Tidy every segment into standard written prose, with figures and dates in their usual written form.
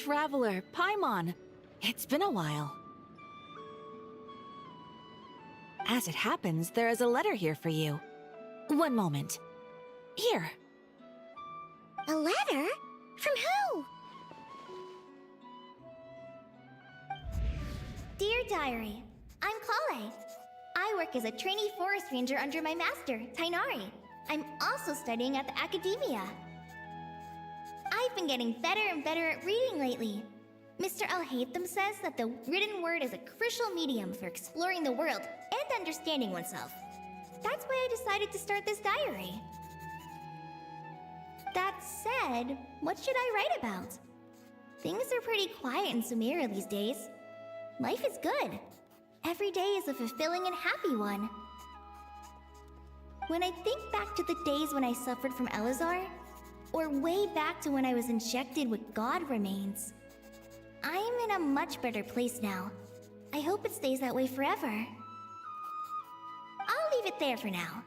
traveler, Paimon. It's been a while. As it happens, there is a letter here for you. One moment. Here. A letter? From who? Dear Diary, I'm Kale. I work as a trainee forest ranger under my master, Tighnari. I'm also studying at the academia. I've been getting better and better at reading lately. Mr. Al-Haytham says that the written word is a crucial medium for exploring the world and understanding oneself. That's why I decided to start this diary. That said, what should I write about? Things are pretty quiet in Sumeria these days. Life is good. Every day is a fulfilling and happy one. When I think back to the days when I suffered from Elazar, or way back to when I was injected with God remains, I'm in a much better place now. I hope it stays that way forever. I'll leave it there for now.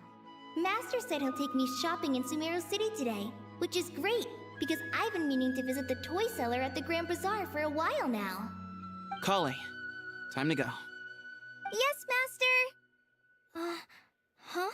Master said he'll take me shopping in Sumeru City today, which is great, because I've been meaning to visit the toy seller at the Grand Bazaar for a while now. Kale, time to go. Yes, Master! Huh?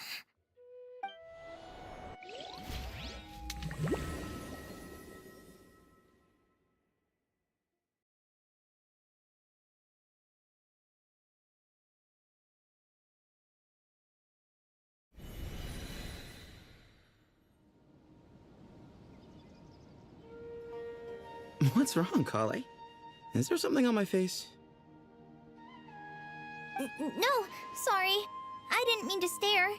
What's wrong, Kale? Is there something on my face? No, sorry. I didn't mean to stare.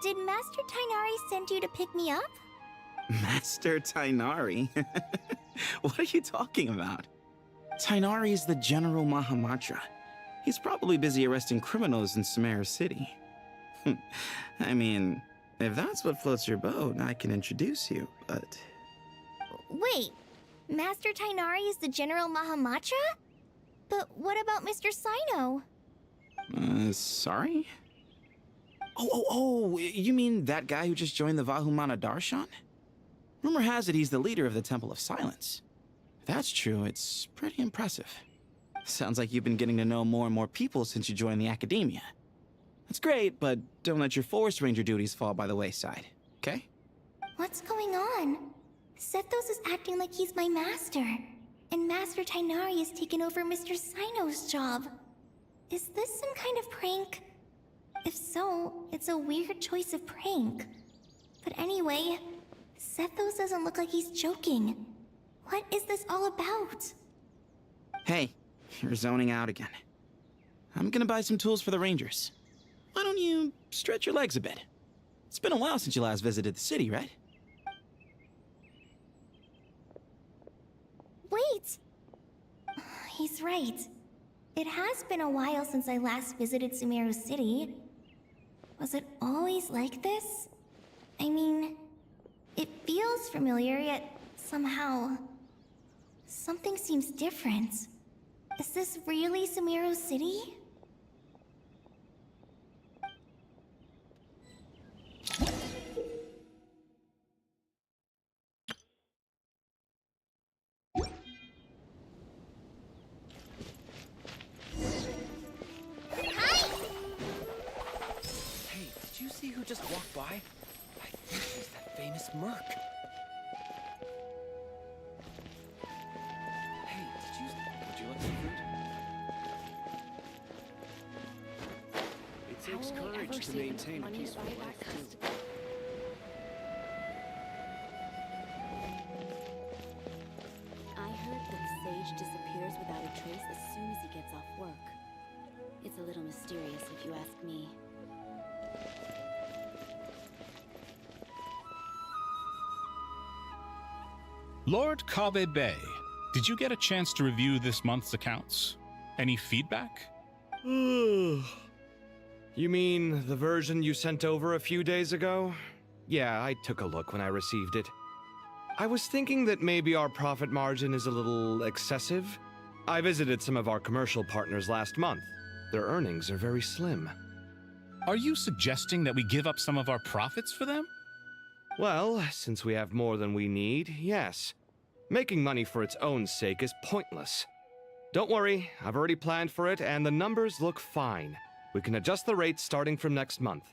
Did Master Tighnari send you to pick me up? Master Tighnari? What are you talking about? Tighnari is the General Mahamatra. He's probably busy arresting criminals in Sumeru City. I mean, if that's what floats your boat, I can introduce you, but... Wait, Master Tighnari is the General Mahamatra? But what about Mr. Sino? Sorry? Oh, you mean that guy who just joined the Vahumana Darshan? Rumor has it he's the leader of the Temple of Silence. If that's true, it's pretty impressive. Sounds like you've been getting to know more and more people since you joined the academia. That's great, but don't let your forest ranger duties fall by the wayside, okay? What's going on? Sethos is acting like he's my master, and Master Tighnari has taken over Mr. Sino's job. Is this some kind of prank? If so, it's a weird choice of prank. But anyway, Sethos doesn't look like he's joking. What is this all about? Hey, you're zoning out again. I'm gonna buy some tools for the rangers. Why don't you stretch your legs a bit? It's been a while since you last visited the city, right? Wait! He's right. It has been a while since I last visited Sumeru City. Was it always like this? I mean, it feels familiar, yet somehow... something seems different. Is this really Sumeru City? Who just walked by? I think she's that famous merc. Hey, would you like some food? It takes courage to maintain a peaceful life, too. I heard that the sage disappears without a trace as soon as he gets off work. It's a little mysterious if you ask me. Lord Kabe Bay, did you get a chance to review this month's accounts? Any feedback? You mean the version you sent over a few days ago? Yeah, I took a look when I received it. I was thinking that maybe our profit margin is a little excessive. I visited some of our commercial partners last month. Their earnings are very slim. Are you suggesting that we give up some of our profits for them? Well, since we have more than we need, yes. Making money for its own sake is pointless. Don't worry, I've already planned for it, and the numbers look fine. We can adjust the rates starting from next month.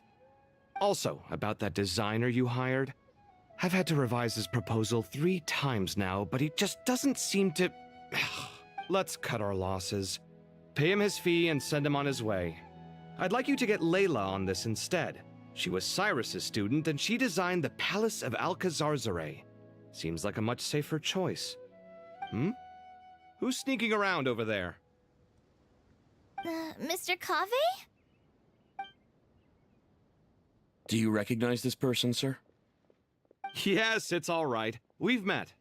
Also, about that designer you hired, I've had to revise his proposal 3 times now, but he just doesn't seem to... Let's cut our losses. Pay him his fee and send him on his way. I'd like you to get Layla on this instead. She was Cyrus's student, and she designed the Palace of Alcazarzare. Seems like a much safer choice. Who's sneaking around over there? Mr. Kave? Do you recognize this person, sir? Yes, it's all right. We've met.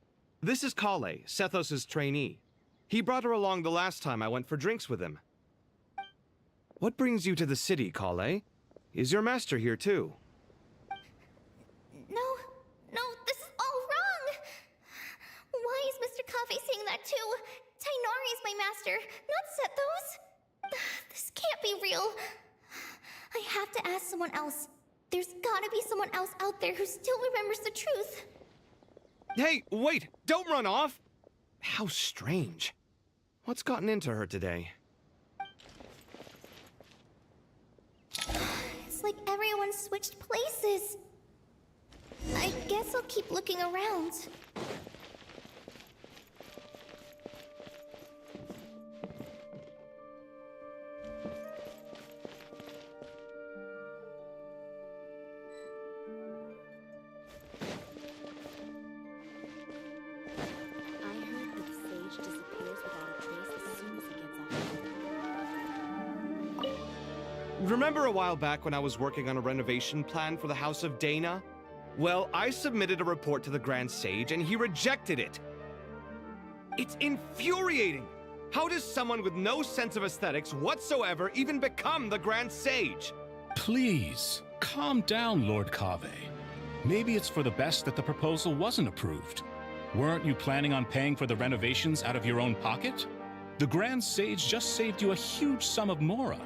This is Kale, Sethos' trainee. He brought her along the last time I went for drinks with him. What brings you to the city, Kale? Is your master here too? No, this is all wrong! Why is Mr. Kave saying that too? Tainari is my master, not Sethos! This can't be real. I have to ask someone else. There's gotta be someone else out there who still remembers the truth. Hey, wait! Don't run off! How strange. What's gotten into her today? It's like everyone switched places. I guess I'll keep looking around. Remember a while back when I was working on a renovation plan for the House of Dana? Well, I submitted a report to the Grand Sage and he rejected it. It's infuriating! How does someone with no sense of aesthetics whatsoever even become the Grand Sage? Please, calm down, Lord Kave. Maybe it's for the best that the proposal wasn't approved. Weren't you planning on paying for the renovations out of your own pocket? The Grand Sage just saved you a huge sum of mora.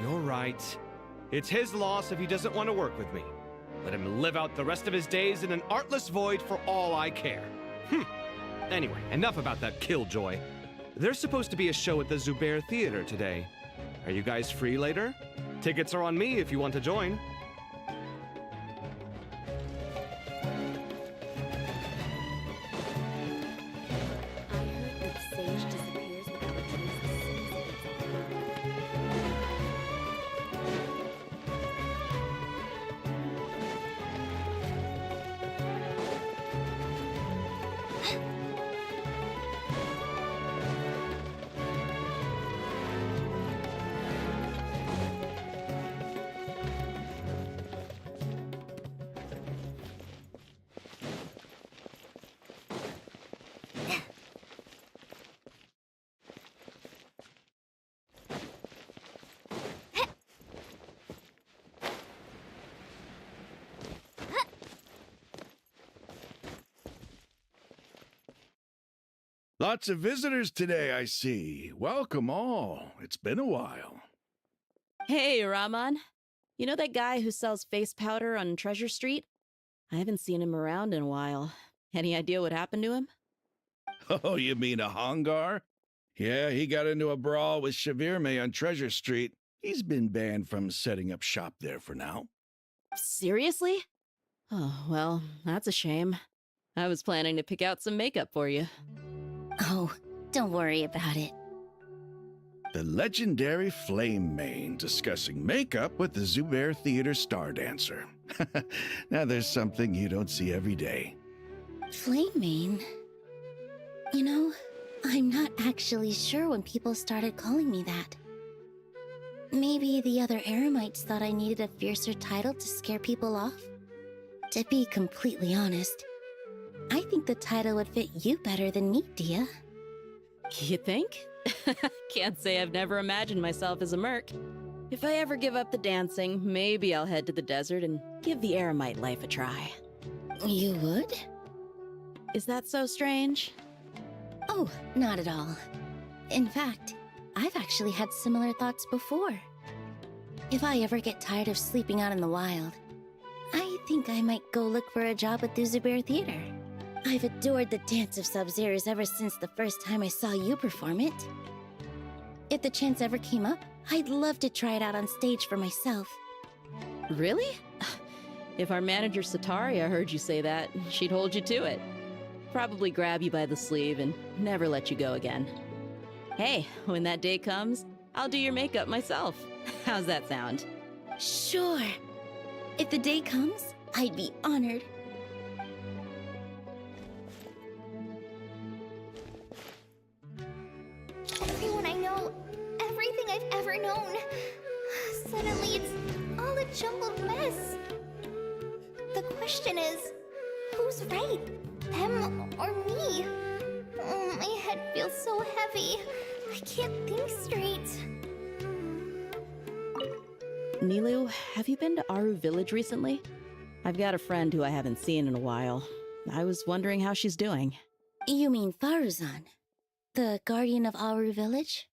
You're right. It's his loss if he doesn't want to work with me. Let him live out the rest of his days in an artless void for all I care. Anyway, enough about that killjoy. There's supposed to be a show at the Zubair Theater today. Are you guys free later? Tickets are on me if you want to join. Lots of visitors today, I see. Welcome all. It's been a while. Hey, Rahman. You know that guy who sells face powder on Treasure Street? I haven't seen him around in a while. Any idea what happened to him? Oh, you mean a Hongar? Yeah, he got into a brawl with Shavirme on Treasure Street. He's been banned from setting up shop there for now. Seriously? Oh, well, that's a shame. I was planning to pick out some makeup for you. Oh, don't worry about it. The legendary Flame Mane discussing makeup with the Zubair Theater star dancer. Now there's something you don't see every day. Flame Mane? You know, I'm not actually sure when people started calling me that. Maybe the other Eremites thought I needed a fiercer title to scare people off? To be completely honest, I think the title would fit you better than me, Dia. You think? Can't say I've never imagined myself as a merc. If I ever give up the dancing, maybe I'll head to the desert and give the Eremite life a try. You would? Is that so strange? Oh, not at all. In fact, I've actually had similar thoughts before. If I ever get tired of sleeping out in the wild, I think I might go look for a job at the Zubair Theater. I've adored the dance of Sub-Zeros ever since the first time I saw you perform it. If the chance ever came up, I'd love to try it out on stage for myself. Really? If our manager Sataria heard you say that, she'd hold you to it. Probably grab you by the sleeve and never let you go again. Hey, when that day comes, I'll do your makeup myself. How's that sound? Sure. If the day comes, I'd be honored. Everyone I know, everything I've ever known. Suddenly it's all a jumbled mess. The question is, who's right? Them or me? Oh, my head feels so heavy. I can't think straight. Nilu, have you been to Aru Village recently? I've got a friend who I haven't seen in a while. I was wondering how she's doing. You mean Faruzan, the guardian of Aru Village?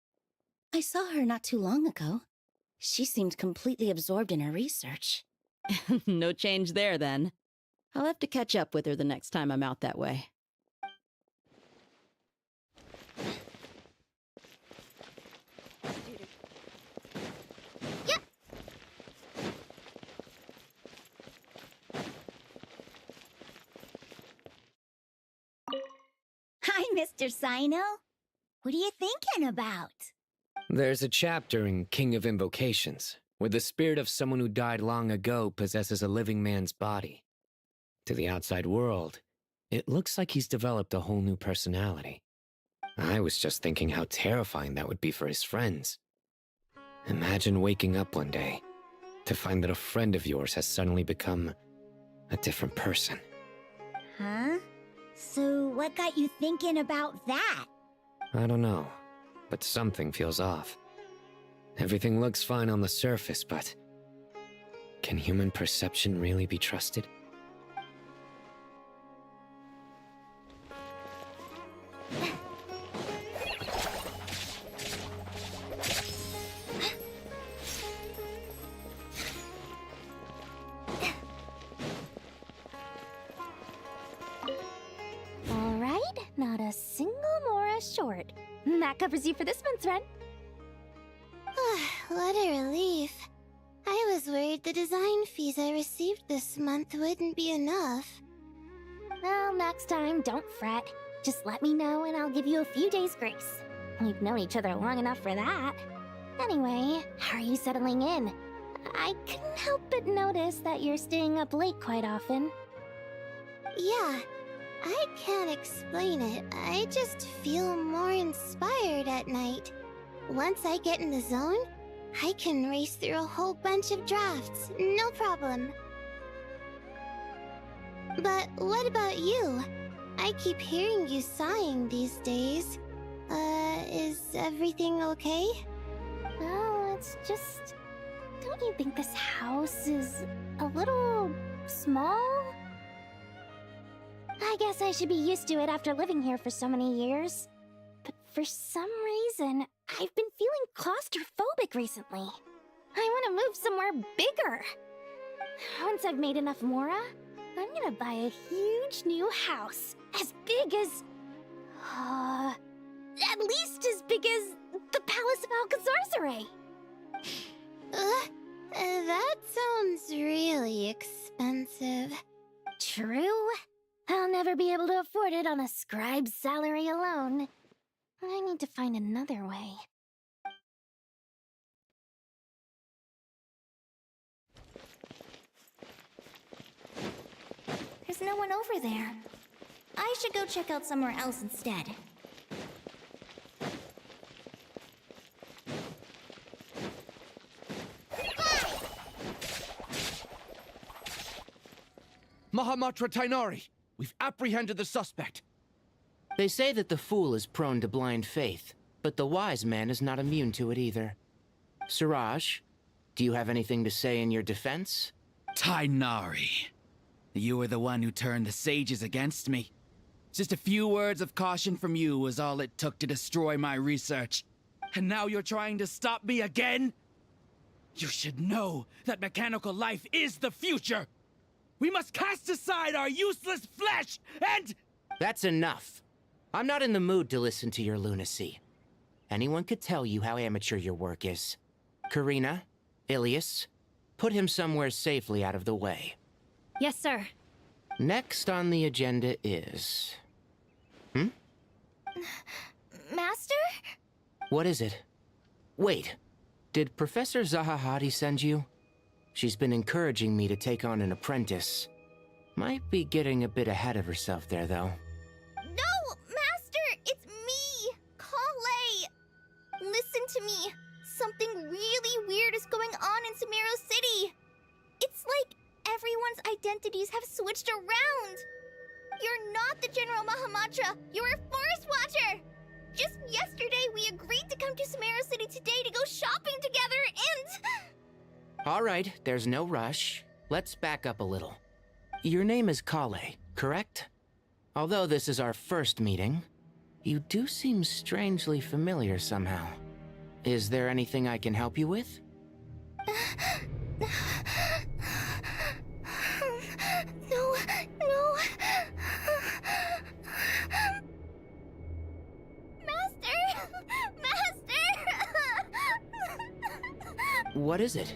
I saw her not too long ago. She seemed completely absorbed in her research. No change there, then. I'll have to catch up with her the next time I'm out that way. Yep. Hi, Mr. Sino. What are you thinking about? There's a chapter in King of Invocations where the spirit of someone who died long ago possesses a living man's body. To the outside world, it looks like he's developed a whole new personality. I was just thinking how terrifying that would be for his friends. Imagine waking up one day to find that a friend of yours has suddenly become a different person. Huh? So what got you thinking about that? I don't know, but something feels off. Everything looks fine on the surface, but can human perception really be trusted? All right, not a single Mora short. That covers you for this month's rent. What a relief. I was worried the design fees I received this month wouldn't be enough. Well, next time, don't fret. Just let me know and I'll give you a few days' grace. We've known each other long enough for that. Anyway, how are you settling in? I couldn't help but notice that you're staying up late quite often. Yeah, I can't explain it. I just feel more inspired at night. Once I get in the zone, I can race through a whole bunch of drafts, no problem. But what about you? I keep hearing you sighing these days. Is everything okay? Well, it's just... Don't you think this house is a little small? I guess I should be used to it after living here for so many years. But for some reason, I've been feeling claustrophobic recently. I want to move somewhere bigger. Once I've made enough Mora, I'm gonna buy a huge new house. As big as... at least as big as the Palace of Alcazarzaray. That sounds really expensive. True. I'll never be able to afford it on a scribe's salary alone. I need to find another way. There's no one over there. I should go check out somewhere else instead. Mahamatra Tainari, we've apprehended the suspect. They say that the fool is prone to blind faith, but the wise man is not immune to it either. Suraj, do you have anything to say in your defense? Tainari, you were the one who turned the sages against me. Just a few words of caution from you was all it took to destroy my research. And now you're trying to stop me again? You should know that mechanical life is the future! We must cast aside our useless flesh and... That's enough. I'm not in the mood to listen to your lunacy. Anyone could tell you how amateur your work is. Karina, Ilias, put him somewhere safely out of the way. Yes, sir. Next on the agenda is... Master? What is it? Wait, did Professor Zahahati send you? She's been encouraging me to take on an apprentice. Might be getting a bit ahead of herself there, though. No, Master! It's me! Kale! Listen to me. Something really weird is going on in Sumeru City. It's like everyone's identities have switched around. You're not the General Mahamatra. You're a Forest Watcher. Just yesterday, we agreed to come to Sumeru City today to go shopping together, and... All right, there's no rush. Let's back up a little. Your name is Kale, correct? Although this is our first meeting, you do seem strangely familiar somehow. Is there anything I can help you with? No. Master! What is it?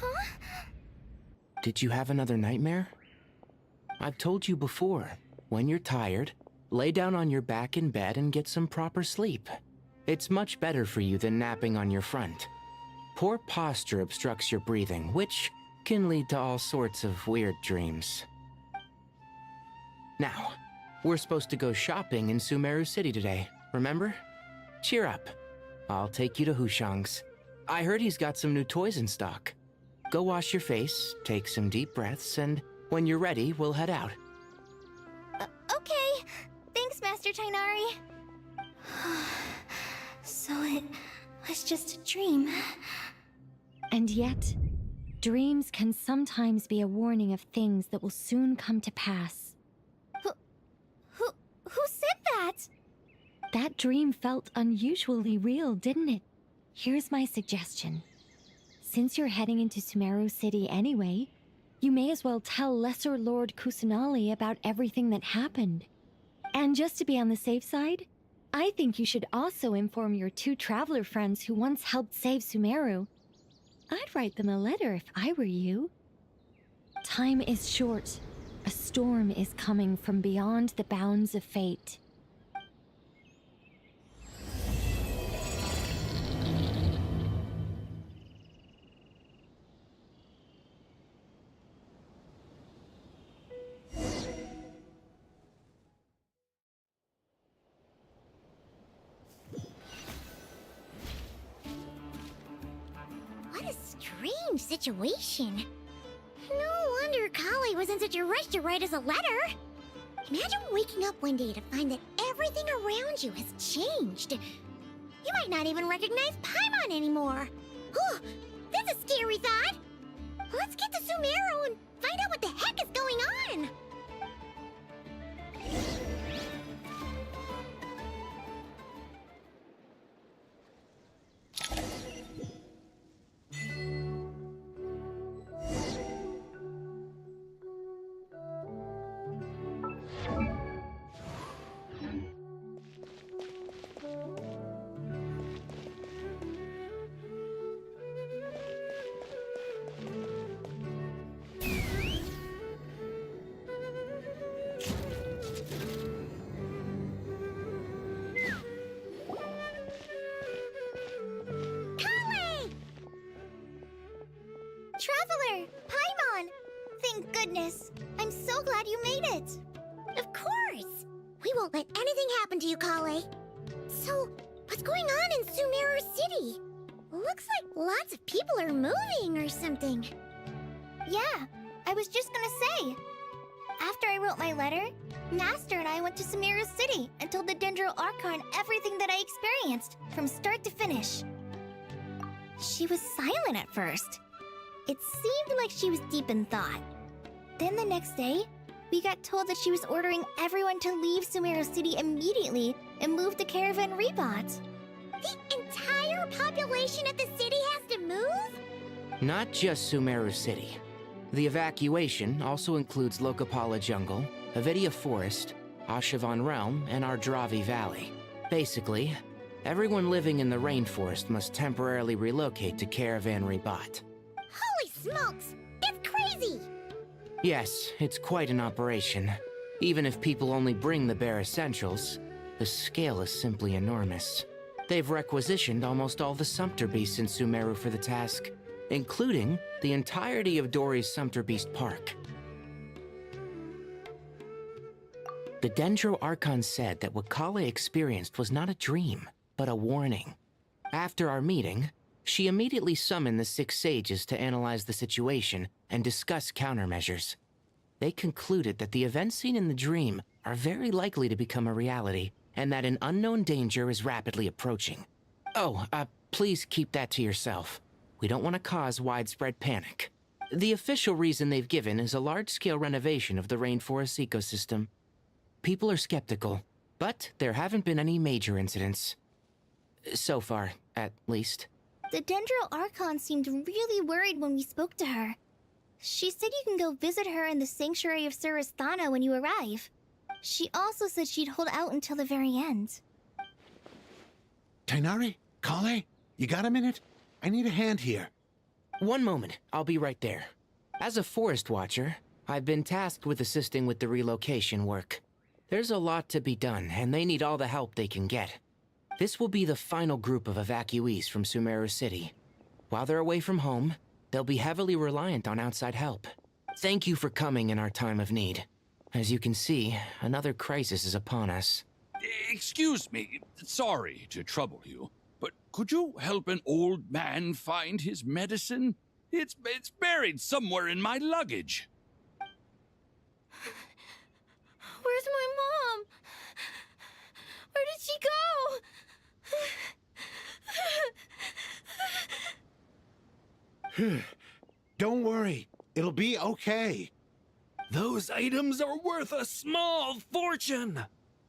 Huh? Did you have another nightmare? I've told you before, when you're tired, lay down on your back in bed and get some proper sleep. It's much better for you than napping on your front. Poor posture obstructs your breathing, which can lead to all sorts of weird dreams. Now, we're supposed to go shopping in Sumeru City today, remember? Cheer up. I'll take you to Hushang's. I heard he's got some new toys in stock. Go wash your face, take some deep breaths, and when you're ready, we'll head out. Okay. Thanks, Master Tainari. So it was just a dream. And yet, dreams can sometimes be a warning of things that will soon come to pass. Who said that? That dream felt unusually real, didn't it? Here's my suggestion. Since you're heading into Sumeru City anyway, you may as well tell Lesser Lord Kusanali about everything that happened. And just to be on the safe side, I think you should also inform your 2 traveler friends who once helped save Sumeru. I'd write them a letter if I were you. Time is short. A storm is coming from beyond the bounds of fate. What a strange situation. No wonder Kali was in such a rush to write us a letter. Imagine waking up one day to find that everything around you has changed. You might not even recognize Paimon anymore. Oh, that's a scary thought. Let's get to Sumeru and find out what the heck is going on. Traveler! Paimon! Thank goodness. I'm so glad you made it. Of course! We won't let anything happen to you, Kale. So, what's going on in Sumeru City? Looks like lots of people are moving or something. Yeah, I was just gonna say. After I wrote my letter, Master and I went to Sumeru City and told the Dendro Archon everything that I experienced, from start to finish. She was silent at first. It seemed like she was deep in thought. Then the next day, we got told that she was ordering everyone to leave Sumeru City immediately and move to Caravan Rebot. The entire population of the city has to move? Not just Sumeru City. The evacuation also includes Lokapala Jungle, Avidia Forest, Ashavan Realm, and Ardravi Valley. Basically, everyone living in the rainforest must temporarily relocate to Caravan Ribat. Holy smokes! It's crazy! Yes, it's quite an operation. Even if people only bring the bare essentials, the scale is simply enormous. They've requisitioned almost all the Sumpter Beasts in Sumeru for the task, including the entirety of Dori's Sumpter Beast Park. The Dendro Archon said that what Kale experienced was not a dream, but a warning. After our meeting, she immediately summoned the 6 sages to analyze the situation and discuss countermeasures. They concluded that the events seen in the dream are very likely to become a reality, and that an unknown danger is rapidly approaching. Oh, please keep that to yourself. We don't want to cause widespread panic. The official reason they've given is a large-scale renovation of the rainforest ecosystem. People are skeptical, but there haven't been any major incidents. So far, at least. The Dendro Archon seemed really worried when we spoke to her. She said you can go visit her in the Sanctuary of Surasthana when you arrive. She also said she'd hold out until the very end. Tighnari? Kale? You got a minute? I need a hand here. One moment, I'll be right there. As a forest watcher, I've been tasked with assisting with the relocation work. There's a lot to be done, and they need all the help they can get. This will be the final group of evacuees from Sumeru City. While they're away from home, they'll be heavily reliant on outside help. Thank you for coming in our time of need. As you can see, another crisis is upon us. Excuse me, sorry to trouble you, but could you help an old man find his medicine? It's buried somewhere in my luggage. Where's my mom? Where did she go? Don't worry, it'll be okay. Those items are worth a small fortune.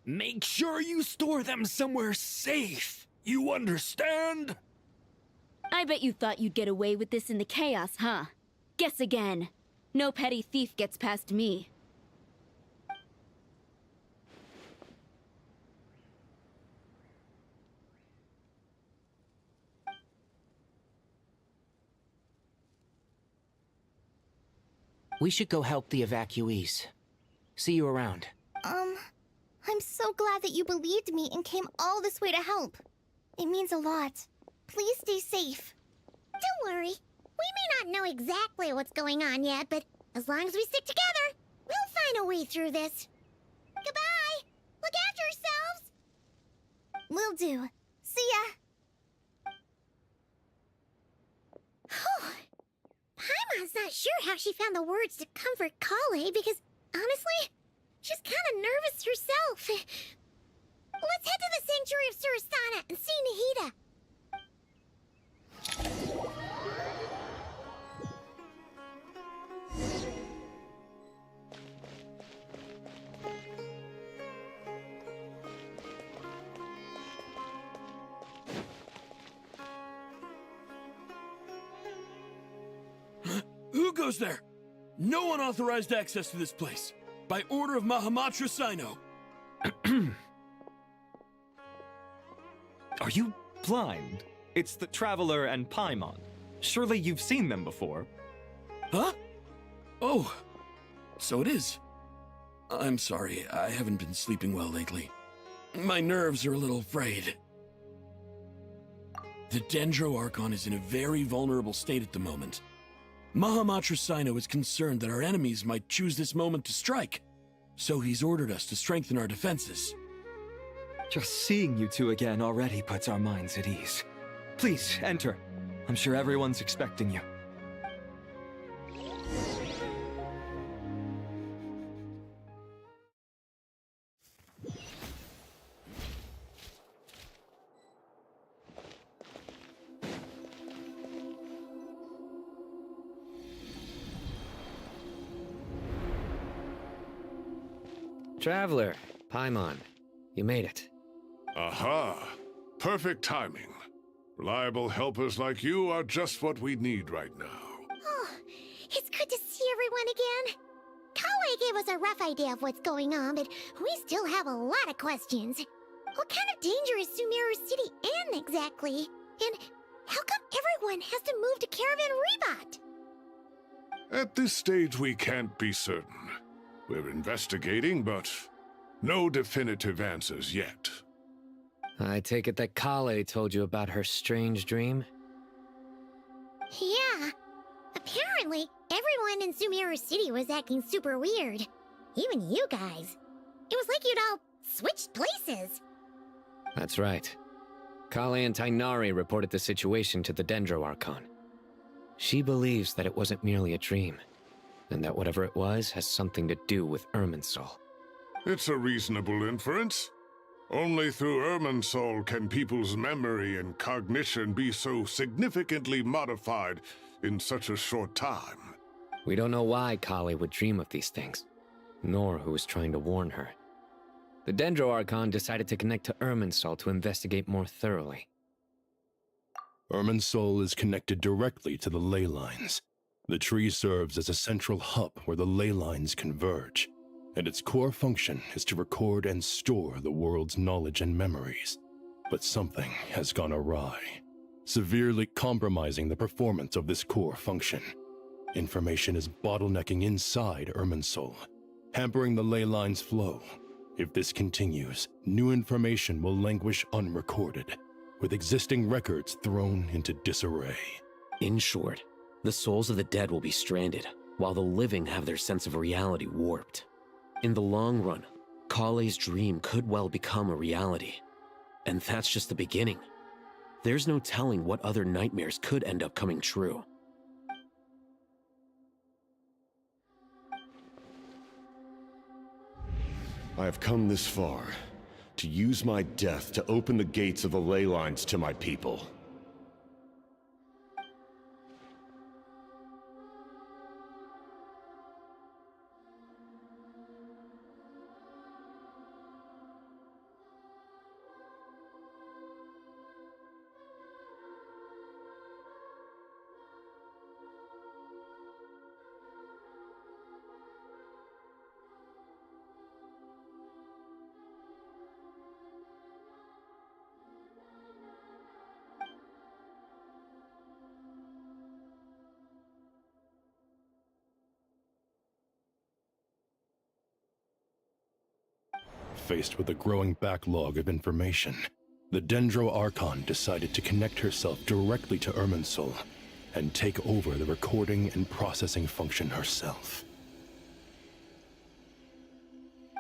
Make sure you store them somewhere safe. You understand? I bet you thought you'd get away with this in the chaos, huh? Guess again. No petty thief gets past me. We should go help the evacuees. See you around. I'm so glad that you believed me and came all this way to help. It means a lot. Please stay safe. Don't worry. We may not know exactly what's going on yet, but as long as we stick together, we'll find a way through this. Goodbye! Look after yourselves! Will do. See ya! Paimon's not sure how she found the words to comfort Kale because, honestly, she's kind of nervous herself. Let's head to the Sanctuary of Surasthana and see Nahida. Who goes there? No one authorized access to this place. By order of Mahamatra Sino. Are you blind? It's the Traveler and Paimon. Surely you've seen them before. Huh? Oh, so it is. I'm sorry, I haven't been sleeping well lately. My nerves are a little frayed. The Dendro Archon is in a very vulnerable state at the moment. Mahamatra Sino is concerned that our enemies might choose this moment to strike, so he's ordered us to strengthen our defenses. Just seeing you two again already puts our minds at ease. Please, enter. I'm sure everyone's expecting you. Traveler, Paimon, you made it. Aha! Perfect timing. Reliable helpers like you are just what we need right now. Oh, it's good to see everyone again. Kale gave us a rough idea of what's going on, but we still have a lot of questions. What kind of danger is Sumeru City in exactly? And how come everyone has to move to Caravan Rebot? At this stage, we can't be certain. We're investigating, but no definitive answers yet. I take it that Kale told you about her strange dream? Yeah. Apparently, everyone in Sumeru City was acting super weird. Even you guys. It was like you'd all switched places. That's right. Kale and Tainari reported the situation to the Dendro Archon. She believes that it wasn't merely a dream, and that whatever it was has something to do with Irminsul. It's a reasonable inference. Only through Irminsul can people's memory and cognition be so significantly modified in such a short time. We don't know why Kale would dream of these things, nor who was trying to warn her. The Dendro Archon decided to connect to Irminsul to investigate more thoroughly. Irminsul is connected directly to the ley lines. The tree serves as a central hub where the ley lines converge, and its core function is to record and store the world's knowledge and memories. But something has gone awry, severely compromising the performance of this core function. Information is bottlenecking inside Irminsul, hampering the ley lines' flow. If this continues, new information will languish unrecorded, with existing records thrown into disarray. In short, the souls of the dead will be stranded, while the living have their sense of reality warped. In the long run, Kale's dream could well become a reality. And that's just the beginning. There's no telling what other nightmares could end up coming true. I have come this far, to use my death to open the gates of the ley lines to my people. Faced with a growing backlog of information, the Dendro Archon decided to connect herself directly to Irminsul and take over the recording and processing function herself.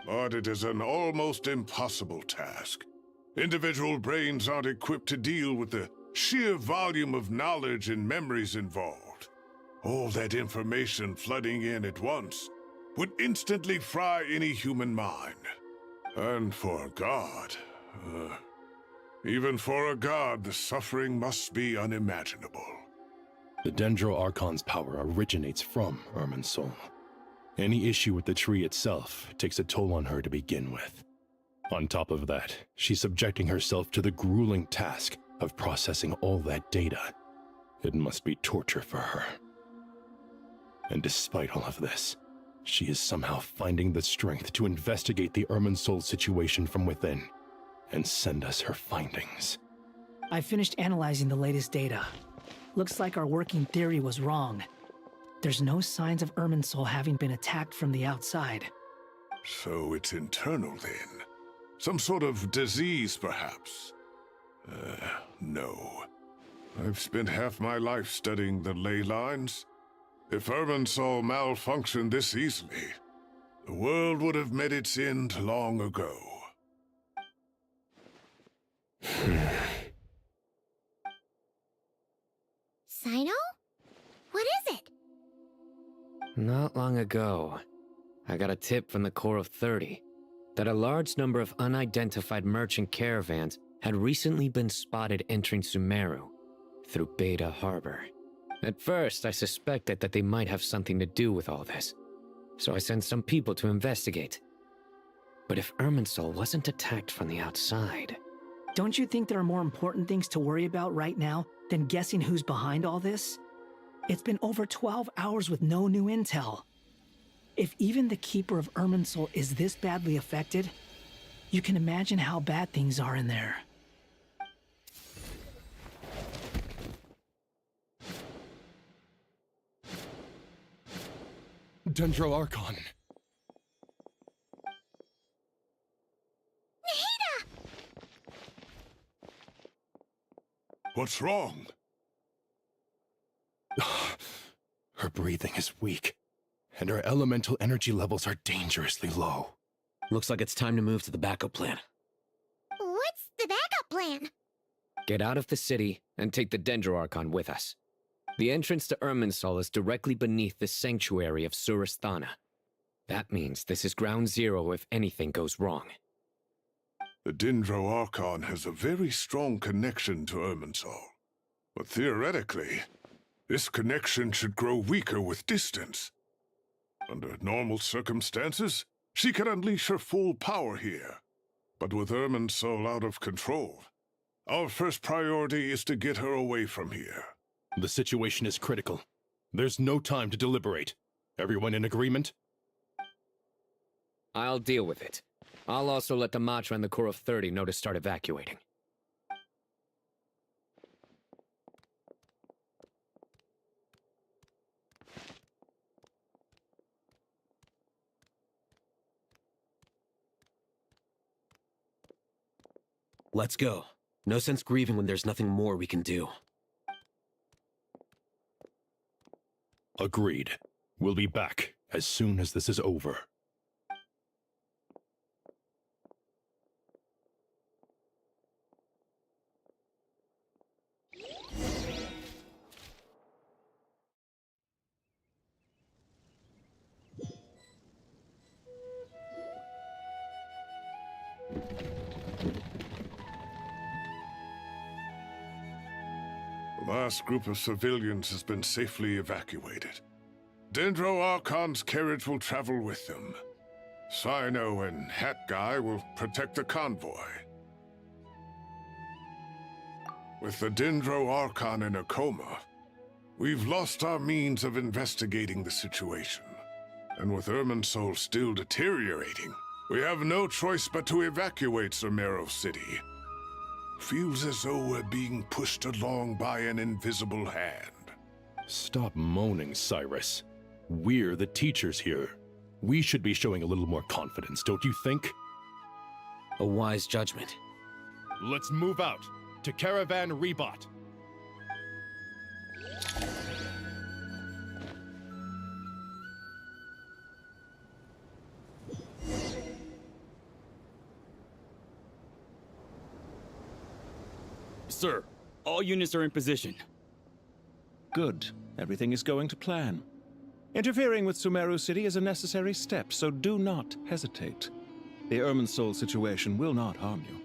But it is an almost impossible task. Individual brains aren't equipped to deal with the sheer volume of knowledge and memories involved. All that information flooding in at once would instantly fry any human mind. And for a god, even for a god, the suffering must be unimaginable. The Dendro Archon's power originates from Irminsul. Any issue with the tree itself takes a toll on her to begin with. On top of that, she's subjecting herself to the grueling task of processing all that data. It must be torture for her. And despite all of this, she is somehow finding the strength to investigate the Irminsul situation from within and send us her findings. I finished analyzing the latest data. Looks like our working theory was wrong. There's no signs of Irminsul having been attacked from the outside. So it's internal then? Some sort of disease, perhaps? No. I've spent half my life studying the ley lines. If Irminsul malfunctioned this easily, the world would have met its end long ago. Sino? What is it? Not long ago, I got a tip from the Core of 30 that a large number of unidentified merchant caravans had recently been spotted entering Sumeru through Beta Harbor. At first, I suspected that they might have something to do with all this, so I sent some people to investigate. But if Irminsul wasn't attacked from the outside, Don't you think there are more important things to worry about right now than guessing who's behind all this? It's been over 12 hours with no new intel. If even the Keeper of Irminsul is this badly affected, you can imagine how bad things are in there. Dendro Archon. What's wrong? Her breathing is weak, and her elemental energy levels are dangerously low. Looks like it's time to move to the backup plan. What's the backup plan? Get out of the city and take the Dendro Archon with us. The entrance to Irminsul is directly beneath the sanctuary of Surasthana. That means this is ground zero if anything goes wrong. The Dendro Archon has a very strong connection to Irminsul. But theoretically, this connection should grow weaker with distance. Under normal circumstances, she can unleash her full power here. But with Irminsul out of control, our first priority is to get her away from here. The situation is critical. There's no time to deliberate. Everyone in agreement? I'll deal with it. I'll also let the Matra and the Core of 30 know to start evacuating. Let's go. No sense grieving when there's nothing more we can do. Agreed. We'll be back as soon as this is over. The last group of civilians has been safely evacuated. Dendro Archon's carriage will travel with them. Sino and Hat Guy will protect the convoy. With the Dendro Archon in a coma, we've lost our means of investigating the situation. And with Irminsul still deteriorating, we have no choice but to evacuate Sumeru City. Feels as though we're being pushed along by an invisible hand. Stop moaning, Cyrus. We're the teachers here. We should be showing a little more confidence, don't you think? A wise judgment. Let's move out to Caravan Rebot. Sir, all units are in position. Good. Everything is going to plan. Interfering with Sumeru City is a necessary step, so do not hesitate. The Irminsul situation will not harm you.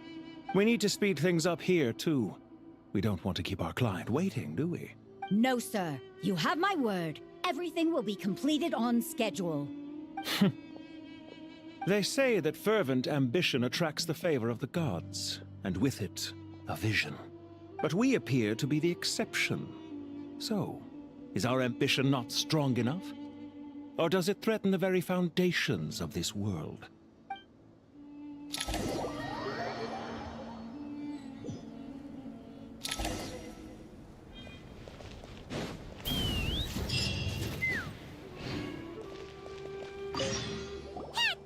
We need to speed things up here, too. We don't want to keep our client waiting, do we? No, sir. You have my word. Everything will be completed on schedule. They say that fervent ambition attracts the favor of the gods, and with it, a vision. But we appear to be the exception. So, is our ambition not strong enough? Or does it threaten the very foundations of this world? Hat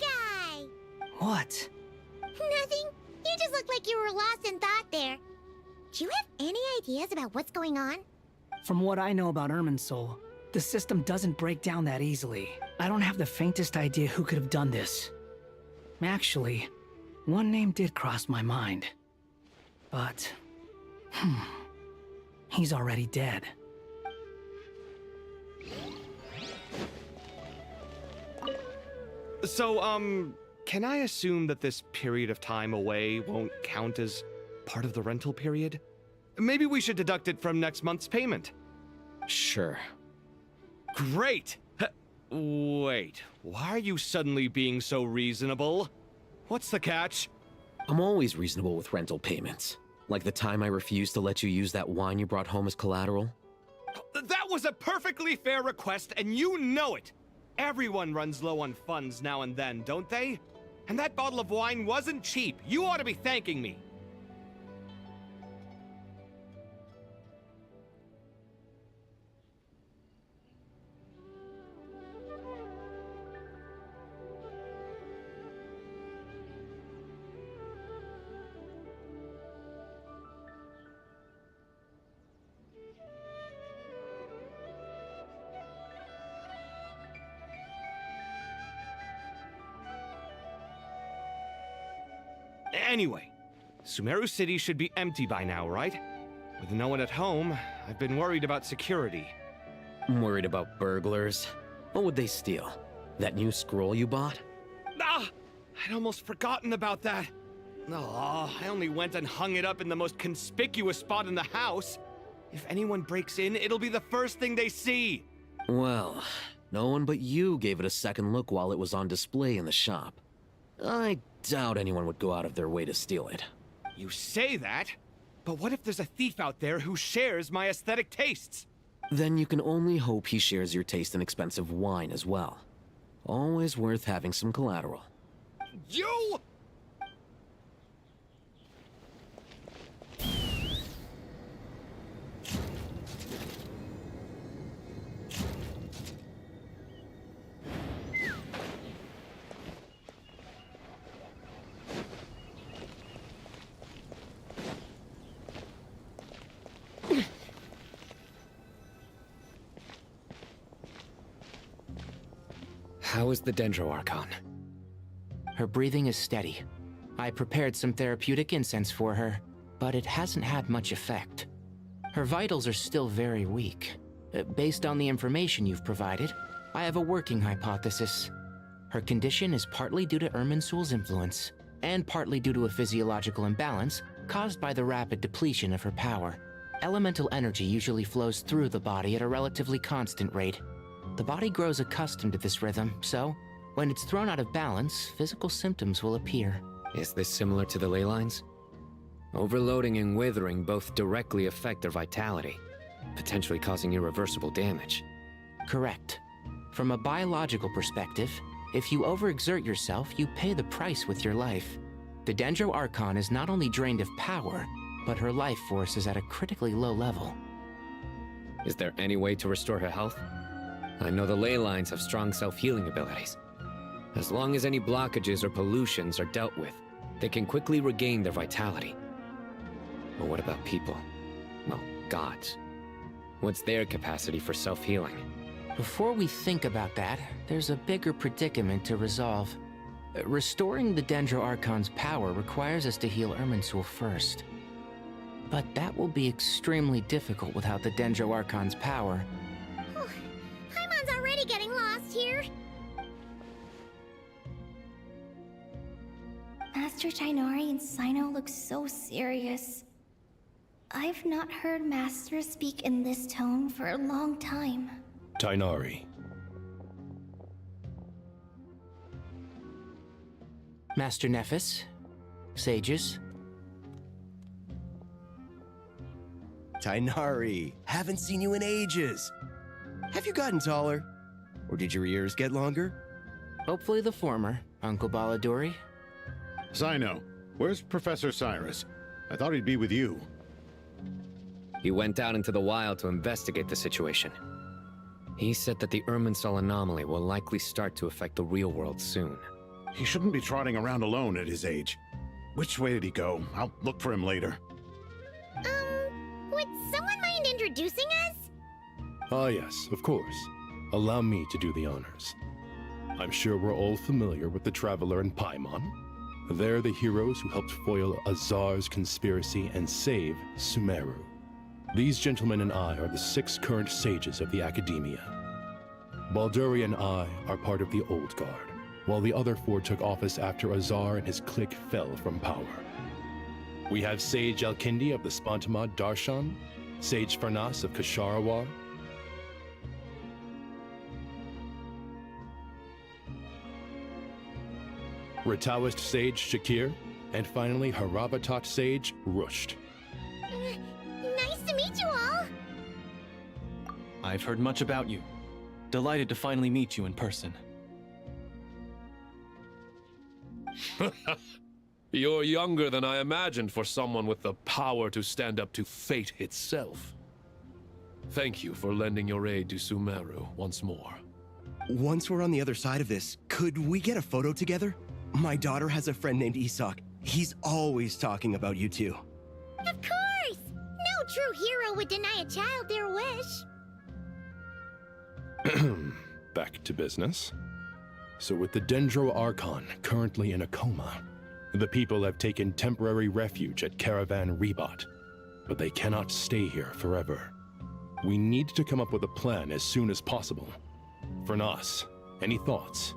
Guy! What? Nothing. You just look like you were lost in thought there. Do you have any ideas about what's going on? From what I know about Irminsul, the system doesn't break down that easily. I don't have the faintest idea who could have done this. Actually, one name did cross my mind. But, he's already dead. So, can I assume that this period of time away won't count as part of the rental period? Maybe we should deduct it from next month's payment. Sure. Great! Wait, why are you suddenly being so reasonable? What's the catch? I'm always reasonable with rental payments. Like the time I refused to let you use that wine you brought home as collateral. That was a perfectly fair request, and you know it! Everyone runs low on funds now and then, don't they? And that bottle of wine wasn't cheap. You ought to be thanking me. Anyway, Sumeru City should be empty by now, right? With no one at home, I've been worried about security. I'm worried about burglars. What would they steal? That new scroll you bought? Ah! I'd almost forgotten about that. Oh, I only went and hung it up in the most conspicuous spot in the house. If anyone breaks in, it'll be the first thing they see. Well, no one but you gave it a second look while it was on display in the shop. I doubt anyone would go out of their way to steal it. You say that, but what if there's a thief out there who shares my aesthetic tastes? Then you can only hope he shares your taste in expensive wine as well. Always worth having some collateral. You! How is the Dendro Archon? Her breathing is steady. I prepared some therapeutic incense for her, but it hasn't had much effect. Her vitals are still very weak. Based on the information you've provided, I have a working hypothesis. Her condition is partly due to Irminsul's influence, and partly due to a physiological imbalance caused by the rapid depletion of her power. Elemental energy usually flows through the body at a relatively constant rate. The body grows accustomed to this rhythm, so when it's thrown out of balance, physical symptoms will appear. Is this similar to the ley lines? Overloading and withering both directly affect their vitality, potentially causing irreversible damage. Correct. From a biological perspective, if you overexert yourself, you pay the price with your life. The Dendro Archon is not only drained of power, but her life force is at a critically low level. Is there any way to restore her health? I know the ley lines have strong self-healing abilities. As long as any blockages or pollutions are dealt with, they can quickly regain their vitality. But what about people? Well, gods. What's their capacity for self-healing? Before we think about that, there's a bigger predicament to resolve. Restoring the Dendro Archon's power requires us to heal Irminsul first. But that will be extremely difficult without the Dendro Archon's power. Paimon's already getting lost here. Master Tighnari and Sino look so serious. I've not heard Master speak in this tone for a long time. Tighnari. Master Nephis, sages. Tighnari, haven't seen you in ages. Have you gotten taller? Or did your ears get longer? Hopefully the former, Uncle Baladuri. Sino, where's Professor Cyrus? I thought he'd be with you. He went out into the wild to investigate the situation. He said that the Irminsul anomaly will likely start to affect the real world soon. He shouldn't be trotting around alone at his age. Which way did he go? I'll look for him later. Would someone mind introducing us? Ah yes, of course. Allow me to do the honors. I'm sure we're all familiar with the Traveler and Paimon. They're the heroes who helped foil Azar's conspiracy and save Sumeru. These gentlemen and I are the 6 current sages of the Academia. Balduri and I are part of the Old Guard, while the other 4 took office after Azar and his clique fell from power. We have Sage Alkindi of the Spantamad Darshan, Sage Farnas of Kasharawar, Rataoist Sage Shakir, And finally, Haravatat sage, Rusht. Nice to meet you all! I've heard much about you. Delighted to finally meet you in person. You're younger than I imagined for someone with the power to stand up to fate itself. Thank you for lending your aid to Sumeru once more. Once we're on the other side of this, could we get a photo together? My daughter has a friend named Isak. He's always talking about you two. Of course! No true hero would deny a child their wish. Back to business. So with the Dendro Archon currently in a coma, the people have taken temporary refuge at Caravan Rebot, but they cannot stay here forever. We need to come up with a plan as soon as possible. For Nas, any thoughts?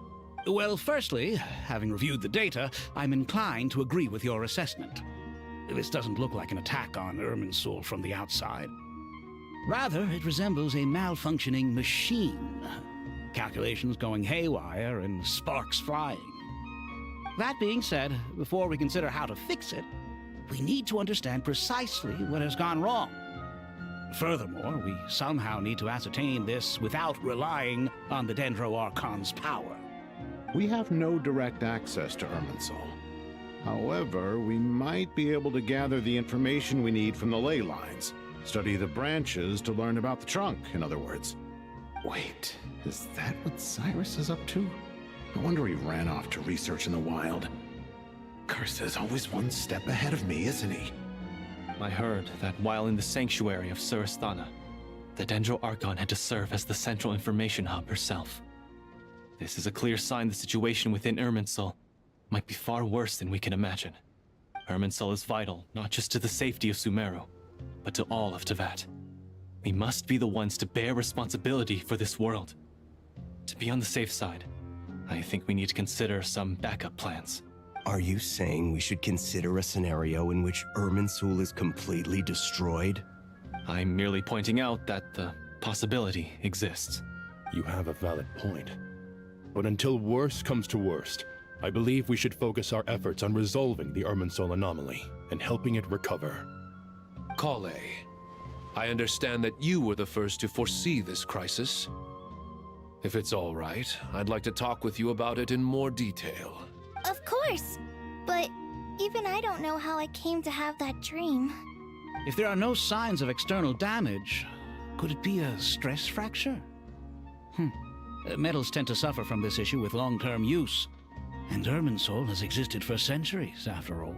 Well, firstly, having reviewed the data, I'm inclined to agree with your assessment. This doesn't look like an attack on Irminsul from the outside. Rather, it resembles a malfunctioning machine. Calculations going haywire and sparks flying. That being said, before we consider how to fix it, we need to understand precisely what has gone wrong. Furthermore, we somehow need to ascertain this without relying on the Dendro Archon's power. We have no direct access to Irminsul. However, we might be able to gather the information we need from the ley lines. Study the branches to learn about the trunk, in other words. Wait, is that what Cyrus is up to? No wonder he ran off to research in the wild. Curse's always one step ahead of me, isn't he? I heard that while in the sanctuary of Surasthana, the Dendro Archon had to serve as the central information hub herself. This is a clear sign the situation within Irminsul might be far worse than we can imagine. Irminsul is vital not just to the safety of Sumeru, but to all of Teyvat. We must be the ones to bear responsibility for this world. To be on the safe side, I think we need to consider some backup plans. Are you saying we should consider a scenario in which Irminsul is completely destroyed? I'm merely pointing out that the possibility exists. You have a valid point. But until worst comes to worst, I believe we should focus our efforts on resolving the Irminsul anomaly and helping it recover. Kale, I understand that you were the first to foresee this crisis. If it's all right, I'd like to talk with you about it in more detail. Of course, but even I don't know how I came to have that dream. If there are no signs of external damage, could it be a stress fracture? Metals tend to suffer from this issue with long-term use, and Irminsul has existed for centuries, after all.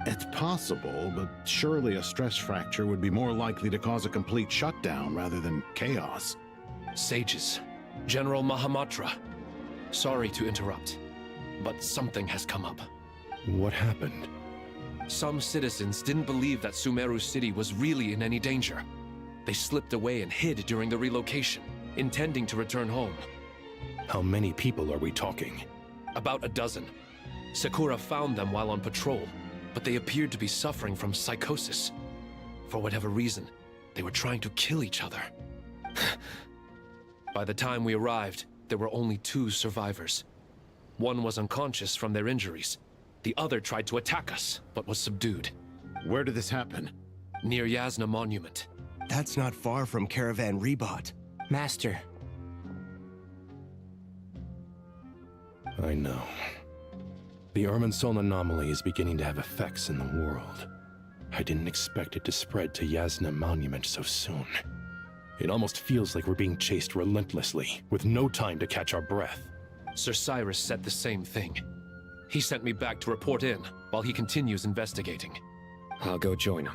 It's possible, but surely a stress fracture would be more likely to cause a complete shutdown rather than chaos. Sages, General Mahamatra, sorry to interrupt, but something has come up. What happened? Some citizens didn't believe that Sumeru City was really in any danger. They slipped away and hid during the relocation, intending to return home. How many people are we talking? About a dozen. Sakura found them while on patrol, but they appeared to be suffering from psychosis. For whatever reason, they were trying to kill each other. By the time we arrived, there were only 2 survivors. One was unconscious from their injuries. The other tried to attack us, but was subdued. Where did this happen? Near Yasna Monument. That's not far from Caravan Rebot. Master. I know. The Irminsul anomaly is beginning to have effects in the world. I didn't expect it to spread to Yasna Monument so soon. It almost feels like we're being chased relentlessly, with no time to catch our breath. Sir Cyrus said the same thing. He sent me back to report in, while he continues investigating. I'll go join him.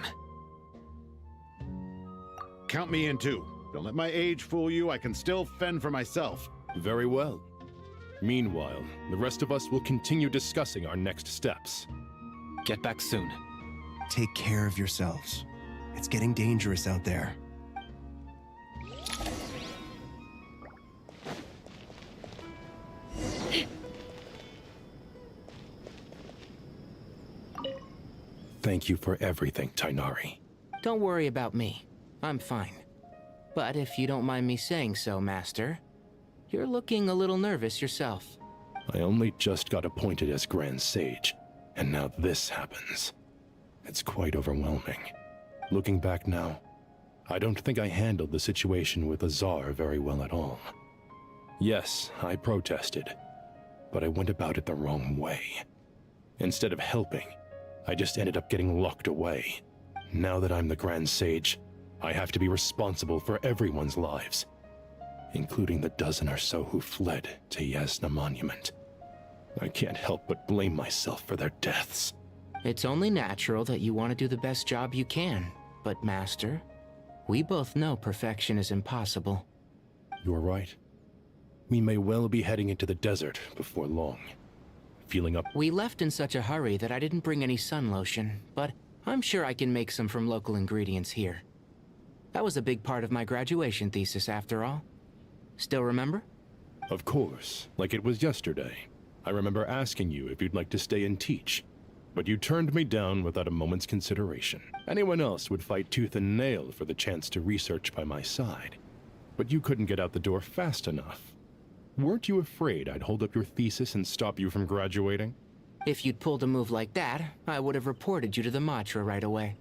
Count me in too. Don't let my age fool you, I can still fend for myself. Very well. Meanwhile, the rest of us will continue discussing our next steps. Get back soon. Take care of yourselves. It's getting dangerous out there. Thank you for everything, Tighnari. Don't worry about me. I'm fine. But if you don't mind me saying so, Master, you're looking a little nervous yourself. I only just got appointed as Grand Sage. And now this happens. It's quite overwhelming. Looking back now, I don't think I handled the situation with Azar very well at all. Yes, I protested, but I went about it the wrong way. Instead of helping, I just ended up getting locked away. Now that I'm the Grand Sage, I have to be responsible for everyone's lives, including the dozen or so who fled to Yasna Monument. I can't help but blame myself for their deaths. It's only natural that you want to do the best job you can, but Master, we both know perfection is impossible. You're right. We may well be heading into the desert before long. Feeling up... We left in such a hurry that I didn't bring any sun lotion, but I'm sure I can make some from local ingredients here. That was a big part of my graduation thesis, after all. Still remember? Of course, like it was yesterday. I remember asking you if you'd like to stay and teach, but you turned me down without a moment's consideration. Anyone else would fight tooth and nail for the chance to research by my side, but you couldn't get out the door fast enough. Weren't you afraid I'd hold up your thesis and stop you from graduating? If you'd pulled a move like that, I would have reported you to the Matra right away.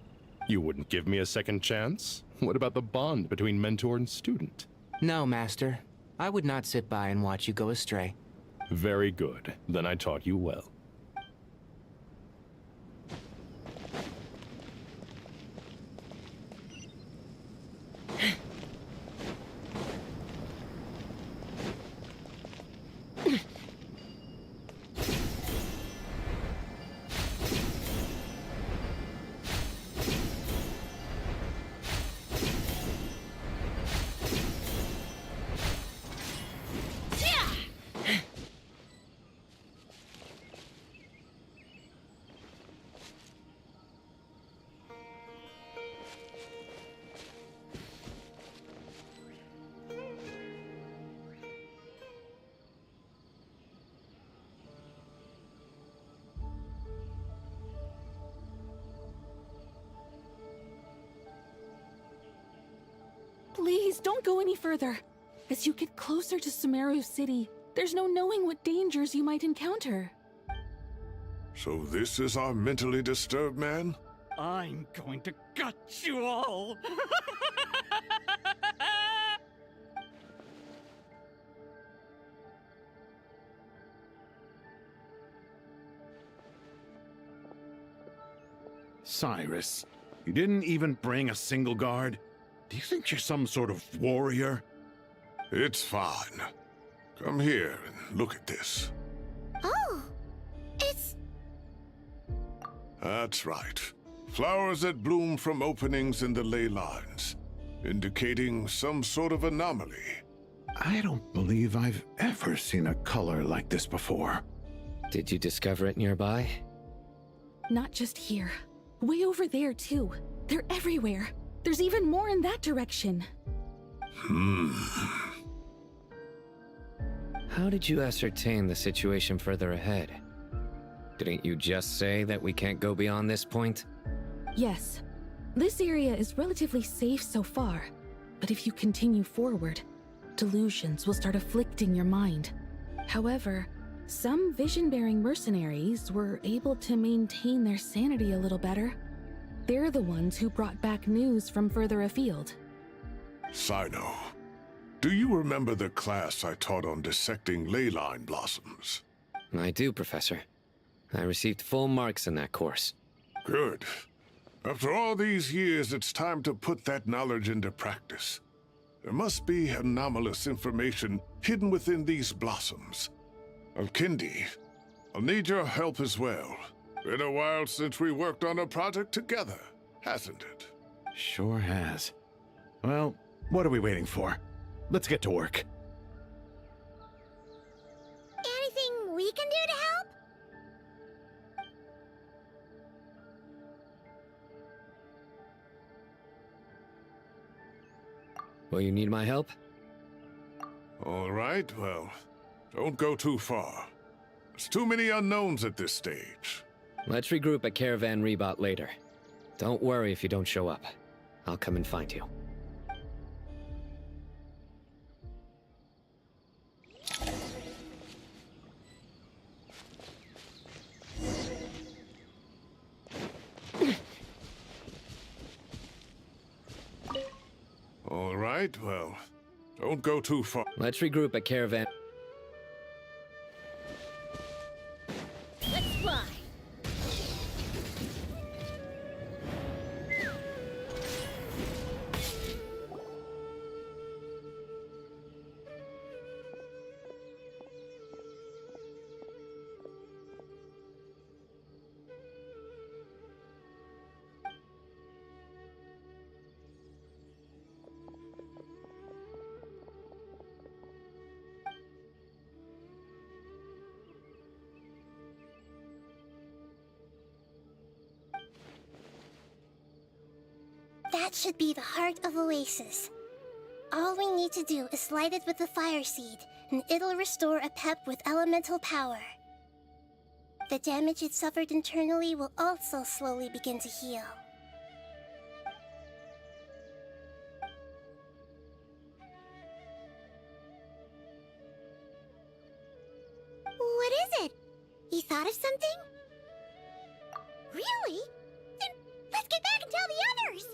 You wouldn't give me a second chance? What about the bond between mentor and student? No, Master. I would not sit by and watch you go astray. Very good. Then I taught you well. Please, don't go any further. As you get closer to Sumeru City, there's no knowing what dangers you might encounter. So this is our mentally disturbed man? I'm going to gut you all! Cyrus, you didn't even bring a single guard? Do you think you're some sort of warrior? It's fine. Come here and look at this. Oh, it's... That's right. Flowers that bloom from openings in the ley lines, indicating some sort of anomaly. I don't believe I've ever seen a color like this before. Did you discover it nearby? Not just here. Way over there, too. They're everywhere. There's even more in that direction. How did you ascertain the situation further ahead? Didn't you just say that we can't go beyond this point? Yes. This area is relatively safe so far, but if you continue forward, delusions will start afflicting your mind. However, some vision-bearing mercenaries were able to maintain their sanity a little better. They're the ones who brought back news from further afield. Sino, do you remember the class I taught on dissecting ley line blossoms? I do, Professor. I received full marks in that course. Good. After all these years, it's time to put that knowledge into practice. There must be anomalous information hidden within these blossoms. Alkindi, I'll need your help as well. Been a while since we worked on a project together, hasn't it? Sure has. Well, what are we waiting for? Let's get to work. Anything we can do to help? Will you need my help? All right, well, don't go too far. There's too many unknowns at this stage. Let's regroup at Caravan Rebot later. Don't worry if you don't show up. I'll come and find you. right, well, don't go too far. Let's regroup at Caravan. Let's fly. That should be the heart of Oasis. All we need to do is light it with the fire seed, and it'll restore a pep with elemental power. The damage it suffered internally will also slowly begin to heal. What is it? You thought of something? Really? Then let's get back and tell the others!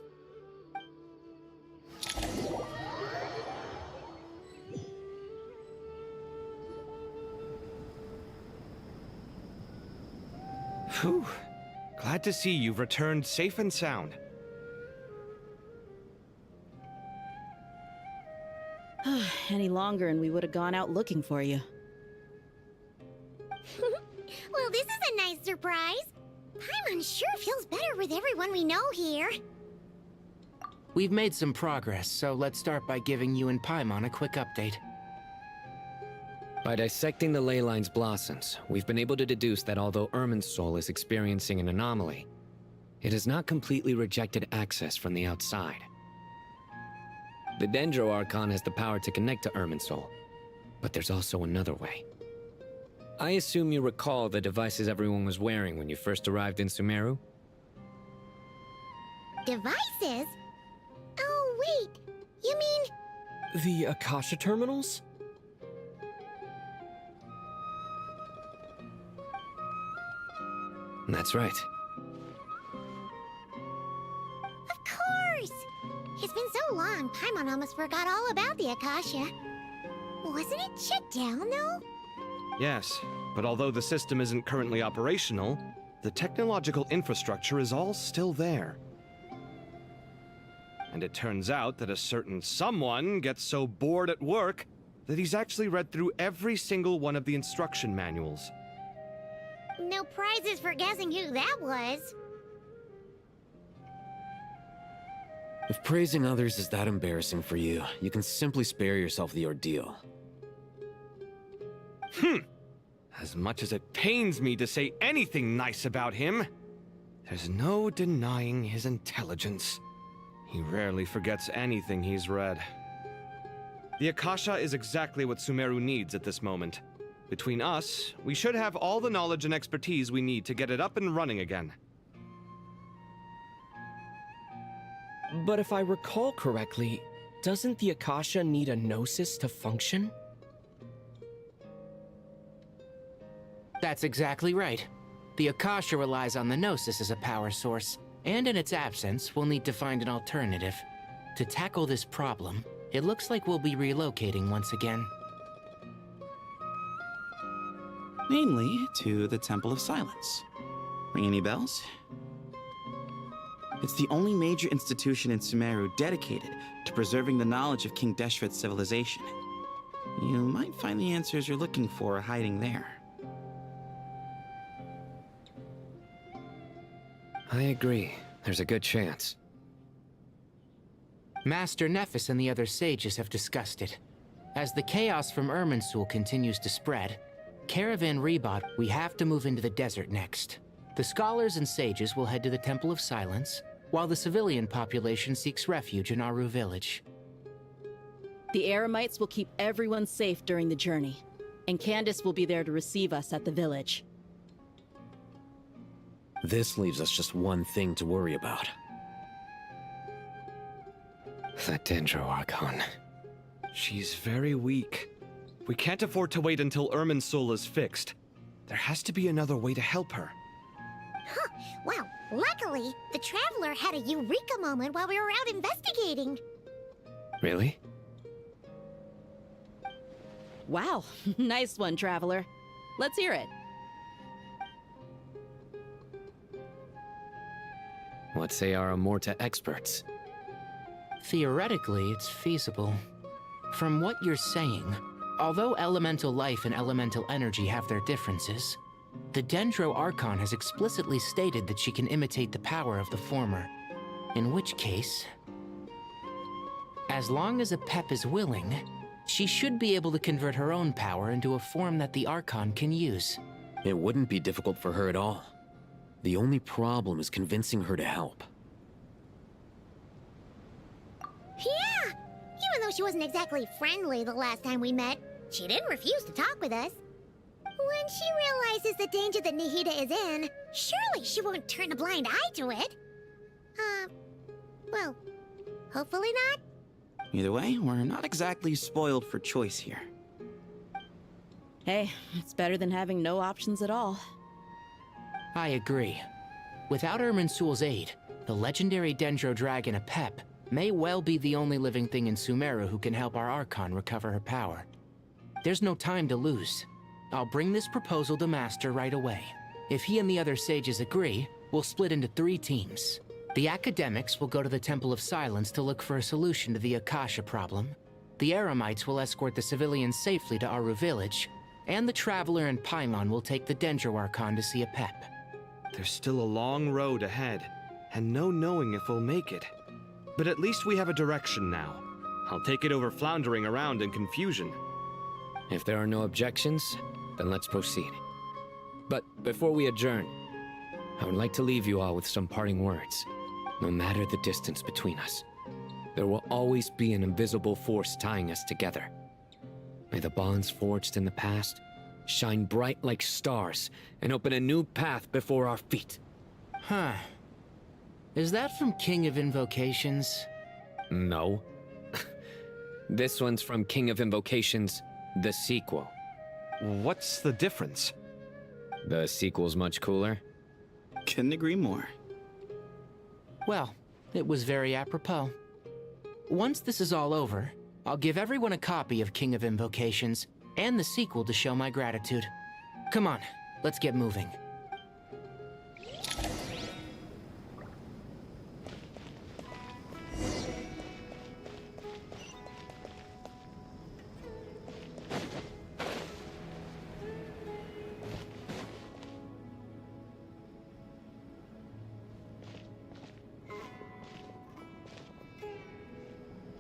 Whew. Glad to see you've returned safe and sound. Any longer and we would have gone out looking for you. Well, this is a nice surprise. Paimon sure feels better with everyone we know here. We've made some progress, so let's start by giving you and Paimon a quick update. By dissecting the ley line's blossoms, we've been able to deduce that although Irminsul is experiencing an anomaly, it has not completely rejected access from the outside. The Dendro Archon has the power to connect to Irminsul, but there's also another way. I assume you recall the devices everyone was wearing when you first arrived in Sumeru? Devices? Oh, wait. You mean... The Akasha terminals? That's right. Of course! It's been so long, Paimon almost forgot all about the Akasha. Wasn't it shut down, though? Yes, but although the system isn't currently operational, the technological infrastructure is all still there. And it turns out that a certain someone gets so bored at work that he's actually read through every single one of the instruction manuals. No prizes for guessing who that was. If praising others is that embarrassing for you, you can simply spare yourself the ordeal. As much as it pains me to say anything nice about him, there's no denying his intelligence. He rarely forgets anything he's read. The Akasha is exactly what Sumeru needs at this moment. Between us, we should have all the knowledge and expertise we need to get it up and running again. But if I recall correctly, doesn't the Akasha need a gnosis to function? That's exactly right. The Akasha relies on the Gnosis as a power source, and in its absence, we'll need to find an alternative. To tackle this problem, it looks like we'll be relocating once again. Namely, to the Temple of Silence. Ring any bells? It's the only major institution in Sumeru dedicated to preserving the knowledge of King Deshret's civilization. You might find the answers you're looking for hiding there. I agree. There's a good chance. Master Nephis and the other sages have discussed it. As the chaos from Irminsul continues to spread, Caravan Rebot, we have to move into the desert next. The scholars and sages will head to the Temple of Silence, while the civilian population seeks refuge in Aru village. The Eremites will keep everyone safe during the journey, and Candace will be there to receive us at the village. This leaves us just one thing to worry about. That Dendro Archon. She's very weak. We can't afford to wait until Irminsul is fixed. There has to be another way to help her. Huh. Well, luckily, the Traveler had a eureka moment while we were out investigating. Really? Wow, nice one, Traveler. Let's hear it. What say our Amorta experts? Theoretically, it's feasible. From what you're saying, although elemental life and elemental energy have their differences, the Dendro Archon has explicitly stated that she can imitate the power of the former. In which case, as long as a Pep is willing, she should be able to convert her own power into a form that the Archon can use. It wouldn't be difficult for her at all. The only problem is convincing her to help. Yeah! Even though she wasn't exactly friendly the last time we met, she didn't refuse to talk with us. When she realizes the danger that Nahida is in, surely she won't turn a blind eye to it. Well, hopefully not. Either way, we're not exactly spoiled for choice here. Hey, it's better than having no options at all. I agree. Without Irminsul's aid, the legendary Dendro Dragon Apep may well be the only living thing in Sumeru who can help our Archon recover her power. There's no time to lose. I'll bring this proposal to Master right away. If he and the other sages agree, we'll split into 3 teams. The academics will go to the Temple of Silence to look for a solution to the Akasha problem. The Eremites will escort the civilians safely to Aru Village, and the Traveler and Paimon will take the Dendro Archon to see Apep. There's still a long road ahead, and no knowing if we'll make it. But at least we have a direction now. I'll take it over floundering around in confusion. If there are no objections, then let's proceed. But before we adjourn, I would like to leave you all with some parting words. No matter the distance between us, there will always be an invisible force tying us together. May the bonds forged in the past shine bright like stars and open a new path before our feet. Huh. Is that from King of Invocations? No. This one's from King of Invocations, the sequel. What's the difference? The sequel's much cooler. Couldn't agree more. Well, it was very apropos. Once this is all over, I'll give everyone a copy of King of Invocations and the sequel to show my gratitude. Come on, let's get moving.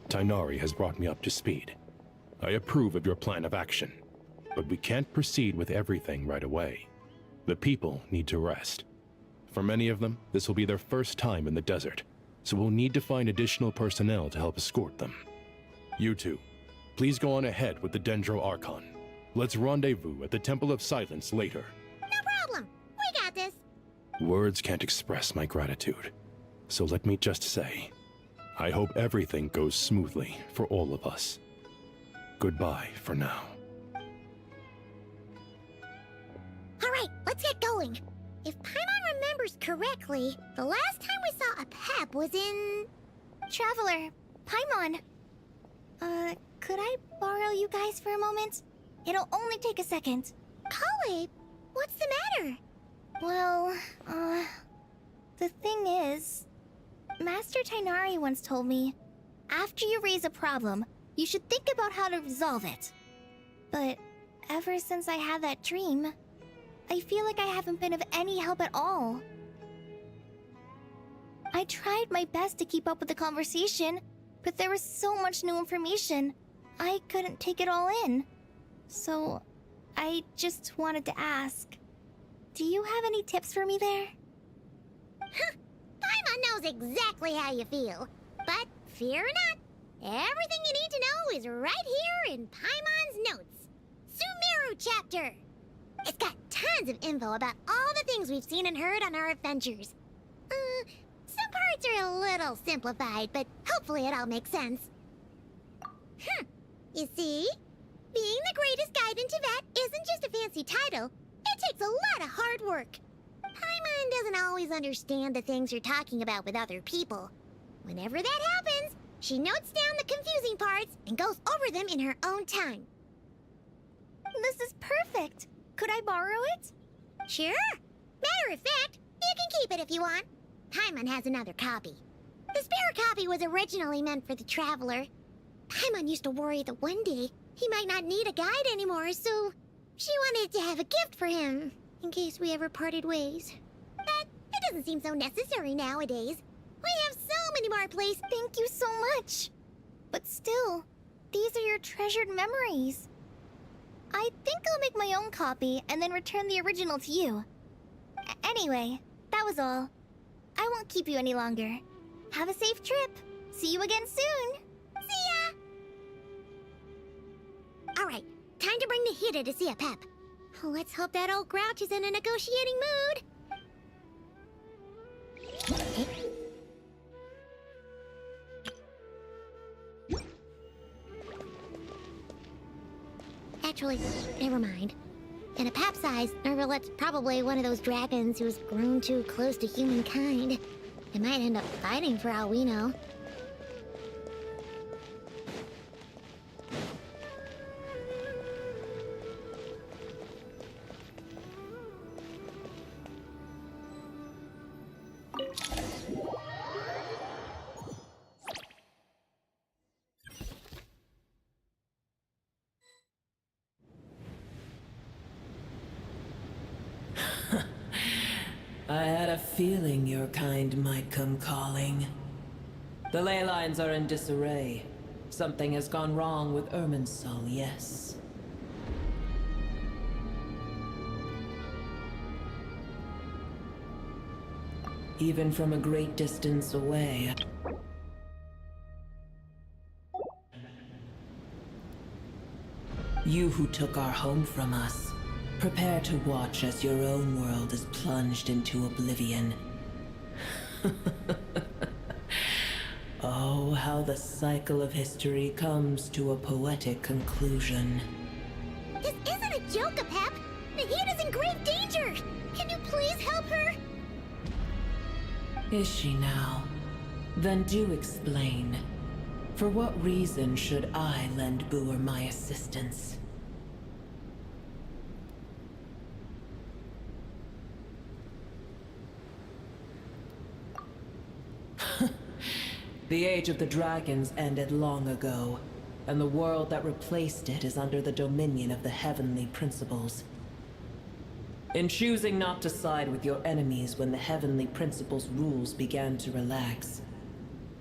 Tighnari has brought me up to speed. I approve of your plan of action, but we can't proceed with everything right away. The people need to rest. For many of them, this will be their first time in the desert, so we'll need to find additional personnel to help escort them. You two, please go on ahead with the Dendro Archon. Let's rendezvous at the Temple of Silence later. No problem. We got this. Words can't express my gratitude, so let me just say, I hope everything goes smoothly for all of us. Goodbye for now. All right, let's get going. If Paimon remembers correctly, the last time we saw a Pep was in... Traveler, Paimon. Could I borrow you guys for a moment? It'll only take a second. Kale, what's the matter? Well, the thing is, Master Tighnari once told me, after you raise a problem, you should think about how to resolve it. But ever since I had that dream, I feel like I haven't been of any help at all. I tried my best to keep up with the conversation, but there was so much new information, I couldn't take it all in. So, I just wanted to ask, do you have any tips for me there? Huh. Paimon knows exactly how you feel. But fear not, everything you need to know is right here in Paimon's notes. Sumeru chapter. It's got tons of info about all the things we've seen and heard on our adventures. Some parts are a little simplified, but hopefully it all makes sense. You see? Being the greatest guide in Tibet isn't just a fancy title. It takes a lot of hard work. Paimon doesn't always understand the things you're talking about with other people. Whenever that happens, She notes down the confusing parts and goes over them in her own time. This is perfect. Could I borrow it? Sure. Matter of fact, you can keep it if you want. Paimon has another copy. The spare copy was originally meant for the Traveler. Paimon used to worry that one day he might not need a guide anymore, so she wanted to have a gift for him, in case we ever parted ways. But it doesn't seem so necessary nowadays. We have so many more places. Thank you so much. But still, these are your treasured memories. I think I'll make my own copy and then return the original to you. Anyway, that was all. I won't keep you any longer. Have a safe trip. See you again soon. See ya! Alright, time to bring the Hida to see a Pep. Let's hope that old grouch is in a negotiating mood. Actually, never mind. In a Pep size, Nervalet's probably one of those dragons who's grown too close to humankind. They might end up fighting for all we know. I had a feeling your kind might come calling. The ley lines are in disarray. Something has gone wrong with Irminsul, yes. Even from a great distance away. You who took our home from us, prepare to watch as your own world is plunged into oblivion. Oh, how the cycle of history comes to a poetic conclusion. This isn't a joke, Pep! Nahida's in grave danger! Can you please help her? Is she now? Then do explain. For what reason should I lend Boer my assistance? The age of the dragons ended long ago, and the world that replaced it is under the dominion of the heavenly principles. In choosing not to side with your enemies when the heavenly principles' rules began to relax,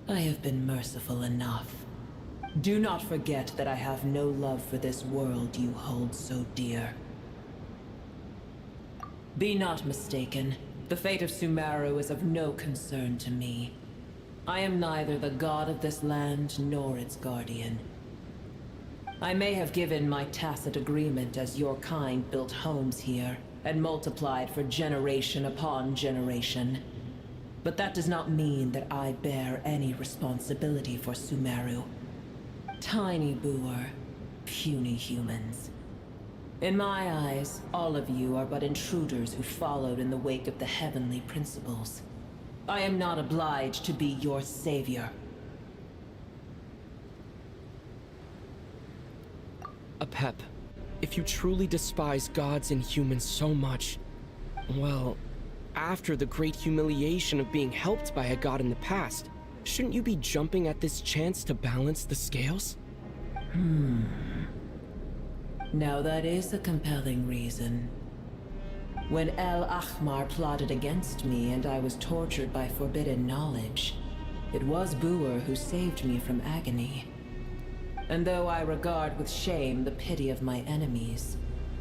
I have been merciful enough. Do not forget that I have no love for this world you hold so dear. Be not mistaken. The fate of Sumeru is of no concern to me. I am neither the god of this land nor its guardian. I may have given my tacit agreement as your kind built homes here and multiplied for generation upon generation. But that does not mean that I bear any responsibility for Sumeru. Tiny Boer, puny humans. In my eyes, all of you are but intruders who followed in the wake of the heavenly principles. I am not obliged to be your savior. Apep, if you truly despise gods and humans so much, well, after the great humiliation of being helped by a god in the past, shouldn't you be jumping at this chance to balance the scales? Now that is a compelling reason. When El Ahmar plotted against me and I was tortured by forbidden knowledge, it was Boer who saved me from agony. And though I regard with shame the pity of my enemies,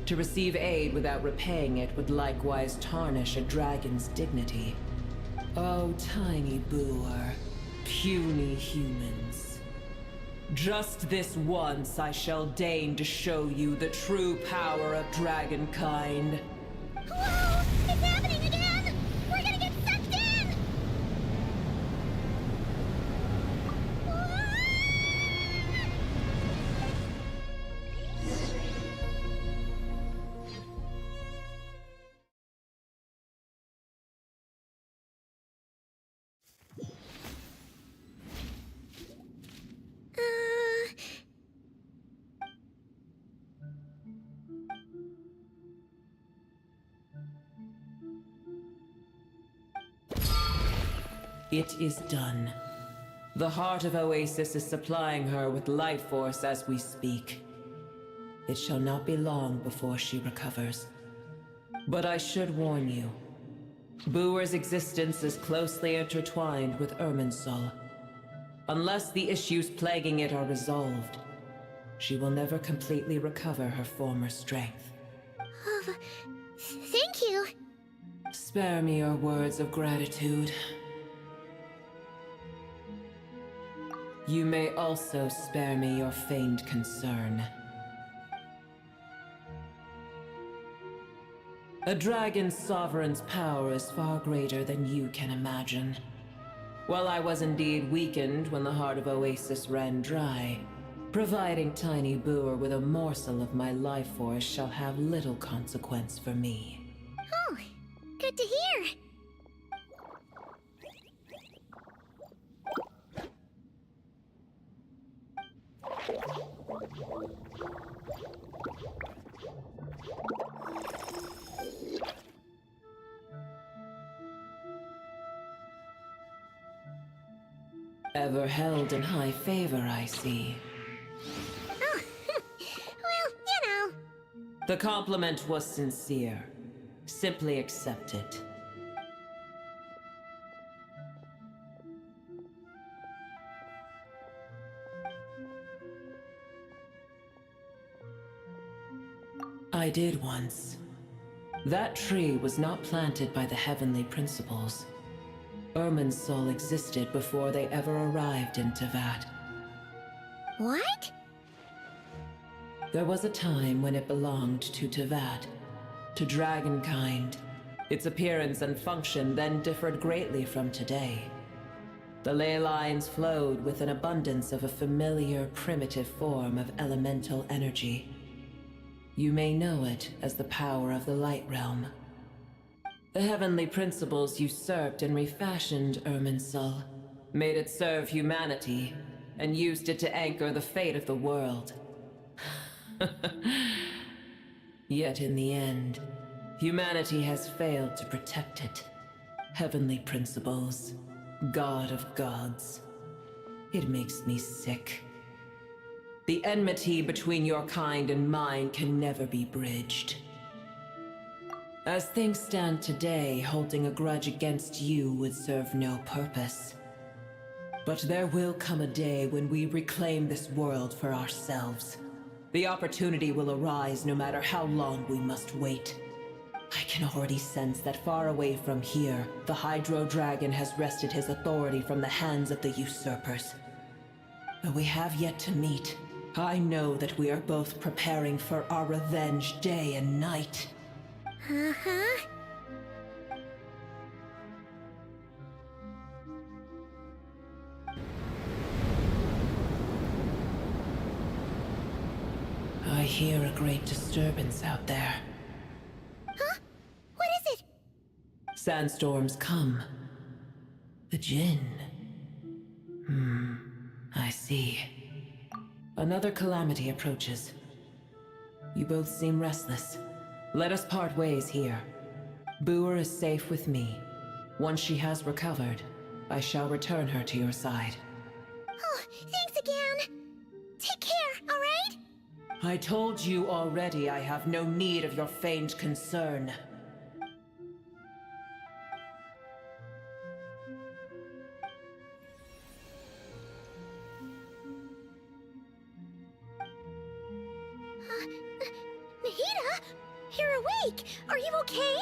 to receive aid without repaying it would likewise tarnish a dragon's dignity. Oh, tiny Boer, puny humans. Just this once I shall deign to show you the true power of dragonkind. Whoa! It's happening again! We're gonna get sucked in! It is done. The heart of Oasis is supplying her with life force as we speak. It shall not be long before she recovers. But I should warn you. Booer's existence is closely intertwined with Irminsul. Unless the issues plaguing it are resolved, she will never completely recover her former strength. Thank you. Spare me your words of gratitude. You may also spare me your feigned concern. A dragon's sovereign's power is far greater than you can imagine. While I was indeed weakened when the heart of Oasis ran dry, providing Tiny Booer with a morsel of my life force shall have little consequence for me. Oh, good to hear. Ever held in high favor, I see. Oh, well, you know. The compliment was sincere. Simply accept it. I did once. That tree was not planted by the heavenly principles. Irminsul existed before they ever arrived in Tevat. What? There was a time when it belonged to Tevat, to dragonkind. Its appearance and function then differed greatly from today. The ley lines flowed with an abundance of a familiar, primitive form of elemental energy. You may know it as the power of the Light Realm. The heavenly principles usurped and refashioned Irminsul, made it serve humanity, and used it to anchor the fate of the world. Yet in the end, humanity has failed to protect it. Heavenly principles, God of gods. It makes me sick. The enmity between your kind and mine can never be bridged. As things stand today, holding a grudge against you would serve no purpose. But there will come a day when we reclaim this world for ourselves. The opportunity will arise no matter how long we must wait. I can already sense that far away from here, the Hydro Dragon has wrested his authority from the hands of the usurpers. Though we have yet to meet, I know that we are both preparing for our revenge day and night. Uh-huh. I hear a great disturbance out there. Huh? What is it? Sandstorms come. The Jinn. I see. Another calamity approaches. You both seem restless. Let us part ways here. Booer is safe with me. Once she has recovered, I shall return her to your side. Oh, thanks again. Take care, all right? I told you already I have no need of your feigned concern. Nahida? You're awake! Are you okay?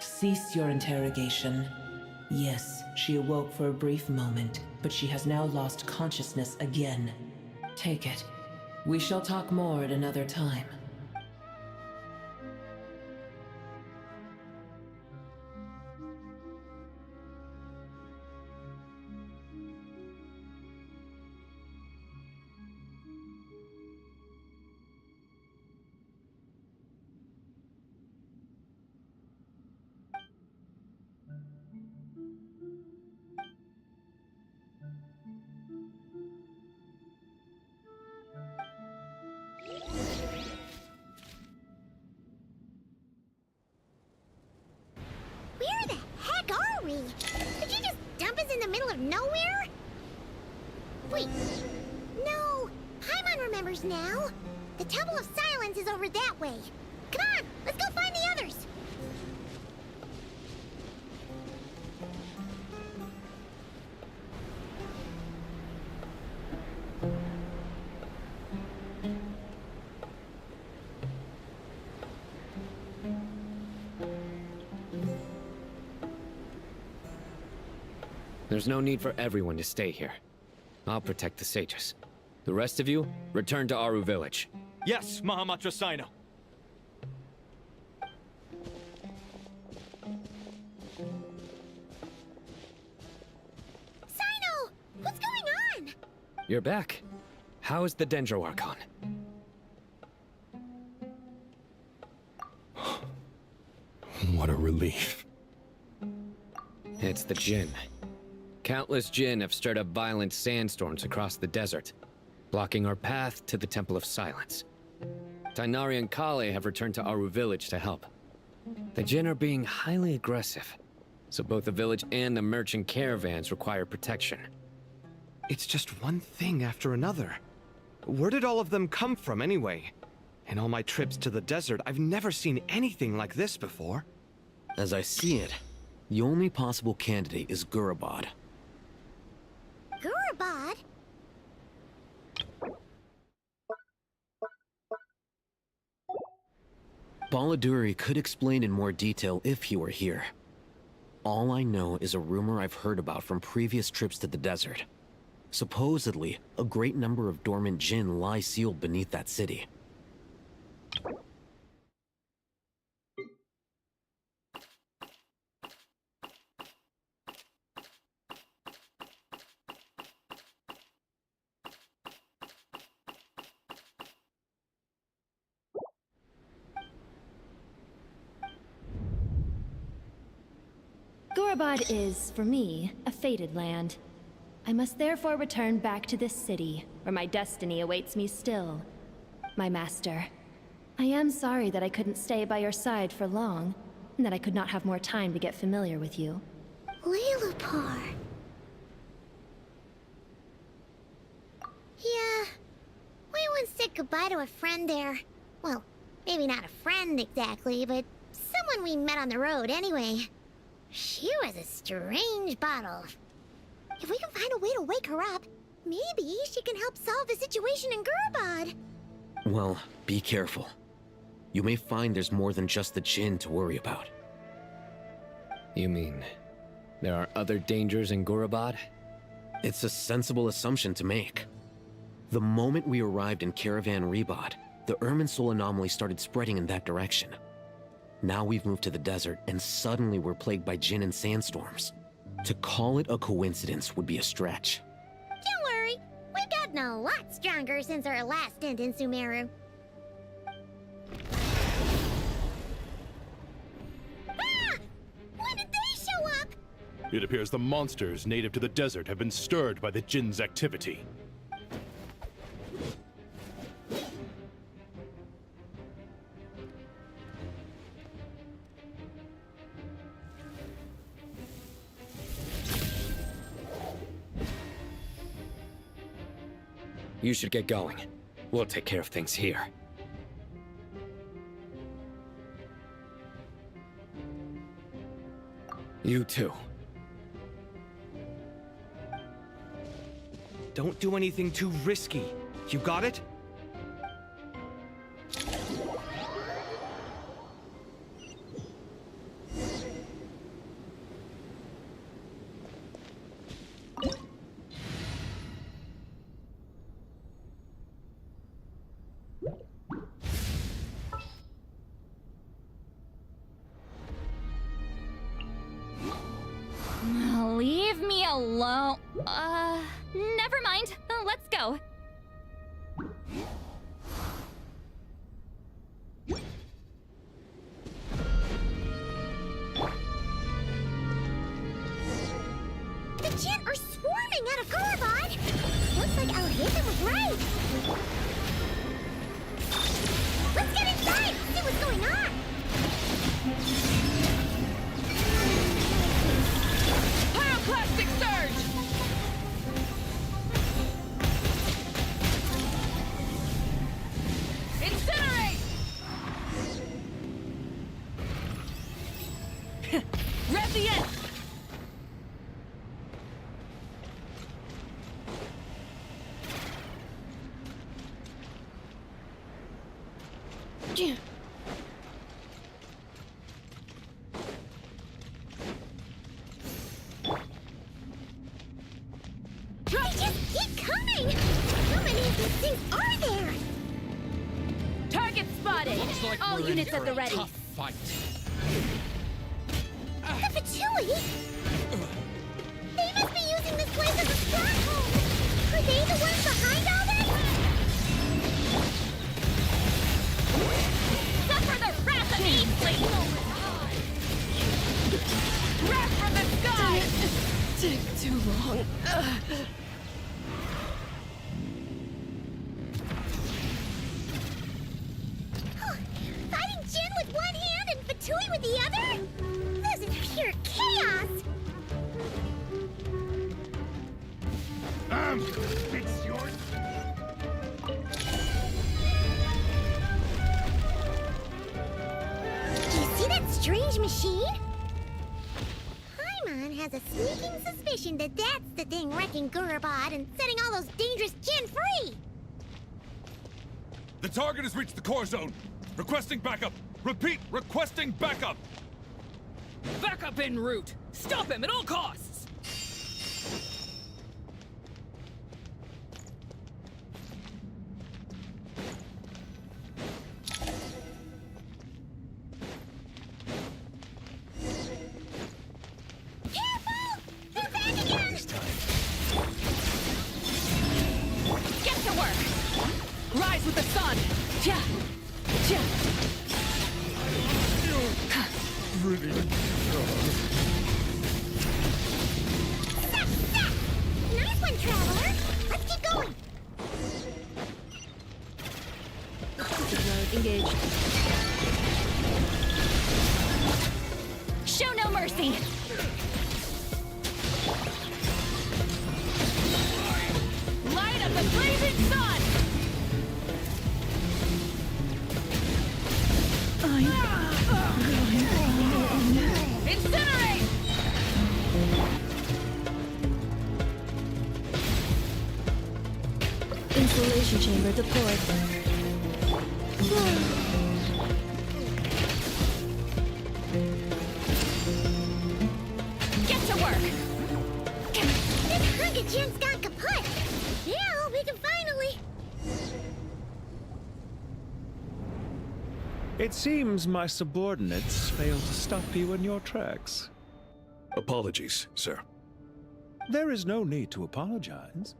Cease your interrogation. Yes, she awoke for a brief moment, but she has now lost consciousness again. Take it. We shall talk more at another time. of nowhere? Wait. No. Paimon remembers now. The Temple of Silence is over that way. Come on, let's go find the others. There's no need for everyone to stay here. I'll protect the sages. The rest of you, return to Aru village. Yes, Mahamatra Sino. Sino! What's going on? You're back. How is the Dendro Archon? What a relief. It's the Jinn. Countless Jinn have stirred up violent sandstorms across the desert, blocking our path to the Temple of Silence. Tighnari and Kale have returned to Aru village to help. The Jinn are being highly aggressive, so both the village and the merchant caravans require protection. It's just one thing after another. Where did all of them come from anyway? In all my trips to the desert, I've never seen anything like this before. As I see it, the only possible candidate is Gurabad. Gurabad? Baladuri could explain in more detail if he were here. All I know is a rumor I've heard about from previous trips to the desert. Supposedly, a great number of dormant Jinn lie sealed beneath that city. Gurabad is, for me, a fated land. I must therefore return back to this city, where my destiny awaits me still. My master, I am sorry that I couldn't stay by your side for long, and that I could not have more time to get familiar with you. Leilapar. Yeah, we once said goodbye to a friend there. Well, maybe not a friend exactly, but someone we met on the road anyway. She was a strange bottle. If we can find a way to wake her up, maybe she can help solve the situation in Gurabad. Well, be careful. You may find there's more than just the Jinn to worry about. You mean, there are other dangers in Gurabad? It's a sensible assumption to make. The moment we arrived in Caravan Rebad, the Irminsul anomaly started spreading in that direction. Now we've moved to the desert, and suddenly we're plagued by Jinn and sandstorms. To call it a coincidence would be a stretch. Don't worry, we've gotten a lot stronger since our last stint in Sumeru. Ah! When did they show up? It appears the monsters native to the desert have been stirred by the Jinn's activity. You should get going. We'll take care of things here. You too. Don't do anything too risky. You got it? Leave me alone. Never mind. Let's go. The Jinn are swarming out of Gurabad! Looks like Albedo was right! Let's get inside! See what's going on! Pyroclastic surge! They just keep coming! How many of these things are there? Target spotted! Looks like All we're units in at for the a ready. tough fight. The Fatui? They must be using this place as a stronghold! Are they the ones behind all this? Suffer the wrath of Eastling! Wrath from the sky! Take too long. Fighting Jin with one hand and Fatui with the other? This is pure chaos! It's yours. Do you see that strange machine? Paimon has a sneaking suspicion that that's the thing wrecking Gurubad and setting all those dangerous Jin free! The target has reached the core zone. Requesting backup. Repeat, requesting backup. Backup en route. Stop him at all costs. Get to work. Rise with the sun. Ja. Ja. Nice one, Traveler! Let's keep going! Engaged. Show no mercy! Light up the blazing sun! Incinerate! Insulation chamber deployed. Get to work! This hunk of Jin's gone kaput! Now we can finally... It seems my subordinates failed to stop you in your tracks. Apologies, sir. There is no need to apologize.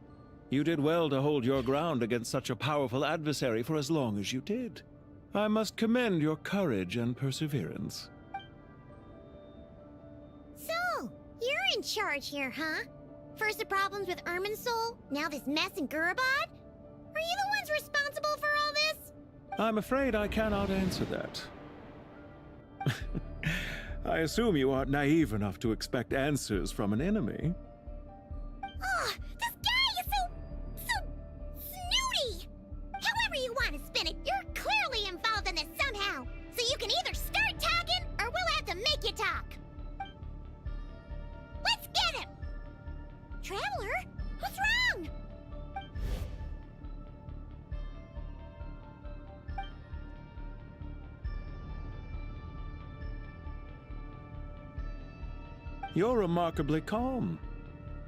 You did well to hold your ground against such a powerful adversary for as long as you did. I must commend your courage and perseverance. So, you're in charge here, huh? First the problems with Irminsul, now this mess in Gurubad? Are you the ones responsible for all this? I'm afraid I cannot answer that. I assume you aren't naive enough to expect answers from an enemy. Oh, this guy is so snooty! However you want to spin it, you're clearly involved in this somehow. So you can either start talking, or we'll have to make you talk. Let's get him! Traveler, what's wrong? You're remarkably calm.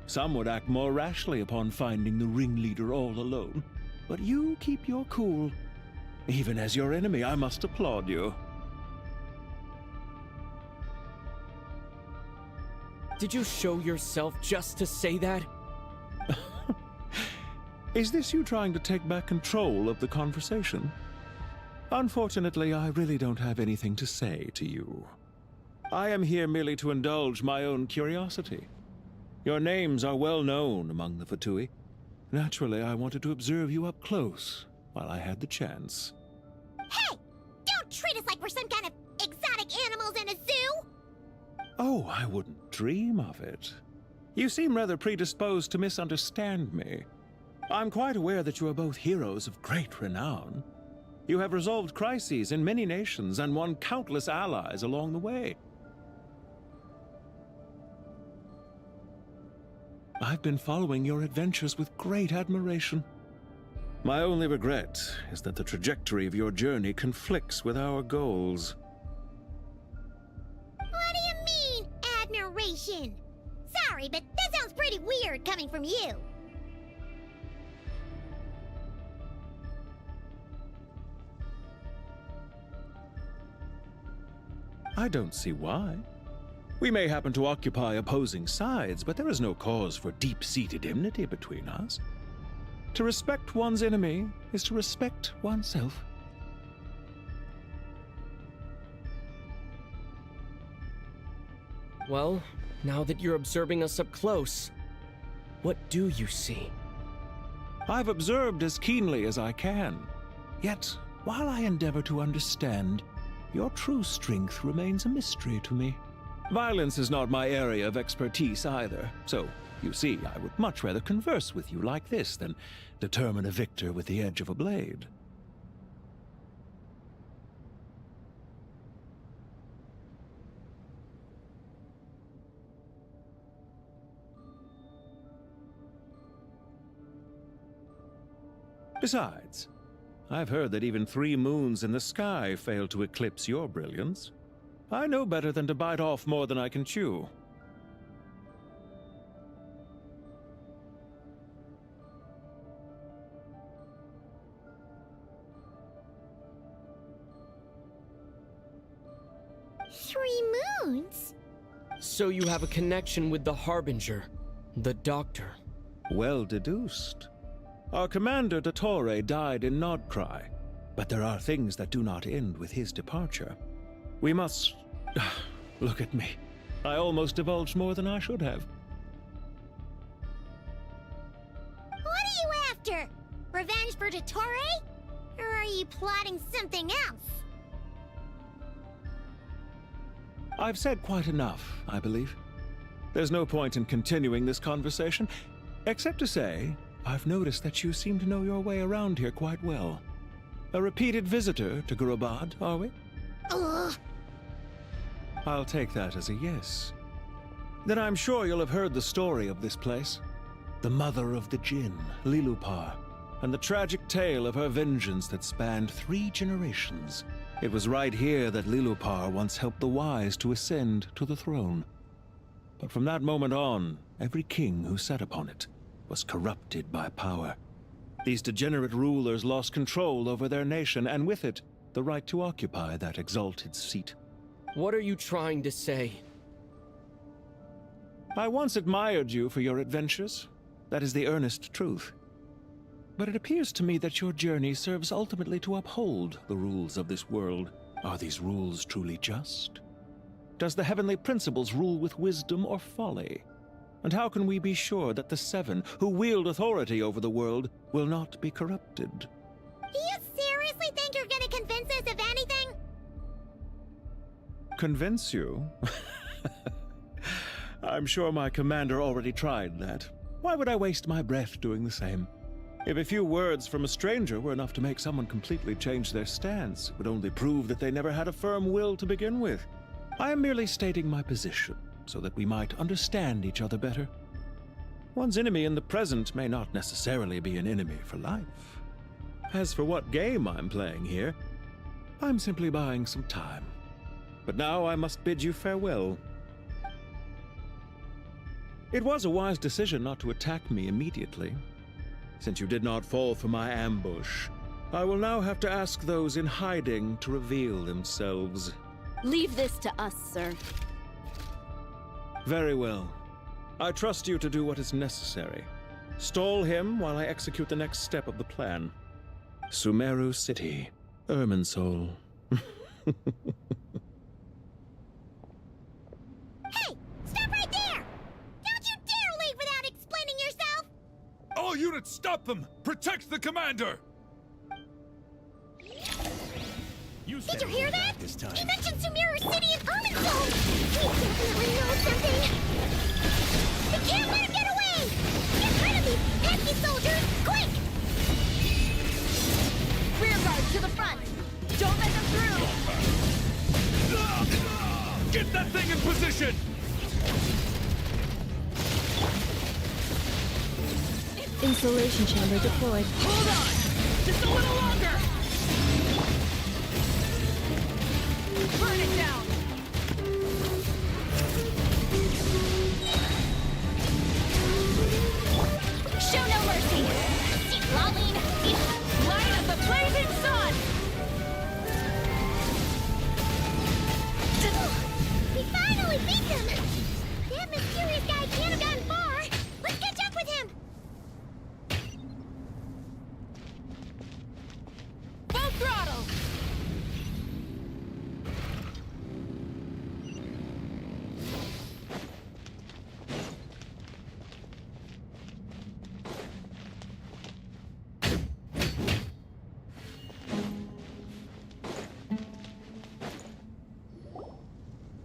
Some would act more rashly upon finding the ringleader all alone. But you keep your cool. Even as your enemy, I must applaud you. Did you show yourself just to say that? Is this you trying to take back control of the conversation? Unfortunately, I really don't have anything to say to you. I am here merely to indulge my own curiosity. Your names are well known among the Fatui. Naturally, I wanted to observe you up close while I had the chance. Hey! Don't treat us like we're some kind of exotic animals in a zoo! Oh, I wouldn't dream of it. You seem rather predisposed to misunderstand me. I'm quite aware that you are both heroes of great renown. You have resolved crises in many nations and won countless allies along the way. I've been following your adventures with great admiration. My only regret is that the trajectory of your journey conflicts with our goals. What do you mean, admiration? Sorry, but that sounds pretty weird coming from you. I don't see why. We may happen to occupy opposing sides, but there is no cause for deep-seated enmity between us. To respect one's enemy is to respect oneself. Well, now that you're observing us up close, what do you see? I've observed as keenly as I can. Yet, while I endeavor to understand, your true strength remains a mystery to me. Violence is not my area of expertise either, so, you see, I would much rather converse with you like this than determine a victor with the edge of a blade. Besides, I've heard that even 3 moons in the sky fail to eclipse your brilliance. I know better than to bite off more than I can chew. Three moons? So you have a connection with the Harbinger, the Doctor. Well deduced. Our commander, Dottore, died in Nodcry, but there are things that do not end with his departure. We must... Look at me. I almost divulged more than I should have. What are you after? Revenge for Dottore? Or are you plotting something else? I've said quite enough, I believe. There's no point in continuing this conversation, except to say, I've noticed that you seem to know your way around here quite well. A repeated visitor to Gurubad, are we? Ugh. I'll take that as a yes. Then I'm sure you'll have heard the story of this place. The mother of the Jinn, Lilupar, and the tragic tale of her vengeance that spanned 3 generations. It was right here that Lilupar once helped the wise to ascend to the throne. But from that moment on, every king who sat upon it was corrupted by power. These degenerate rulers lost control over their nation, and with it, the right to occupy that exalted seat. What are you trying to say? I once admired you for your adventures. That is the earnest truth. But it appears to me that your journey serves ultimately to uphold the rules of this world. Are these rules truly just? Does the heavenly principles rule with wisdom or folly? And how can we be sure that the 7 who wield authority over the world will not be corrupted? Do you seriously think you're gonna convince us of anything? Convince you? I'm sure my commander already tried that. Why would I waste my breath doing the same? If a few words from a stranger were enough to make someone completely change their stance, it would only prove that they never had a firm will to begin with. I am merely stating my position, so that we might understand each other better. One's enemy in the present may not necessarily be an enemy for life. As for what game I'm playing here, I'm simply buying some time. But now I must bid you farewell. It was a wise decision not to attack me immediately. Since you did not fall for my ambush, I will now have to ask those in hiding to reveal themselves. Leave this to us, sir. Very well. I trust you to do what is necessary. Stall him while I execute the next step of the plan. Sumeru City, Irminsul. Hey! Stop right there! Don't you dare leave without explaining yourself! All units, stop them! Protect the commander! Did you hear that? He mentioned Sumeru City and Irminsul! He definitely knows something! We can't let him get away! Get rid of these pesky soldiers, quick! Rear guard to the front! Don't let them through! Get that thing in position! Insulation chamber deployed. Hold on! Just a little longer! Burn it down! Show no mercy! Keep lolling! Light of the blazing sun! We finally beat them! That mysterious guy can't have gotten far! Let's catch up with him! Full throttle!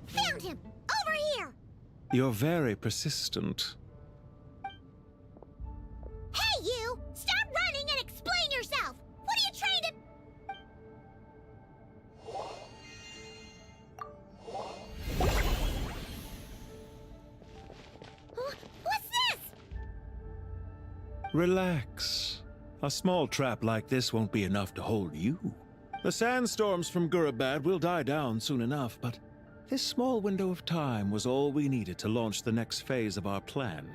Found him! Over here! You're very persistent. Hey, you! Stop running and explain yourself! What are you trying to... What's this? Relax. A small trap like this won't be enough to hold you. The sandstorms from Gurabad will die down soon enough, but this small window of time was all we needed to launch the next phase of our plan.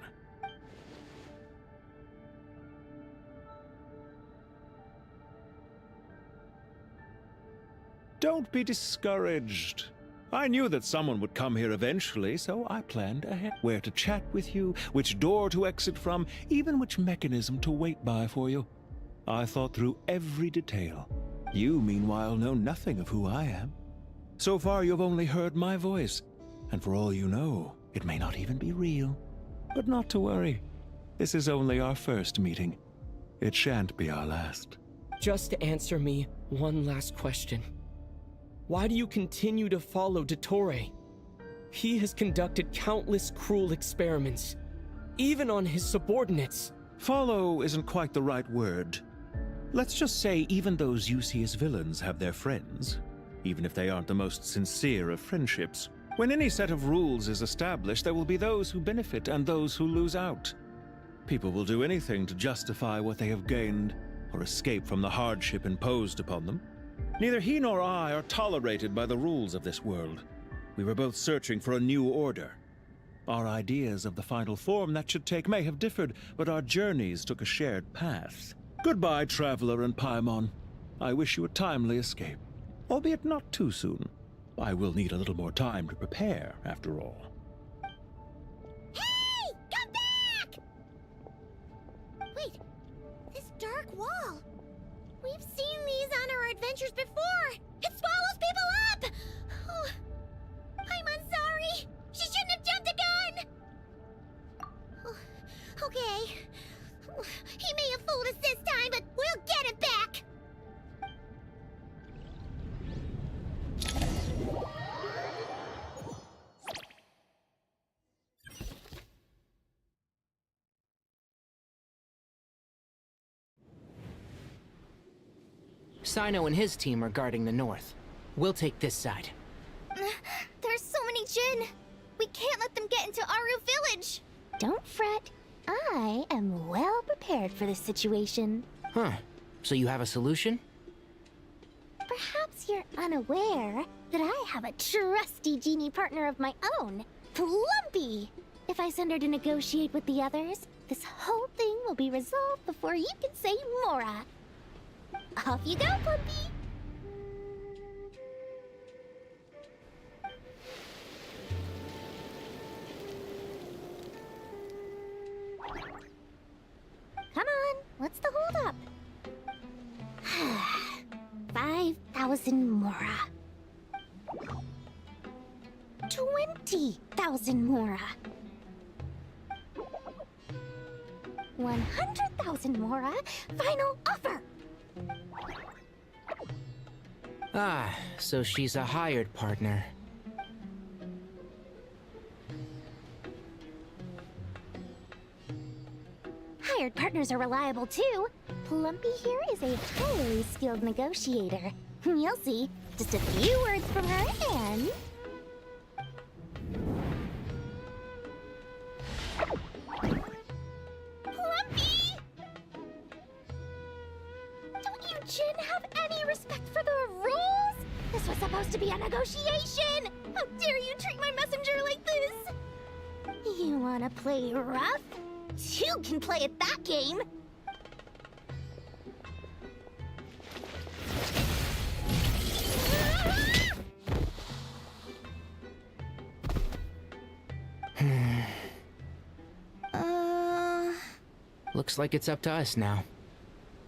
Don't be discouraged. I knew that someone would come here eventually, so I planned ahead. Where to chat with you, which door to exit from, even which mechanism to wait by for you. I thought through every detail. You, meanwhile, know nothing of who I am. So far, you've only heard my voice, and for all you know, it may not even be real. But not to worry. This is only our first meeting. It shan't be our last. Just answer me one last question. Why do you continue to follow Dottore? He has conducted countless cruel experiments, even on his subordinates. Follow isn't quite the right word. Let's just say even those you see as villains have their friends, even if they aren't the most sincere of friendships. When any set of rules is established, there will be those who benefit and those who lose out. People will do anything to justify what they have gained or escape from the hardship imposed upon them. Neither he nor I are tolerated by the rules of this world. We were both searching for a new order. Our ideas of the final form that should take may have differed, but our journeys took a shared path. Goodbye, Traveler and Paimon. I wish you a timely escape, albeit not too soon. I will need a little more time to prepare, after all. Hey! Come back! Wait, this dark wall. We've seen these on our adventures before. It swallows people up! Oh, I'm sorry. She shouldn't have jumped the gun! Oh, okay. He may have fooled us this time, but we'll get it back! Sino and his team are guarding the north. We'll take this side. There's so many Jin! We can't let them get into Aru Village! Don't fret. I am well prepared for this situation. Huh. So you have a solution? Perhaps you're unaware that I have a trusty genie partner of my own, Plumpy. If I send her to negotiate with the others, this whole thing will be resolved before you can say Mora. Off you go, Plumpy! Come on, what's the holdup? 5,000 Mora. 20,000 Mora. 100,000 Mora. Final offer! Ah, so she's a hired partner. Hired partners are reliable too. Plumpy here is a highly skilled negotiator. You'll see. Just a few words from her and... Plumpy! Don't you Jin have any respect for the rules? This was supposed to be a negotiation! How dare you treat my messenger like this? You wanna play rough? Two can play at that game! Looks like it's up to us now.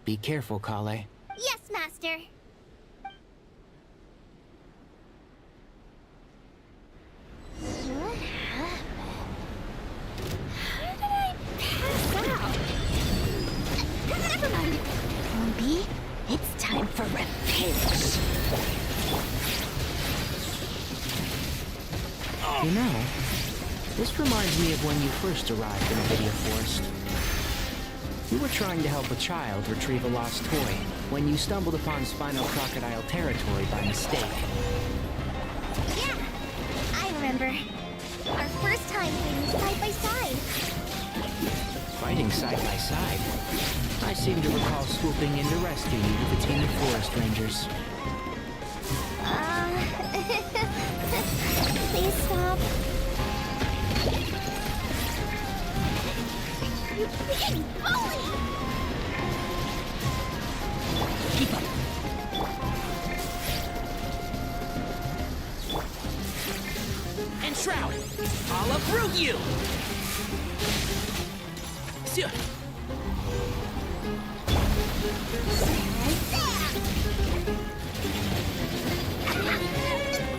Be careful, Kale. Yes, Master. What happened? How did I pass out? Never mind. Ruby, it's time for revenge. You know, this reminds me of when you first arrived in Abydia Forest. You were trying to help a child retrieve a lost toy when you stumbled upon Spinal Crocodile territory by mistake. Yeah, I remember. Our first time fighting side by side. Fighting side by side? I seem to recall swooping in to rescue you with a team of forest rangers. Please stop. You big bully! Keep up. And Shroud, I'll uproot you!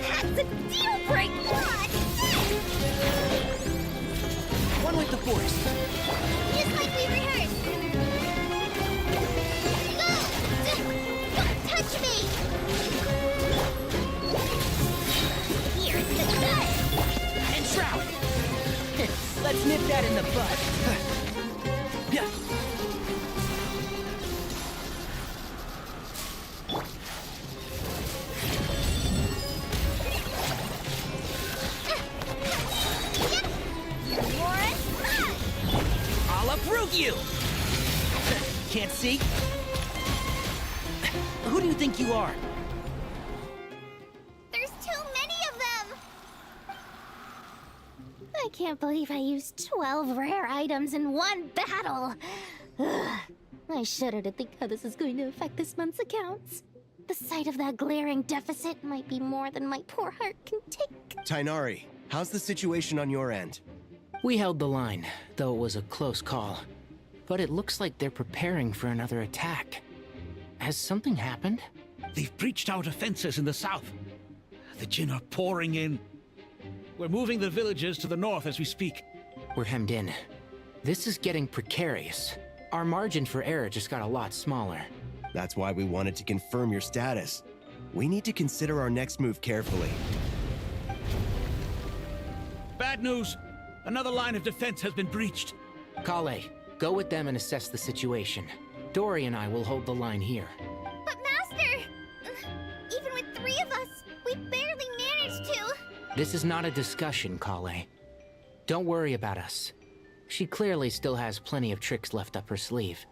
That's a deal breaker! One with the force. Just like we rehearsed. Go! Don't touch me! Here's the gun! And Shroud! Let's nip that in the bud. Yeah. I'll uproot you! Can't see? Who do you think you are? There's too many of them! I can't believe I used 12 rare items in one battle! Ugh. I shudder to think how this is going to affect this month's accounts. The sight of that glaring deficit might be more than my poor heart can take. Tainari, how's the situation on your end? We held the line, though it was a close call. But it looks like they're preparing for another attack. Has something happened? They've breached our defenses in the south. The Jin are pouring in. We're moving the villages to the north as we speak. We're hemmed in. This is getting precarious. Our margin for error just got a lot smaller. That's why we wanted to confirm your status. We need to consider our next move carefully. Bad news! Another line of defense has been breached. Kale, go with them and assess the situation. Dory and I will hold the line here. But Master! Even with 3 of us, we barely managed to. This is not a discussion, Kale. Don't worry about us. She clearly still has plenty of tricks left up her sleeve.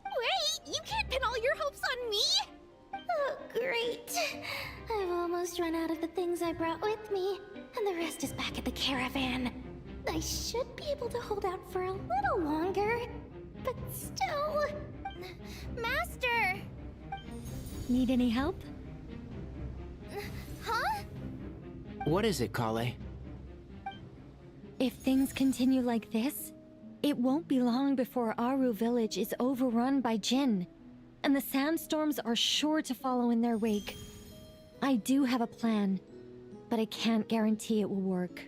Wait, you can't pin all your hopes on me? Oh, great. I've almost run out of the things I brought with me, and the rest is back at the caravan. I should be able to hold out for a little longer, but still... Master! Need any help? Huh? What is it, Kale? If things continue like this, it won't be long before Aru village is overrun by Jin, and the sandstorms are sure to follow in their wake. I do have a plan, but I can't guarantee it will work.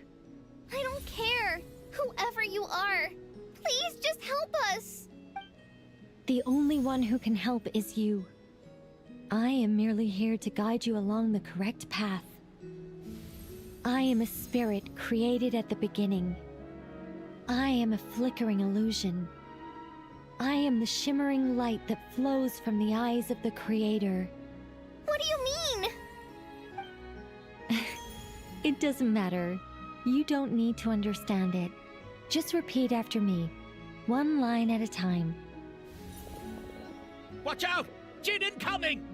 I don't care, whoever you are. Please just help us. The only one who can help is you. I am merely here to guide you along the correct path. I am a spirit created at the beginning. I am a flickering illusion. I am the shimmering light that flows from the eyes of the Creator. What do you mean? It doesn't matter. You don't need to understand it. Just repeat after me, one line at a time. Watch out! Jin incoming!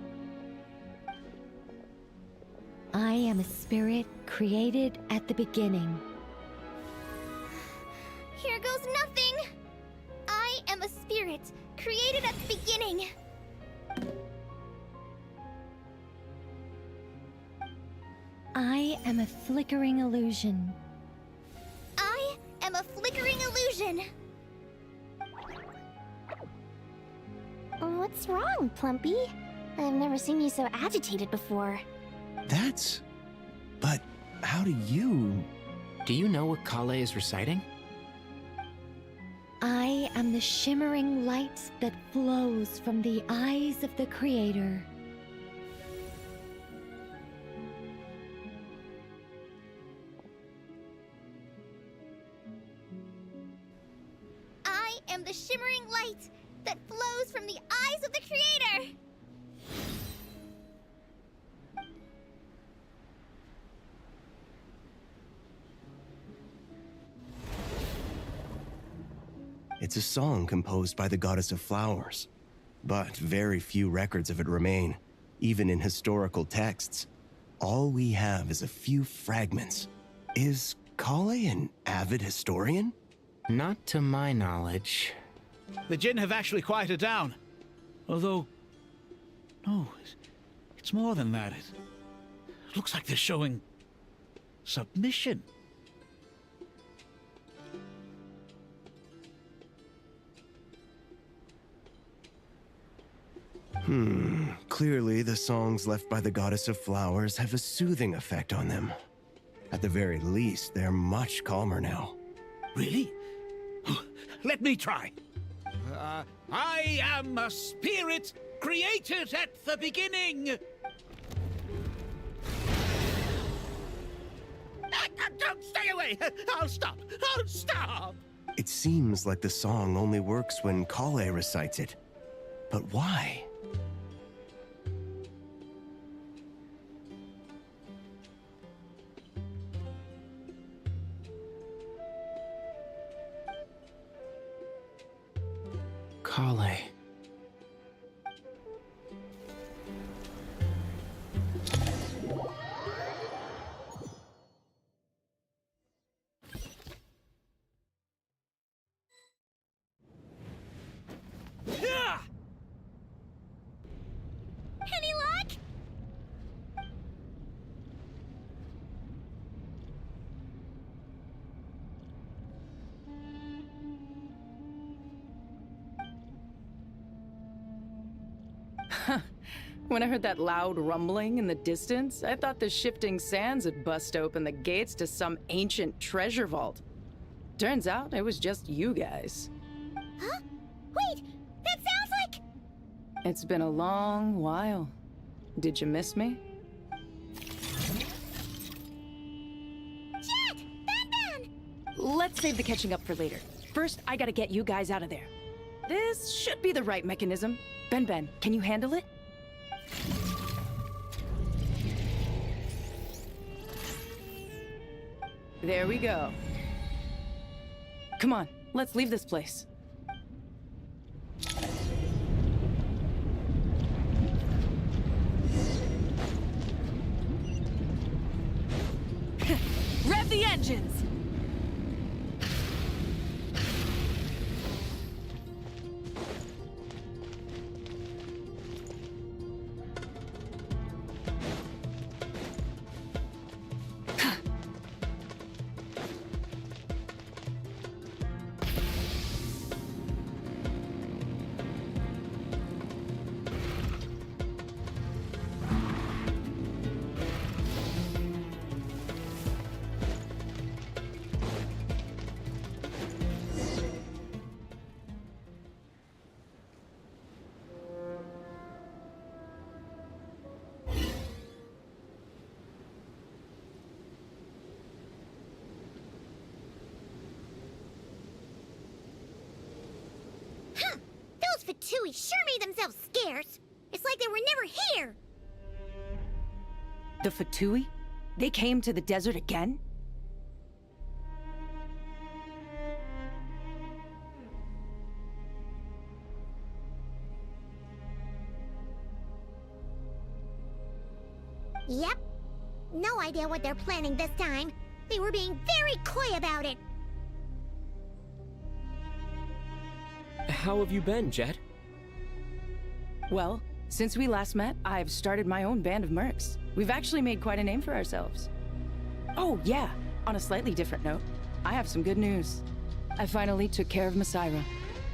I am a spirit created at the beginning. Here goes nothing! I am a spirit created at the beginning. I am a flickering illusion. I am a flickering illusion. What's wrong, Plumpy? I've never seen you so agitated before. But how do you... Do you know what Kale is reciting? I am the shimmering light that flows from the eyes of the Creator. I am the shimmering light that flows from the eyes of the Creator! It's a song composed by the goddess of flowers, but very few records of it remain, even in historical texts. All we have is a few fragments. Is Kale an avid historian? Not to my knowledge. The Jin have actually quieted down. Although... No, it's more than that. It looks like they're showing... submission. Clearly the songs left by the goddess of flowers have a soothing effect on them. At the very least, they're much calmer now. Really? Let me try. I am a spirit created at the beginning. Don't stay away. I'll stop. I'll stop. It seems like the song only works when Kale recites it. But why? Kale. Any luck? When I heard that loud rumbling in the distance, I thought the shifting sands had bust open the gates to some ancient treasure vault. Turns out it was just you guys. Huh? Wait, that sounds like... It's been a long while. Did you miss me? Jet! Ben! Let's save the catching up for later. First, I gotta get you guys out of there. This should be the right mechanism. Ben, can you handle it? There we go. Come on, let's leave this place. Rev the engines! Fatui sure made themselves scarce. It's like they were never here. The Fatui? They came to the desert again? Yep. No idea what they're planning this time. They were being very coy about it. How have you been, Jet? Well, since we last met, I've started my own band of mercs. We've actually made quite a name for ourselves. Oh, yeah. On a slightly different note, I have some good news. I finally took care of Masaira.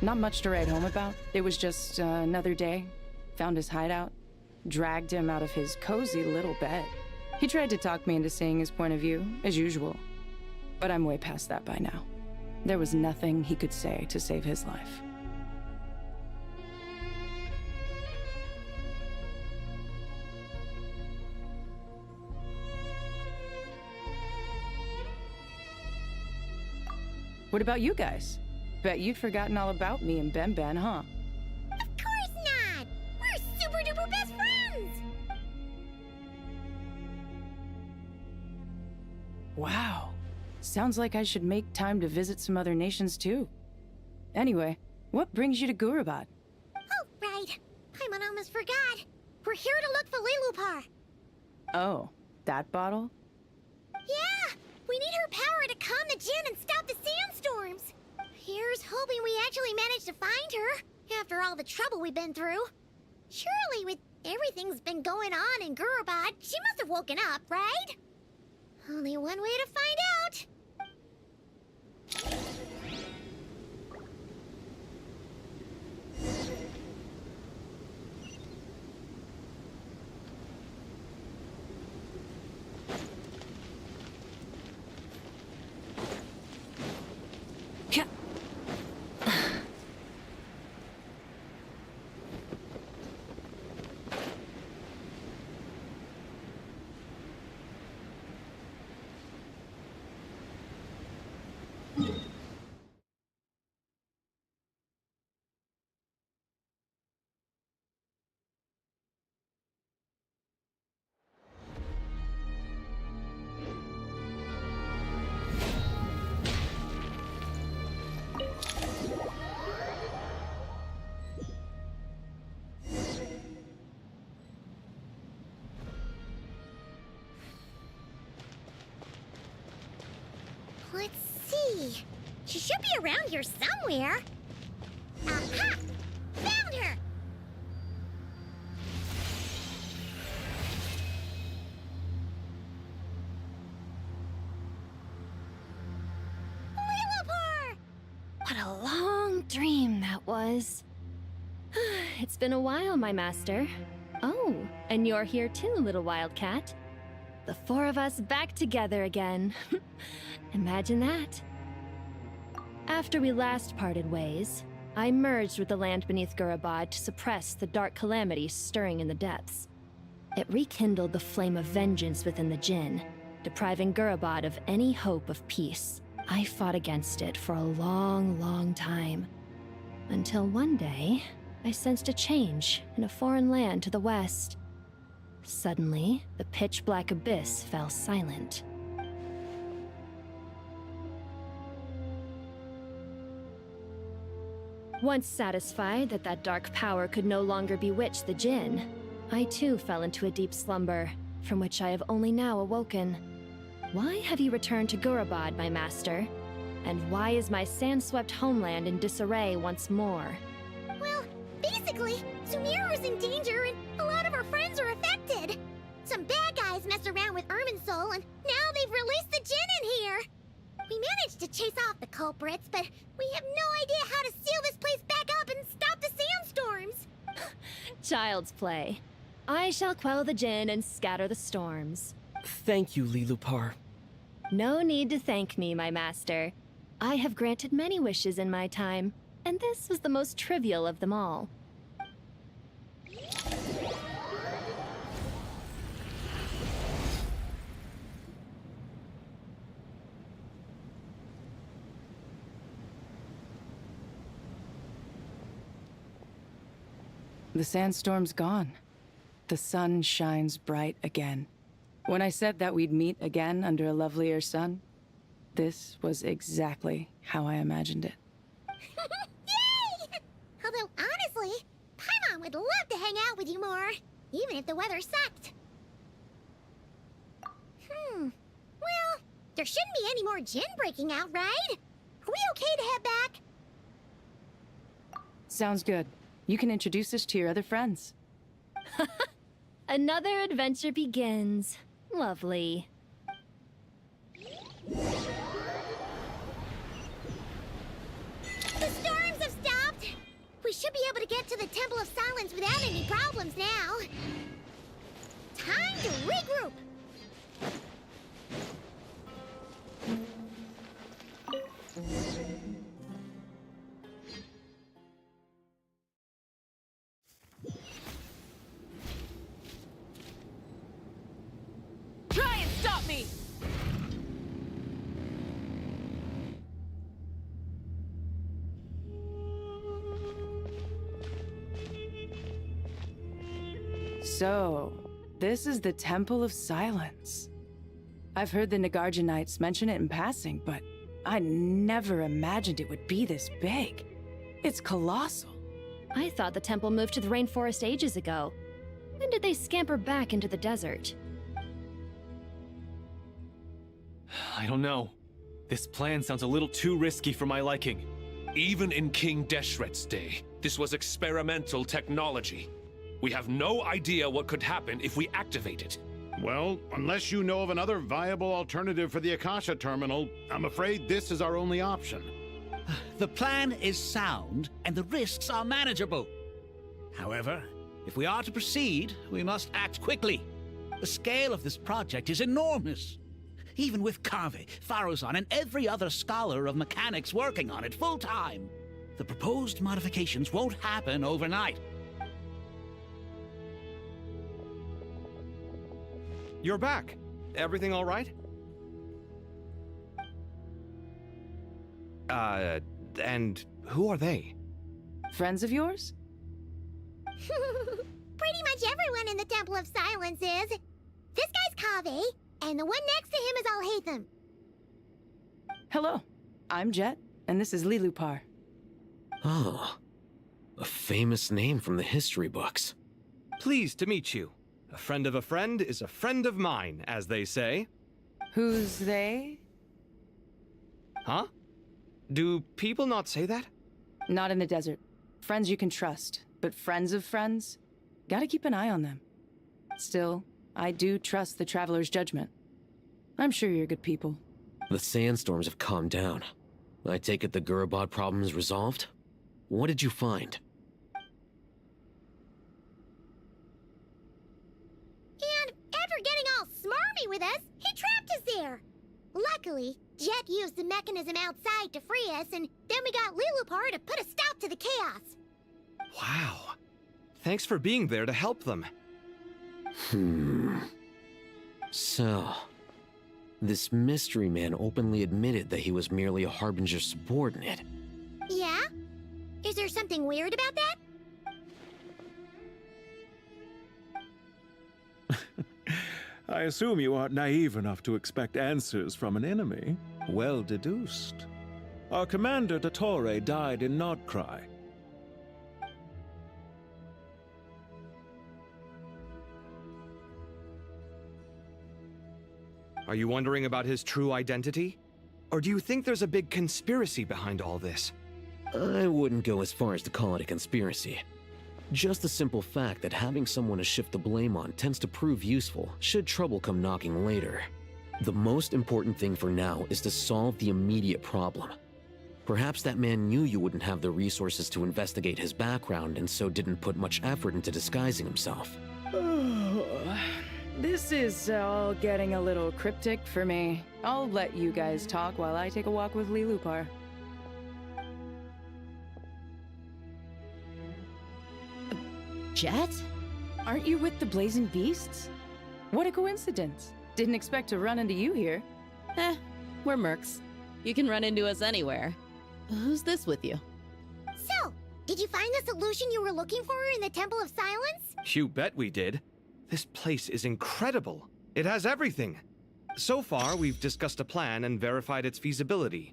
Not much to write home about. It was just another day. Found his hideout. Dragged him out of his cozy little bed. He tried to talk me into seeing his point of view, as usual. But I'm way past that by now. There was nothing he could say to save his life. What about you guys? Bet you'd forgotten all about me and Ben, huh? Of course not! We're super duper best friends! Wow. Sounds like I should make time to visit some other nations too. Anyway, what brings you to Gurabad? Oh, right. Paimon almost forgot. We're here to look for Lilupar. Oh, that bottle? Yeah! We need her power to calm the Jinn and stop the sandstorms. Here's hoping we actually manage to find her, after all the trouble we've been through. Surely, with everything's been going on in Gurabad, she must have woken up, right? Only one way to find out. Let's see. She should be around here somewhere. Aha! Found her! Lilupar! What a long dream that was. It's been a while, my master. Oh, and you're here too, little wildcat. The four of us back together again. Imagine that. After we last parted ways, I merged with the land beneath Gurabad to suppress the dark calamity stirring in the depths. It rekindled the flame of vengeance within the Jinn, depriving Gurabad of any hope of peace. I fought against it for a long time. Until one day, I sensed a change in a foreign land to the west. Suddenly, the pitch-black abyss fell silent. Once satisfied that that dark power could no longer bewitch the Jinn, I too fell into a deep slumber, from which I have only now awoken. Why have you returned to Gurabad, my master? And why is my sand-swept homeland in disarray once more? Well, basically, Sumeru's in danger and a lot of our friends are affected. Some bad guys messed around with Irminsul and now they've released the Jinn in here. We managed to chase off the culprits, but we have no idea how to seal this place back up and stop the sandstorms. Child's play. I shall quell the Jinn and scatter the storms. Thank you, Lilupar. No need to thank me, my master. I have granted many wishes in my time, and this was the most trivial of them all. The sandstorm's gone. The sun shines bright again. When I said that we'd meet again under a lovelier sun, this was exactly how I imagined it. Yay! Although, honestly, Paimon would love to hang out with you more, even if the weather sucked. There shouldn't be any more gin breaking out, right? Are we okay to head back? Sounds good. You can introduce us to your other friends. Another adventure begins. Lovely. The storms have stopped! We should be able to get to the Temple of Silence without any problems now. Time to regroup! Try and stop me! So, this is the Temple of Silence. I've heard the Nagarjanites mention it in passing, but I never imagined it would be this big. It's colossal. I thought the temple moved to the rainforest ages ago. When did they scamper back into the desert? I don't know. This plan sounds a little too risky for my liking. Even in King Deshret's day, this was experimental technology. We have no idea what could happen if we activate it. Well, unless you know of another viable alternative for the Akasha terminal, I'm afraid this is our only option. The plan is sound, and the risks are manageable. However, if we are to proceed, we must act quickly. The scale of this project is enormous. Even with Kave, Faruzan, and every other scholar of mechanics working on it full-time, the proposed modifications won't happen overnight. You're back. Everything all right? And who are they? Friends of yours? Pretty much everyone in the Temple of Silence is. This guy's Kave, and the one next to him is Alhaitham. Hello, I'm Jet, and this is Lilupar. Oh, a famous name from the history books. Pleased to meet you. A friend of a friend is a friend of mine, as they say. Who's they? Huh? Do people not say that? Not in the desert. Friends you can trust, but friends of friends? Gotta keep an eye on them. Still, I do trust the Traveler's judgment. I'm sure you're good people. The sandstorms have calmed down. I take it the Gurabad problem is resolved? What did you find? And after getting all smarmy with us, he trapped us there. Luckily, Jet used the mechanism outside to free us, and then we got Lilupar to put a stop to the chaos. Wow. Thanks for being there to help them. So, this mystery man openly admitted that he was merely a Harbinger subordinate. Yeah? Is there something weird about that? I assume you aren't naive enough to expect answers from an enemy. Well deduced. Our commander, Dottore, died in Nordkrai. Are you wondering about his true identity? Or do you think there's a big conspiracy behind all this? I wouldn't go as far as to call it a conspiracy. Just the simple fact that having someone to shift the blame on tends to prove useful should trouble come knocking later. The most important thing for now is to solve the immediate problem. Perhaps that man knew you wouldn't have the resources to investigate his background and so didn't put much effort into disguising himself. This is all getting a little cryptic for me. I'll let you guys talk while I take a walk with Lilupar. Jet? Aren't you with the Blazing Beasts? What a coincidence. Didn't expect to run into you here. We're mercs. You can run into us anywhere. Who's this with you? So, did you find the solution you were looking for in the Temple of Silence? You bet we did. This place is incredible. It has everything. So far, we've discussed a plan and verified its feasibility.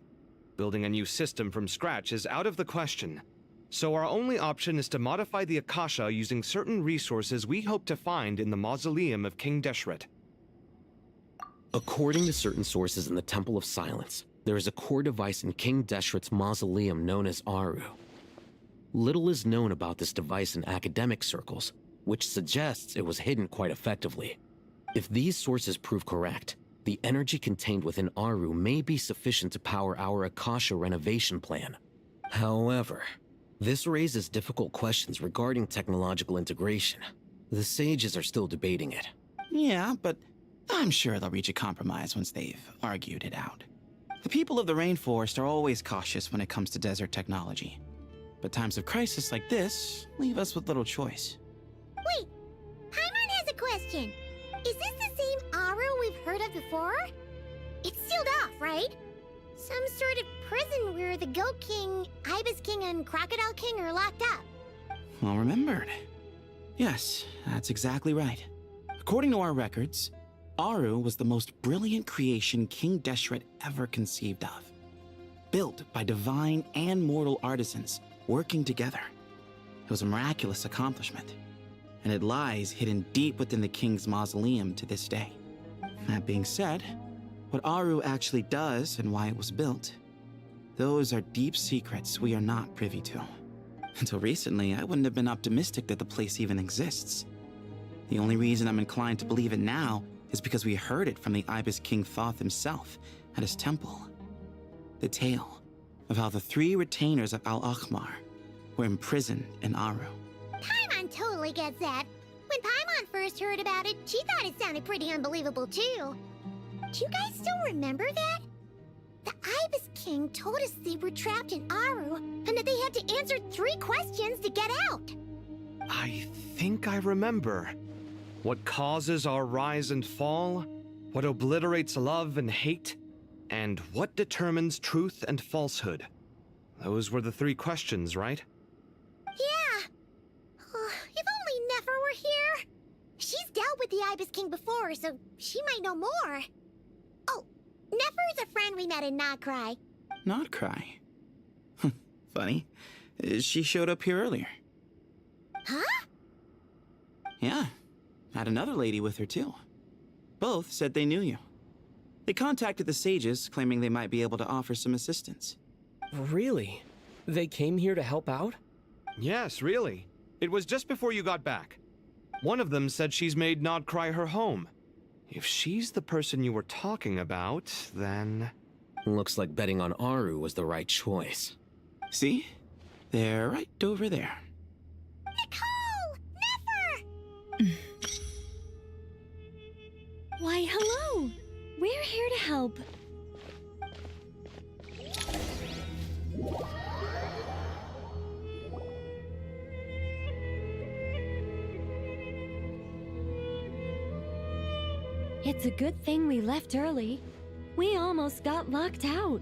Building a new system from scratch is out of the question. So our only option is to modify the Akasha using certain resources we hope to find in the mausoleum of King Deshret. According to certain sources in the Temple of Silence, there is a core device in King Deshret's mausoleum known as Aru. Little is known about this device in academic circles, which suggests it was hidden quite effectively. If these sources prove correct, the energy contained within Aru may be sufficient to power our Akasha renovation plan. However, this raises difficult questions regarding technological integration. The sages are still debating it. Yeah, but I'm sure they'll reach a compromise once they've argued it out. The people of the rainforest are always cautious when it comes to desert technology. But times of crisis like this leave us with little choice. Wait, Paimon has a question. Is this the same Aru we've heard of before? It's sealed off, right? Some sort of prison where the Goat King, Ibis King, and Crocodile King are locked up. Well remembered. Yes, that's exactly right. According to our records, Aru was the most brilliant creation King Deshret ever conceived of. Built by divine and mortal artisans working together. It was a miraculous accomplishment, and it lies hidden deep within the king's mausoleum to this day. That being said, what Aru actually does and why it was built, those are deep secrets we are not privy to. Until recently, I wouldn't have been optimistic that the place even exists. The only reason I'm inclined to believe it now is because we heard it from the Ibis King Thoth himself at his temple. The tale of how the 3 retainers of Al-Akhmar were imprisoned in Aru. Paimon totally gets that. When Paimon first heard about it, she thought it sounded pretty unbelievable too. Do you guys still remember that? The Ibis King told us they were trapped in Aru and that they had to answer 3 questions to get out. I think I remember. What causes our rise and fall? What obliterates love and hate? And what determines truth and falsehood? Those were the 3 questions, right? Yeah. If only Nefer were here. She's dealt with the Ibis King before, so she might know more. Oh, Nefer's a friend we met in Notcry. Notcry? Funny. She showed up here earlier. Huh? Yeah. Had another lady with her too. Both said they knew you. They contacted the sages, claiming they might be able to offer some assistance. Really? They came here to help out? Yes, really. It was just before you got back. One of them said she's made Notcry her home. If she's the person you were talking about, then... Looks like betting on Aru was the right choice. See? They're right over there. Nicole! Nefer! Why, hello! We're here to help. It's a good thing we left early. We almost got locked out.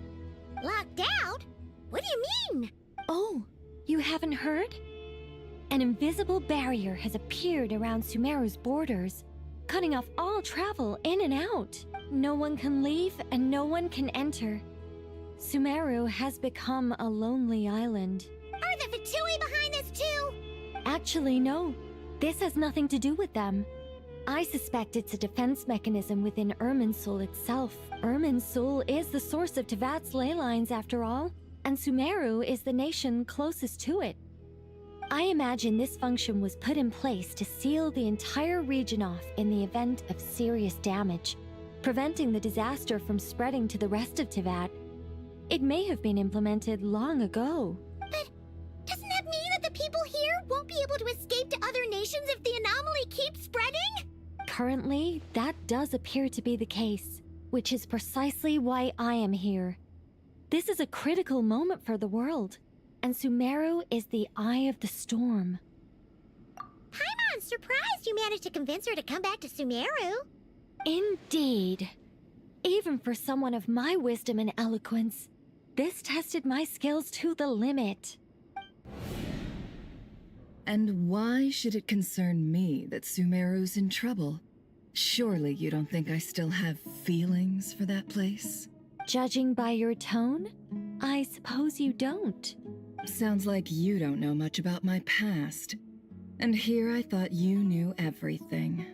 Locked out? What do you mean? Oh, you haven't heard? An invisible barrier has appeared around Sumeru's borders, cutting off all travel in and out. No one can leave and no one can enter. Sumeru has become a lonely island. Are the Fatui behind this too? Actually, no. This has nothing to do with them. I suspect it's a defense mechanism within Irminsul itself. Irminsul is the source of Tevat's ley lines after all, and Sumeru is the nation closest to it. I imagine this function was put in place to seal the entire region off in the event of serious damage, preventing the disaster from spreading to the rest of Tevat. It may have been implemented long ago. But doesn't that mean that the people here won't be able to escape to other nations if the anomaly keeps spreading? Currently, that does appear to be the case, which is precisely why I am here. This is a critical moment for the world, and Sumeru is the eye of the storm. Paimon's surprised you managed to convince her to come back to Sumeru. Indeed. Even for someone of my wisdom and eloquence, this tested my skills to the limit. And why should it concern me that Sumeru's in trouble? Surely you don't think I still have feelings for that place? Judging by your tone, I suppose you don't. Sounds like you don't know much about my past. And here I thought you knew everything.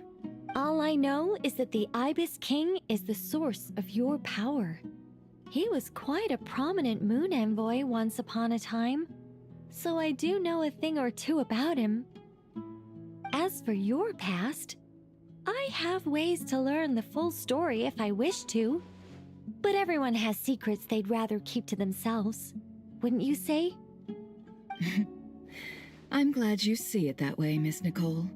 All I know is that the Ibis King is the source of your power. He was quite a prominent moon envoy once upon a time, so I do know a thing or two about him. As for your past, I have ways to learn the full story if I wish to. But everyone has secrets they'd rather keep to themselves, wouldn't you say? I'm glad you see it that way, Miss Nicole.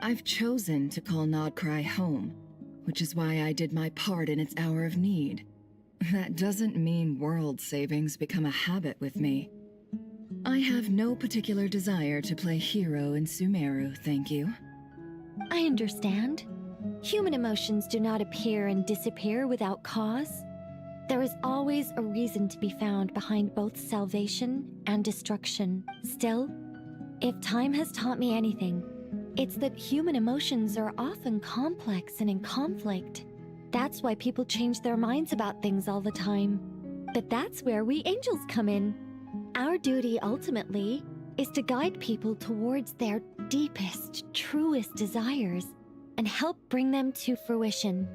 I've chosen to call Nodcry home, which is why I did my part in its hour of need. That doesn't mean world savings become a habit with me. I have no particular desire to play hero in Sumeru, thank you. I understand. Human emotions do not appear and disappear without cause. There is always a reason to be found behind both salvation and destruction. Still, if time has taught me anything, it's that human emotions are often complex and in conflict. That's why people change their minds about things all the time. But that's where we angels come in. Our duty ultimately is to guide people towards their deepest, truest desires and help bring them to fruition.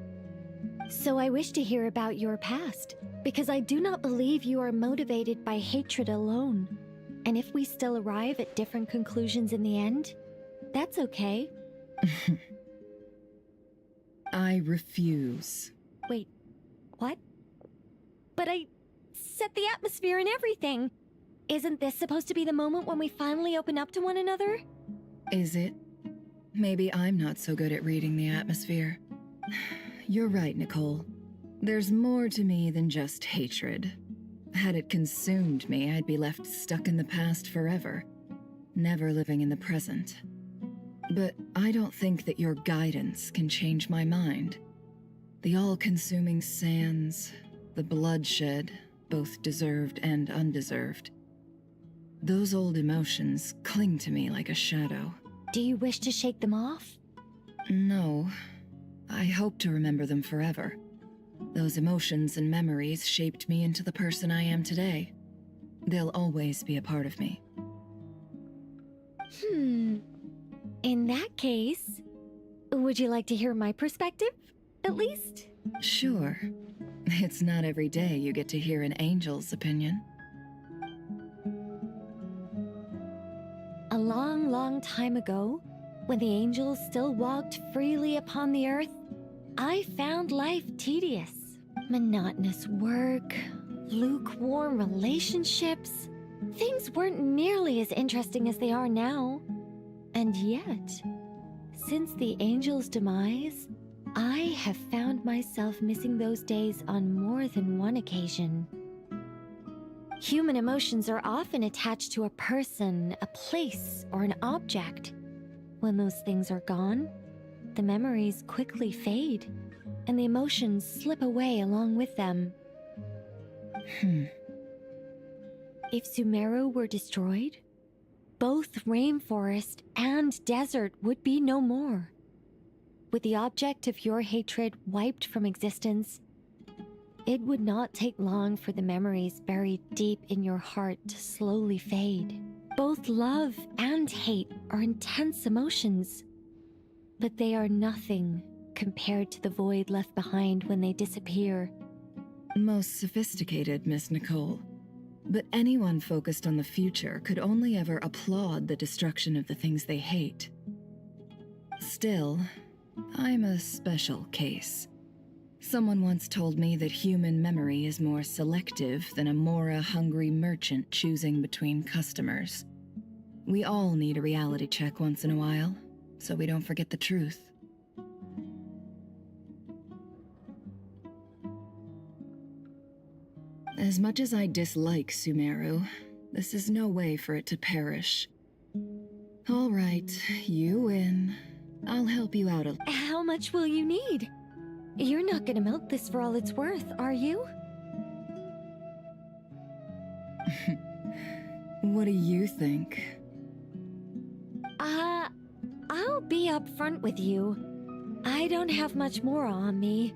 So I wish to hear about your past, because I do not believe you are motivated by hatred alone. And if we still arrive at different conclusions in the end, that's okay. I refuse. Wait, what? But I set the atmosphere and everything. Isn't this supposed to be the moment when we finally open up to one another? Is it? Maybe I'm not so good at reading the atmosphere. You're right, Nicole. There's more to me than just hatred. Had it consumed me, I'd be left stuck in the past forever, never living in the present. But I don't think that your guidance can change my mind. The all-consuming sands, the bloodshed, both deserved and undeserved. Those old emotions cling to me like a shadow. Do you wish to shake them off? No. I hope to remember them forever. Those emotions and memories shaped me into the person I am today. They'll always be a part of me. In that case, would you like to hear my perspective, at least? Sure. It's not every day you get to hear an angel's opinion. A long, long time ago, when the angels still walked freely upon the earth, I found life tedious. Monotonous work, lukewarm relationships. Things weren't nearly as interesting as they are now. And yet, since the angel's demise, I have found myself missing those days on more than one occasion. Human emotions are often attached to a person, a place, or an object. When those things are gone, the memories quickly fade, and the emotions slip away along with them. If Sumeru were destroyed, both rainforest and desert would be no more. With the object of your hatred wiped from existence, it would not take long for the memories buried deep in your heart to slowly fade. Both love and hate are intense emotions, but they are nothing compared to the void left behind when they disappear. Most sophisticated, Miss Nicole. But anyone focused on the future could only ever applaud the destruction of the things they hate. Still, I'm a special case. Someone once told me that human memory is more selective than a Mora-hungry merchant choosing between customers. We all need a reality check once in a while, so we don't forget the truth. As much as I dislike Sumeru, this is no way for it to perish. All right, you win. I'll help you out a... How much will you need? You're not gonna milk this for all it's worth, are you? What do you think? I'll be upfront with you. I don't have much more on me.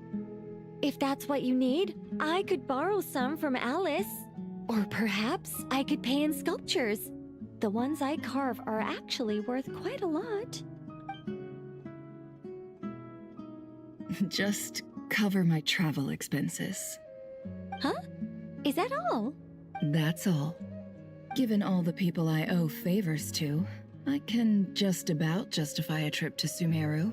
If that's what you need, I could borrow some from Alice. Or perhaps I could pay in sculptures. The ones I carve are actually worth quite a lot. Just cover my travel expenses. Huh? Is that all? That's all. Given all the people I owe favors to, I can just about justify a trip to Sumeru.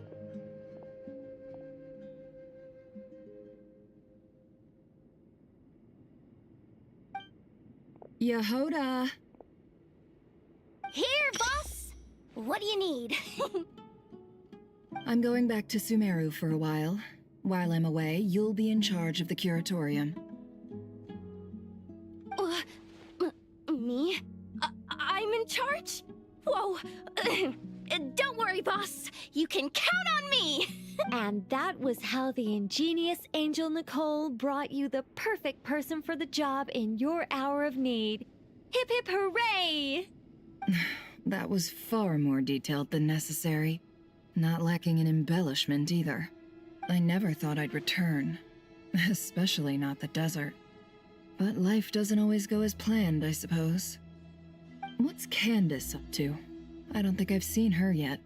Jahoda! Here, boss! What do you need? I'm going back to Sumeru for a while. While I'm away, you'll be in charge of the curatorium. Me? I'm in charge? Whoa! Don't worry, boss. You can count on me! And that was how the ingenious angel Nicole brought you the perfect person for the job in your hour of need. Hip hip hooray! That was far more detailed than necessary. Not lacking in embellishment either. I never thought I'd return. Especially not the desert. But life doesn't always go as planned, I suppose. What's Candace up to? I don't think I've seen her yet.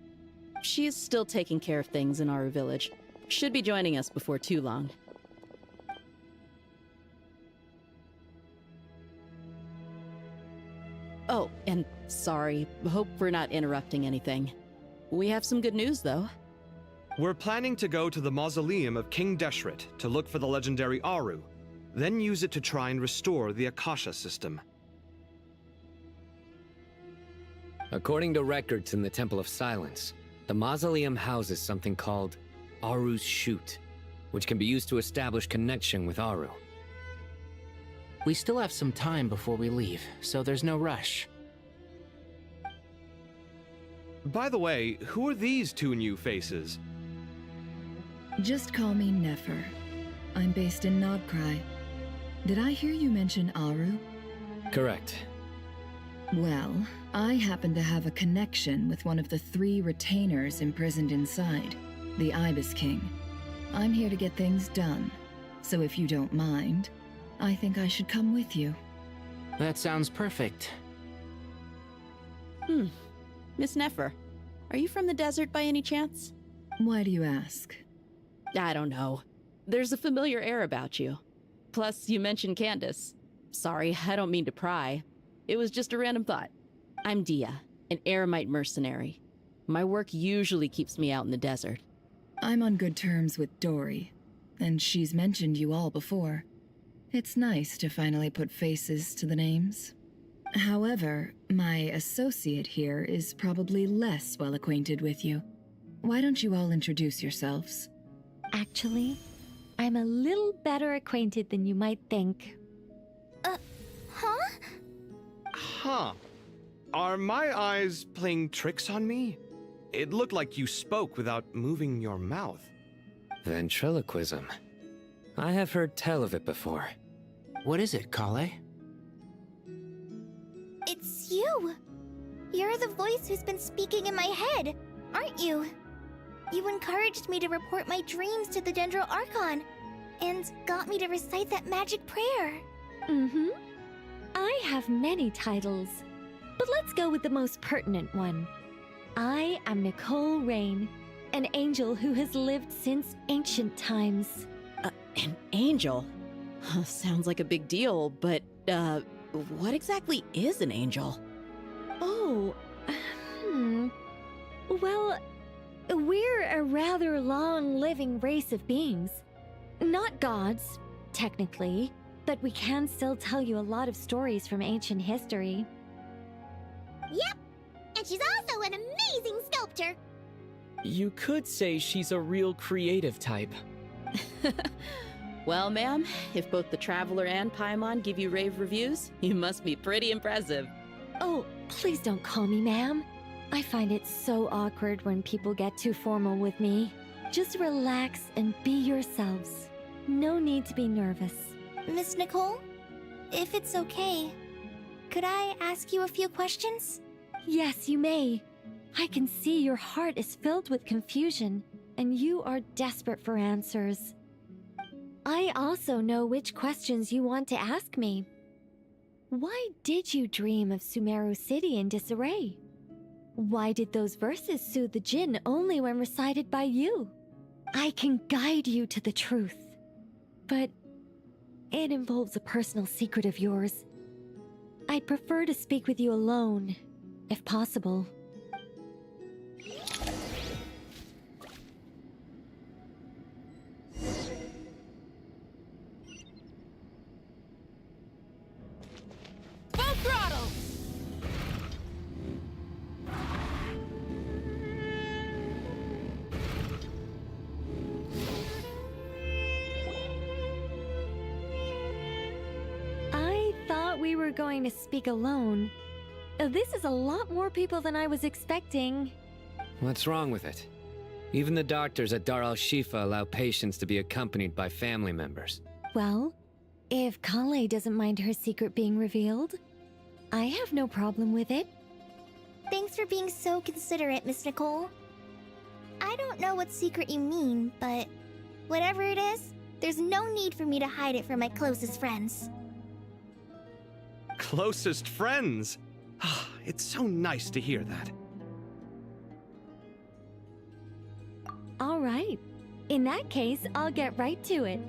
She is still taking care of things in our village. Should be joining us before too long. Oh, and sorry. Hope we're not interrupting anything. We have some good news, though. We're planning to go to the mausoleum of King Deshret to look for the legendary Aru, then use it to try and restore the Akasha system. According to records in the Temple of Silence, the mausoleum houses something called Aru's Chute, which can be used to establish connection with Aru. We still have some time before we leave, so there's no rush. By the way, who are these two new faces? Just call me Nefer. I'm based in Nodcry. Did I hear you mention Aru? Correct. Well, I happen to have a connection with one of the 3 retainers imprisoned inside, the Ibis King. I'm here to get things done, so if you don't mind, I think I should come with you. That sounds perfect. Miss Nefer, are you from the desert by any chance? Why do you ask? I don't know. There's a familiar air about you. Plus, you mentioned Candace. Sorry, I don't mean to pry. It was just a random thought. I'm Dia, an eremite mercenary. My work usually keeps me out in the desert. I'm on good terms with Dory, and she's mentioned you all before. It's nice to finally put faces to the names. However, my associate here is probably less well acquainted with you. Why don't you all introduce yourselves? Actually, I'm a little better acquainted than you might think. Huh? Huh. Are my eyes playing tricks on me? It looked like you spoke without moving your mouth. Ventriloquism. I have heard tell of it before. What is it, Kale? It's you! You're the voice who's been speaking in my head, aren't you? You encouraged me to report my dreams to the Dendro Archon, and got me to recite that magic prayer. Mm-hmm. I have many titles, but let's go with the most pertinent one. I am Nicole Rain, an angel who has lived since ancient times. An angel? Sounds like a big deal, but, what exactly is an angel? Oh, Well, we're a rather long-living race of beings. Not gods, technically, but we can still tell you a lot of stories from ancient history. Yep! And she's also an amazing sculptor! You could say she's a real creative type. Well, ma'am, if both the Traveler and Paimon give you rave reviews, you must be pretty impressive. Oh, please don't call me ma'am. I find it so awkward when people get too formal with me. Just relax and be yourselves. No need to be nervous. Miss Nicole, if it's okay, could I ask you a few questions? Yes, you may. I can see your heart is filled with confusion, and you are desperate for answers. I also know which questions you want to ask me. Why did you dream of Sumeru City in disarray? Why did those verses soothe the Jinn only when recited by you? I can guide you to the truth, but it involves a personal secret of yours. I'd prefer to speak with you alone, if possible. Full throttle! I thought we were going to speak alone. This is a lot more people than I was expecting. What's wrong with it? Even the doctors at Dar al-Shifa allow patients to be accompanied by family members. Well, if Kale doesn't mind her secret being revealed, I have no problem with it. Thanks for being so considerate, Miss Nicole. I don't know what secret you mean, but whatever it is, there's no need for me to hide it from my closest friends. Closest friends? It's so nice to hear that. All right. In that case, I'll get right to it.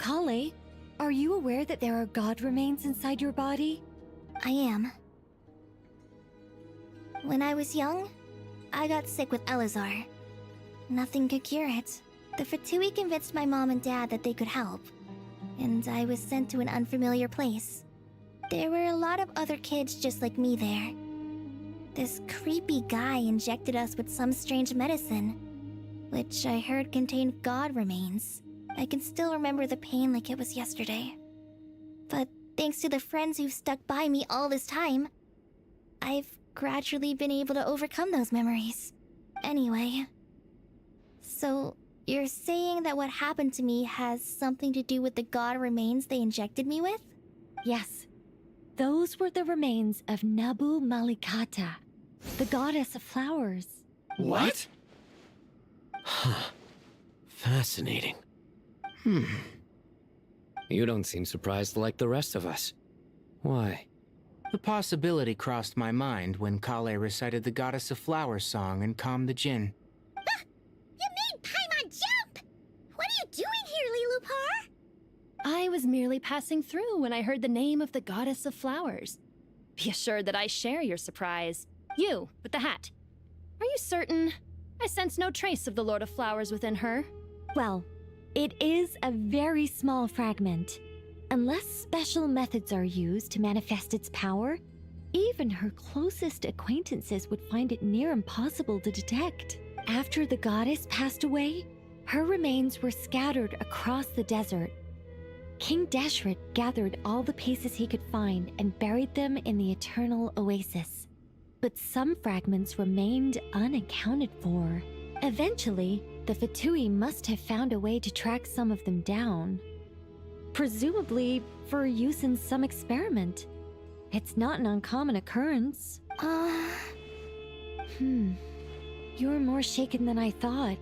Kale, are you aware that there are god remains inside your body? I am. When I was young, I got sick with Elazar. Nothing could cure it. The Fatui convinced my mom and dad that they could help, and I was sent to an unfamiliar place. There were a lot of other kids just like me there. This creepy guy injected us with some strange medicine, which I heard contained god remains. I can still remember the pain like it was yesterday. But thanks to the friends who've stuck by me all this time, I've gradually been able to overcome those memories. Anyway, so you're saying that what happened to me has something to do with the god remains they injected me with? Yes. Those were the remains of Nabu Malikata, the goddess of flowers. What? Huh. Fascinating. You don't seem surprised like the rest of us. Why? The possibility crossed my mind when Kale recited the Goddess of Flowers song and calmed the Jinn. You made Paimon jump! What are you doing here, Lilupar? I was merely passing through when I heard the name of the Goddess of Flowers. Be assured that I share your surprise. You, with the hat. Are you certain? I sense no trace of the Lord of Flowers within her. Well, it is a very small fragment. Unless special methods are used to manifest its power, even her closest acquaintances would find it near impossible to detect. After the goddess passed away, her remains were scattered across the desert. King Deshret gathered all the pieces he could find and buried them in the eternal oasis. But some fragments remained unaccounted for. Eventually, the Fatui must have found a way to track some of them down. Presumably for use in some experiment. It's not an uncommon occurrence. You're more shaken than I thought.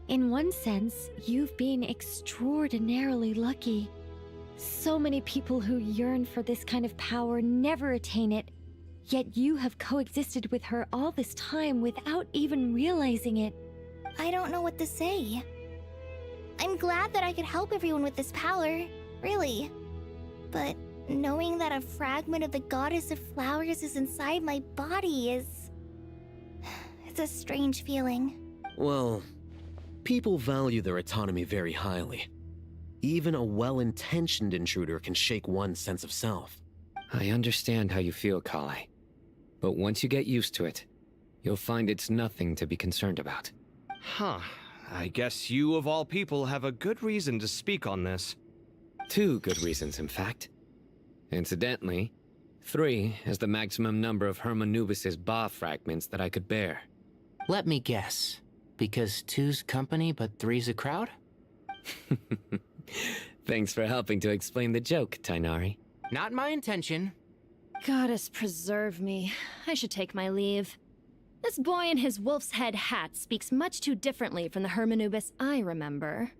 In one sense, you've been extraordinarily lucky. So many people who yearn for this kind of power never attain it, yet you have coexisted with her all this time without even realizing it. I don't know what to say. I'm glad that I could help everyone with this power, really. But knowing that a fragment of the Goddess of Flowers is inside my body is... it's a strange feeling. Well, people value their autonomy very highly. Even a well-intentioned intruder can shake one's sense of self. I understand how you feel, Kale. But once you get used to it, you'll find it's nothing to be concerned about. Huh. I guess you, of all people, have a good reason to speak on this. 2 good reasons, in fact. Incidentally, 3 is the maximum number of Hermanubis' Ba fragments that I could bear. Let me guess. Because 2's company but 3's a crowd? Thanks for helping to explain the joke, Tainari. Not my intention. Goddess preserve me. I should take my leave. This boy in his wolf's head hat speaks much too differently from the Hermanubis I remember.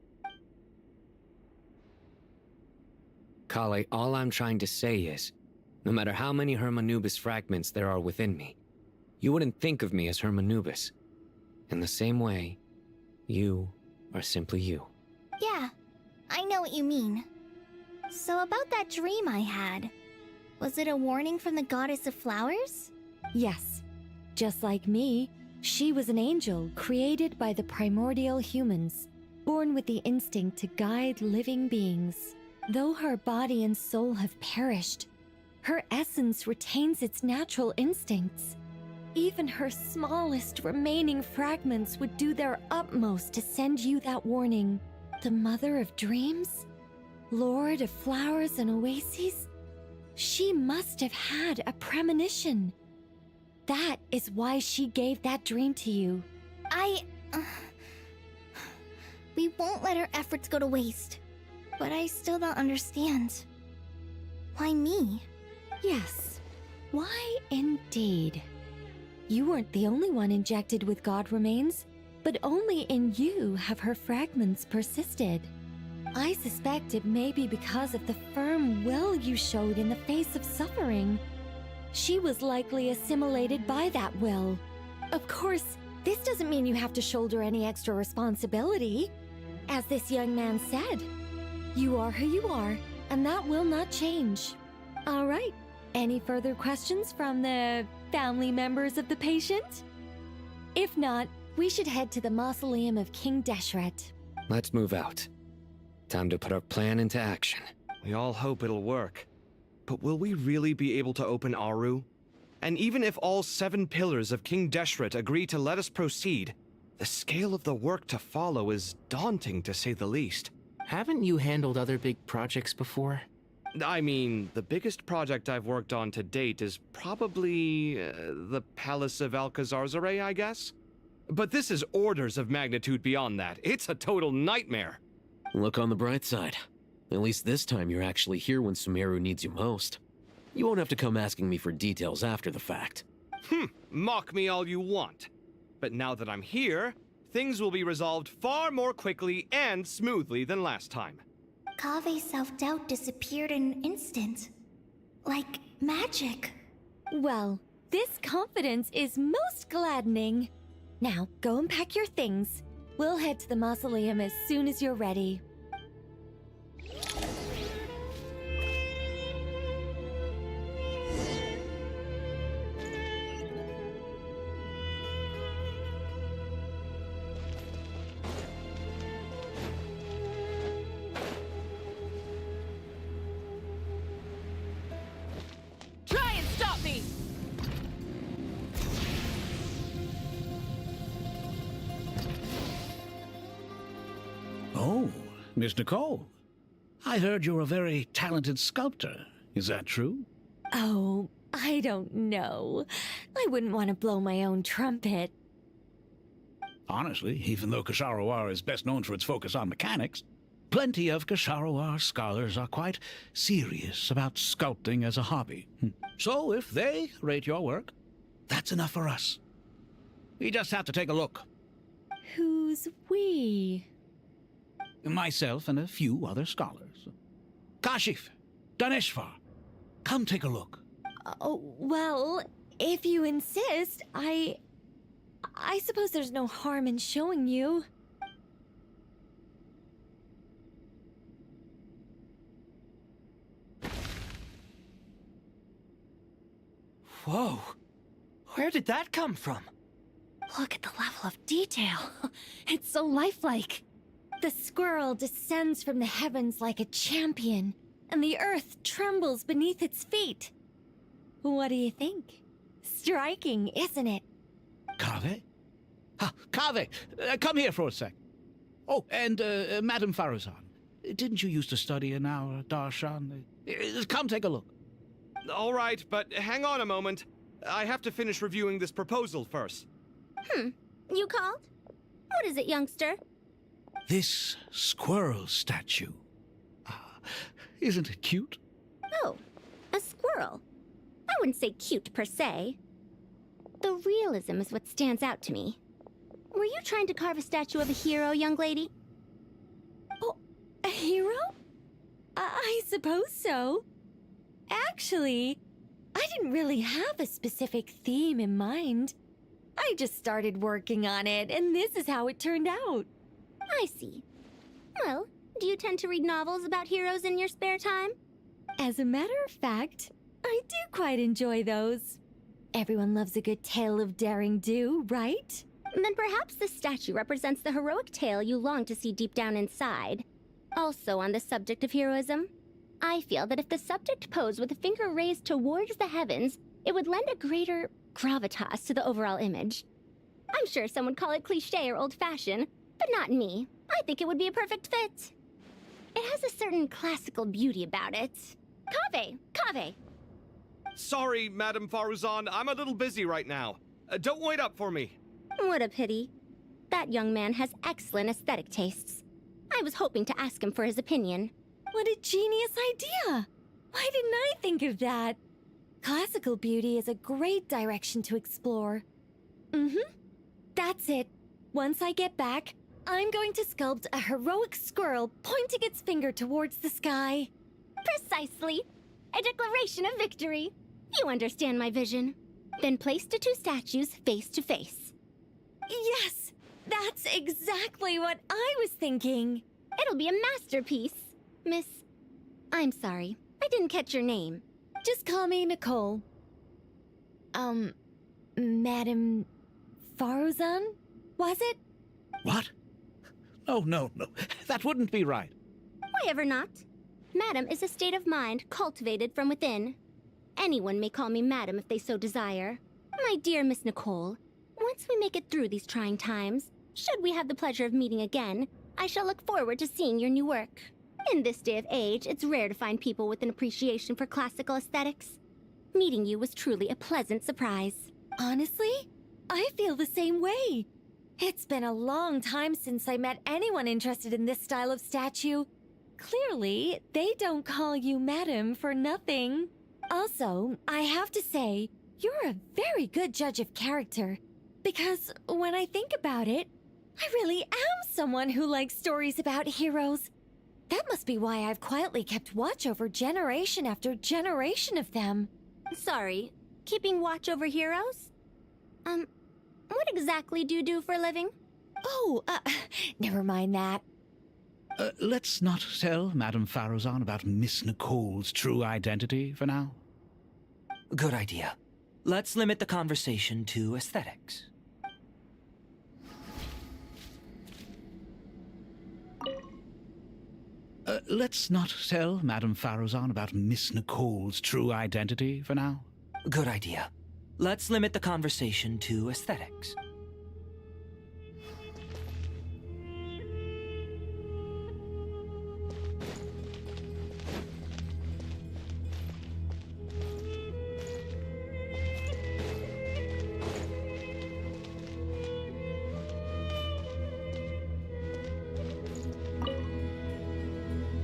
Kale, all I'm trying to say is, no matter how many Hermanubis fragments there are within me, you wouldn't think of me as Hermanubis. In the same way, You are simply you. Yeah, I know what you mean. So about that dream I had, was it a warning from the goddess of flowers? Yes. Just like me, she was an angel created by the primordial humans, born with the instinct to guide living beings. Though her body and soul have perished, her essence retains its natural instincts. Even her smallest remaining fragments would do their utmost to send you that warning. The Mother of Dreams? Lord of Flowers and Oases? She must have had a premonition. That is why she gave that dream to you. We won't let our efforts go to waste. But I still don't understand. Why me? Yes. Why indeed? You weren't the only one injected with god remains, but only in you have her fragments persisted. I suspect it may be because of the firm will you showed in the face of suffering. She was likely assimilated by that will. Of course, this doesn't mean you have to shoulder any extra responsibility. As this young man said, you are who you are, and that will not change. All right, any further questions from the family members of the patient? If not, we should head to the mausoleum of King Deshret. Let's move out. Time to put our plan into action. We all hope it'll work. But will we really be able to open Aru? And even if all 7 pillars of King Deshret agree to let us proceed, the scale of the work to follow is daunting to say the least. Haven't you handled other big projects before? I mean, the biggest project I've worked on to date is probably the Palace of Alcazarzaray, I guess? But this is orders of magnitude beyond that. It's a total nightmare. Look on the bright side. At least this time you're actually here when Sumeru needs you most. You won't have to come asking me for details after the fact. Mock me all you want. But now that I'm here, things will be resolved far more quickly and smoothly than last time. Kave's self-doubt disappeared in an instant. Like magic. Well, this confidence is most gladdening. Now, go and pack your things. We'll head to the mausoleum as soon as you're ready. Try and stop me! Oh, Miss Nicole. I heard you're a very talented sculptor. Is that true? Oh, I don't know. I wouldn't want to blow my own trumpet. Honestly, even though Kasharawar is best known for its focus on mechanics, plenty of Kasharawar scholars are quite serious about sculpting as a hobby. So if they rate your work, that's enough for us. We just have to take a look. Who's we? Myself and a few other scholars. Kashif, Daneshvar, come take a look. Oh, well, if you insist, I suppose there's no harm in showing you. Whoa! Where did that come from? Look at the level of detail. It's so lifelike. The squirrel descends from the heavens like a champion, and the earth trembles beneath its feet. What do you think? Striking, isn't it? Kaveh? Kaveh, come here for a sec. Oh, and Madame Farazan, didn't you used to study in our darshan? Come take a look. All right, but hang on a moment. I have to finish reviewing this proposal first. You called? What is it, youngster? This squirrel statue. Isn't it cute? Oh, a squirrel. I wouldn't say cute per se. The realism is what stands out to me. Were you trying to carve a statue of a hero, young lady? Oh, a hero? I suppose so. Actually, I didn't really have a specific theme in mind. I just started working on it, and this is how it turned out. I see. Well, do you tend to read novels about heroes in your spare time? As a matter of fact, I do quite enjoy those. Everyone loves a good tale of daring do, right? Then perhaps this statue represents the heroic tale you long to see deep down inside. Also on the subject of heroism, I feel that if the subject posed with a finger raised towards the heavens, it would lend a greater gravitas to the overall image. I'm sure some would call it cliché or old-fashioned, but not me. I think it would be a perfect fit. It has a certain classical beauty about it. Kaveh! Sorry, Madame Faruzan, I'm a little busy right now. Don't wait up for me. What a pity. That young man has excellent aesthetic tastes. I was hoping to ask him for his opinion. What a genius idea! Why didn't I think of that? Classical beauty is a great direction to explore. That's it. Once I get back, I'm going to sculpt a heroic squirrel pointing its finger towards the sky. Precisely. A declaration of victory. You understand my vision. Then place the two statues face to face. Yes! That's exactly what I was thinking. It'll be a masterpiece. Miss... I'm sorry. I didn't catch your name. Just call me Nicole. Madame Faruzan? Was it? What? Oh, no. That wouldn't be right. Why ever not? Madam is a state of mind cultivated from within. Anyone may call me Madam if they so desire. My dear Miss Nicole, once we make it through these trying times, should we have the pleasure of meeting again, I shall look forward to seeing your new work. In this day of age, it's rare to find people with an appreciation for classical aesthetics. Meeting you was truly a pleasant surprise. Honestly, I feel the same way. It's been a long time since I met anyone interested in this style of statue. Clearly, they don't call you Madam for nothing. Also, I have to say, you're a very good judge of character. Because when I think about it, I really am someone who likes stories about heroes. That must be why I've quietly kept watch over generation after generation of them. Sorry, keeping watch over heroes? What exactly do you do for a living? Oh, never mind that. Let's not tell Madame Faruzan about Miss Nicole's true identity for now. Good idea. Let's limit the conversation to aesthetics. Let's not tell Madame Faruzan about Miss Nicole's true identity for now. Good idea. Let's limit the conversation to aesthetics.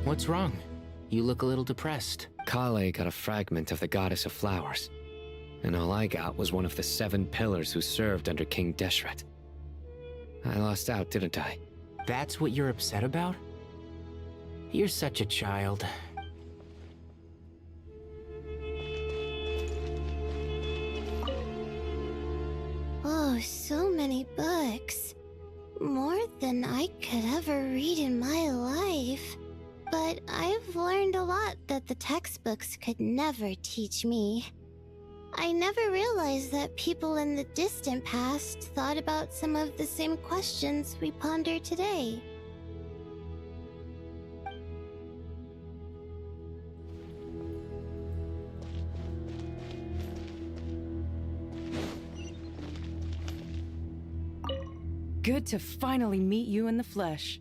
What's wrong? You look a little depressed. Kale got a fragment of the goddess of flowers, and all I got was one of the 7 pillars who served under King Deshret. I lost out, didn't I? That's what you're upset about? You're such a child. Oh, so many books. More than I could ever read in my life. But I've learned a lot that the textbooks could never teach me. I never realized that people in the distant past thought about some of the same questions we ponder today. Good to finally meet you in the flesh.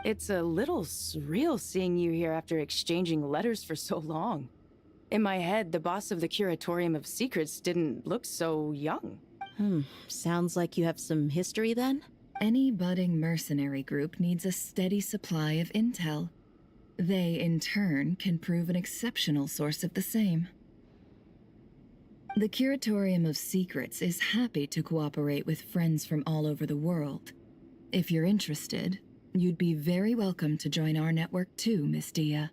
It's a little surreal seeing you here after exchanging letters for so long. In my head, the boss of the Curatorium of Secrets didn't look so young. Sounds like you have some history then? Any budding mercenary group needs a steady supply of intel. They, in turn, can prove an exceptional source of the same. The Curatorium of Secrets is happy to cooperate with friends from all over the world. If you're interested, you'd be very welcome to join our network too, Miss Dia.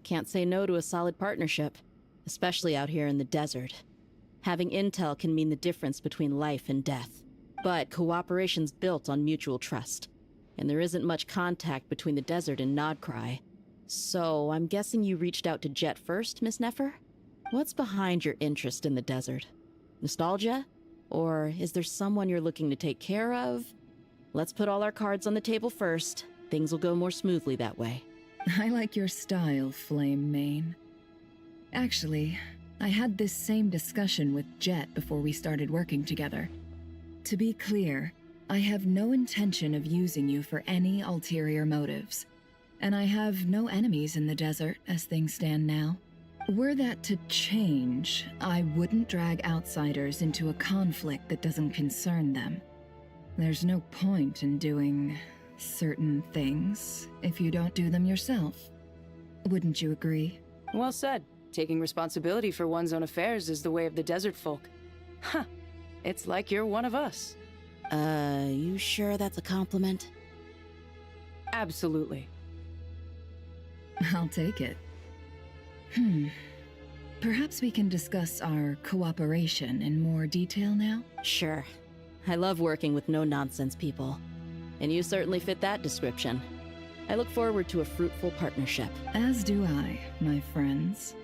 Can't say no to a solid partnership, especially out here in the desert. Having intel can mean the difference between life and death. But cooperation's built on mutual trust. And there isn't much contact between the desert and Nodcry. So, I'm guessing you reached out to Jet first, Miss Nefer? What's behind your interest in the desert? Nostalgia? Or is there someone you're looking to take care of? Let's put all our cards on the table first. Things will go more smoothly that way. I like your style, Flame Mane. Actually, I had this same discussion with Jet before we started working together. To be clear, I have no intention of using you for any ulterior motives. And I have no enemies in the desert as things stand now. Were that to change, I wouldn't drag outsiders into a conflict that doesn't concern them. There's no point in doing certain things if you don't do them yourself. Wouldn't you agree? Well said. Taking responsibility for one's own affairs is the way of the desert folk. Huh. It's like you're one of us. You sure that's a compliment? Absolutely. I'll take it. Perhaps we can discuss our cooperation in more detail now? Sure. I love working with no-nonsense people. And you certainly fit that description. I look forward to a fruitful partnership. As do I, my friends.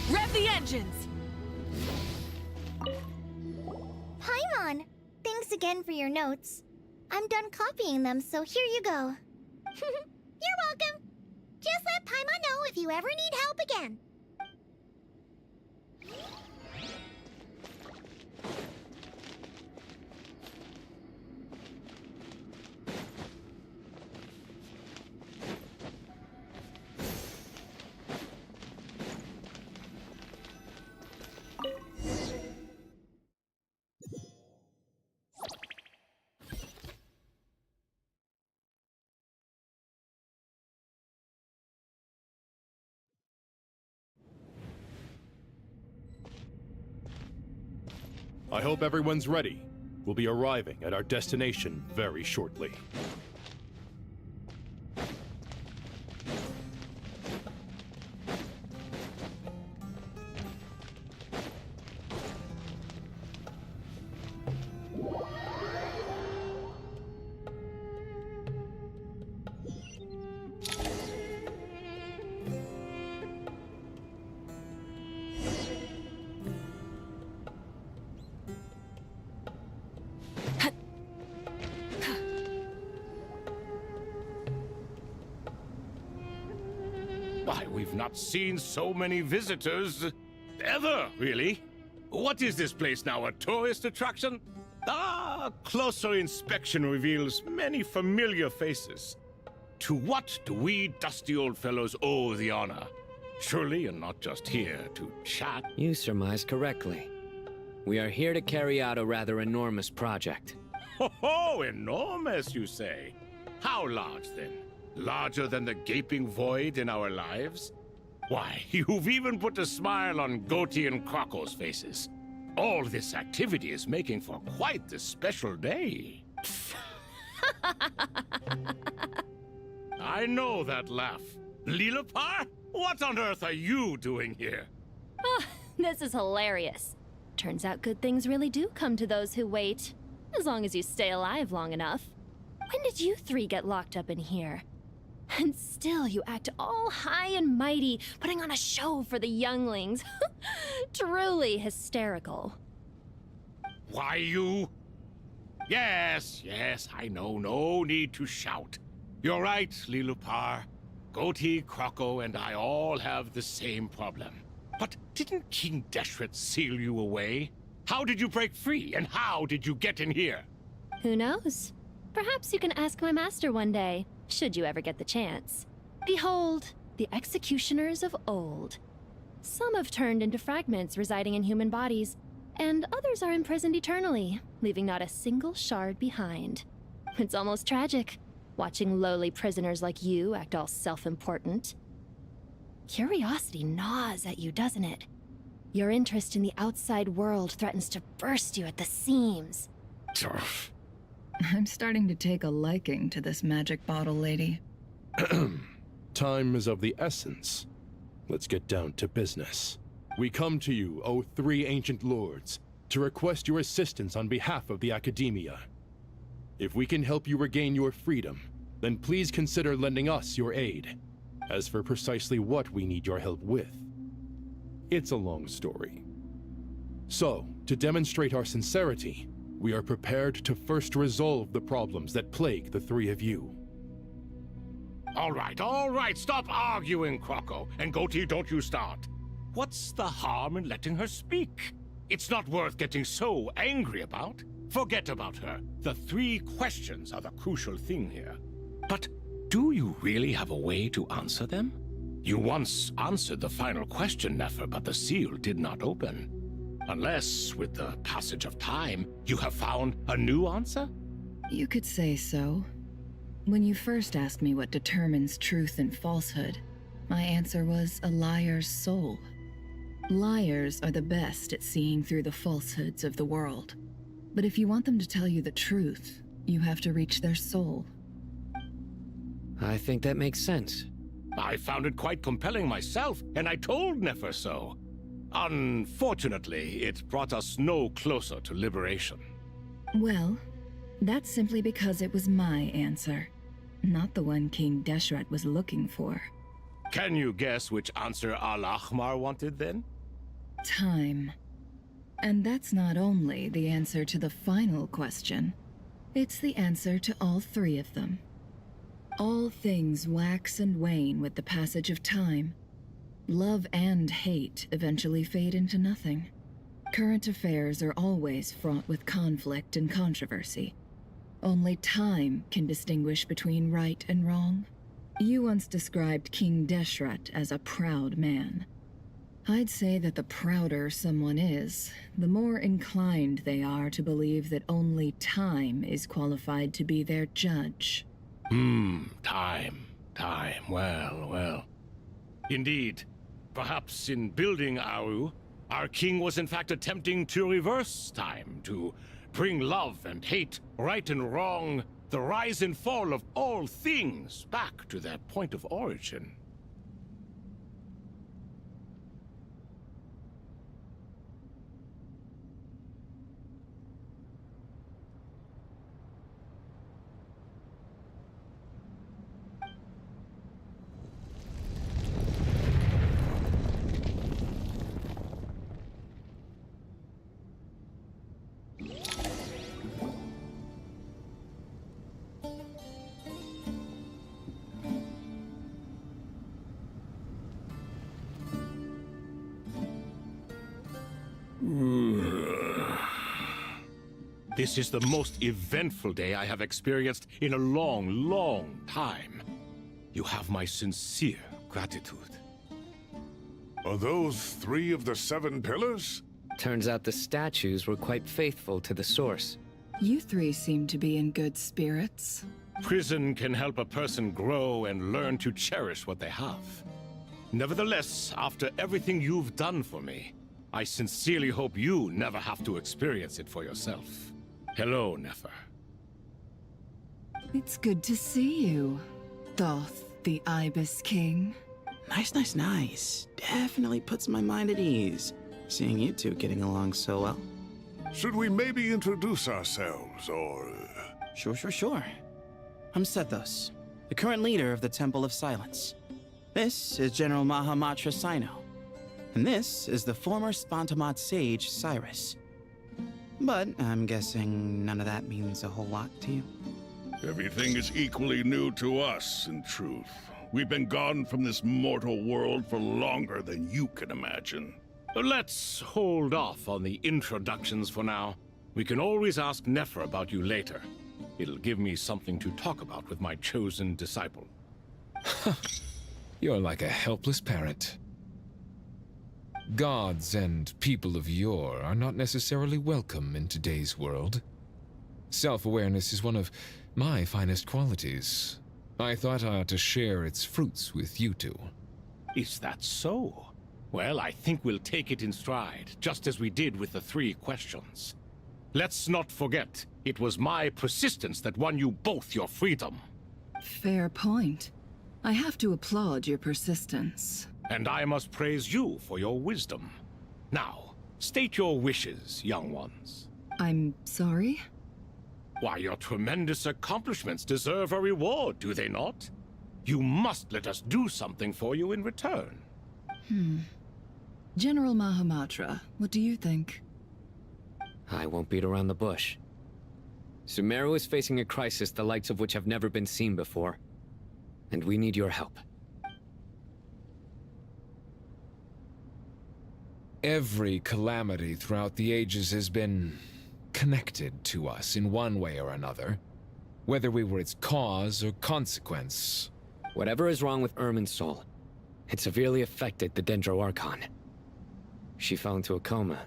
Rev the engines! Paimon! Thanks again for your notes. I'm done copying them, so here you go. You're welcome. Just let Paimon know if you ever need help again. I hope everyone's ready. We'll be arriving at our destination very shortly. Why, we've not seen so many visitors ever, really. What is this place now, a tourist attraction? Ah, closer inspection reveals many familiar faces. To what do we dusty old fellows owe the honor? Surely you're not just here to chat. You surmise correctly. We are here to carry out a rather enormous project. Ho, enormous, you say? How large, then? Larger than the gaping void in our lives? Why, you've even put a smile on Goatee and Crocco's faces. All this activity is making for quite the special day. I know that laugh. Lilipar? What on earth are you doing here? Oh, this is hilarious. Turns out good things really do come to those who wait. As long as you stay alive long enough. When did you three get locked up in here? And still you act all high and mighty, putting on a show for the younglings. Truly hysterical. Why, you... Yes, I know. No need to shout. You're right, Lilipar. Goatee, Crocco, and I all have the same problem. But didn't King Deshret seal you away? How did you break free, and how did you get in here? Who knows? Perhaps you can ask my master one day, should you ever get the chance. Behold, the executioners of old. Some have turned into fragments residing in human bodies, and others are imprisoned eternally, leaving not a single shard behind. It's almost tragic, watching lowly prisoners like you act all self-important. Curiosity gnaws at you, doesn't it? Your interest in the outside world threatens to burst you at the seams. I'm starting to take a liking to this magic bottle lady. Time is of the essence. Let's get down to business. We come to you, O three ancient lords, to request your assistance on behalf of the Academia. If we can help you regain your freedom, then please consider lending us your aid. As for precisely what we need your help with, it's a long story. So, to demonstrate our sincerity, we are prepared to first resolve the problems that plague the three of you. All right, stop arguing, Croco. And Goatee, don't you start. What's the harm in letting her speak? It's not worth getting so angry about. Forget about her. The three questions are the crucial thing here. But do you really have a way to answer them? You once answered the final question, Nefer, but the seal did not open. Unless, with the passage of time, you have found a new answer? You could say so. When you first asked me what determines truth and falsehood, my answer was a liar's soul. Liars are the best at seeing through the falsehoods of the world. But if you want them to tell you the truth, you have to reach their soul. I think that makes sense. I found it quite compelling myself, and I told Nefer so. Unfortunately, it brought us no closer to liberation. Well, that's simply because it was my answer, not the one King Deshret was looking for. Can you guess which answer Al-Ahmar wanted then? Time. And that's not only the answer to the final question, it's the answer to all three of them. All things wax and wane with the passage of time. Love and hate eventually fade into nothing. Current affairs are always fraught with conflict and controversy. Only time can distinguish between right and wrong. You once described King Deshret as a proud man. I'd say that the prouder someone is, the more inclined they are to believe that only time is qualified to be their judge. Time. Well. Indeed. Perhaps in building Aru, our king was in fact attempting to reverse time, to bring love and hate, right and wrong, the rise and fall of all things back to their point of origin. This is the most eventful day I have experienced in a long time. You have my sincere gratitude. Are those three of the 7 pillars? Turns out the statues were quite faithful to the source. You three seem to be in good spirits. Prison can help a person grow and learn to cherish what they have. Nevertheless, after everything you've done for me, I sincerely hope you never have to experience it for yourself. Hello, Nefer. It's good to see you, Thoth, the Ibis King. Nice. Definitely puts my mind at ease, seeing you two getting along so well. Should we maybe introduce ourselves, or... Sure. I'm Sethos, the current leader of the Temple of Silence. This is General Mahamatra Sino, and this is the former Spantamat sage, Cyrus. But I'm guessing none of that means a whole lot to you. Everything is equally new to us, in truth. We've been gone from this mortal world for longer than you can imagine. Let's hold off on the introductions for now. We can always ask Nefer about you later. It'll give me something to talk about with my chosen disciple. You're like a helpless parrot. Gods and people of yore are not necessarily welcome in today's world. Self-awareness is one of my finest qualities. I thought I ought to share its fruits with you two. Is that so? Well, I think we'll take it in stride, just as we did with the 3 questions. Let's not forget, it was my persistence that won you both your freedom. Fair point. I have to applaud your persistence. And I must praise you for your wisdom. Now, state your wishes, young ones. I'm sorry? Why, your tremendous accomplishments deserve a reward, do they not? You must let us do something for you in return. General Mahamatra, what do you think? I won't beat around the bush. Sumeru is facing a crisis the likes of which have never been seen before. And we need your help. Every calamity throughout the ages has been connected to us in one way or another, whether we were its cause or consequence. Whatever is wrong with Irminsul, it severely affected the Dendro Archon. She fell into a coma,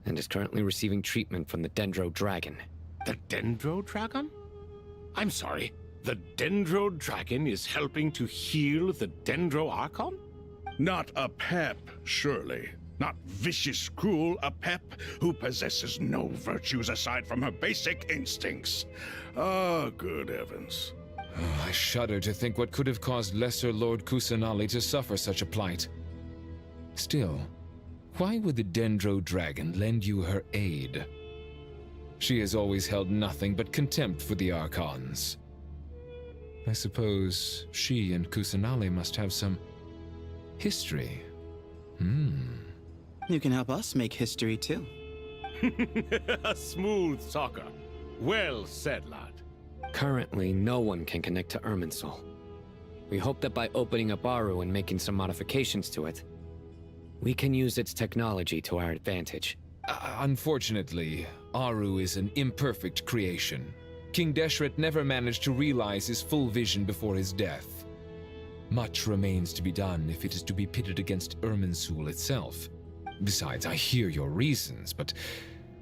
and is currently receiving treatment from the Dendro Dragon. The Dendro Dragon? I'm sorry, the Dendro Dragon is helping to heal the Dendro Archon? Not a pep, surely. Not vicious, cruel a pep who possesses no virtues aside from her basic instincts. Ah, good heavens. I shudder to think what could have caused Lesser Lord Kusanali to suffer such a plight. Still, why would the Dendro Dragon lend you her aid? She has always held nothing but contempt for the Archons. I suppose she and Kusanali must have some history. You can help us make history too. Smooth talker. Well said, lad. Currently, no one can connect to Irminsul. We hope that by opening up Aru and making some modifications to it, we can use its technology to our advantage. Unfortunately, Aru is an imperfect creation. King Deshret never managed to realize his full vision before his death. Much remains to be done if it is to be pitted against Irminsul itself. Besides, I hear your reasons, but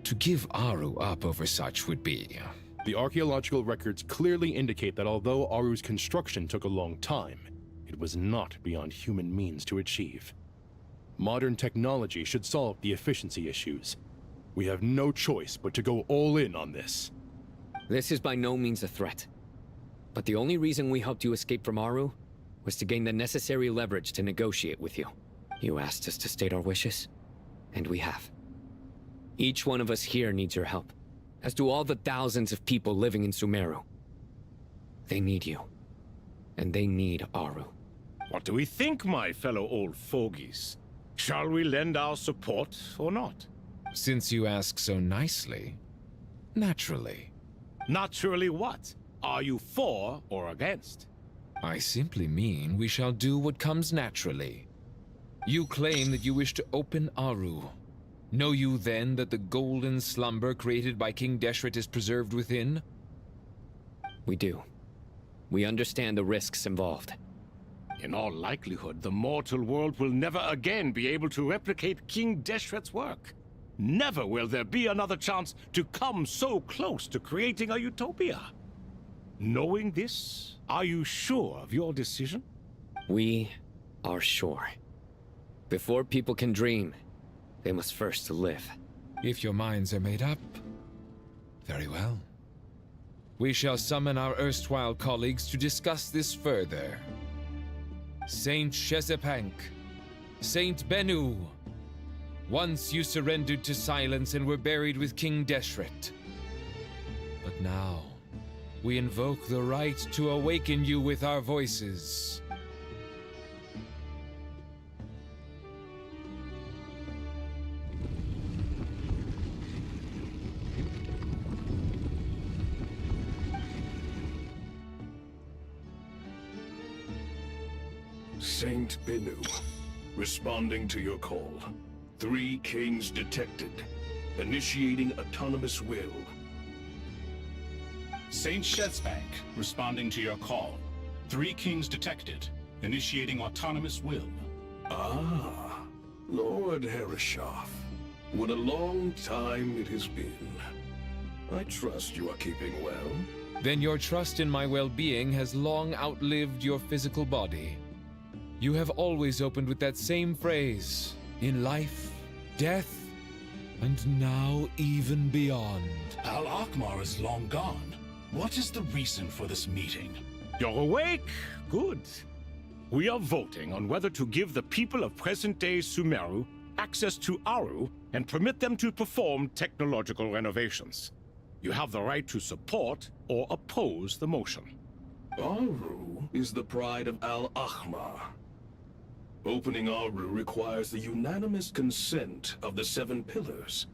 to give Aru up over such would be... The archaeological records clearly indicate that although Aru's construction took a long time, it was not beyond human means to achieve. Modern technology should solve the efficiency issues. We have no choice but to go all in on this. This is by no means a threat. But the only reason we helped you escape from Aru was to gain the necessary leverage to negotiate with you. You asked us to state our wishes, and we have. Each one of us here needs your help, as do all the thousands of people living in Sumeru. They need you, and they need Aru. What do we think, my fellow old fogies? Shall we lend our support or not? Since you ask so nicely, naturally. Naturally what? Are you for or against? I simply mean we shall do what comes naturally. You claim that you wish to open Aru. Know you then that the golden slumber created by King Deshret is preserved within? We do. We understand the risks involved. In all likelihood, the mortal world will never again be able to replicate King Deshret's work. Never will there be another chance to come so close to creating a utopia. Knowing this, are you sure of your decision? We are sure. Before people can dream, they must first live. If your minds are made up, very well. We shall summon our erstwhile colleagues to discuss this further. Saint Shezepank, Saint Bennu, once you surrendered to silence and were buried with King Deshret. But now, we invoke the right to awaken you with our voices. Saint Bennu, responding to your call. 3 kings detected. Initiating autonomous will. Saint Shezepank, responding to your call. 3 kings detected. Initiating autonomous will. Ah, Lord Herreshoff. What a long time it has been. I trust you are keeping well. Then your trust in my well-being has long outlived your physical body. You have always opened with that same phrase. In life, death, and now even beyond. Al-Akhmar is long gone. What is the reason for this meeting? You're awake? Good. We are voting on whether to give the people of present-day Sumeru access to Aru and permit them to perform technological renovations. You have the right to support or oppose the motion. Aru is the pride of Al-Akhmar. Opening Aru requires the unanimous consent of the 7 pillars.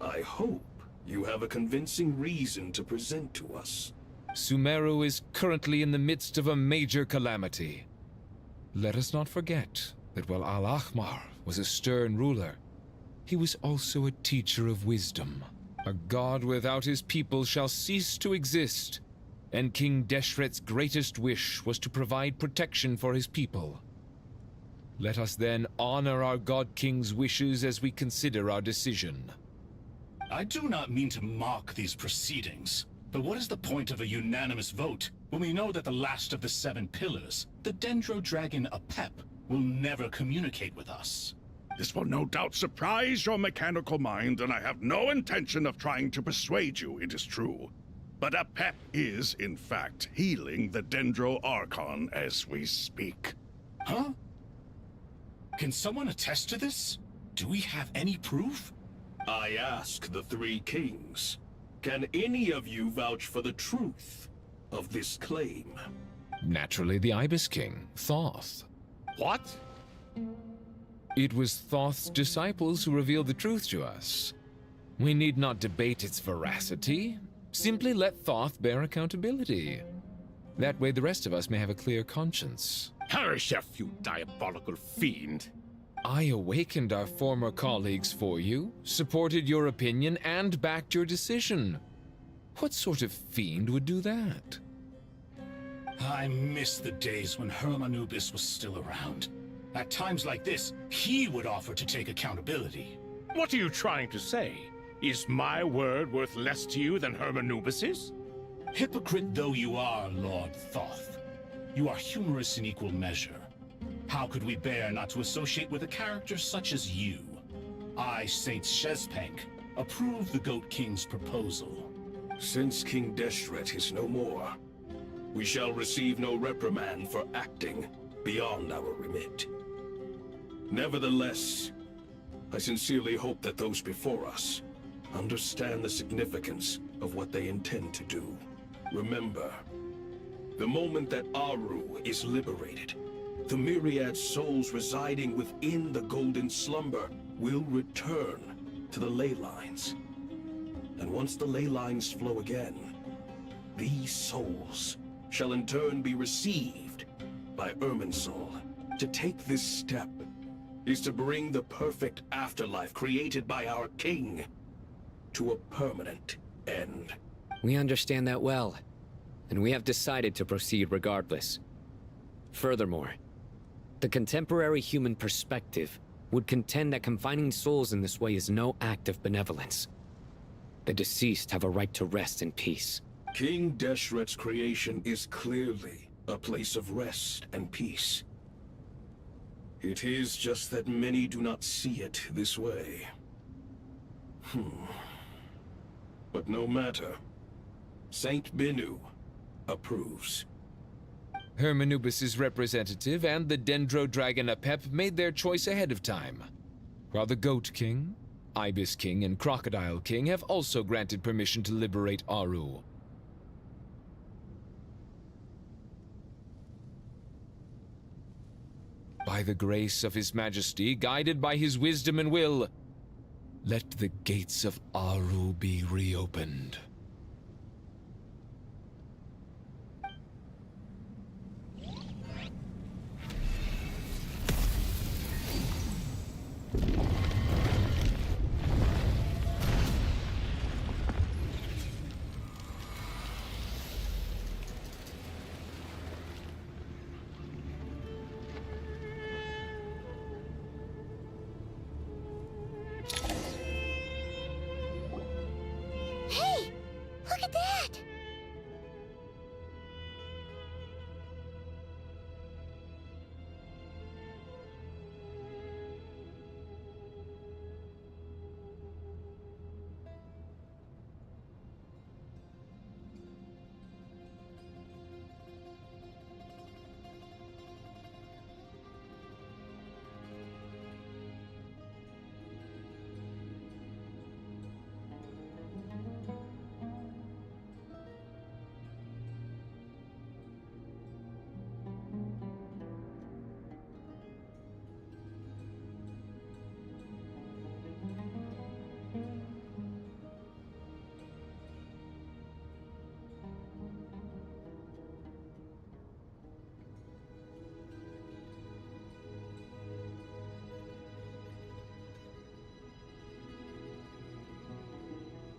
I hope you have a convincing reason to present to us. Sumeru is currently in the midst of a major calamity. Let us not forget that while Al-Akhmar was a stern ruler, he was also a teacher of wisdom. A god without his people shall cease to exist, and King Deshret's greatest wish was to provide protection for his people. Let us then honor our God King's wishes as we consider our decision. I do not mean to mock these proceedings, but what is the point of a unanimous vote when we know that the last of the 7 pillars, the Dendro Dragon Apep, will never communicate with us? This will no doubt surprise your mechanical mind, and I have no intention of trying to persuade you it is true. But Apep is, in fact, healing the Dendro Archon as we speak. Huh? Can someone attest to this? Do we have any proof? I ask the 3 kings. Can any of you vouch for the truth of this claim? Naturally, the Ibis King, Thoth. What? It was Thoth's disciples who revealed the truth to us. We need not debate its veracity. Simply let Thoth bear accountability. That way the rest of us may have a clear conscience. Harishef, you diabolical fiend! I awakened our former colleagues for you, supported your opinion, and backed your decision. What sort of fiend would do that? I miss the days when Hermanubis was still around. At times like this, he would offer to take accountability. What are you trying to say? Is my word worth less to you than Hermanubis's? Hypocrite though you are, Lord Thoth, you are humorous in equal measure. How could we bear not to associate with a character such as you? I, Saint Shezpank, approve the Goat King's proposal. Since King Deshret is no more, we shall receive no reprimand for acting beyond our remit. Nevertheless, I sincerely hope that those before us understand the significance of what they intend to do. Remember, the moment that Aru is liberated, the myriad souls residing within the Golden Slumber will return to the ley lines. And once the ley lines flow again, these souls shall in turn be received by Irminsul. To take this step is to bring the perfect afterlife created by our king to a permanent end. We understand that well, and we have decided to proceed regardless. Furthermore, the contemporary human perspective would contend that confining souls in this way is no act of benevolence. The deceased have a right to rest in peace. King Deshret's creation is clearly a place of rest and peace. It is just that many do not see it this way. But no matter. Saint Binu approves. Hermanubis' representative and the Dendro Dragon Apep made their choice ahead of time, while the Goat King, Ibis King, and Crocodile King have also granted permission to liberate Aru. By the grace of His Majesty, guided by his wisdom and will, let the gates of Aru be reopened. Hey!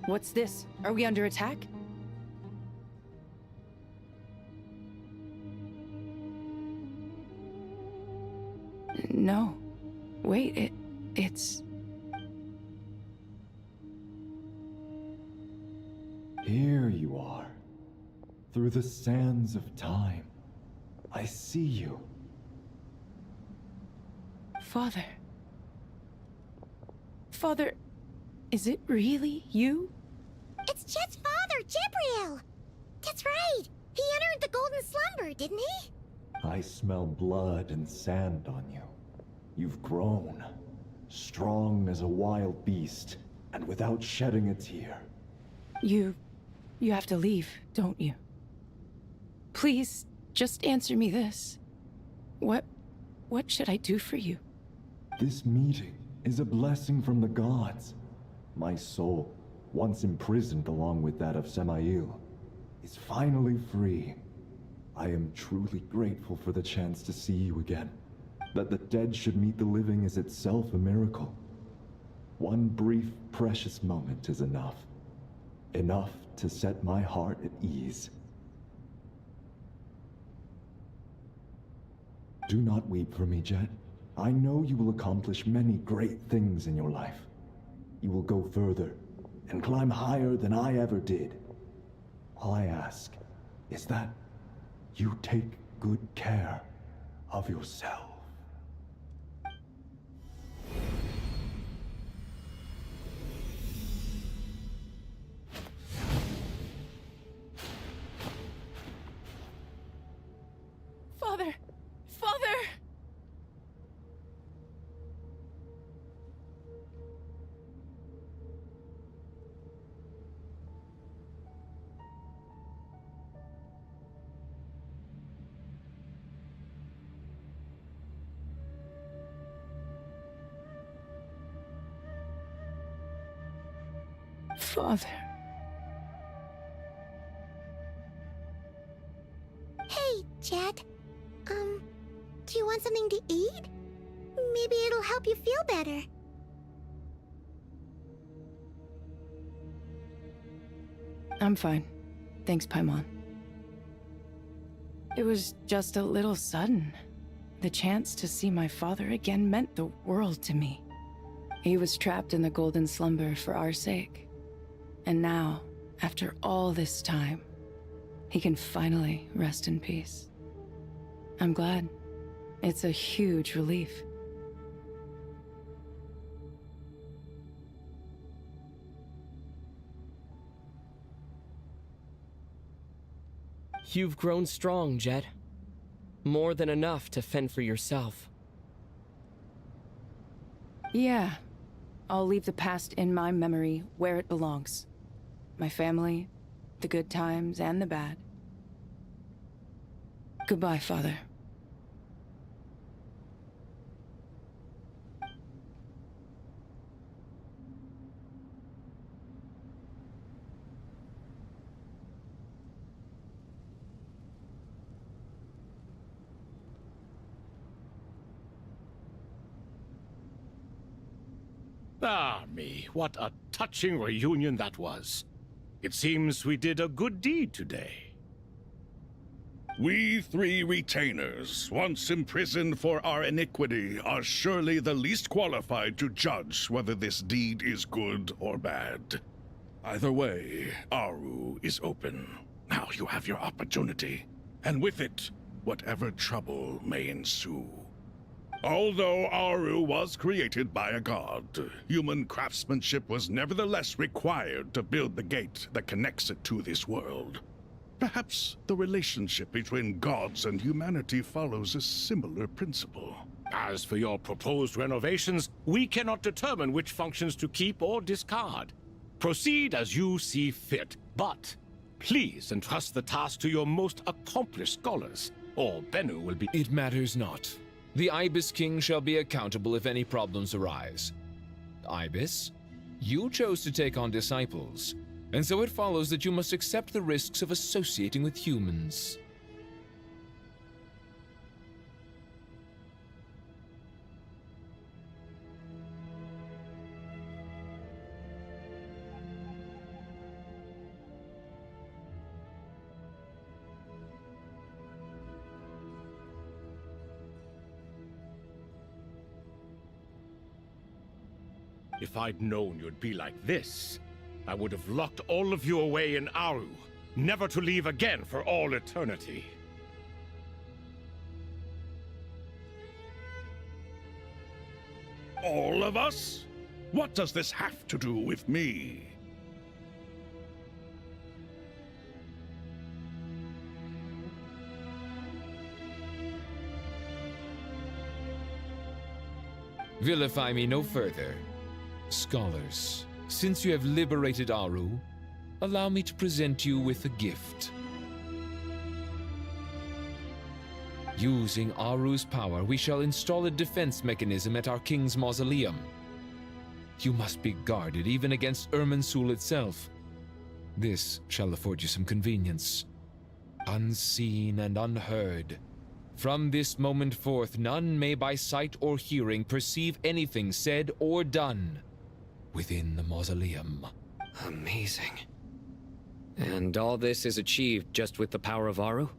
What's this? Are we under attack? No. Wait, it's... Here you are. Through the sands of time. I see you. Father. Father, is it really you? It's Jet's father, Jibril! That's right! He entered the Golden Slumber, didn't he? I smell blood and sand on you. You've grown. Strong as a wild beast, and without shedding a tear. You have to leave, don't you? Please, just answer me this. What should I do for you? This meeting is a blessing from the gods. My soul, once imprisoned along with that of Samael, is finally free. I am truly grateful for the chance to see you again. That the dead should meet the living is itself a miracle. One brief, precious moment is enough. Enough to set my heart at ease. Do not weep for me, Jet. I know you will accomplish many great things in your life. You will go further and climb higher than I ever did. All I ask is that you take good care of yourself. Father! Father! Father. Hey, Jet. Do you want something to eat? Maybe it'll help you feel better. I'm fine. Thanks, Paimon. It was just a little sudden. The chance to see my father again meant the world to me. He was trapped in the Golden Slumber for our sake. And now, after all this time, he can finally rest in peace. I'm glad. It's a huge relief. You've grown strong, Jet. More than enough to fend for yourself. Yeah. I'll leave the past in my memory where it belongs. My family, the good times and the bad. Goodbye, Father. Ah, me, what a touching reunion that was. It seems we did a good deed today. We three retainers, once imprisoned for our iniquity, are surely the least qualified to judge whether this deed is good or bad. Either way, Aru is open. Now you have your opportunity, and with it, whatever trouble may ensue. Although Aru was created by a god, human craftsmanship was nevertheless required to build the gate that connects it to this world. Perhaps the relationship between gods and humanity follows a similar principle. As for your proposed renovations, we cannot determine which functions to keep or discard. Proceed as you see fit, but please entrust the task to your most accomplished scholars, or Bennu will be— It matters not. The Ibis King shall be accountable if any problems arise. Ibis, you chose to take on disciples, and so it follows that you must accept the risks of associating with humans. If I'd known you'd be like this, I would have locked all of you away in Aru, never to leave again for all eternity. All of us? What does this have to do with me? Vilify me no further. Scholars, since you have liberated Aru, allow me to present you with a gift. Using Aru's power, we shall install a defense mechanism at our king's mausoleum. You must be guarded even against Irminsul itself. This shall afford you some convenience. Unseen and unheard. From this moment forth, none may by sight or hearing perceive anything said or done within the mausoleum. Amazing. And all this is achieved just with the power of Aru?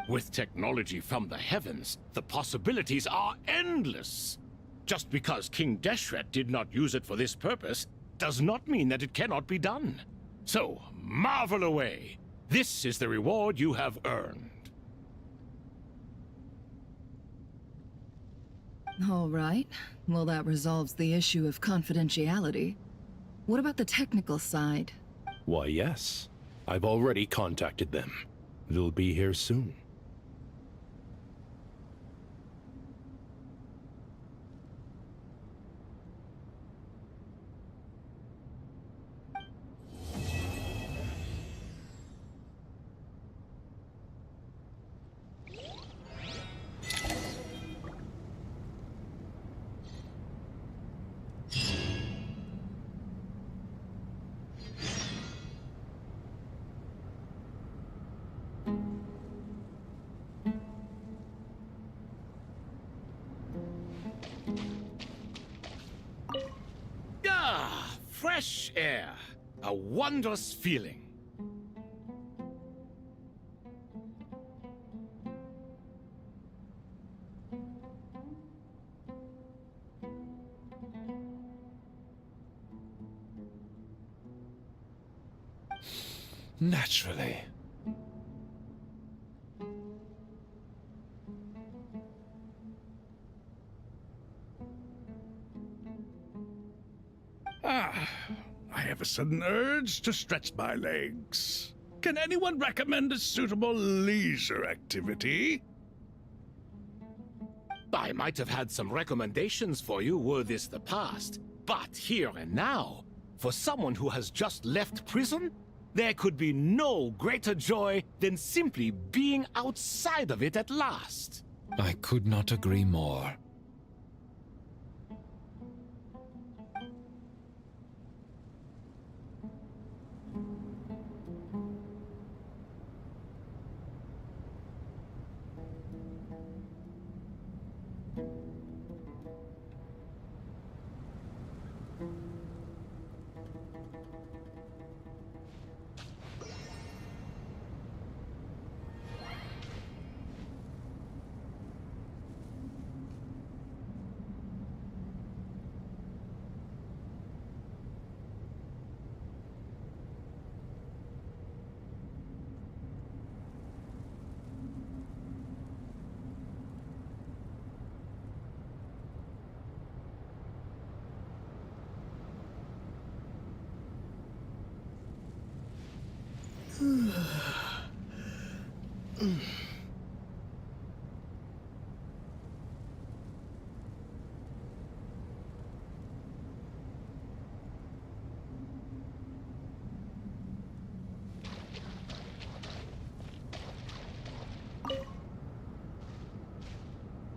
With technology from the heavens, the possibilities are endless. Just because King Deshret did not use it for this purpose does not mean that it cannot be done. So, marvel away. This is the reward you have earned. All right. Well, that resolves the issue of confidentiality. What about the technical side? Why, yes. I've already contacted them. They'll be here soon. Fresh air. A wondrous feeling. Naturally. I have a sudden urge to stretch my legs. Can anyone recommend a suitable leisure activity? I might have had some recommendations for you were this the past, but here and now, for someone who has just left prison, there could be no greater joy than simply being outside of it at last. I could not agree more.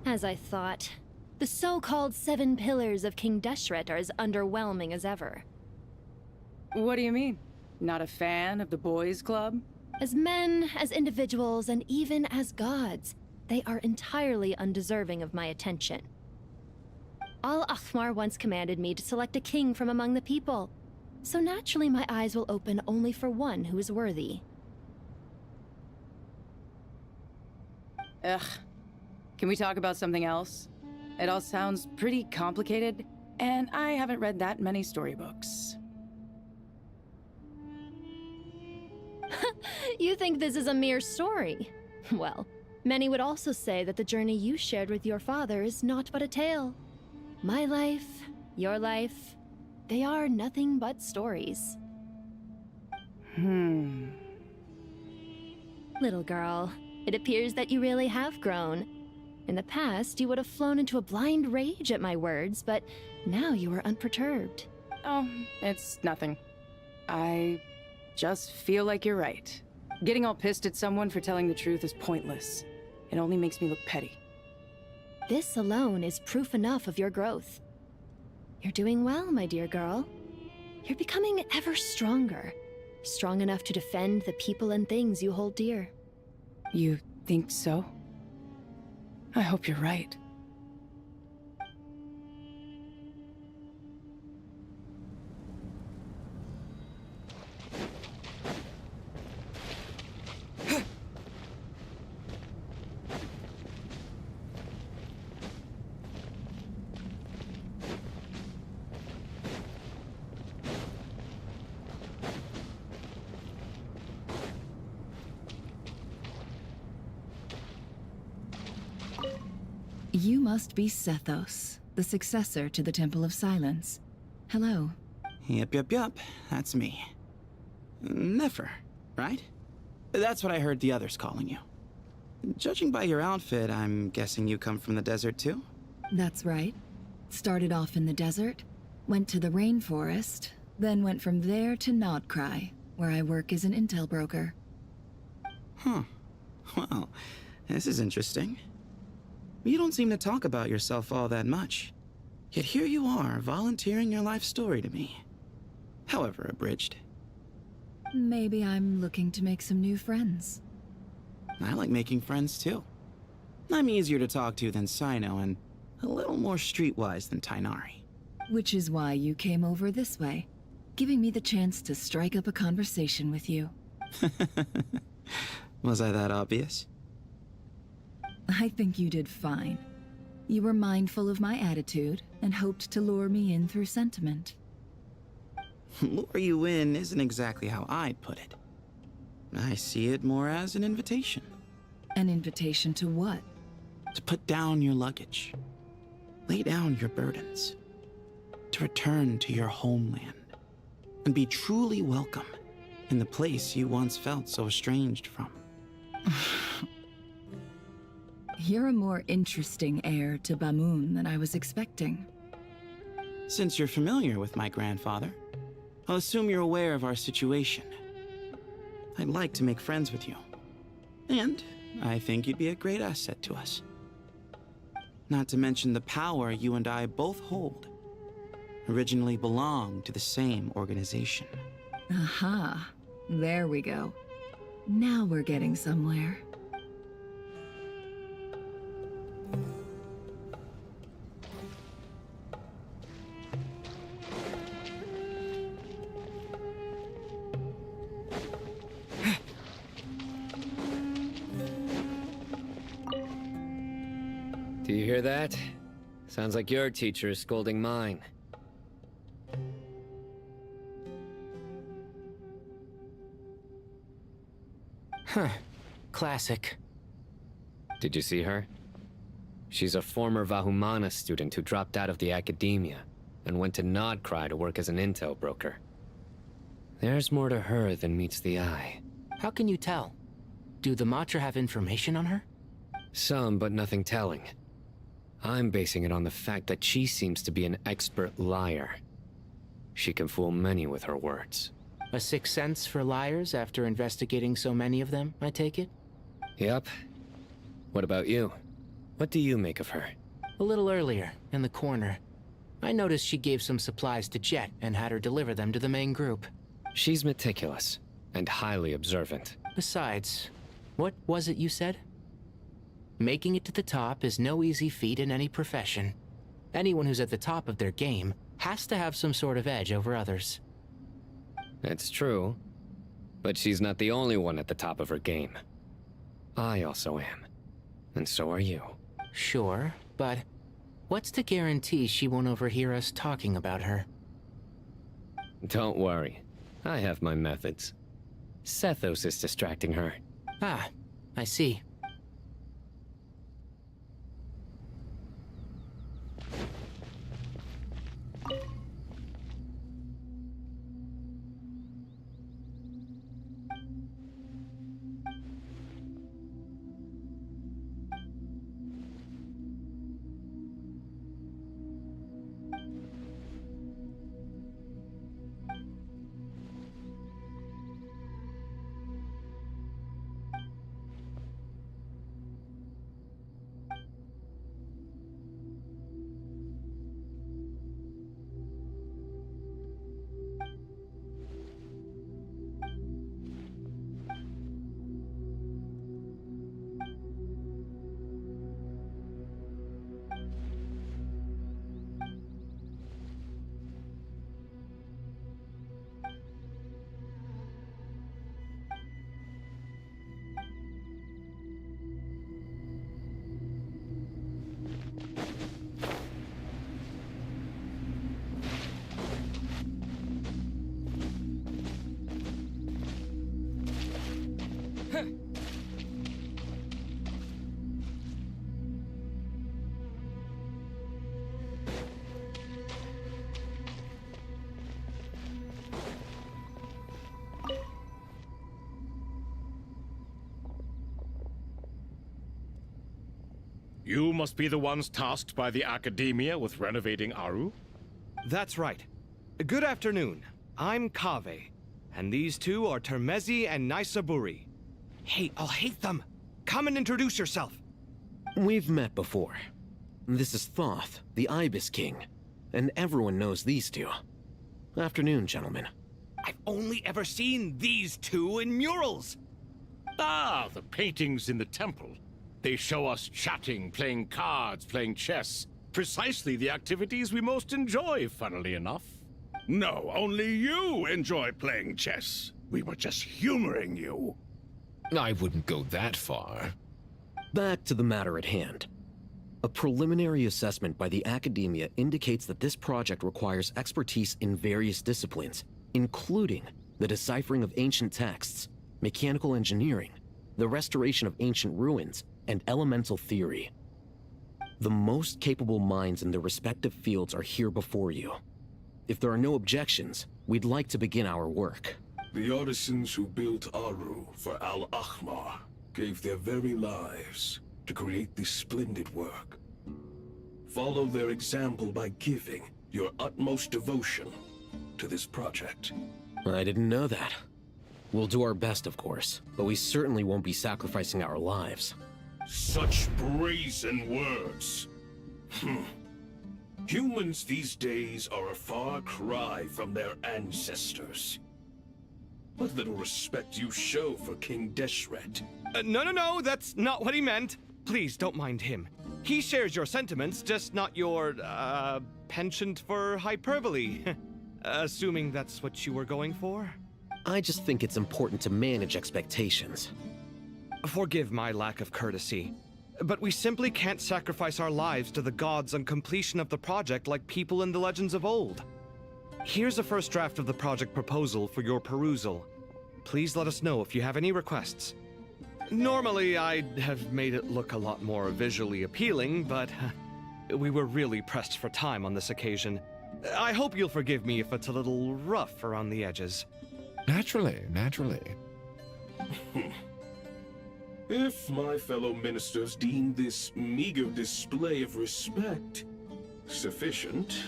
As I thought, the so-called 7 pillars of King Deshret are as underwhelming as ever. What do you mean? Not a fan of the boys' club? As men, as individuals, and even as gods, they are entirely undeserving of my attention. Al-Ahmar once commanded me to select a king from among the people, so naturally my eyes will open only for one who is worthy. Ugh. Can we talk about something else? It all sounds pretty complicated, and I haven't read that many storybooks. You think this is a mere story? Well, many would also say that the journey you shared with your father is not but a tale. My life, your life, they are nothing but stories. Little girl, it appears that you really have grown. In the past, you would have flown into a blind rage at my words, but now you are unperturbed. Oh, it's nothing. I just feel like you're right. Getting all pissed at someone for telling the truth is pointless. It only makes me look petty. This alone is proof enough of your growth. You're doing well, my dear girl. You're becoming ever stronger. Strong enough to defend the people and things you hold dear. You think so? I hope you're right. You must be Sethos, the successor to the Temple of Silence. Hello. Yep. That's me. Nefer, right? That's what I heard the others calling you. Judging by your outfit, I'm guessing you come from the desert too? That's right. Started off in the desert, went to the rainforest, then went from there to Nodcry, where I work as an intel broker. Huh. Well, this is interesting. You don't seem to talk about yourself all that much. Yet here you are, volunteering your life story to me. However abridged. Maybe I'm looking to make some new friends. I like making friends too. I'm easier to talk to than Sino and a little more streetwise than Tighnari. Which is why you came over this way, giving me the chance to strike up a conversation with you. Was I that obvious? I think you did fine. You were mindful of my attitude and hoped to lure me in through sentiment. Lure you in isn't exactly how I'd put it. I see it more as an invitation. An invitation to what? To put down your luggage. Lay down your burdens. To return to your homeland. And be truly welcome in the place you once felt so estranged from. You're a more interesting heir to Bamun than I was expecting. Since you're familiar with my grandfather, I'll assume you're aware of our situation. I'd like to make friends with you. And I think you'd be a great asset to us. Not to mention the power you and I both hold. Originally belonged to the same organization. Aha. There we go. Now we're getting somewhere. Do you hear that? Sounds like your teacher is scolding mine. Huh. Classic. Did you see her? She's a former Vahumana student who dropped out of the academia and went to Nodcry to work as an intel broker. There's more to her than meets the eye. How can you tell? Do the Matra have information on her? Some, but nothing telling. I'm basing it on the fact that she seems to be an expert liar. She can fool many with her words. A sixth sense for liars after investigating so many of them, I take it? Yep. What about you? What do you make of her? A little earlier, in the corner. I noticed she gave some supplies to Jet and had her deliver them to the main group. She's meticulous and highly observant. Besides, what was it you said? Making it to the top is no easy feat in any profession. Anyone who's at the top of their game has to have some sort of edge over others. It's true, but she's not the only one at the top of her game. I also am, and so are you. Sure, but what's to guarantee she won't overhear us talking about her? Don't worry. I have my methods. Sethos is distracting her. Ah, I see. You must be the ones tasked by the Academia with renovating Aru? That's right. Good afternoon. I'm Kaveh, and these two are Termezi and Naisaburi. Hey, I'll hate them. Come and introduce yourself. We've met before. This is Thoth, the Ibis King, and everyone knows these two. Afternoon, gentlemen. I've only ever seen these two in murals. Ah, the paintings in the temple. They show us chatting, playing cards, playing chess. Precisely the activities we most enjoy, funnily enough. No, only you enjoy playing chess. We were just humoring you. I wouldn't go that far. Back to the matter at hand. A preliminary assessment by the Academia indicates that this project requires expertise in various disciplines, including the deciphering of ancient texts, mechanical engineering, the restoration of ancient ruins, and elemental theory. The most capable minds in their respective fields are here before you. If there are no objections, we'd like to begin our work. The artisans who built Aru for Al-Ahmar gave their very lives to create this splendid work. Follow their example by giving your utmost devotion to this project. I didn't know that. We'll do our best, of course, but we certainly won't be sacrificing our lives. Such brazen words. Humans these days are a far cry from their ancestors. What little respect you show for King Deshret. No, that's not what he meant. Please don't mind him. He shares your sentiments, just not your, penchant for hyperbole. Assuming that's what you were going for? I just think it's important to manage expectations. Forgive my lack of courtesy, but we simply can't sacrifice our lives to the gods on completion of the project like people in the legends of old. Here's a first draft of the project proposal for your perusal. Please let us know if you have any requests. Normally, I'd have made it look a lot more visually appealing, but we were really pressed for time on this occasion. I hope you'll forgive me if it's a little rough around the edges. Naturally. If my fellow ministers deem this meager display of respect sufficient,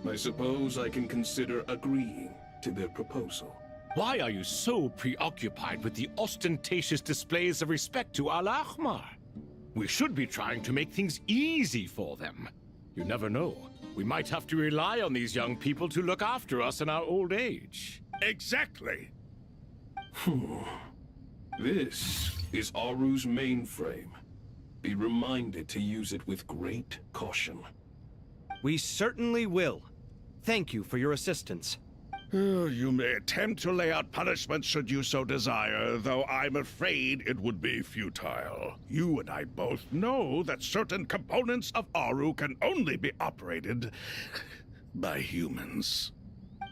I suppose I can consider agreeing to their proposal. Why are you so preoccupied with the ostentatious displays of respect to Al-Ahmar? We should be trying to make things easy for them. You never know. We might have to rely on these young people to look after us in our old age. Exactly. This is Aru's mainframe. Be reminded to use it with great caution. We certainly will. Thank you for your assistance. You may attempt to lay out punishment should you so desire, though I'm afraid it would be futile. You and I both know that certain components of Aru can only be operated by humans.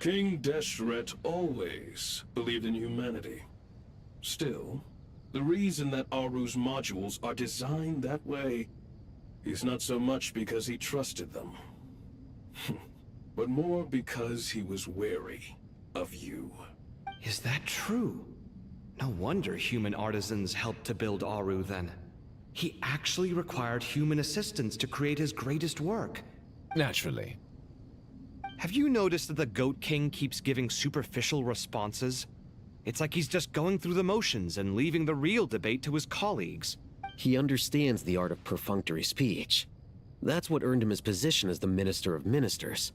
King Deshret always believed in humanity. Still, the reason that Aru's modules are designed that way is not so much because he trusted them, but more because he was wary of you. Is that true? No wonder human artisans helped to build Aru then. He actually required human assistance to create his greatest work. Naturally. Have you noticed that the Goat King keeps giving superficial responses? It's like he's just going through the motions and leaving the real debate to his colleagues. He understands the art of perfunctory speech. That's what earned him his position as the Minister of Ministers.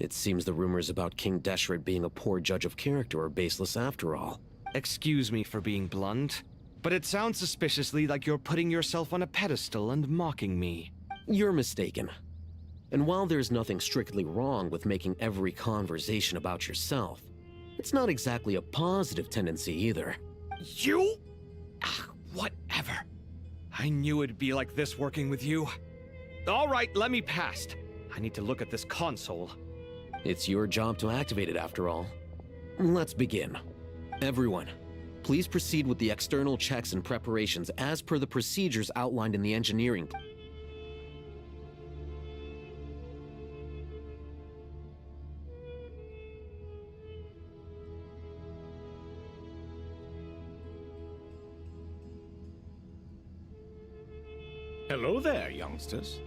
It seems the rumors about King Deshret being a poor judge of character are baseless after all. Excuse me for being blunt, but it sounds suspiciously like you're putting yourself on a pedestal and mocking me. You're mistaken. And while there's nothing strictly wrong with making every conversation about yourself, it's not exactly a positive tendency either. You? Whatever. I knew it'd be like this working with you. All right, let me past. I need to look at this console. It's your job to activate it after all. Let's begin. Everyone, please proceed with the external checks and preparations as per the procedures outlined in the engineering. Hello there, youngsters.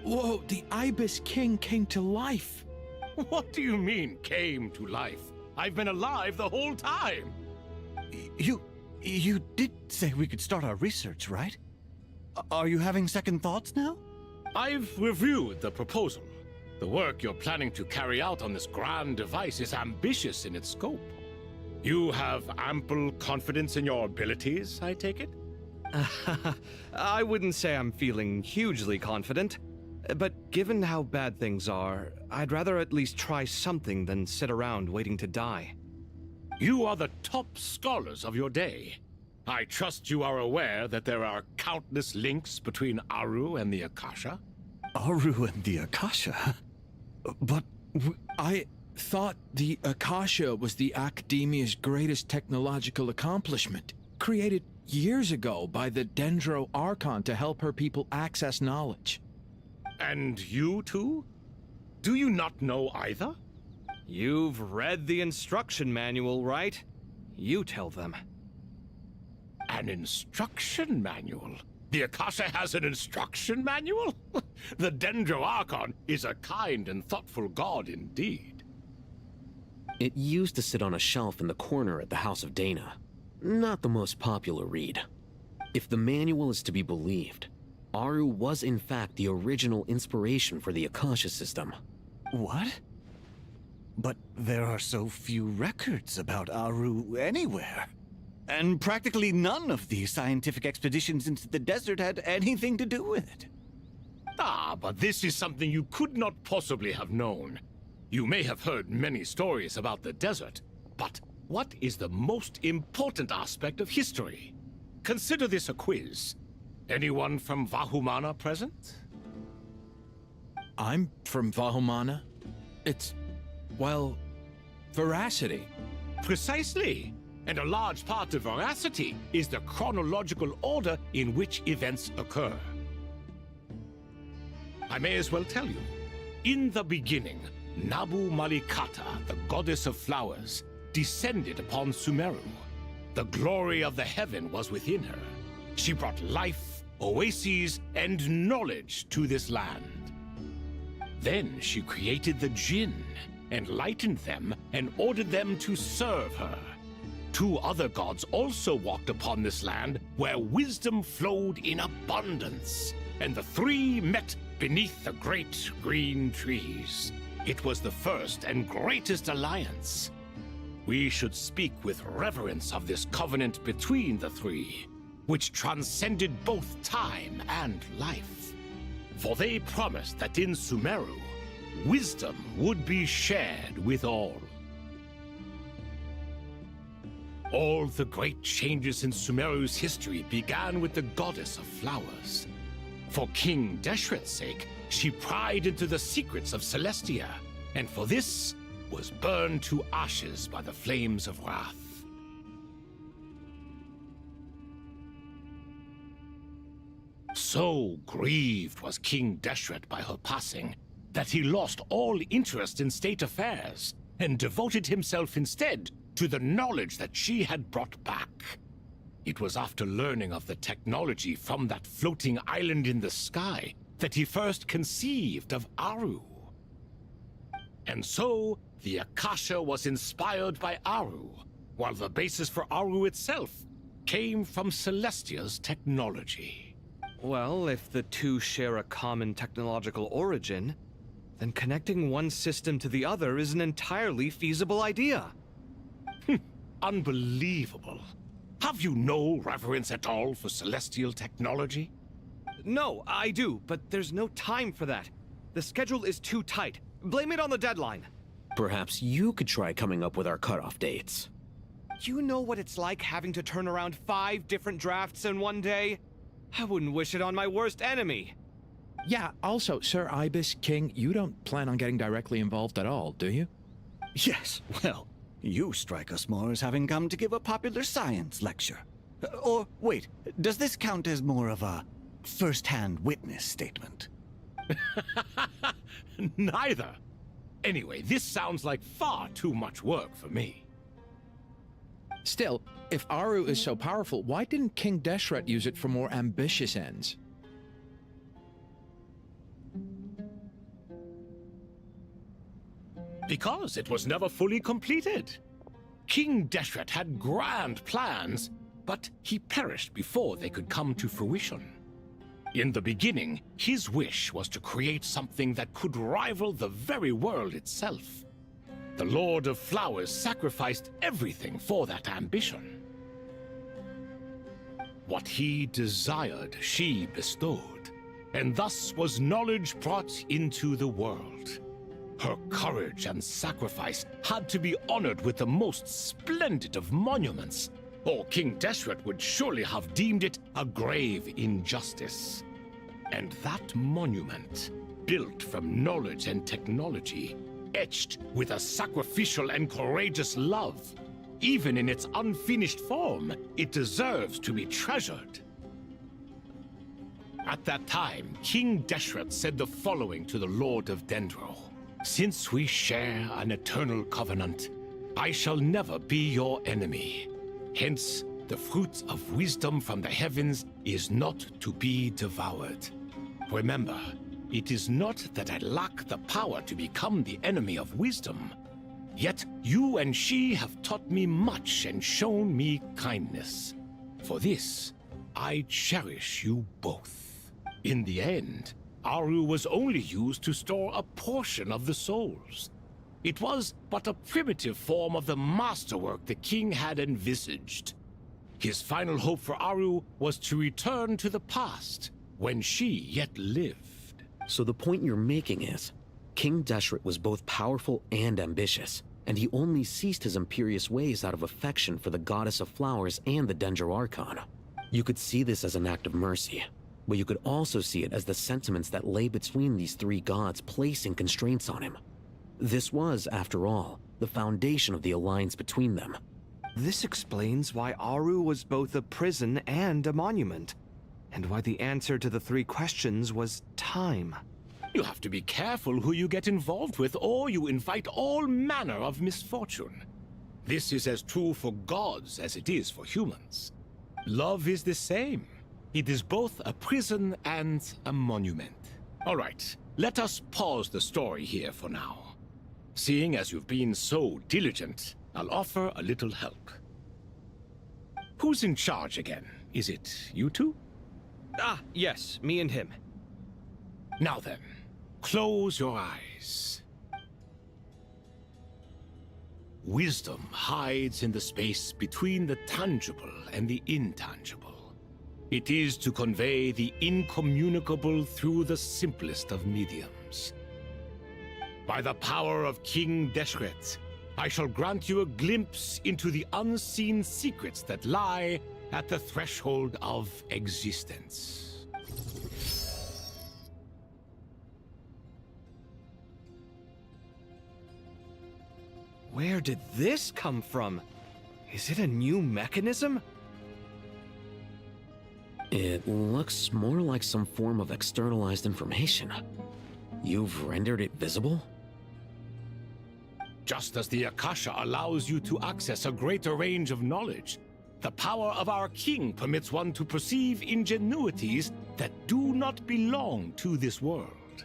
Whoa, the Ibis King came to life. What do you mean, came to life? I've been alive the whole time. You did say we could start our research, right? Are you having second thoughts now? I've reviewed the proposal. The work you're planning to carry out on this grand device is ambitious in its scope. You have ample confidence in your abilities, I take it? I wouldn't say I'm feeling hugely confident, but given how bad things are, I'd rather at least try something than sit around waiting to die. You are the top scholars of your day. I trust you are aware that there are countless links between Aru and the Akasha? Aru and the Akasha? But I thought the Akasha was the Academia's greatest technological accomplishment, created years ago by the Dendro Archon to help her people access knowledge. And you too? Do you not know either? You've read the instruction manual, right? You tell them. An instruction manual? The Akasha has an instruction manual? The Dendro Archon is a kind and thoughtful god indeed. It used to sit on a shelf in the corner at the House of Dana. Not the most popular read. If the manual is to be believed, Aru was in fact the original inspiration for the Akasha system. What? But there are so few records about Aru anywhere. And practically none of the scientific expeditions into the desert had anything to do with it. But this is something you could not possibly have known. You may have heard many stories about the desert, but what is the most important aspect of history? Consider this a quiz. Anyone from Vahumana present? I'm from Vahumana. It's, well, veracity. Precisely. And a large part of veracity is the chronological order in which events occur. I may as well tell you. In the beginning, Nabu Malikata, the goddess of flowers, descended upon Sumeru. The glory of the heaven was within her. She brought life, oases, and knowledge to this land. Then she created the Jinn, enlightened them, and ordered them to serve her. Two other gods also walked upon this land where wisdom flowed in abundance, and the three met beneath the great green trees. It was the first and greatest alliance. We should speak with reverence of this covenant between the three, which transcended both time and life. For they promised that in Sumeru, wisdom would be shared with all. All the great changes in Sumeru's history began with the goddess of flowers. For King Deshret's sake, she pried into the secrets of Celestia, and for this, was burned to ashes by the flames of wrath. So grieved was King Deshret by her passing, that he lost all interest in state affairs, and devoted himself instead to the knowledge that she had brought back. It was after learning of the technology from that floating island in the sky that he first conceived of Aru. And so, the Akasha was inspired by Aru, while the basis for Aru itself came from Celestia's technology. Well, if the two share a common technological origin, then connecting one system to the other is an entirely feasible idea. Unbelievable. Have you no reverence at all for celestial technology? No, I do, but there's no time for that. The schedule is too tight. Blame it on the deadline. Perhaps you could try coming up with our cutoff dates. You know what it's like having to turn around 5 different drafts in one day? I wouldn't wish it on my worst enemy. Yeah, also, Sir Ibis, King, you don't plan on getting directly involved at all, do you? Yes, well, you strike us more as having come to give a popular science lecture. Or, wait, does this count as more of a first-hand witness statement? Neither. Anyway, this sounds like far too much work for me. Still, if Aru is so powerful, why didn't King Deshret use it for more ambitious ends? Because it was never fully completed. King Deshret had grand plans, but he perished before they could come to fruition. In the beginning, his wish was to create something that could rival the very world itself. The Lord of Flowers sacrificed everything for that ambition. What he desired, she bestowed, and thus was knowledge brought into the world. Her courage and sacrifice had to be honored with the most splendid of monuments, or King Deshret would surely have deemed it a grave injustice. And that monument, built from knowledge and technology, etched with a sacrificial and courageous love, even in its unfinished form, it deserves to be treasured. At that time, King Deshret said the following to the Lord of Dendro. Since we share an eternal covenant, I shall never be your enemy. Hence, the fruit of wisdom from the heavens is not to be devoured. Remember, it is not that I lack the power to become the enemy of wisdom. Yet you and she have taught me much and shown me kindness. For this, I cherish you both. In the end, Aru was only used to store a portion of the souls. It was but a primitive form of the masterwork the king had envisaged. His final hope for Aru was to return to the past, when she yet lived. So the point you're making is, King Deshret was both powerful and ambitious, and he only ceased his imperious ways out of affection for the goddess of flowers and the Dendro Archon. You could see this as an act of mercy, but you could also see it as the sentiments that lay between these three gods placing constraints on him. This was, after all, the foundation of the alliance between them. This explains why Aru was both a prison and a monument, and why the answer to the 3 questions was time. You have to be careful who you get involved with, or you invite all manner of misfortune. This is as true for gods as it is for humans. Love is the same. It is both a prison and a monument. All right, let us pause the story here for now. Seeing as you've been so diligent, I'll offer a little help. Who's in charge again? Is it you two? Ah, yes, me and him. Now then, close your eyes. Wisdom hides in the space between the tangible and the intangible. It is to convey the incommunicable through the simplest of mediums. By the power of King Deshret, I shall grant you a glimpse into the unseen secrets that lie at the threshold of existence. Where did this come from? Is it a new mechanism? It looks more like some form of externalized information. You've rendered it visible? Just as the Akasha allows you to access a greater range of knowledge, the power of our king permits one to perceive ingenuities that do not belong to this world.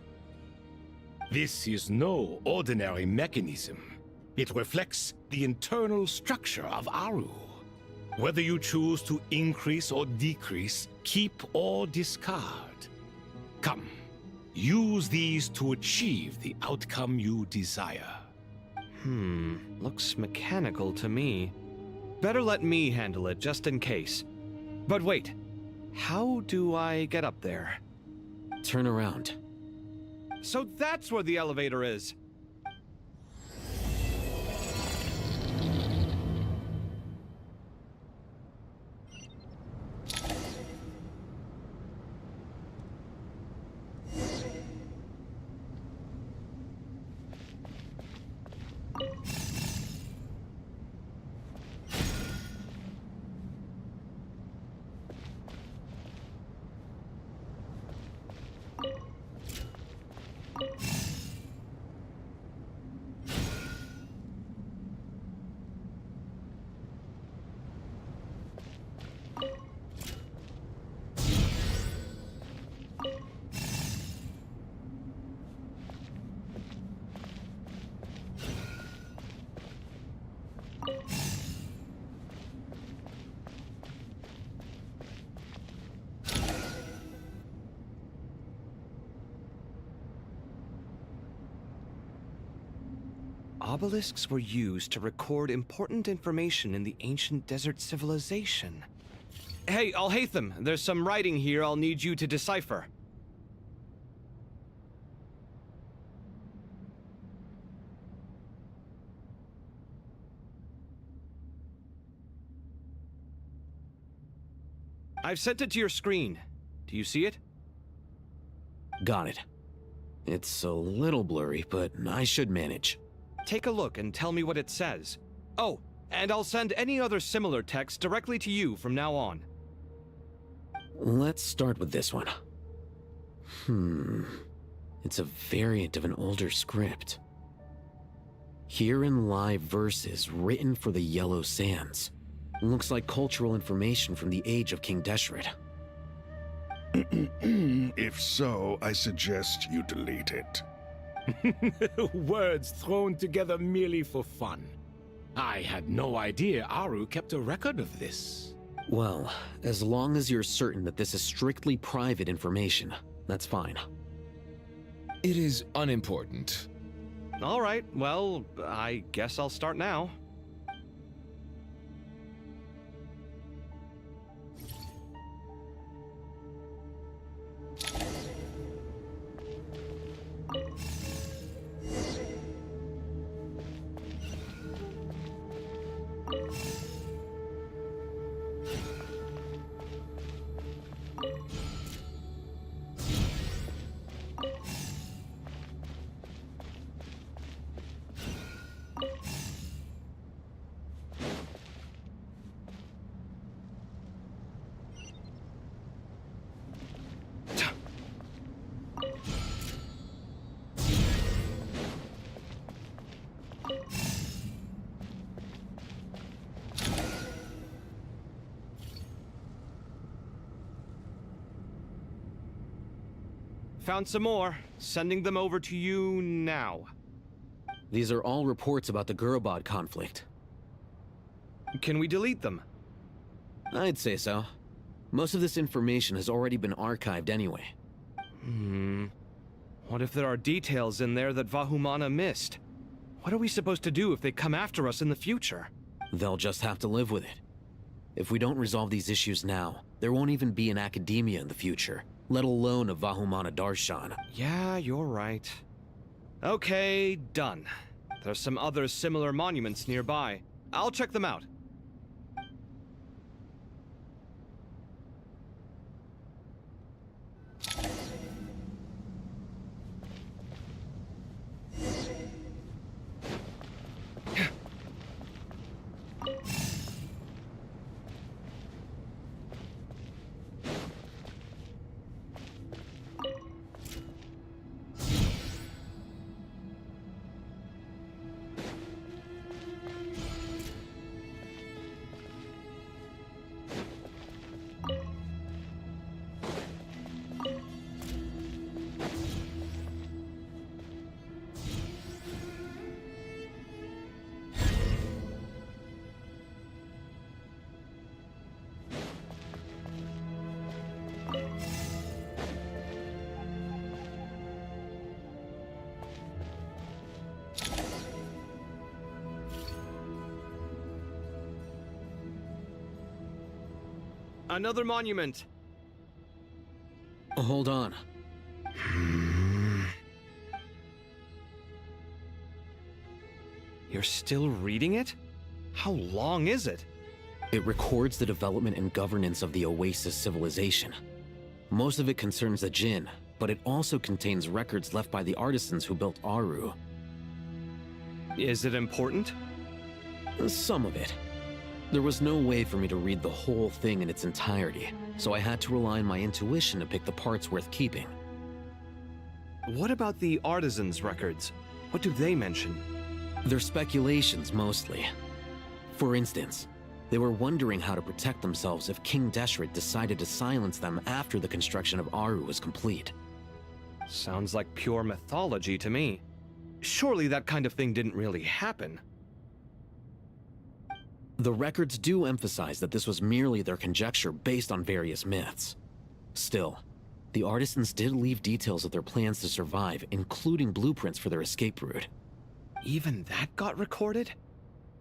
This is no ordinary mechanism. It reflects the internal structure of Aru. Whether you choose to increase or decrease, keep or discard. Come, use these to achieve the outcome you desire. Looks mechanical to me. Better let me handle it, just in case. But wait, how do I get up there? Turn around. So that's where the elevator is! Obelisks were used to record important information in the ancient desert civilization. Hey, Alhaitham, there's some writing here I'll need you to decipher. I've sent it to your screen. Do you see it? Got it. It's a little blurry, but I should manage. Take a look and tell me what it says. Oh, and I'll send any other similar text directly to you from now on. Let's start with this one. It's a variant of an older script. Herein lie verses written for the Yellow Sands. Looks like cultural information from the age of King Deshret. If so, I suggest you delete it. Words thrown together merely for fun. I had no idea Aru kept a record of this. Well, as long as you're certain that this is strictly private information, that's fine. It is unimportant. All right, well, I guess I'll start now. Found some more. Sending them over to you now. These are all reports about the Gurubad conflict. Can we delete them? I'd say so. Most of this information has already been archived anyway. What if there are details in there that Vahumana missed? What are we supposed to do if they come after us in the future? They'll just have to live with it. If we don't resolve these issues now, there won't even be an academia in the future, let alone a Vahumana Darshan. Yeah, you're right. Okay, done. There's some other similar monuments nearby. I'll check them out. Another monument. Hold on. You're still reading it? How long is it? It records the development and governance of the Oasis civilization. Most of it concerns the Jinn, but it also contains records left by the artisans who built Aru. Is it important? Some of it. There was no way for me to read the whole thing in its entirety, so I had to rely on my intuition to pick the parts worth keeping. What about the artisans' records? What do they mention? They're speculations, mostly. For instance, they were wondering how to protect themselves if King Deshret decided to silence them after the construction of Aru was complete. Sounds like pure mythology to me. Surely that kind of thing didn't really happen. The records do emphasize that this was merely their conjecture based on various myths. Still, the artisans did leave details of their plans to survive, including blueprints for their escape route. Even that got recorded?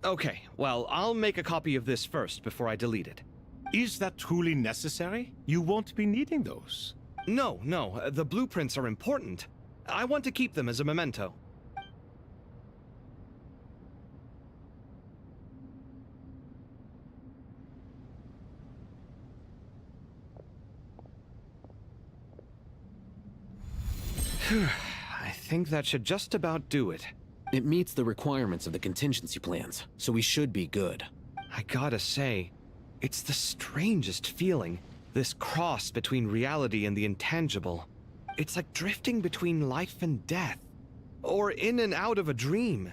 Okay, well, I'll make a copy of this first before I delete it. Is that truly necessary? You won't be needing those. No, the blueprints are important. I want to keep them as a memento. I think that should just about do it. It meets the requirements of the contingency plans, so we should be good. I gotta say, it's the strangest feeling, this cross between reality and the intangible. It's like drifting between life and death, or in and out of a dream,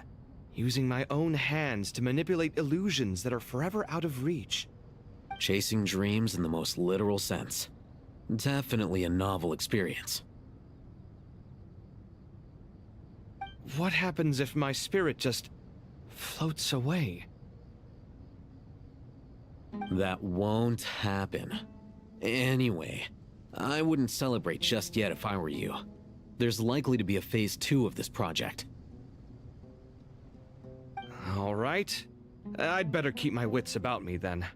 using my own hands to manipulate illusions that are forever out of reach. Chasing dreams in the most literal sense. Definitely a novel experience. What happens if my spirit just floats away? That won't happen. Anyway, I wouldn't celebrate just yet if I were you. There's likely to be a phase 2 of this project. All right. I'd better keep my wits about me then.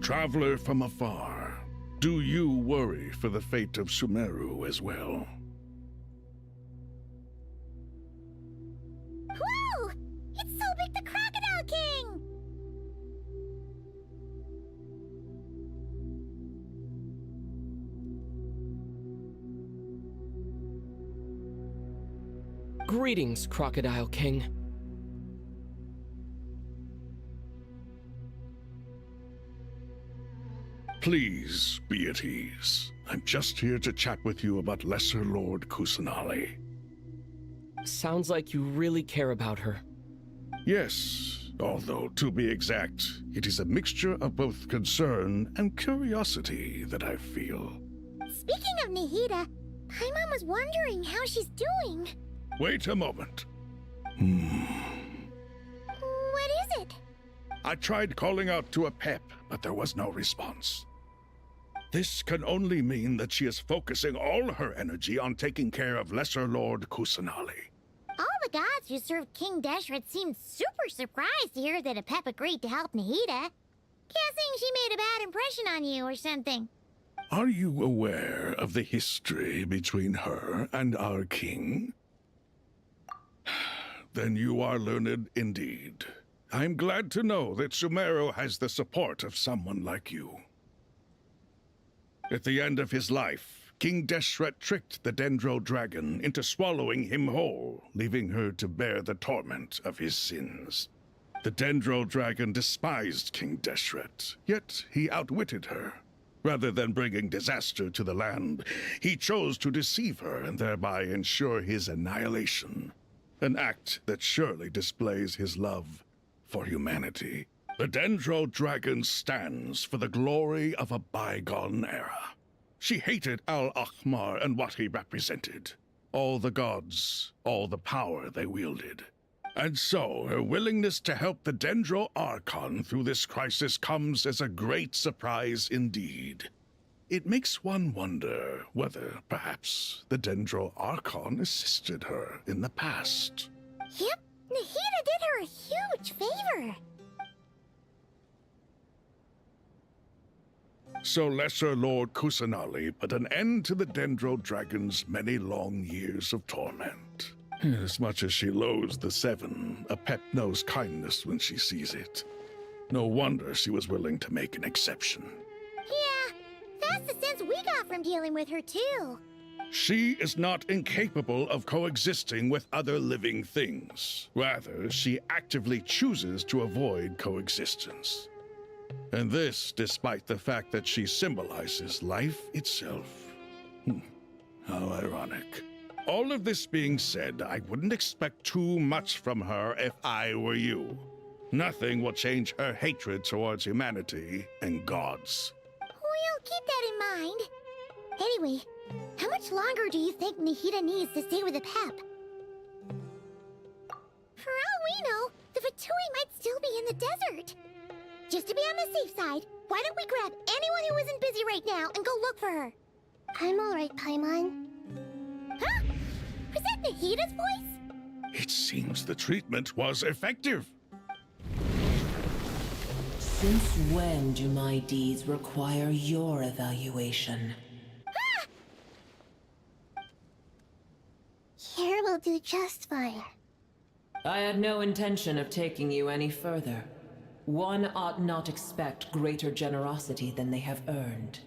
Traveler from afar, do you worry for the fate of Sumeru as well? Whoa! It's Sobek the Crocodile King! Greetings, Crocodile King. Please be at ease. I'm just here to chat with you about Lesser Lord Kusanali. Sounds like you really care about her. Yes, although to be exact, it is a mixture of both concern and curiosity that I feel. Speaking of Nahida, Paimon was wondering how she's doing. Wait a moment. What is it? I tried calling out to a pep, but there was no response. This can only mean that she is focusing all her energy on taking care of Lesser Lord Kusanali. All the gods who served King Deshret seemed super surprised to hear that a pep agreed to help Nahida. Guessing she made a bad impression on you or something. Are you aware of the history between her and our king? Then you are learned indeed. I'm glad to know that Sumeru has the support of someone like you. At the end of his life, King Deshret tricked the Dendro dragon into swallowing him whole, leaving her to bear the torment of his sins. The Dendro dragon despised King Deshret, yet he outwitted her. Rather than bringing disaster to the land, he chose to deceive her and thereby ensure his annihilation. An act that surely displays his love for humanity. The Dendro dragon stands for the glory of a bygone era. She hated Al-Ahmar and what he represented. All the gods, all the power they wielded. And so, her willingness to help the Dendro Archon through this crisis comes as a great surprise indeed. It makes one wonder whether, perhaps, the Dendro Archon assisted her in the past. Yep, Nahida did her a huge favor. So Lesser Lord Kusanali put an end to the Dendro Dragon's many long years of torment. As much as she loathes the Seven, a pet knows kindness when she sees it. No wonder she was willing to make an exception. Yeah, that's the sense we got from dealing with her too. She is not incapable of coexisting with other living things. Rather, she actively chooses to avoid coexistence. And this despite the fact that she symbolizes life itself. How ironic. All of this being said, I wouldn't expect too much from her if I were you. Nothing will change her hatred towards humanity and gods. We'll keep that in mind. Anyway, how much longer do you think Nahida needs to stay with the pep? For all we know, the Fatui might still be in the desert. Just to be on the safe side, why don't we grab anyone who isn't busy right now and go look for her? I'm alright, Paimon. Huh? Was that Nahida's voice? It seems the treatment was effective. Since when do my deeds require your evaluation? Here will do just fine. I had no intention of taking you any further. One ought not expect greater generosity than they have earned.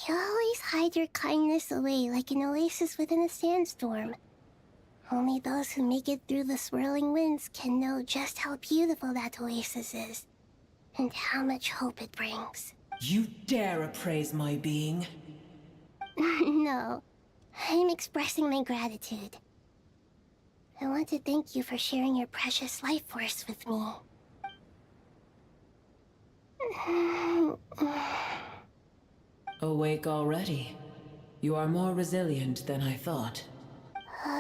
You always hide your kindness away like an oasis within a sandstorm. Only those who make it through the swirling winds can know just how beautiful that oasis is, and how much hope it brings. You dare appraise my being? No, I'm expressing my gratitude. I want to thank you for sharing your precious life force with me. Awake already? You are more resilient than I thought.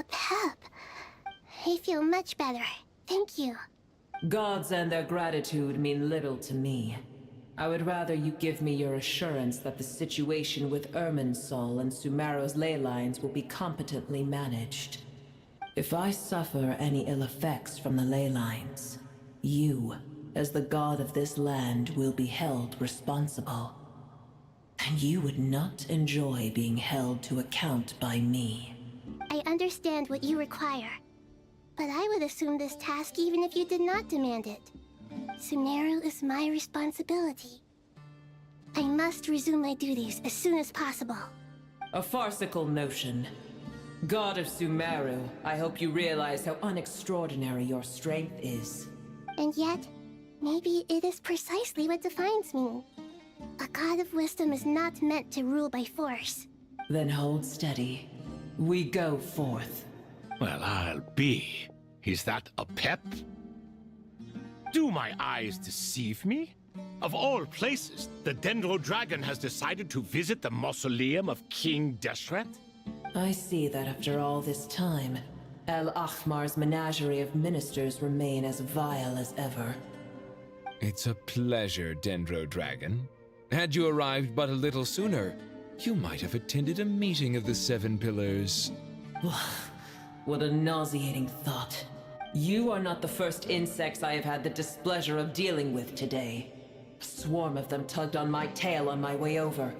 Pep. I feel much better. Thank you. Gods and their gratitude mean little to me. I would rather you give me your assurance that the situation with Irminsul and Sumeru's ley lines will be competently managed. If I suffer any ill effects from the ley lines, you, as the god of this land, will be held responsible. And you would not enjoy being held to account by me. I understand what you require, but I would assume this task even if you did not demand it. Sumeru is my responsibility. I must resume my duties as soon as possible. A farcical notion. God of Sumeru, I hope you realize how unextraordinary your strength is. And yet, maybe it is precisely what defines me. A god of wisdom is not meant to rule by force. Then hold steady. We go forth. Well, I'll be. Is that a pep? Do my eyes deceive me? Of all places, the Dendro Dragon has decided to visit the mausoleum of King Deshret? I see that after all this time, El Ahmar's menagerie of ministers remain as vile as ever. It's a pleasure, Dendro Dragon. Had you arrived but a little sooner, you might have attended a meeting of the Seven Pillars. What a nauseating thought. You are not the first insects I have had the displeasure of dealing with today. A swarm of them tugged on my tail on my way over.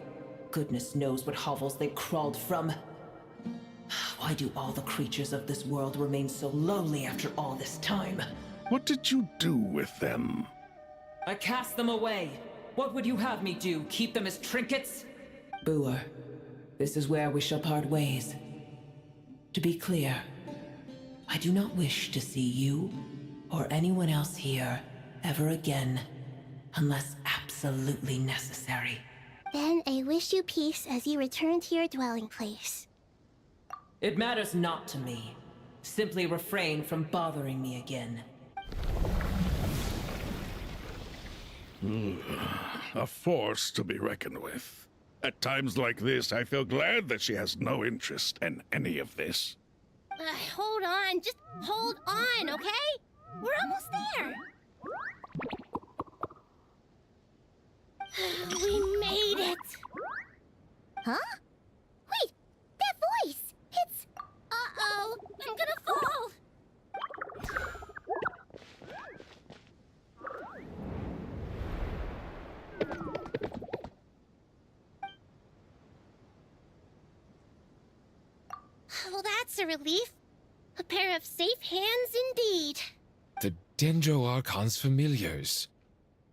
Goodness knows what hovels they crawled from. Why do all the creatures of this world remain so lowly after all this time? What did you do with them? I cast them away. What would you have me do? Keep them as trinkets? Boer, this is where we shall part ways. To be clear, I do not wish to see you or anyone else here ever again, unless absolutely necessary. Then I wish you peace as you return to your dwelling place. It matters not to me. Simply refrain from bothering me again. A force to be reckoned with. At times like this, I feel glad that she has no interest in any of this. Hold on, just hold on, okay? We're almost there. We made it! Huh? Wait, that voice! It's... Uh-oh, I'm gonna fall! Well, that's a relief. A pair of safe hands indeed. The Dendro Archon's familiars.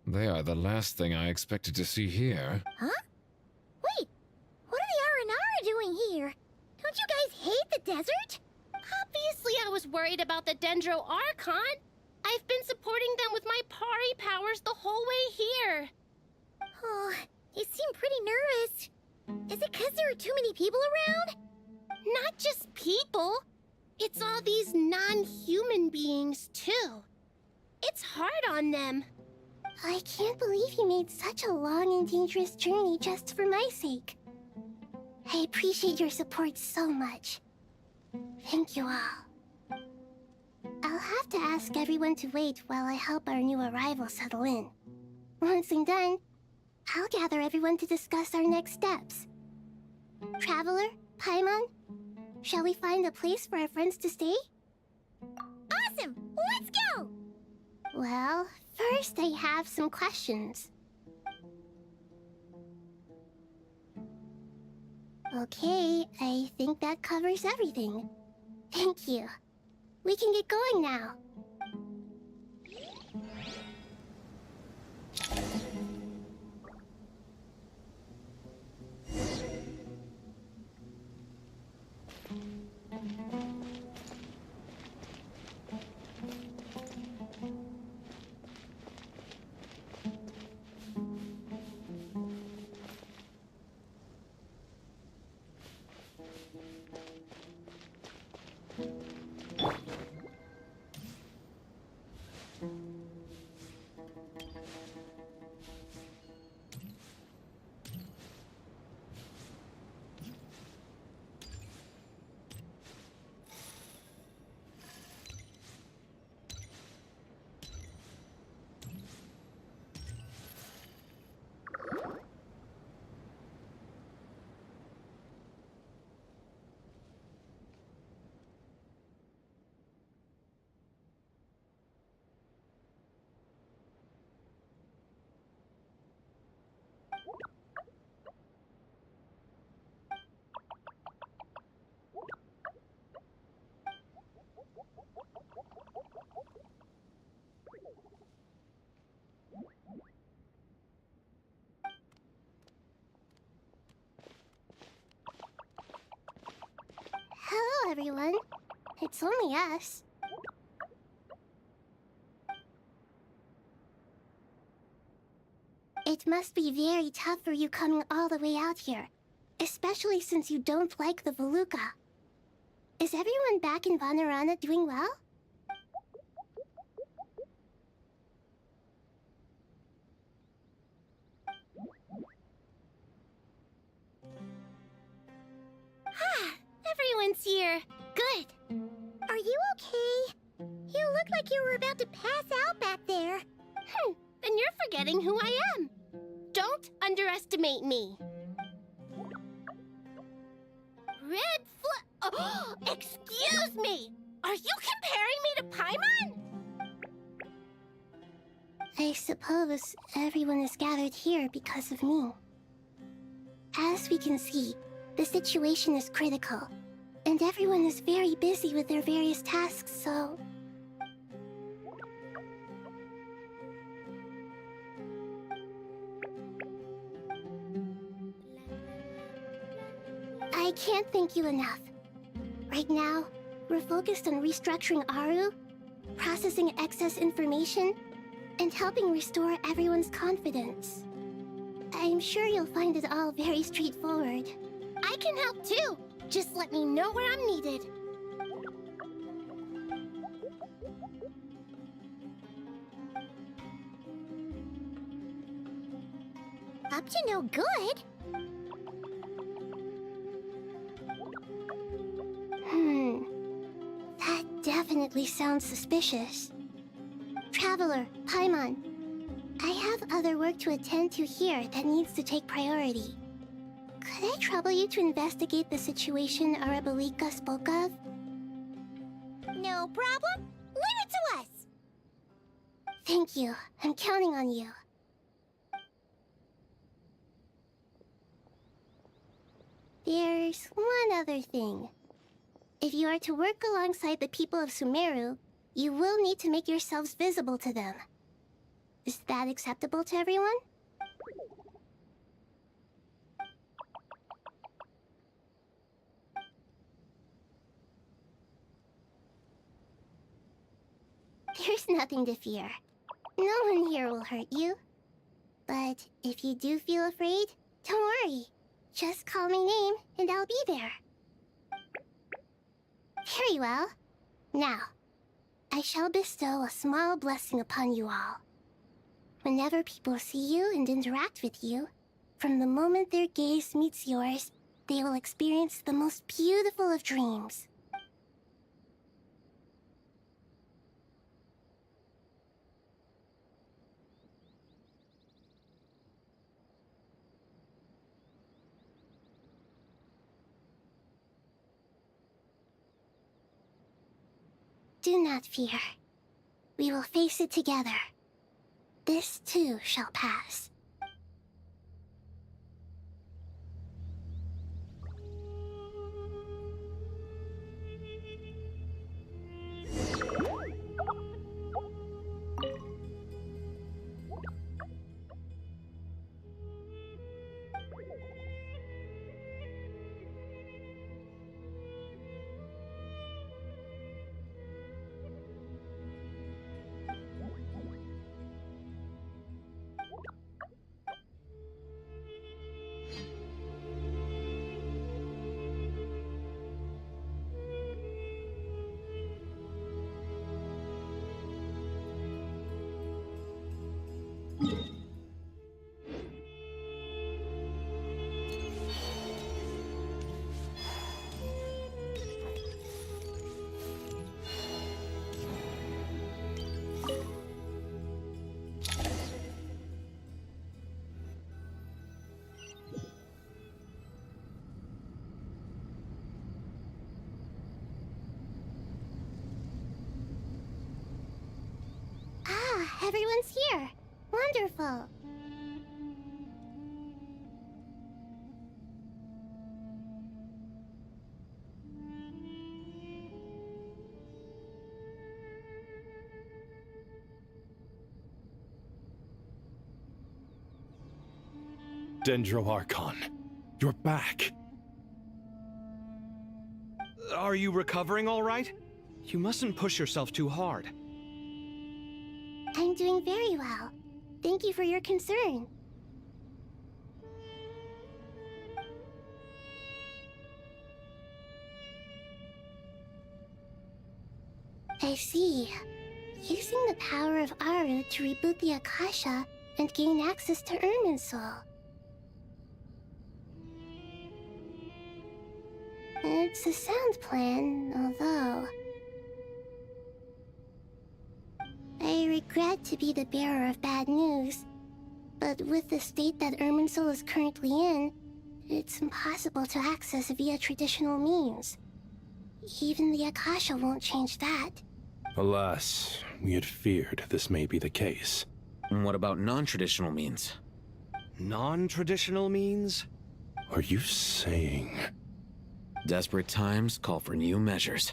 They are the last thing I expected to see here. Huh? Wait, what are the Aranara doing here? Don't you guys hate the desert? Obviously I was worried about the Dendro Archon. I've been supporting them with my Pari powers the whole way here. Oh, you seem pretty nervous. Is it because there are too many people around? Not just people. It's all these non-human beings, too. It's hard on them. I can't believe you made such a long and dangerous journey just for my sake. I appreciate your support so much. Thank you all. I'll have to ask everyone to wait while I help our new arrival settle in. Once I'm done, I'll gather everyone to discuss our next steps. Traveler, Paimon, shall we find a place for our friends to stay? Awesome! Let's go! Well, first I have some questions. Okay, I think that covers everything. Thank you. We can get going now. everyone. It's only us. It must be very tough for you coming all the way out here, especially since you don't like the Veluca. Is everyone back in Purana doing well? Everyone's here. Good. Are you okay? You look like you were about to pass out back there. And you're forgetting who I am. Don't underestimate me. Oh, excuse me! Are you comparing me to Paimon? I suppose everyone is gathered here because of me. As we can see, the situation is critical, and everyone is very busy with their various tasks, so... I can't thank you enough. Right now, we're focused on restructuring Aru, processing excess information, and helping restore everyone's confidence. I'm sure you'll find it all very straightforward. I can help too! Just let me know where I'm needed. Up to no good? That definitely sounds suspicious. Traveler, Paimon, I have other work to attend to here that needs to take priority. Could I trouble you to investigate the situation Arabalika spoke of? No problem. Leave it to us! Thank you. I'm counting on you. There's one other thing. If you are to work alongside the people of Sumeru, you will need to make yourselves visible to them. Is that acceptable to everyone? There's nothing to fear. No one here will hurt you. But if you do feel afraid, don't worry. Just call my name and I'll be there. Very well. Now, I shall bestow a small blessing upon you all. Whenever people see you and interact with you, from the moment their gaze meets yours, they will experience the most beautiful of dreams. Do not fear. We will face it together. This too shall pass. Everyone's here. Wonderful. Dendro Archon, you're back. Are you recovering all right? You mustn't push yourself too hard. I'm doing very well. Thank you for your concern. I see. Using the power of Aru to reboot the Akasha and gain access to Irminsul. It's a sound plan, although... I regret to be the bearer of bad news, but with the state that Irminsul is currently in, it's impossible to access via traditional means. Even the Akasha won't change that. Alas, we had feared this may be the case. And what about non-traditional means? Non-traditional means? Are you saying... Desperate times call for new measures.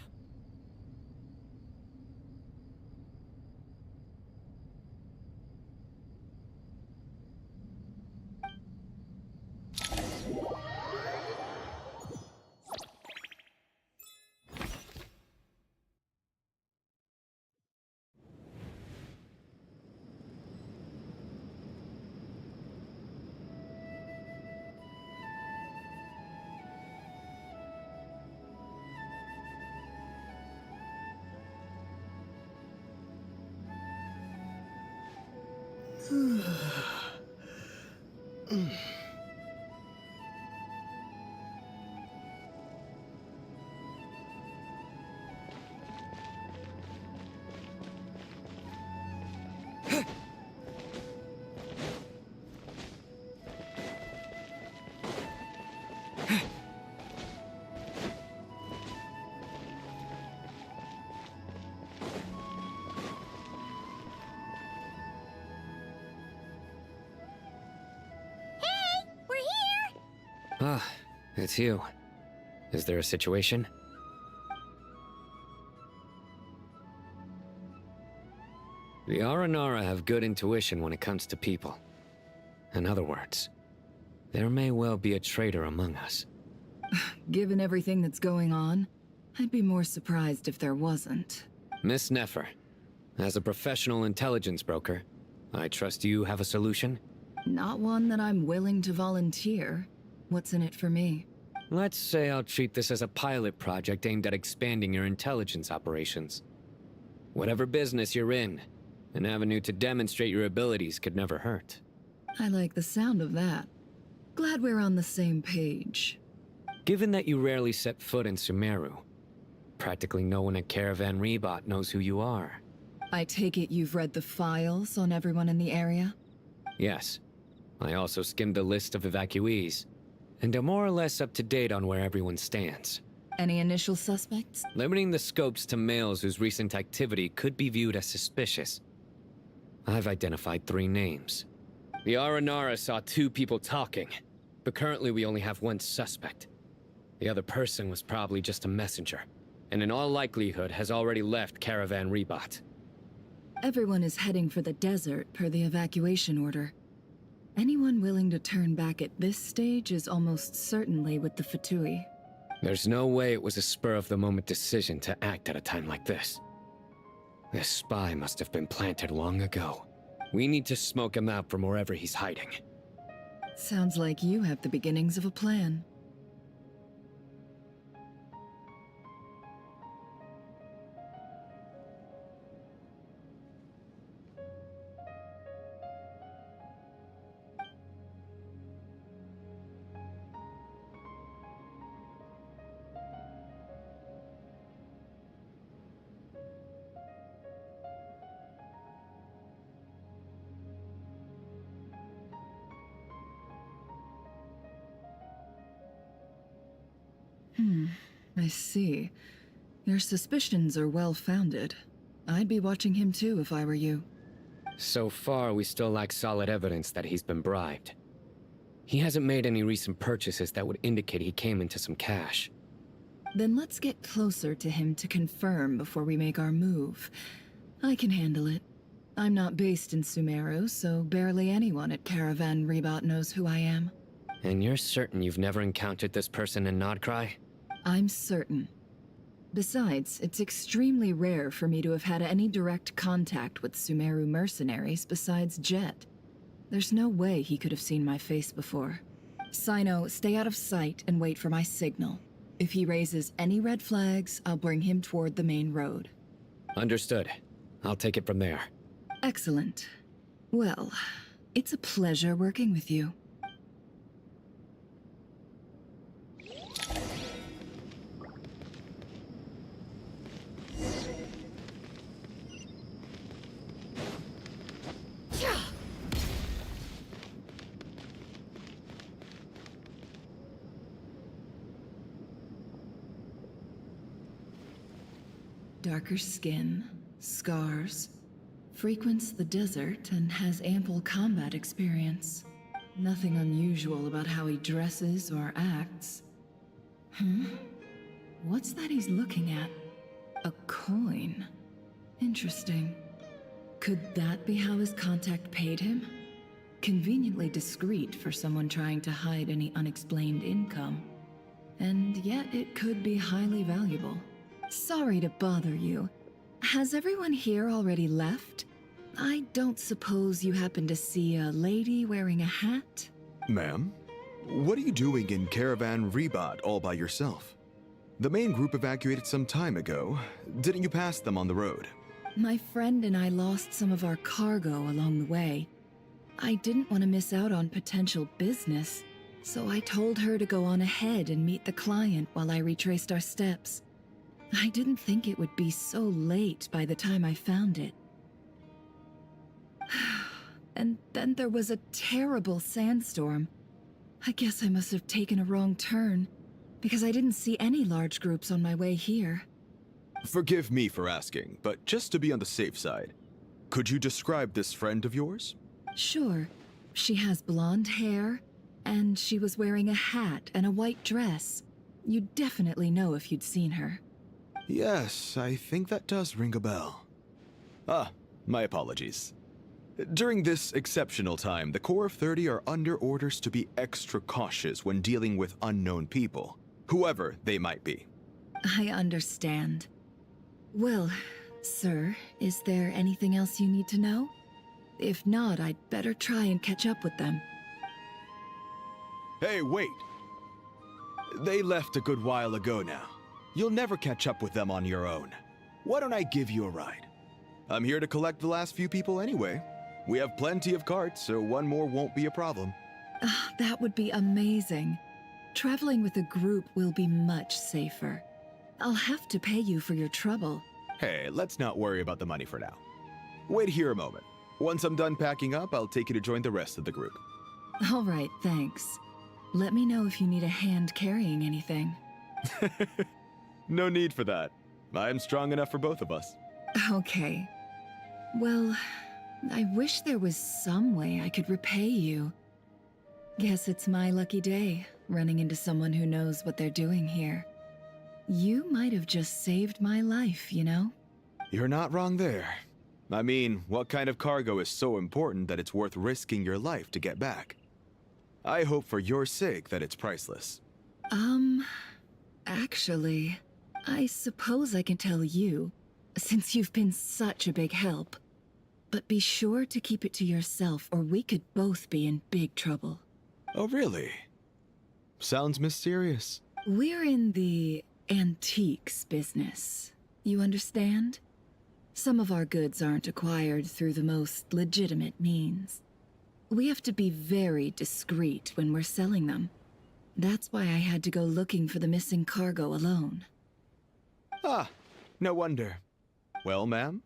Ah, it's you. Is there a situation? The Aranara have good intuition when it comes to people. In other words, there may well be a traitor among us. Given everything that's going on, I'd be more surprised if there wasn't. Miss Nefer, as a professional intelligence broker, I trust you have a solution? Not one that I'm willing to volunteer. What's in it for me? Let's say I'll treat this as a pilot project aimed at expanding your intelligence operations. Whatever business you're in, an avenue to demonstrate your abilities could never hurt. I like the sound of that. Glad we're on the same page. Given that you rarely set foot in Sumeru, practically no one at Caravan Rebot knows who you are. I take it you've read the files on everyone in the area? Yes. I also skimmed the list of evacuees, and are more or less up to date on where everyone stands. Any initial suspects? Limiting the scopes to males whose recent activity could be viewed as suspicious. I've identified 3 names. The Aranara saw 2 people talking, but currently we only have 1 suspect. The other person was probably just a messenger, and in all likelihood has already left Caravan Rebot. Everyone is heading for the desert per the evacuation order. Anyone willing to turn back at this stage is almost certainly with the Fatui. There's no way it was a spur-of-the-moment decision to act at a time like this. This spy must have been planted long ago. We need to smoke him out from wherever he's hiding. Sounds like you have the beginnings of a plan. I see. Your suspicions are well-founded. I'd be watching him too if I were you. So far, we still lack solid evidence that he's been bribed. He hasn't made any recent purchases that would indicate he came into some cash. Then let's get closer to him to confirm before we make our move. I can handle it. I'm not based in Sumeru, so barely anyone at Caravan Rebot knows who I am. And you're certain you've never encountered this person in Nodcry? I'm certain. Besides, it's extremely rare for me to have had any direct contact with Sumeru mercenaries besides Jet. There's no way he could have seen my face before. Sino, stay out of sight and wait for my signal. If he raises any red flags, I'll bring him toward the main road. Understood. I'll take it from there. Excellent. Well, it's a pleasure working with you. Darker skin, scars, frequents the desert and has ample combat experience. Nothing unusual about how he dresses or acts. What's that he's looking at? A coin. Interesting. Could that be how his contact paid him? Conveniently discreet for someone trying to hide any unexplained income. And yet it could be highly valuable. Sorry to bother you. Has everyone here already left? I don't suppose you happen to see a lady wearing a hat? Ma'am, what are you doing in Caravan Rebat all by yourself? The main group evacuated some time ago. Didn't you pass them on the road? My friend and I lost some of our cargo along the way. I didn't want to miss out on potential business, so I told her to go on ahead and meet the client while I retraced our steps. I didn't think it would be so late by the time I found it. And then there was a terrible sandstorm. I guess I must have taken a wrong turn, because I didn't see any large groups on my way here. Forgive me for asking, but just to be on the safe side, could you describe this friend of yours? Sure. She has blonde hair, and she was wearing a hat and a white dress. You'd definitely know if you'd seen her. Yes, I think that does ring a bell. My apologies. During this exceptional time, the Corps of 30 are under orders to be extra cautious when dealing with unknown people, whoever they might be. I understand. Well, sir, is there anything else you need to know? If not, I'd better try and catch up with them. Hey, wait! They left a good while ago now. You'll never catch up with them on your own. Why don't I give you a ride? I'm here to collect the last few people anyway. We have plenty of carts, so one more won't be a problem. That would be amazing. Traveling with a group will be much safer. I'll have to pay you for your trouble. Hey, let's not worry about the money for now. Wait here a moment. Once I'm done packing up, I'll take you to join the rest of the group. All right, thanks. Let me know if you need a hand carrying anything. No need for that. I'm strong enough for both of us. Okay. Well, I wish there was some way I could repay you. Guess it's my lucky day, running into someone who knows what they're doing here. You might have just saved my life, you know? You're not wrong there. I mean, what kind of cargo is so important that it's worth risking your life to get back? I hope for your sake that it's priceless. Actually, I suppose I can tell you, since you've been such a big help. But be sure to keep it to yourself, or we could both be in big trouble. Oh, really? Sounds mysterious. We're in the antiques business. You understand? Some of our goods aren't acquired through the most legitimate means. We have to be very discreet when we're selling them. That's why I had to go looking for the missing cargo alone. No wonder. Well, ma'am,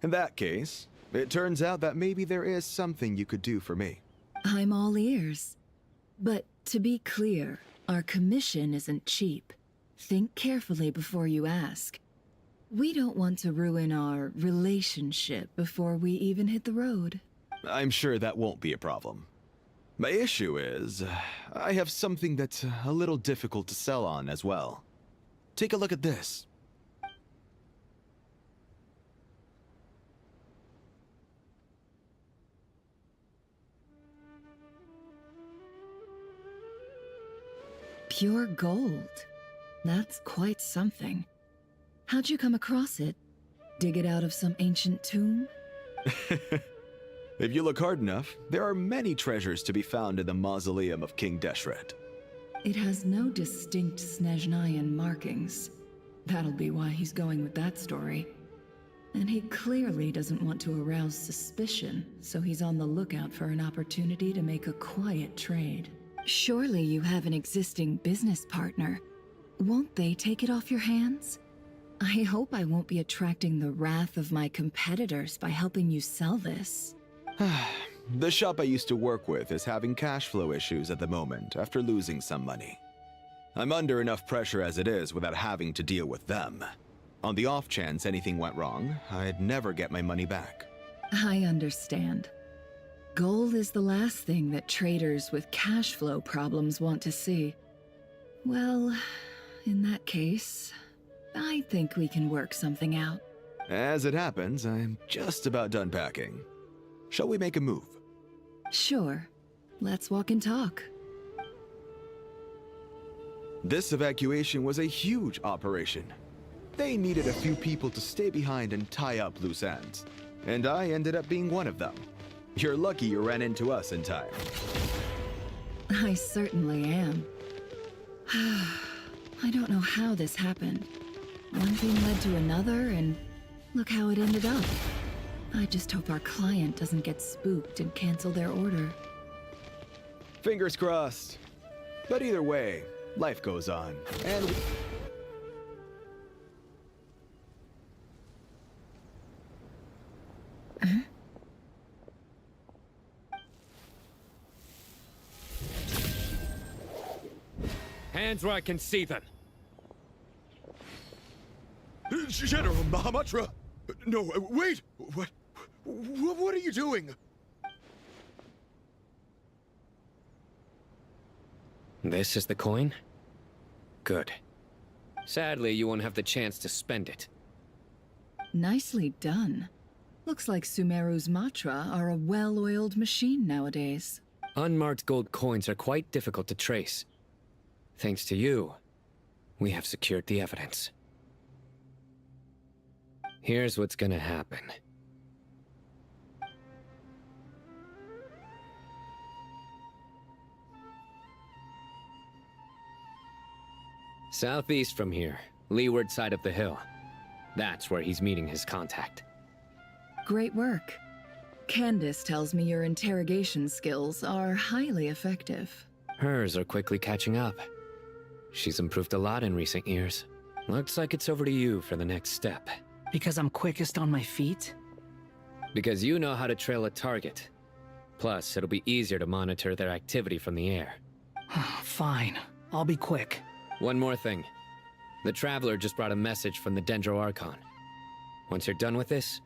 in that case, it turns out that maybe there is something you could do for me. I'm all ears. But to be clear, our commission isn't cheap. Think carefully before you ask. We don't want to ruin our relationship before we even hit the road. I'm sure that won't be a problem. My issue is, I have something that's a little difficult to sell on as well. Take a look at this. Pure gold. That's quite something. How'd you come across it? Dig it out of some ancient tomb? If you look hard enough, there are many treasures to be found in the mausoleum of King Deshret. It has no distinct Snezhnayan markings. That'll be why he's going with that story. And he clearly doesn't want to arouse suspicion, so he's on the lookout for an opportunity to make a quiet trade. Surely you have an existing business partner. Won't they take it off your hands? I hope I won't be attracting the wrath of my competitors by helping you sell this. The shop I used to work with is having cash flow issues at the moment after losing some money. I'm under enough pressure as it is without having to deal with them. On the off chance anything went wrong, I'd never get my money back. I understand. Gold is the last thing that traders with cash flow problems want to see. Well, in that case, I think we can work something out. As it happens, I'm just about done packing. Shall we make a move? Sure. Let's walk and talk. This evacuation was a huge operation. They needed a few people to stay behind and tie up loose ends. And I ended up being one of them. You're lucky you ran into us in time. I certainly am. I don't know how this happened. One thing led to another, and look how it ended up. I just hope our client doesn't get spooked and cancel their order. Fingers crossed. But either way, life goes on, and Hands where I can see them. General Mahamatra! No, wait! What are you doing? This is the coin? Good. Sadly, you won't have the chance to spend it. Nicely done. Looks like Sumeru's Matra are a well-oiled machine nowadays. Unmarked gold coins are quite difficult to trace. Thanks to you, we have secured the evidence. Here's what's gonna happen. Southeast from here, leeward side of the hill. That's where he's meeting his contact. Great work. Candace tells me your interrogation skills are highly effective. Hers are quickly catching up. She's improved a lot in recent years. Looks like it's over to you for the next step. Because I'm quickest on my feet? Because you know how to trail a target. Plus, it'll be easier to monitor their activity from the air. Fine. I'll be quick. One more thing. The Traveler just brought a message from the Dendro Archon. Once you're done with this,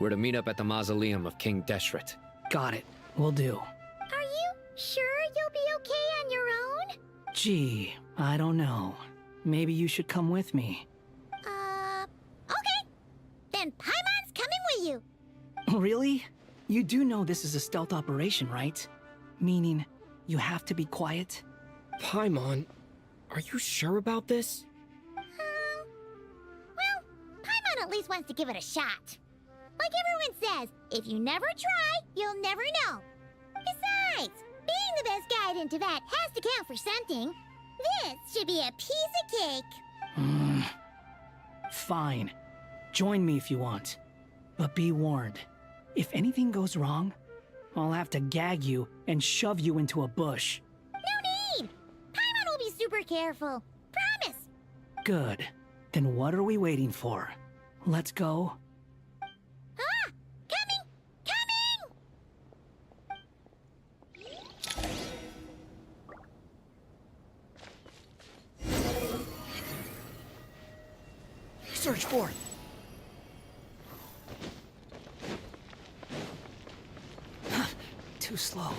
we're to meet up at the mausoleum of King Deshret. Got it. Will do. Are you sure you'll be okay on your own? Gee, I don't know. Maybe you should come with me. Okay. Then Paimon's coming with you. Really? You do know this is a stealth operation, right? Meaning, you have to be quiet? Paimon, are you sure about this? Well, Paimon at least wants to give it a shot. Like everyone says, if you never try, you'll never know. Besides, being the best guide in Tibet has to count for something. This should be a piece of cake. Fine. Join me if you want. But be warned. If anything goes wrong, I'll have to gag you and shove you into a bush. No need! Paimon will be super careful. Promise! Good. Then what are we waiting for? Let's go. Ah! Coming! Coming! Search for it. Too slow.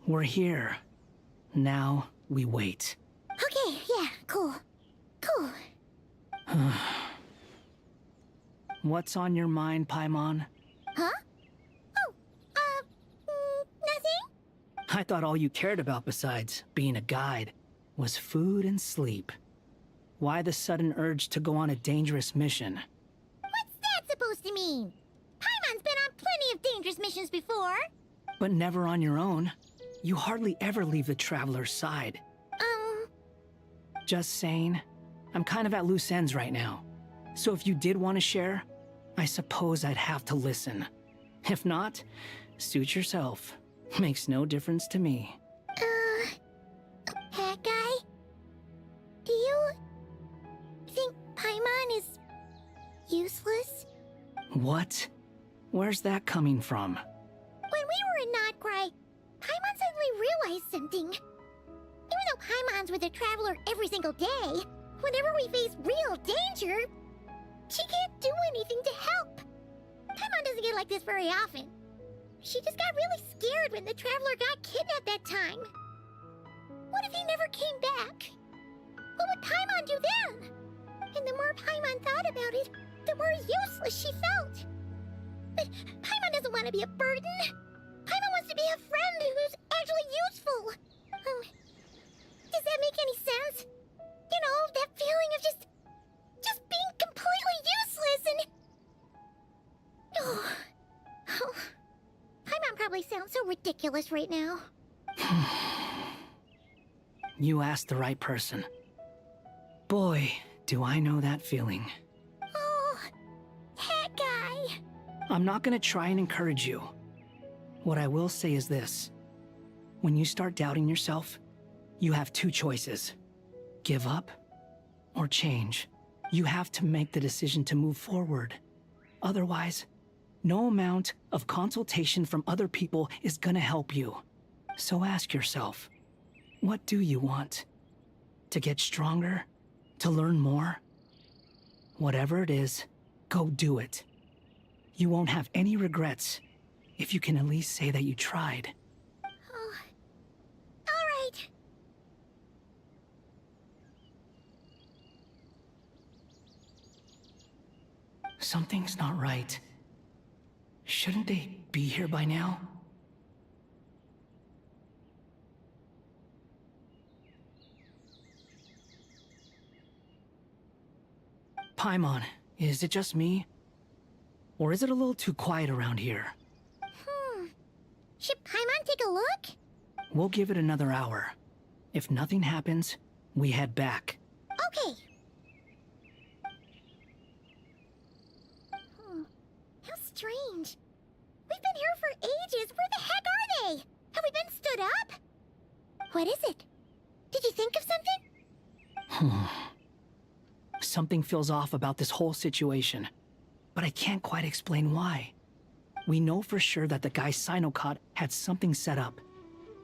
We're here. Now we wait. Okay, yeah, cool. Cool. What's on your mind, Paimon? Huh? Oh, nothing? I thought all you cared about besides being a guide was food and sleep. Why the sudden urge to go on a dangerous mission? What's that supposed to mean? Paimon's been on plenty of dangerous missions before. But never on your own. You hardly ever leave the Traveler's side. Just saying. I'm kind of at loose ends right now. So if you did want to share, I suppose I'd have to listen. If not, suit yourself. Makes no difference to me. Hat guy? Do you think Paimon is useless? What? Where's that coming from? When we were in Notcry, Paimon suddenly realized something. Even though Paimon's with the Traveler every single day, whenever we face real danger, she can't do anything to help. Paimon doesn't get like this very often. She just got really scared when the Traveler got kidnapped that time. What if he never came back? What would Paimon do then? And the more Paimon thought about it, the more useless she felt. But Paimon doesn't want to be a burden. Paimon wants to be a friend who's actually useful. Does that make any sense? You know, that feeling of just being completely useless and... Oh. Paimon probably sounds so ridiculous right now. You asked the right person. Boy, do I know that feeling. Oh, hat guy. I'm not gonna try and encourage you. What I will say is this. When you start doubting yourself, you have two choices. Give up or change. You have to make the decision to move forward. Otherwise, no amount of consultation from other people is gonna help you. So ask yourself, what do you want? To get stronger? To learn more? Whatever it is, go do it. You won't have any regrets if you can at least say that you tried. Oh. All right. Something's not right. Shouldn't they be here by now? Paimon, is it just me? Or is it a little too quiet around here? Should Paimon take a look? We'll give it another hour. If nothing happens, we head back. Okay. How strange. We've been here for ages. Where the heck are they? Have we been stood up? What is it? Did you think of something? Something feels off about this whole situation, but I can't quite explain why. We know for sure that the guy Sinocott had something set up,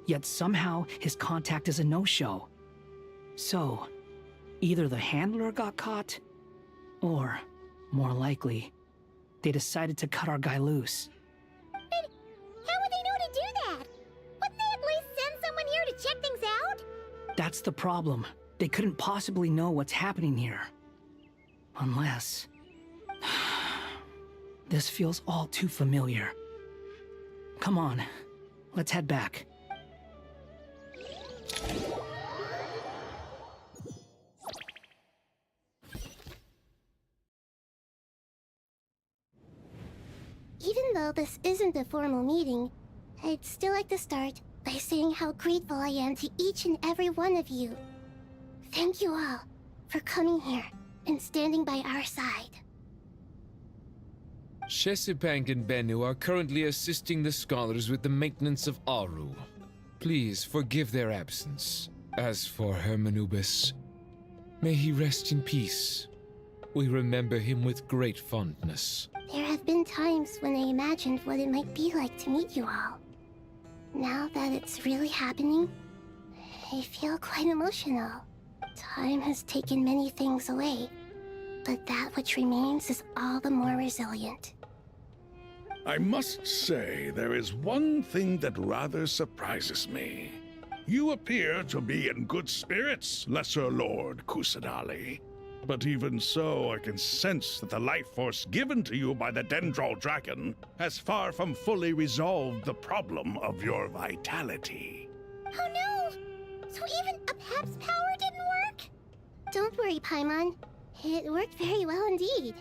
yet somehow his contact is a no-show. So, either the handler got caught, or, more likely, they decided to cut our guy loose. But how would they know to do that? Wouldn't they at least send someone here to check things out? That's the problem. They couldn't possibly know what's happening here. Unless... This feels all too familiar. Come on, let's head back. Even though this isn't a formal meeting, I'd still like to start by saying how grateful I am to each and every one of you. Thank you all for coming here and standing by our side. Chesipank and Bennu are currently assisting the scholars with the maintenance of Aru. Please forgive their absence. As for Hermanubis, may he rest in peace. We remember him with great fondness. There have been times when I imagined what it might be like to meet you all. Now that it's really happening, I feel quite emotional. Time has taken many things away, but that which remains is all the more resilient. I must say, there is one thing that rather surprises me. You appear to be in good spirits, Lesser Lord Kusanali. But even so, I can sense that the life force given to you by the Dendral Dragon has far from fully resolved the problem of your vitality. Oh no! So even a Pep's power didn't work? Don't worry, Paimon. It worked very well indeed.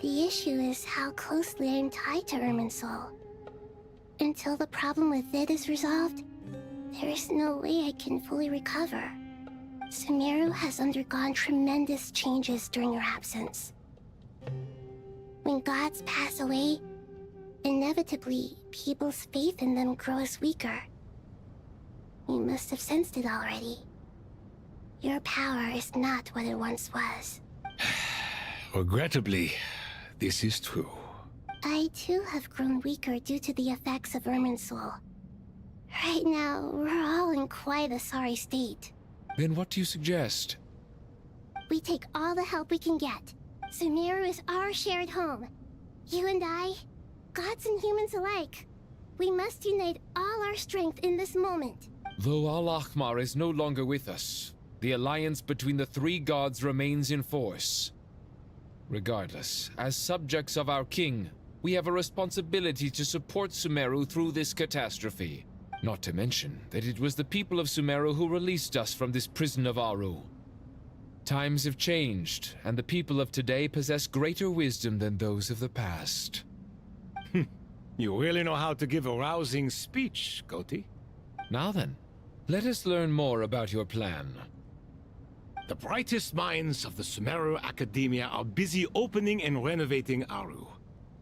The issue is how closely I am tied to Irminsul. Until the problem with VII is resolved, there is no way I can fully recover. Sumeru has undergone tremendous changes during your absence. When gods pass away, inevitably, people's faith in them grows weaker. You must have sensed it already. Your power is not what it once was. Regrettably, this is true. I too have grown weaker due to the effects of Irminsul. Right now, we're all in quite a sorry state. Then what do you suggest? We take all the help we can get. Sumeru is our shared home. You and I, gods and humans alike. We must unite all our strength in this moment. Though Al-Ahmar is no longer with us, the alliance between the three gods remains in force. Regardless, as subjects of our king, we have a responsibility to support Sumeru through this catastrophe. Not to mention that it was the people of Sumeru who released us from this prison of Aru. Times have changed, and the people of today possess greater wisdom than those of the past. You really know how to give a rousing speech, Goti. Now then, let us learn more about your plan. The brightest minds of the Sumeru Academia are busy opening and renovating Aru.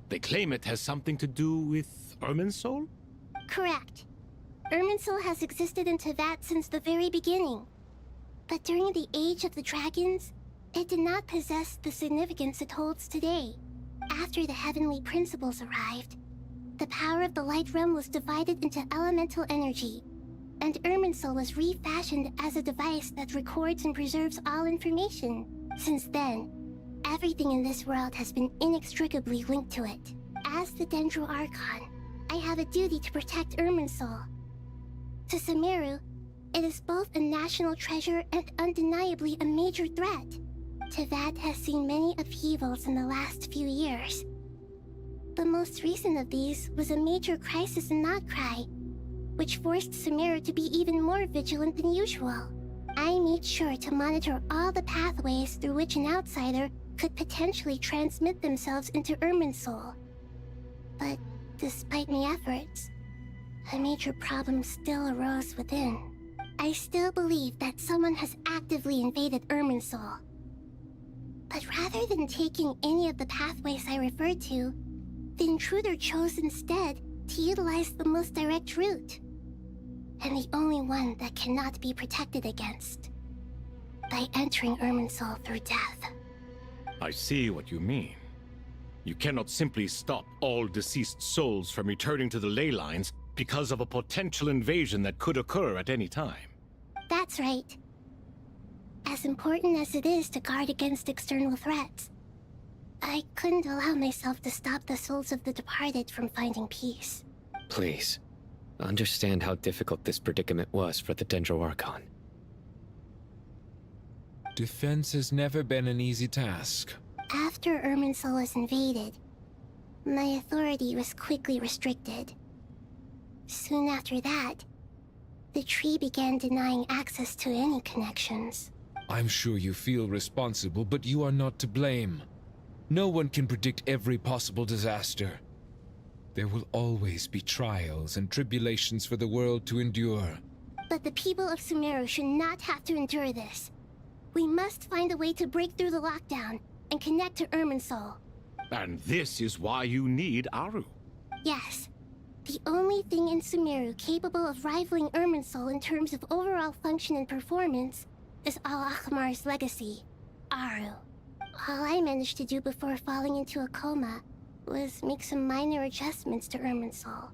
They claim it has something to do with Irminsul? Correct. Irminsul has existed in Teyvat since the very beginning. But during the Age of the Dragons, it did not possess the significance it holds today. After the heavenly principles arrived, the power of the Light Realm was divided into elemental energy, and Irminsul was refashioned as a device that records and preserves all information. Since then, everything in this world has been inextricably linked to it. As the Dendral Archon, I have a duty to protect Irminsul. To Sumeru, it is both a national treasure and undeniably a major threat. Teyvat has seen many upheavals in the last few years. The most recent of these was a major crisis in Notcry, which forced Sumeru to be even more vigilant than usual. I made sure to monitor all the pathways through which an outsider could potentially transmit themselves into Irminsul. But despite my efforts, a major problem still arose within. I still believe that someone has actively invaded Irminsul. But rather than taking any of the pathways I referred to, the intruder chose instead to utilize the most direct route. And the only one that cannot be protected against. By entering Irminsul through death. I see what you mean. You cannot simply stop all deceased souls from returning to the ley lines because of a potential invasion that could occur at any time. That's right. As important as it is to guard against external threats, I couldn't allow myself to stop the souls of the departed from finding peace. Please, understand how difficult this predicament was for the Dendral Archon. Defense has never been an easy task. After Irminsul was invaded, my authority was quickly restricted. Soon after that, the tree began denying access to any connections. I'm sure you feel responsible, but you are not to blame. No one can predict every possible disaster. There will always be trials and tribulations for the world to endure. But the people of Sumeru should not have to endure this. We must find a way to break through the lockdown and connect to Irminsul. And this is why you need Aru. Yes. The only thing in Sumeru capable of rivaling Irminsul in terms of overall function and performance is Al-Ahmar's legacy, Aru. All I managed to do before falling into a coma was make some minor adjustments to Irminsul.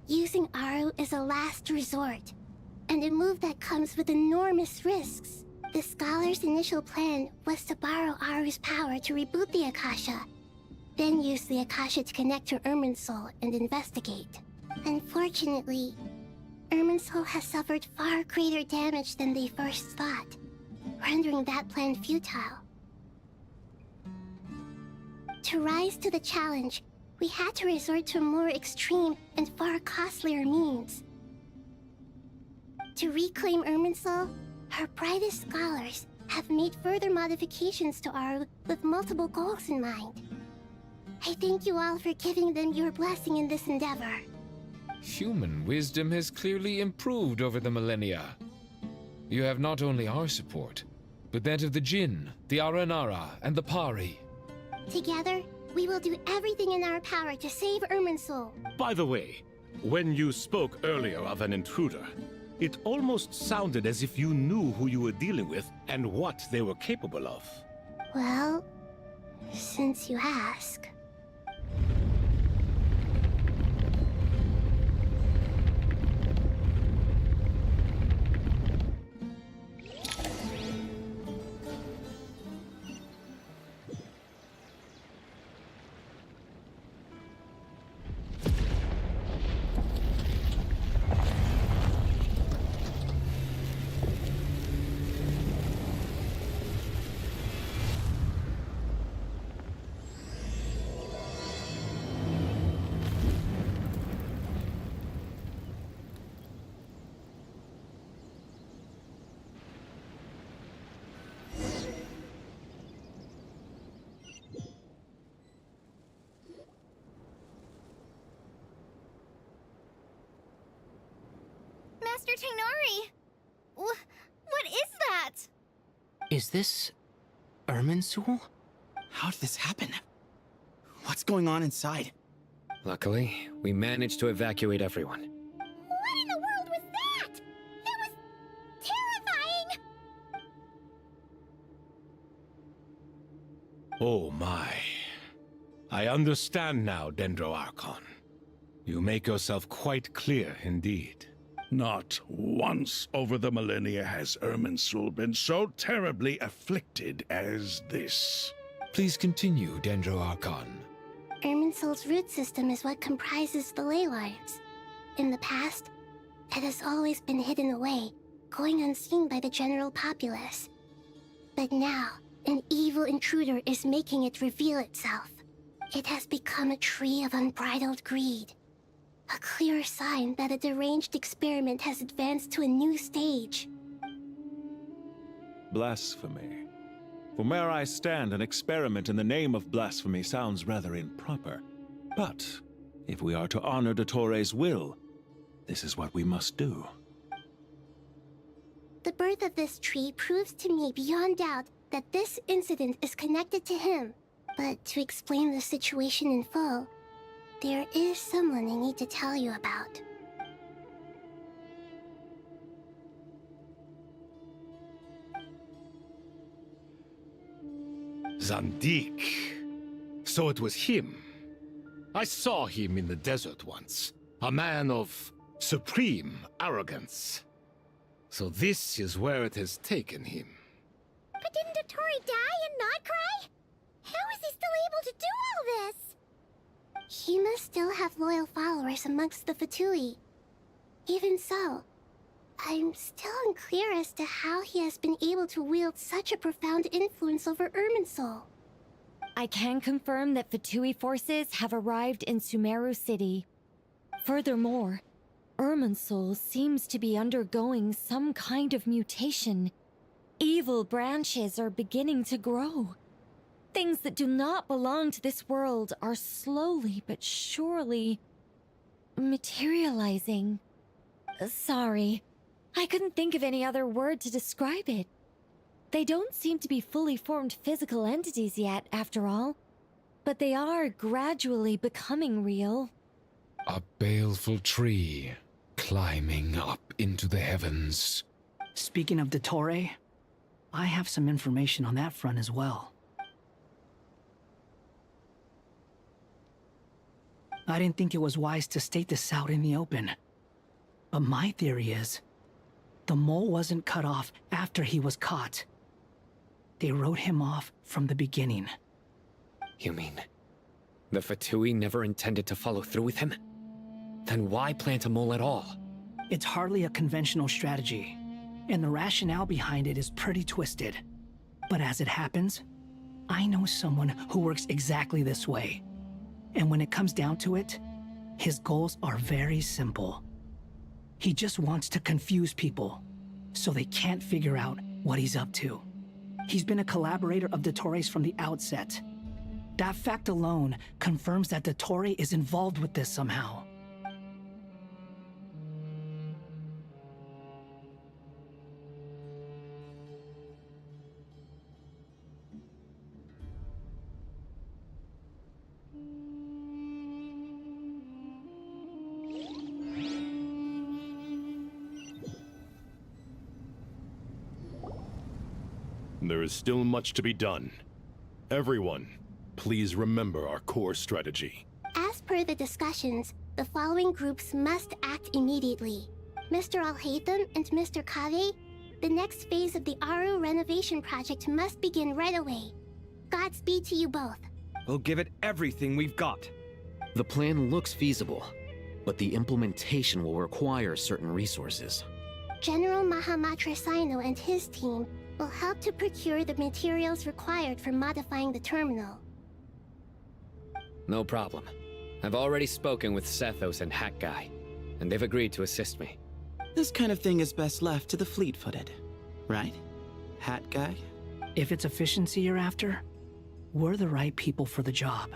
Using Aru is a last resort, and a move that comes with enormous risks. The scholar's initial plan was to borrow Aru's power to reboot the Akasha, then used the Akasha to connect to Irminsul and investigate. Unfortunately, Irminsul has suffered far greater damage than they first thought, rendering that plan futile. To rise to the challenge, we had to resort to more extreme and far costlier means. To reclaim Irminsul, our brightest scholars have made further modifications to Aru with multiple goals in mind. I thank you all for giving them your blessing in this endeavor. Human wisdom has clearly improved over the millennia. You have not only our support, but that of the Jinn, the Aranara, and the Pari. Together, we will do everything in our power to save Irminsul. By the way, when you spoke earlier of an intruder, it almost sounded as if you knew who you were dealing with and what they were capable of. Well, since you ask. Master Tainari! What is that? Is this Irminsul? How did this happen? What's going on inside? Luckily, we managed to evacuate everyone. What in the world was that? That was terrifying! Oh my. I understand now, Dendro Archon. You make yourself quite clear indeed. Not once over the millennia has Irminsul been so terribly afflicted as this. Please continue, Dendro Archon. Irminsul's root system is what comprises the ley lines. In the past, it has always been hidden away, going unseen by the general populace. But now, an evil intruder is making it reveal itself. It has become a tree of unbridled greed. A clear sign that a deranged experiment has advanced to a new stage. Blasphemy. From where I stand, an experiment in the name of blasphemy sounds rather improper. But if we are to honor Dottores' will, this is what we must do. The birth of this tree proves to me beyond doubt that this incident is connected to him. But to explain the situation in full, there is someone I need to tell you about. Zandik. So it was him. I saw him in the desert once. A man of supreme arrogance. So this is where it has taken him. But didn't Dottore die and not cry? How is he still able to do all this? He must still have loyal followers amongst the Fatui. Even so, I'm still unclear as to how he has been able to wield such a profound influence over Irminsul. I can confirm that Fatui forces have arrived in Sumeru City. Furthermore, Irminsul seems to be undergoing some kind of mutation. Evil branches are beginning to grow. Things that do not belong to this world are slowly but surely materializing. Sorry, I couldn't think of any other word to describe it. They don't seem to be fully formed physical entities yet, after all, but they are gradually becoming real. A baleful tree climbing up into the heavens. Speaking of Dottore, I have some information on that front as well. I didn't think it was wise to state this out in the open. But my theory is, the mole wasn't cut off after he was caught. They wrote him off from the beginning. You mean, The Fatui never intended to follow through with him? Then why plant a mole at all? It's hardly a conventional strategy, and the rationale behind it is pretty twisted. But as it happens, I know someone who works exactly this way. And when it comes down to it, his goals are very simple. He just wants to confuse people, so they can't figure out what he's up to. He's been a collaborator of Dottores from the outset. That fact alone confirms that Dottore is involved with this somehow. There is still much to be done. Everyone, please remember our core strategy. As per the discussions, the following groups must act immediately. Mr. Al-Haytham and Mr. Kave, the next phase of the Aru renovation project must begin right away. Godspeed to you both. We'll give it everything we've got. The plan looks feasible, but the implementation will require certain resources. General Mahamatra Sino and his team will help to procure the materials required for modifying the terminal. No problem. I've already spoken with Sethos and Hat Guy, and they've agreed to assist me. This kind of thing is best left to the fleet-footed, right? Hat Guy? If it's efficiency you're after, we're the right people for the job.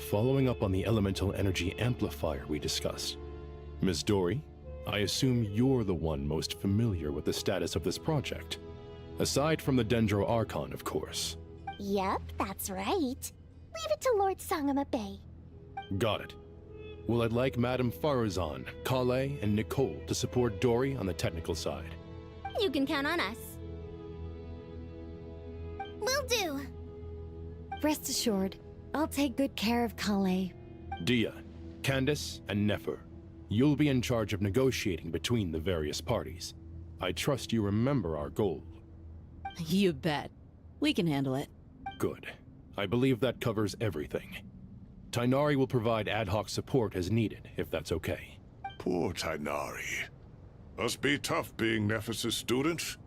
Following up on the elemental energy amplifier we discussed, Ms. Dory, I assume you're the one most familiar with the status of this project. Aside from the Dendro Archon, of course. Yep, that's right. Leave it to Lord Sangamabe. Got it. Well, I'd like Madame Farazan, Kale, and Nicole to support Dory on the technical side. You can count on us. Will do. Rest assured, I'll take good care of Kale. Dia, Candace, and Nefer, you'll be in charge of negotiating between the various parties. I trust you remember our goal. You bet. We can handle it. Good. I believe that covers everything. Tainari will provide ad hoc support as needed, if that's okay. Poor Tainari. Must be tough being Nephis' student.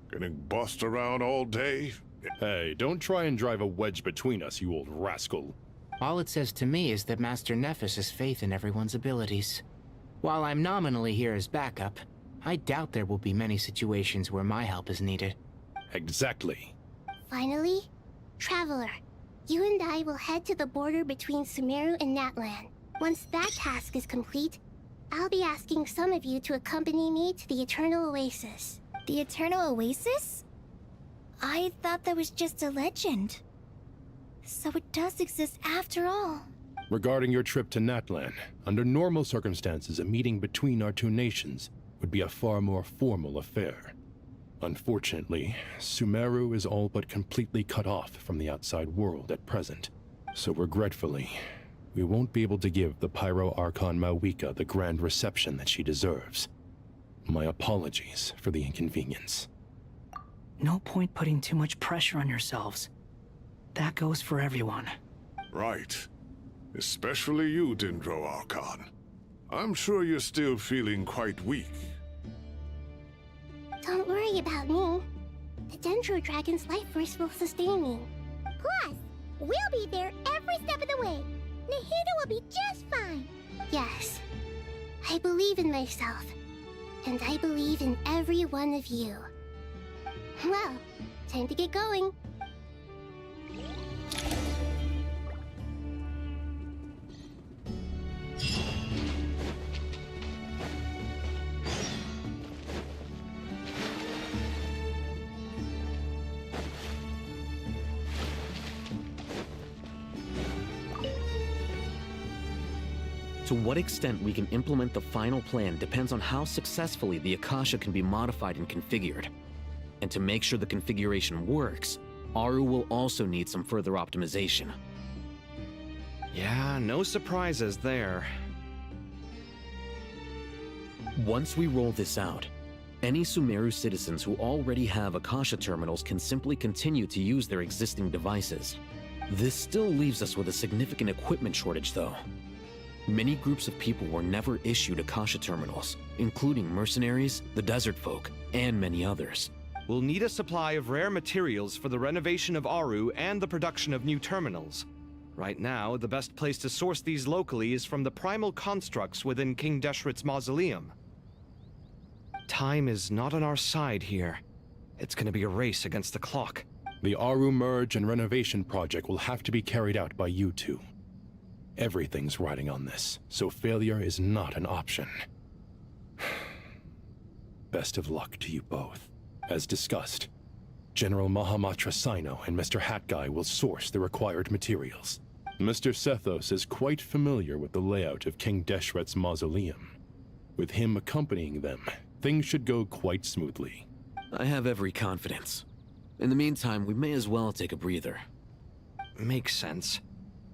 Getting bossed around all day. Hey, don't try and drive a wedge between us, you old rascal. All it says to me is that Master Nephis has faith in everyone's abilities. While I'm nominally here as backup, I doubt there will be many situations where my help is needed. Exactly. Finally, Traveler, you and I will head to the border between Sumeru and Natlan. Once that task is complete, I'll be asking some of you to accompany me to the Eternal Oasis. The Eternal Oasis? I thought that was just a legend. So it does exist after all. Regarding your trip to Natlan, under normal circumstances, a meeting between our two nations would be a far more formal affair. Unfortunately, Sumeru is all but completely cut off from the outside world at present. So regretfully, we won't be able to give the Pyro Archon Mawika the grand reception that she deserves. My apologies for the inconvenience. No point putting too much pressure on yourselves. That goes for everyone. Right. Especially you, Dendro Archon. I'm sure you're still feeling quite weak. Don't worry about me. The Dendro Dragon's life force will sustain me. Plus, we'll be there every step of the way. Nahida will be just fine. Yes. I believe in myself. And I believe in every one of you. Well, time to get going. To what extent we can implement the final plan depends on how successfully the Akasha can be modified and configured. And to make sure the configuration works, Aru will also need some further optimization. Yeah, no surprises there. Once we roll this out, any Sumeru citizens who already have Akasha terminals can simply continue to use their existing devices. This still leaves us with a significant equipment shortage, though. Many groups of people were never issued Akasha terminals, including mercenaries, the desert folk, and many others. We'll need a supply of rare materials for the renovation of Aru and the production of new terminals. Right now, the best place to source these locally is from the primal constructs within King Deshret's mausoleum. Time is not on our side here. It's gonna be a race against the clock. The Aru merge and renovation project will have to be carried out by you two. Everything's riding on this, so failure is not an option. Best of luck to you both. As discussed, General Mahamatra Sino and Mr. Hat Guy will source the required materials. Mr. Sethos is quite familiar with the layout of King Deshret's mausoleum. With him accompanying them, things should go quite smoothly. I have every confidence. In the meantime, we may as well take a breather. Makes sense.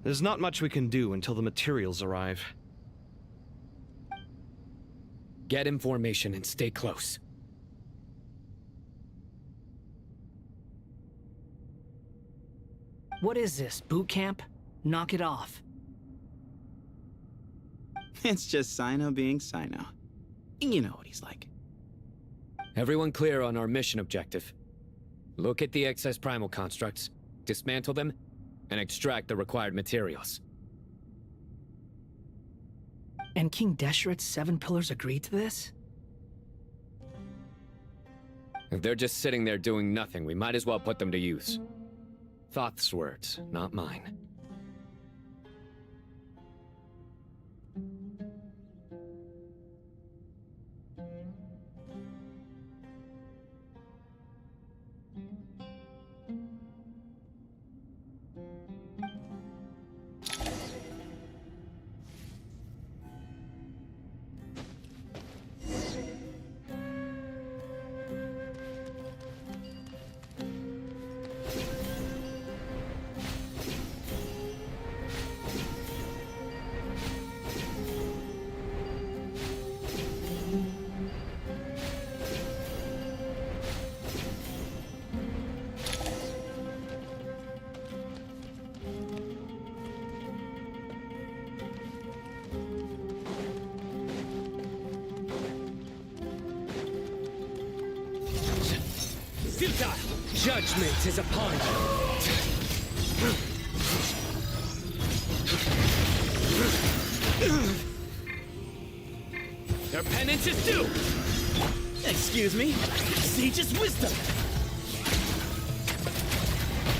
There's not much we can do until the materials arrive. Get in formation and stay close. What is this, boot camp? Knock it off. It's just Sino being Sino. You know what he's like. Everyone clear on our mission objective. Look at the excess primal constructs, dismantle them, and extract the required materials. And King Deshret's 7 pillars agreed to this? If they're just sitting there doing nothing, we might as well put them to use. Thoth's words, not mine. Judgment is upon you. Their penance is due! Excuse me? Sage's wisdom!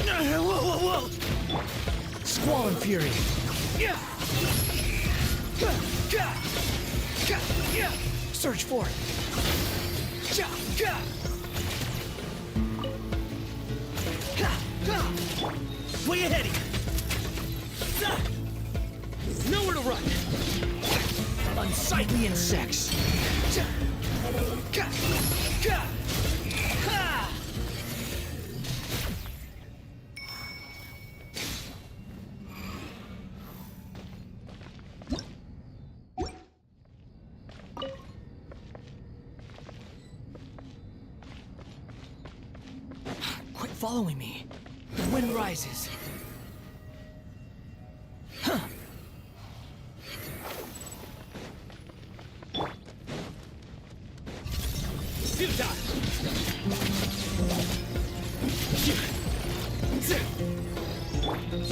Whoa! Squall and fury. Search for it. Way ahead of you! Nowhere to run! Unsightly insects! Quit following me. The wind rises.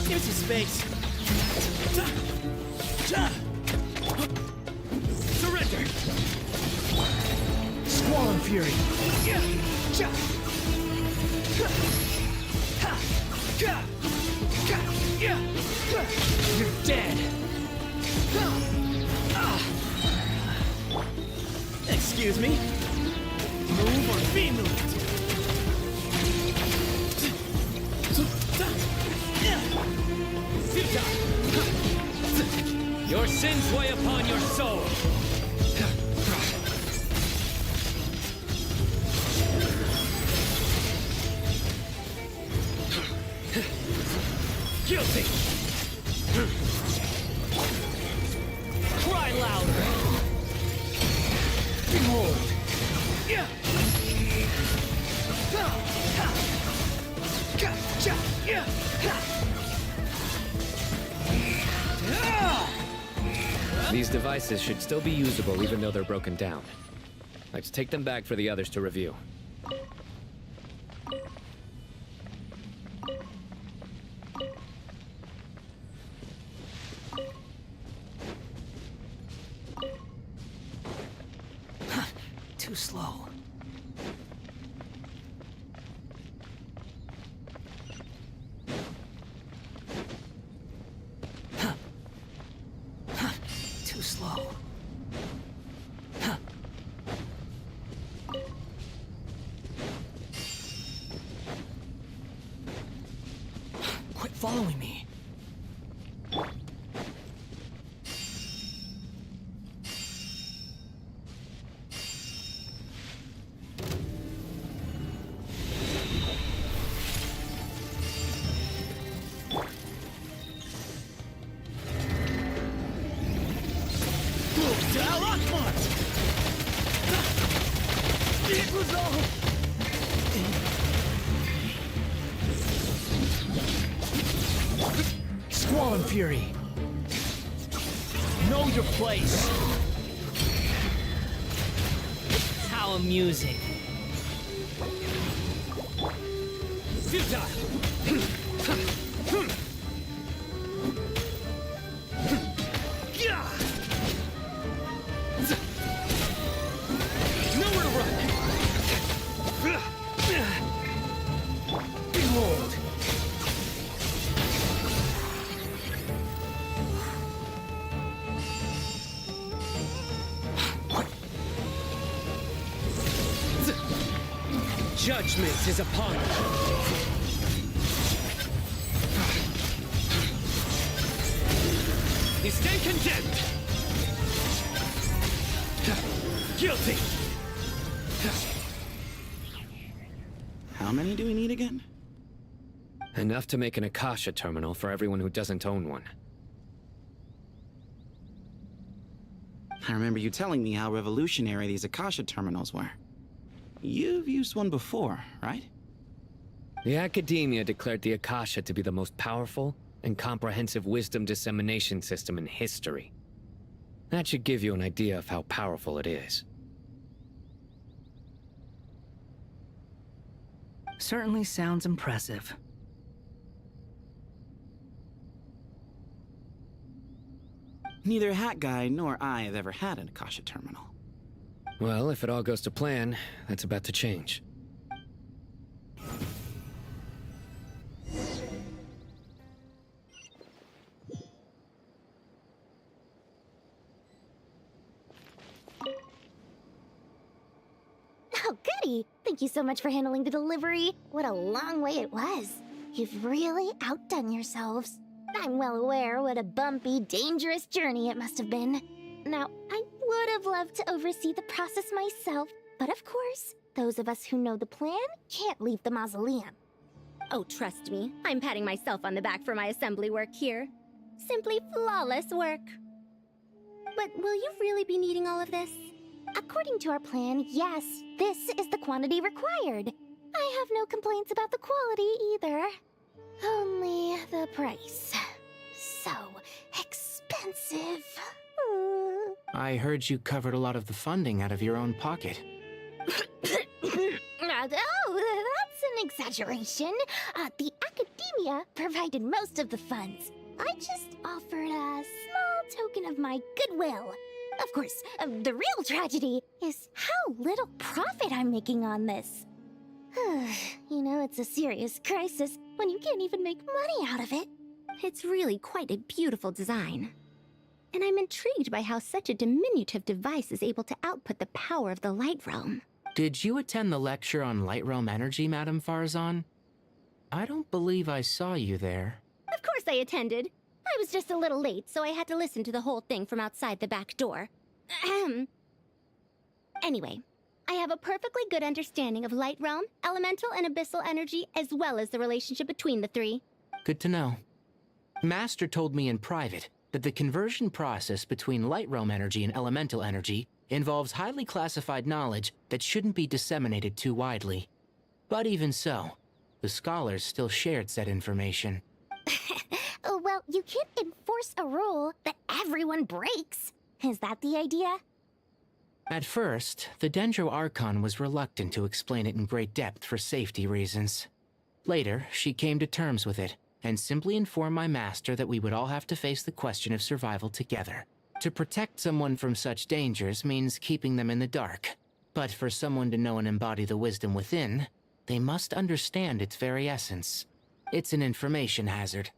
Give some space. Surrender! Squall and fury. You're dead! Excuse me? Move or be moved! Your sins weigh upon your soul! Guilty! Cry louder! Behold! These devices should still be usable even though they're broken down. Let's take them back for the others to review. Too slow. Too slow. Quit following me. Squall Fury. Know your place. How amusing. Nowhere to run. Behold. Judgment is upon us. You stand condemned. Guilty. How many do we need again? Enough to make an Akasha terminal for everyone who doesn't own one. I remember you telling me how revolutionary these Akasha terminals were. You've used one before, right? The Academia declared the Akasha to be the most powerful and comprehensive wisdom dissemination system in history. That should give you an idea of how powerful it is. Certainly sounds impressive. Neither Hat Guy nor I have ever had an Akasha terminal. Well, if it all goes to plan, that's about to change. Oh, goody! Thank you so much for handling the delivery. What a long way it was. You've really outdone yourselves. I'm well aware what a bumpy, dangerous journey it must have been. Now, I would have loved to oversee the process myself, but of course, those of us who know the plan can't leave the mausoleum. Oh, trust me, I'm patting myself on the back for my assembly work here. Simply flawless work. But will you really be needing all of this? According to our plan, yes, this is the quantity required. I have no complaints about the quality either. Only the price. So expensive. I heard you covered a lot of the funding out of your own pocket. Oh, that's an exaggeration. The Academia provided most of the funds. I just offered a small token of my goodwill. Of course, the real tragedy is how little profit I'm making on this. You know, it's a serious crisis when you can't even make money out of it. It's really quite a beautiful design. And I'm intrigued by how such a diminutive device is able to output the power of the Light Realm. Did you attend the lecture on Light Realm energy, Madame Farzan? I don't believe I saw you there. Of course I attended. I was just a little late, so I had to listen to the whole thing from outside the back door. Anyway, I have a perfectly good understanding of Light Realm, elemental and abyssal energy, as well as the relationship between the three. Good to know. Master told me in private that the conversion process between Light Realm energy and elemental energy involves highly classified knowledge that shouldn't be disseminated too widely. But even so, the scholars still shared said information. Well, you can't enforce a rule that everyone breaks. Is that the idea? At first, the Dendro Archon was reluctant to explain it in great depth for safety reasons. Later, she came to terms with it, and simply informed my master that we would all have to face the question of survival together. To protect someone from such dangers means keeping them in the dark. But for someone to know and embody the wisdom within, they must understand its very essence. It's an information hazard.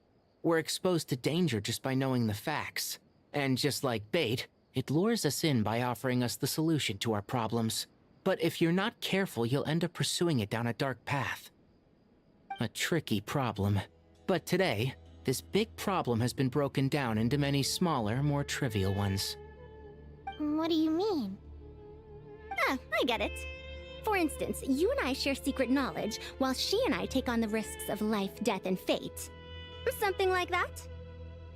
We're exposed to danger just by knowing the facts. And just like bait, it lures us in by offering us the solution to our problems. But if you're not careful, you'll end up pursuing it down a dark path. A tricky problem. But today, this big problem has been broken down into many smaller, more trivial ones. What do you mean? Ah, I get it. For instance, you and I share secret knowledge, while she and I take on the risks of life, death, and fate. Something like that?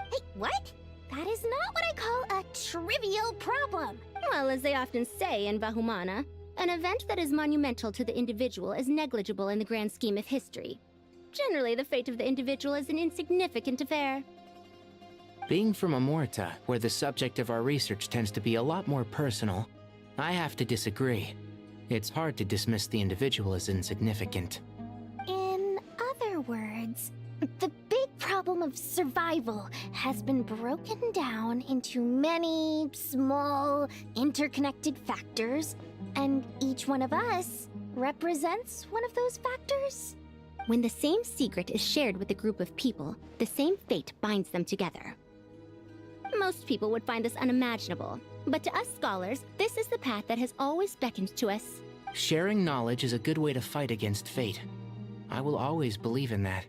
Hey, what? That is not what I call a trivial problem. Well, as they often say in Vahumana, an event that is monumental to the individual is negligible in the grand scheme of history. Generally, the fate of the individual is an insignificant affair. Being from Amorta, where the subject of our research tends to be a lot more personal, I have to disagree. It's hard to dismiss the individual as insignificant. In other words, the big problem of survival has been broken down into many small, interconnected factors, and each one of us represents one of those factors. When the same secret is shared with a group of people, the same fate binds them together. Most people would find this unimaginable, but to us scholars, this is the path that has always beckoned to us. Sharing knowledge is a good way to fight against fate. I will always believe in that.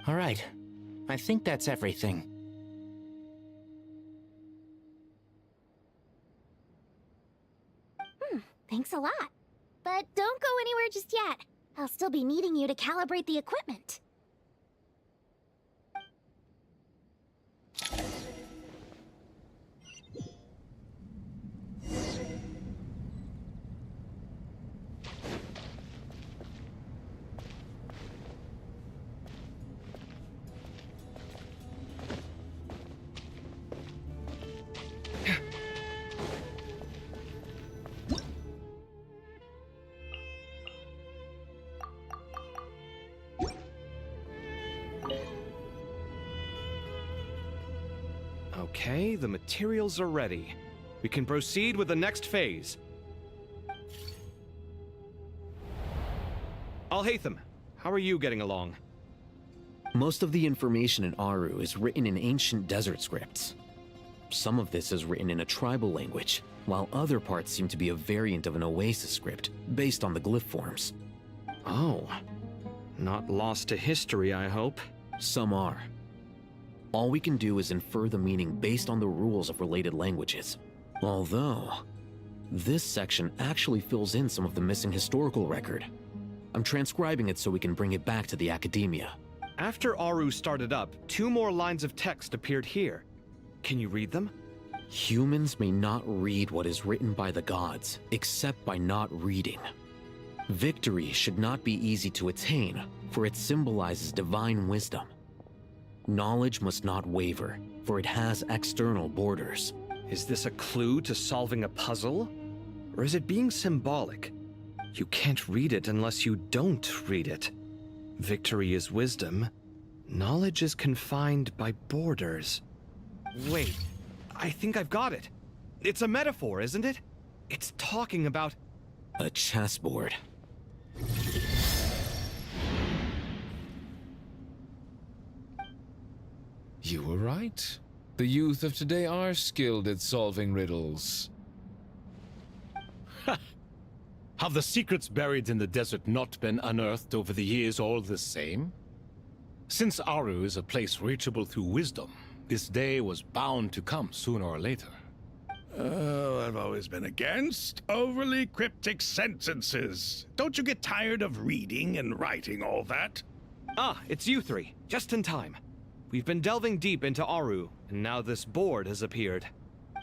All right. I think that's everything. Thanks a lot. But don't go anywhere just yet. I'll still be needing you to calibrate the equipment. Okay, the materials are ready. We can proceed with the next phase. Alhaitham, how are you getting along? Most of the information in Aru is written in ancient desert scripts. Some of this is written in a tribal language, while other parts seem to be a variant of an oasis script, based on the glyph forms. Oh. Not lost to history, I hope. Some are. All we can do is infer the meaning based on the rules of related languages. Although, this section actually fills in some of the missing historical record. I'm transcribing it so we can bring it back to the academia. After Aru started up, 2 more lines of text appeared here. Can you read them? Humans may not read what is written by the gods, except by not reading. Victory should not be easy to attain, for it symbolizes divine wisdom. Knowledge must not waver, for it has external borders. Is this a clue to solving a puzzle? Or is it being symbolic? You can't read it unless you don't read it. Victory is wisdom. Knowledge is confined by borders. Wait, I think I've got it. It's a metaphor, isn't it? It's talking about... a chessboard. You were right. The youth of today are skilled at solving riddles. Have the secrets buried in the desert not been unearthed over the years all the same? Since Aru is a place reachable through wisdom, this day was bound to come sooner or later. Oh, I've always been against overly cryptic sentences. Don't you get tired of reading and writing all that? Ah, it's you 3. Just in time. We've been delving deep into Aru, and now this board has appeared.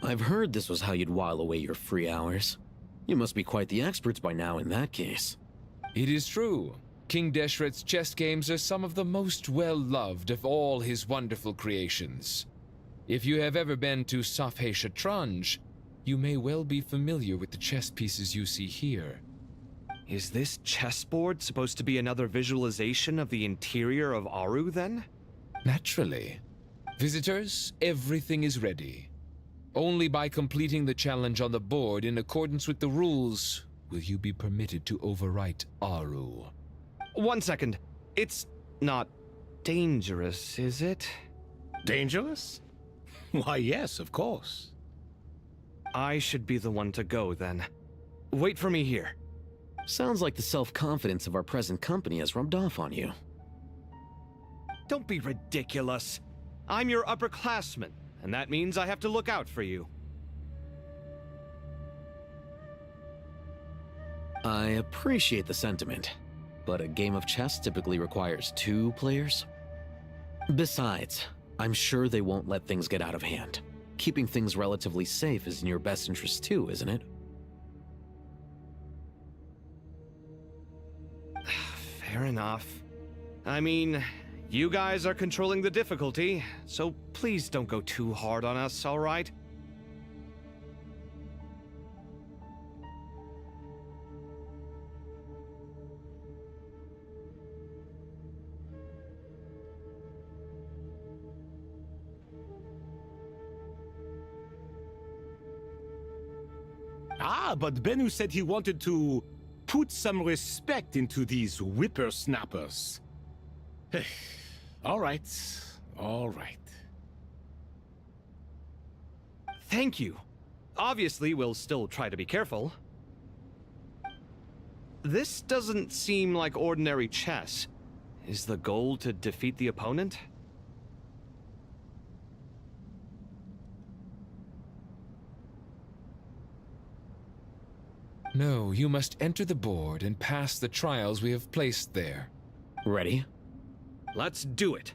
I've heard this was how you'd while away your free hours. You must be quite the experts by now in that case. It is true. King Deshret's chess games are some of the most well-loved of all his wonderful creations. If you have ever been to Safhe Shatranj, you may well be familiar with the chess pieces you see here. Is this chessboard supposed to be another visualization of the interior of Aru, then? Naturally. Visitors, everything is ready. Only by completing the challenge on the board in accordance with the rules will you be permitted to overwrite Aru. 1 second. It's not dangerous, is it? Dangerous? Why, yes, of course. I should be the one to go, then. Wait for me here. Sounds like the self-confidence of our present company has rubbed off on you. Don't be ridiculous. I'm your upperclassman, and that means I have to look out for you. I appreciate the sentiment, but a game of chess typically requires 2 players. Besides, I'm sure they won't let things get out of hand. Keeping things relatively safe is in your best interest too, isn't it? Fair enough. I mean, you guys are controlling the difficulty, so please don't go too hard on us, all right? Ah, but Bennu said he wanted to put some respect into these whippersnappers. All right, all right. Thank you. Obviously, we'll still try to be careful. This doesn't seem like ordinary chess. Is the goal to defeat the opponent? No, you must enter the board and pass the trials we have placed there. Ready? Let's do it.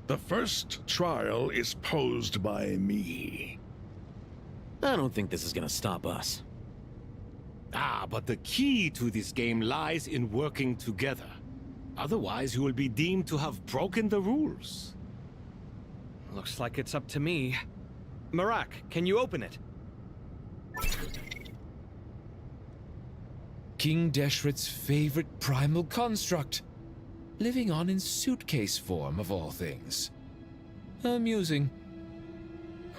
The first trial is posed by me. I don't think this is gonna stop us. Ah, but the key to this game lies in working together. Otherwise, you will be deemed to have broken the rules. Looks like it's up to me. Marak, can you open it? King Deshret's favorite primal construct. Living on in suitcase form, of all things. Amusing.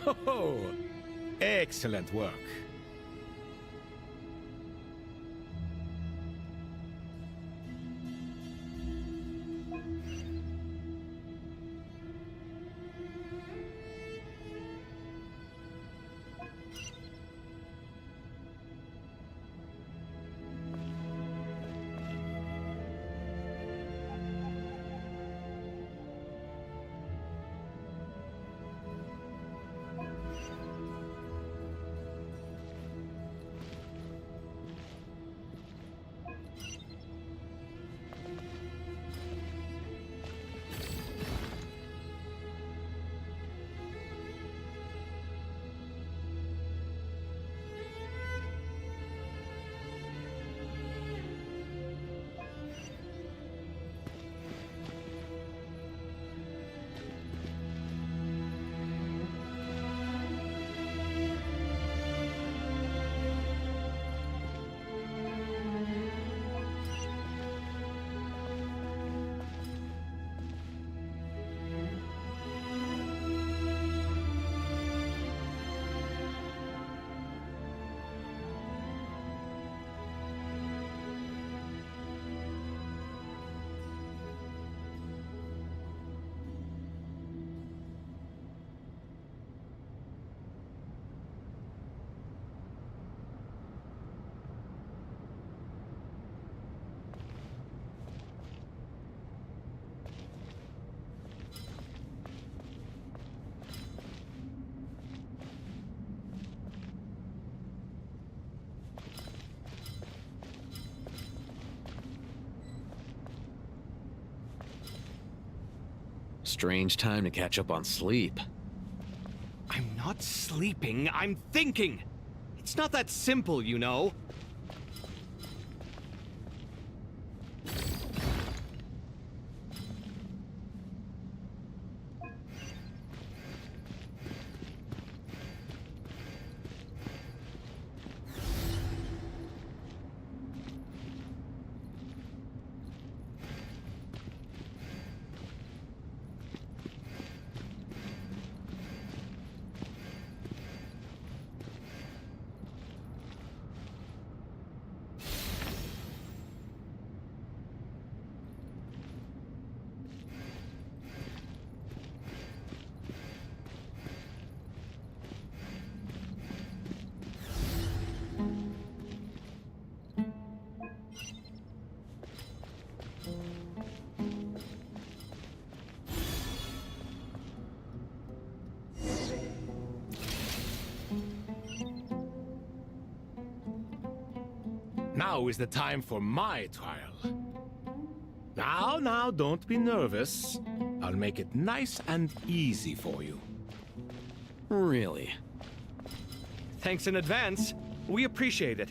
Ho-ho! Excellent work. Strange time to catch up on sleep. I'm not sleeping, I'm thinking! It's not that simple, you know. Now is the time for my trial. Now, don't be nervous. I'll make it nice and easy for you. Really? Thanks in advance. We appreciate it.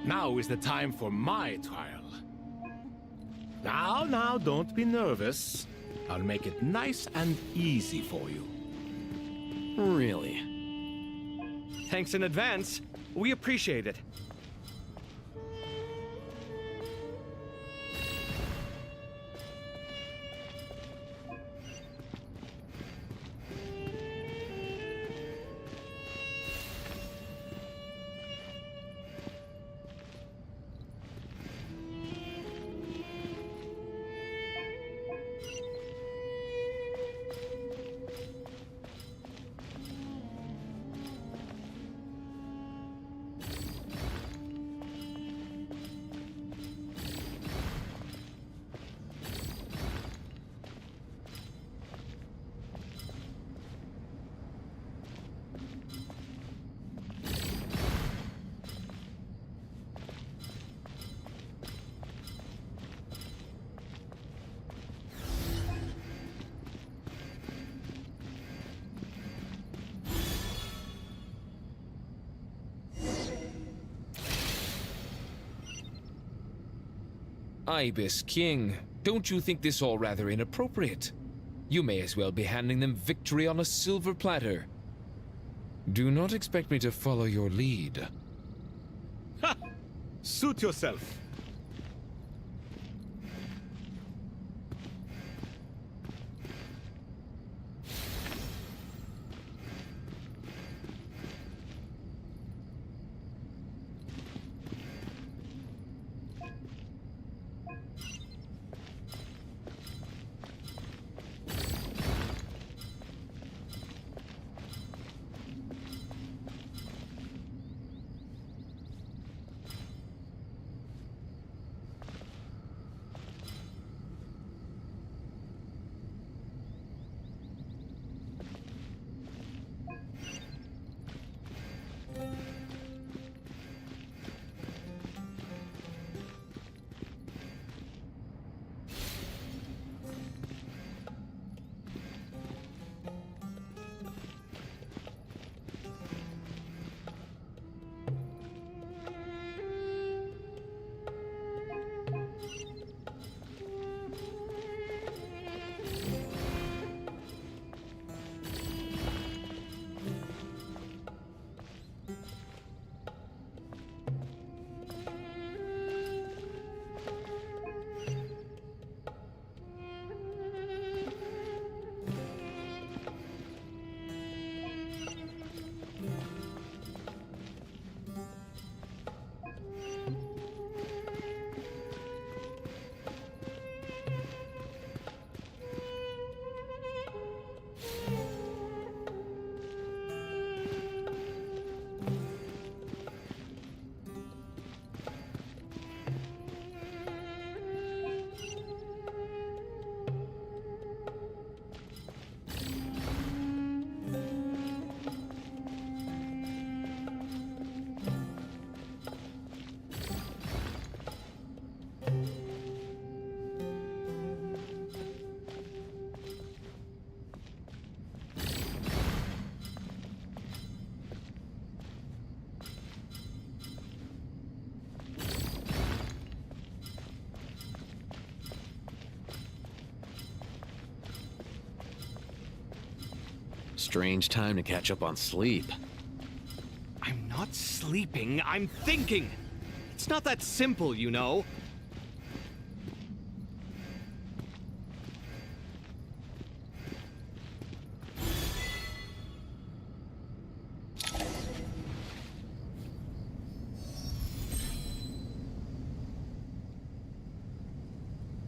Now is the time for my trial. Now, don't be nervous. I'll make it nice and easy for you. Really? Thanks in advance. We appreciate it. Ibis King, don't you think this all rather inappropriate? You may as well be handing them victory on a silver platter. Do not expect me to follow your lead. Ha! Suit yourself. Strange time to catch up on sleep. I'm not sleeping, I'm thinking! It's not that simple, you know.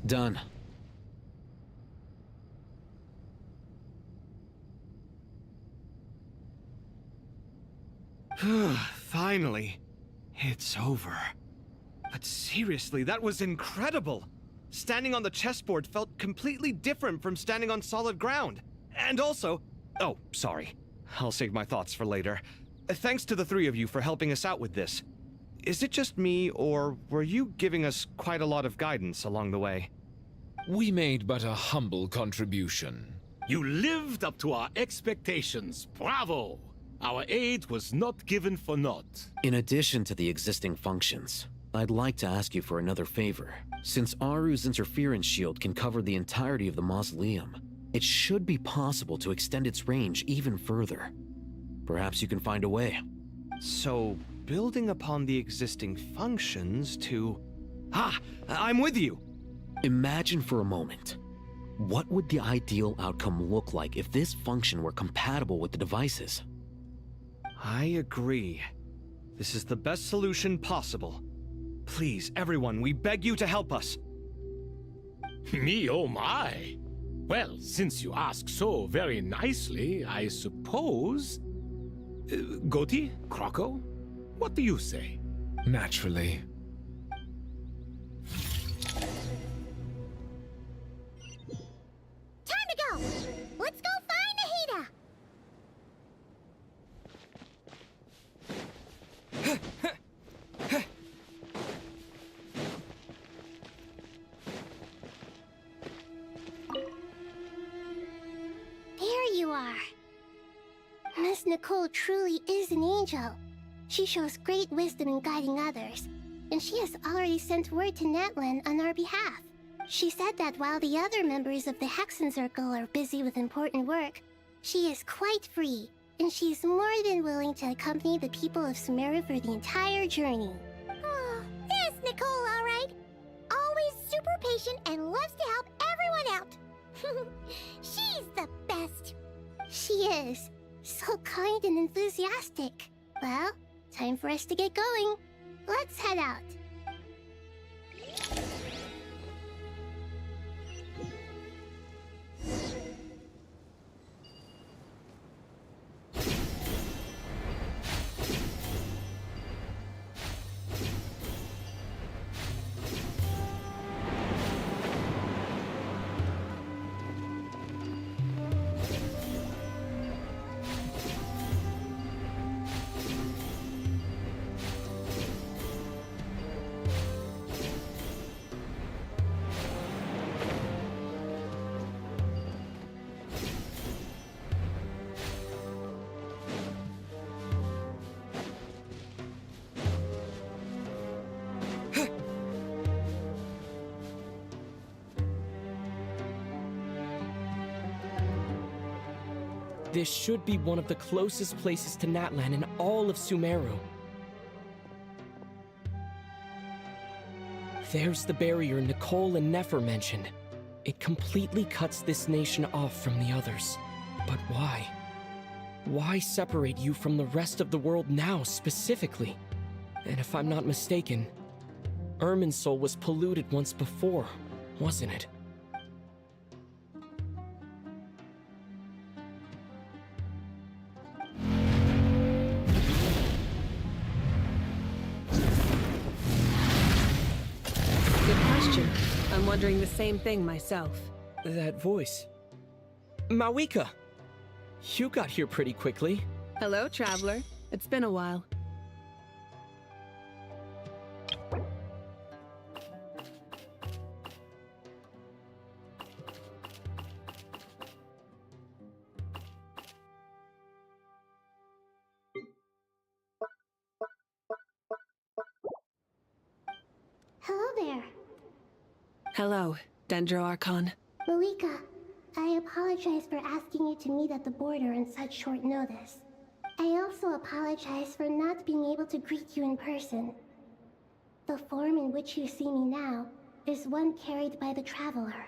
Done. Finally. It's over. But seriously, that was incredible! Standing on the chessboard felt completely different from standing on solid ground. And also... Oh, sorry. I'll save my thoughts for later. Thanks to the three of you for helping us out with this. Is it just me, or were you giving us quite a lot of guidance along the way? We made but a humble contribution. You lived up to our expectations. Bravo! Our aid was not given for naught. In addition to the existing functions, I'd like to ask you for another favor. Since Aru's interference shield can cover the entirety of the mausoleum, it should be possible to extend its range even further. Perhaps you can find a way. So, building upon the existing functions to... Ah! I'm with you! Imagine for a moment. What would the ideal outcome look like if this function were compatible with the devices? I agree. This is the best solution possible. Please, everyone, we beg you to help us. Me, oh my! Well, since you ask so very nicely, I suppose... Goti? Croco? What do you say? Naturally. Time to go! Let's go find Nahida! There you are. Miss Nicole truly is an angel. She shows great wisdom in guiding others. and she has already sent word to Natlan on our behalf. She said that while the other members of the Hexen Circle are busy with important work, she is quite free, and she's more than willing to accompany the people of Sumeru for the entire journey. Oh, there's Nicole, all right. Always super patient and loves to help everyone out. She's the best. She is. So kind and enthusiastic. Well, time for us to get going. Let's head out. This should be one of the closest places to Natlan in all of Sumeru. There's the barrier Nicole and Nefer mentioned. It completely cuts this nation off from the others. But why? Why separate you from the rest of the world now, specifically? And if I'm not mistaken, Irminsul was polluted once before, wasn't it? I'm wondering the same thing myself. That voice. Mawika! You got here pretty quickly. Hello, traveler. It's been a while. Hello there. Hello, Dendro Archon. Mawika, I apologize for asking you to meet at the border on such short notice. I also apologize for not being able to greet you in person. The form in which you see me now is one carried by the Traveler.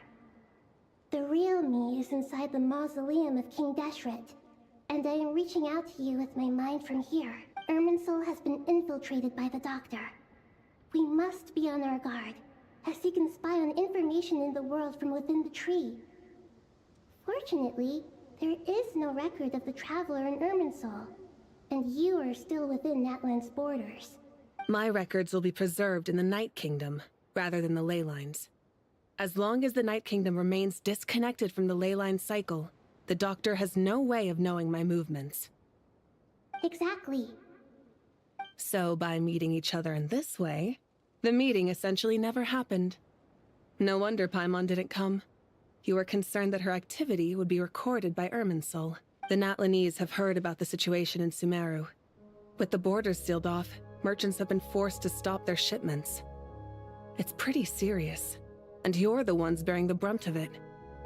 The real me is inside the mausoleum of King Deshret, and I am reaching out to you with my mind from here. Irminsul has been infiltrated by the Doctor. We must be on our guard, as he can spy on information in the world from within the tree. Fortunately, there is no record of the Traveler in Irminsul, and you are still within Natlan's borders. My records will be preserved in the Night Kingdom, rather than the ley lines. As long as the Night Kingdom remains disconnected from the ley line cycle, the Doctor has no way of knowing my movements. Exactly. So by meeting each other in this way, the meeting essentially never happened. No wonder Paimon didn't come. You were concerned that her activity would be recorded by Irminsul. The Natlanese have heard about the situation in Sumeru. With the borders sealed off, merchants have been forced to stop their shipments. It's pretty serious, and you're the ones bearing the brunt of it.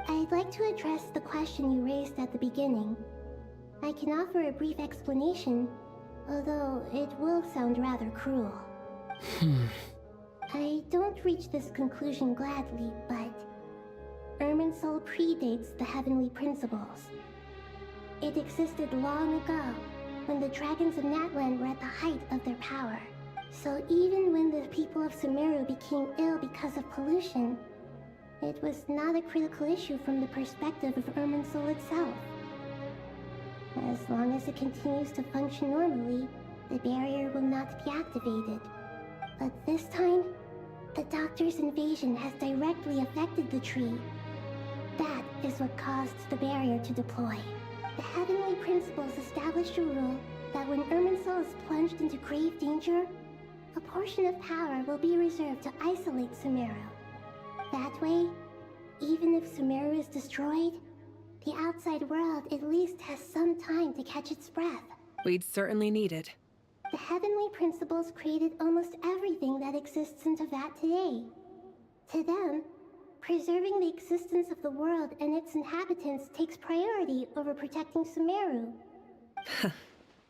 I'd like to address the question you raised at the beginning. I can offer a brief explanation, although it will sound rather cruel. I don't reach this conclusion gladly, but Irminsul predates the heavenly principles. It existed long ago, when the dragons of Natlan were at the height of their power. So even when the people of Sumeru became ill because of pollution, it was not a critical issue from the perspective of Irminsul itself. As long as it continues to function normally, the barrier will not be activated. But this time, the Doctor's invasion has directly affected the tree. That is what caused the barrier to deploy. The heavenly principles established a rule that when Irminsul is plunged into grave danger, a portion of power will be reserved to isolate Sumeru. That way, even if Sumeru is destroyed, the outside world at least has some time to catch its breath. We'd certainly need it. The heavenly principles created almost everything that exists in Teyvat today. To them, preserving the existence of the world and its inhabitants takes priority over protecting Sumeru.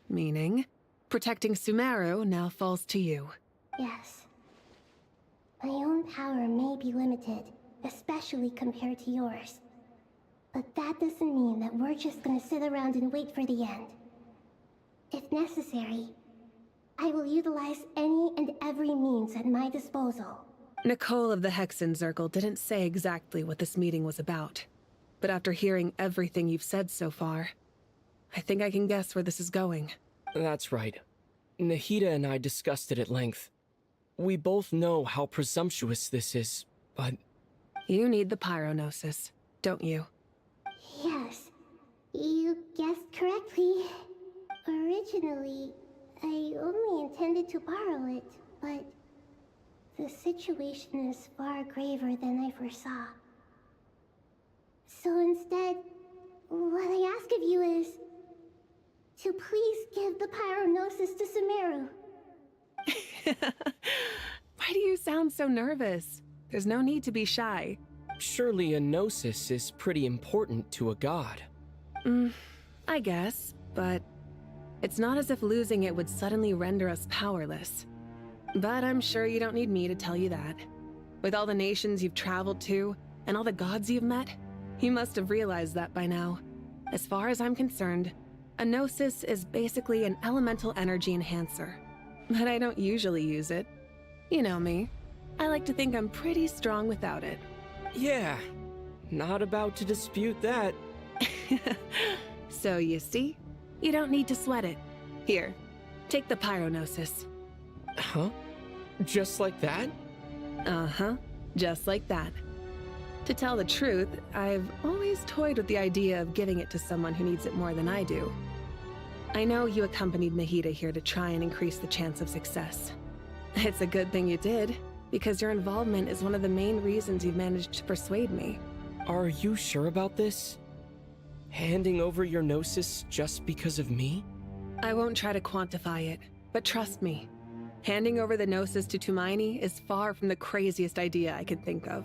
Meaning, protecting Sumeru now falls to you. Yes. My own power may be limited, especially compared to yours. But that doesn't mean that we're just gonna sit around and wait for the end. If necessary, I will utilize any and every means at my disposal. Nicole of the Hexen Circle didn't say exactly what this meeting was about. But after hearing everything you've said so far, I think I can guess where this is going. That's right. Nahida and I discussed it at length. We both know how presumptuous this is, but... You need the pyronosis, don't you? Yes, you guessed correctly. Originally, I only intended to borrow it, but the situation is far graver than I foresaw. So instead, what I ask of you is to please give the pyronosis to Sumeru. Why do you sound so nervous? There's no need to be shy. Surely a gnosis is pretty important to a god. I guess, but it's not as if losing it would suddenly render us powerless. But I'm sure you don't need me to tell you that. With all the nations you've traveled to, and all the gods you've met, you must have realized that by now. As far as I'm concerned, a gnosis is basically an elemental energy enhancer. But I don't usually use it. You know me. I like to think I'm pretty strong without it. Yeah, not about to dispute that. So you see, you don't need to sweat it. Here, take the pyronosis. Huh? Just like that? Uh-huh, just like that. To tell the truth, I've always toyed with the idea of giving it to someone who needs it more than I do. I know you accompanied Nahida here to try and increase the chance of success. It's a good thing you did, because your involvement is one of the main reasons you've managed to persuade me. Are you sure about this? Handing over your gnosis just because of me? I won't try to quantify it, but trust me. Handing over the gnosis to Tumaini is far from the craziest idea I could think of.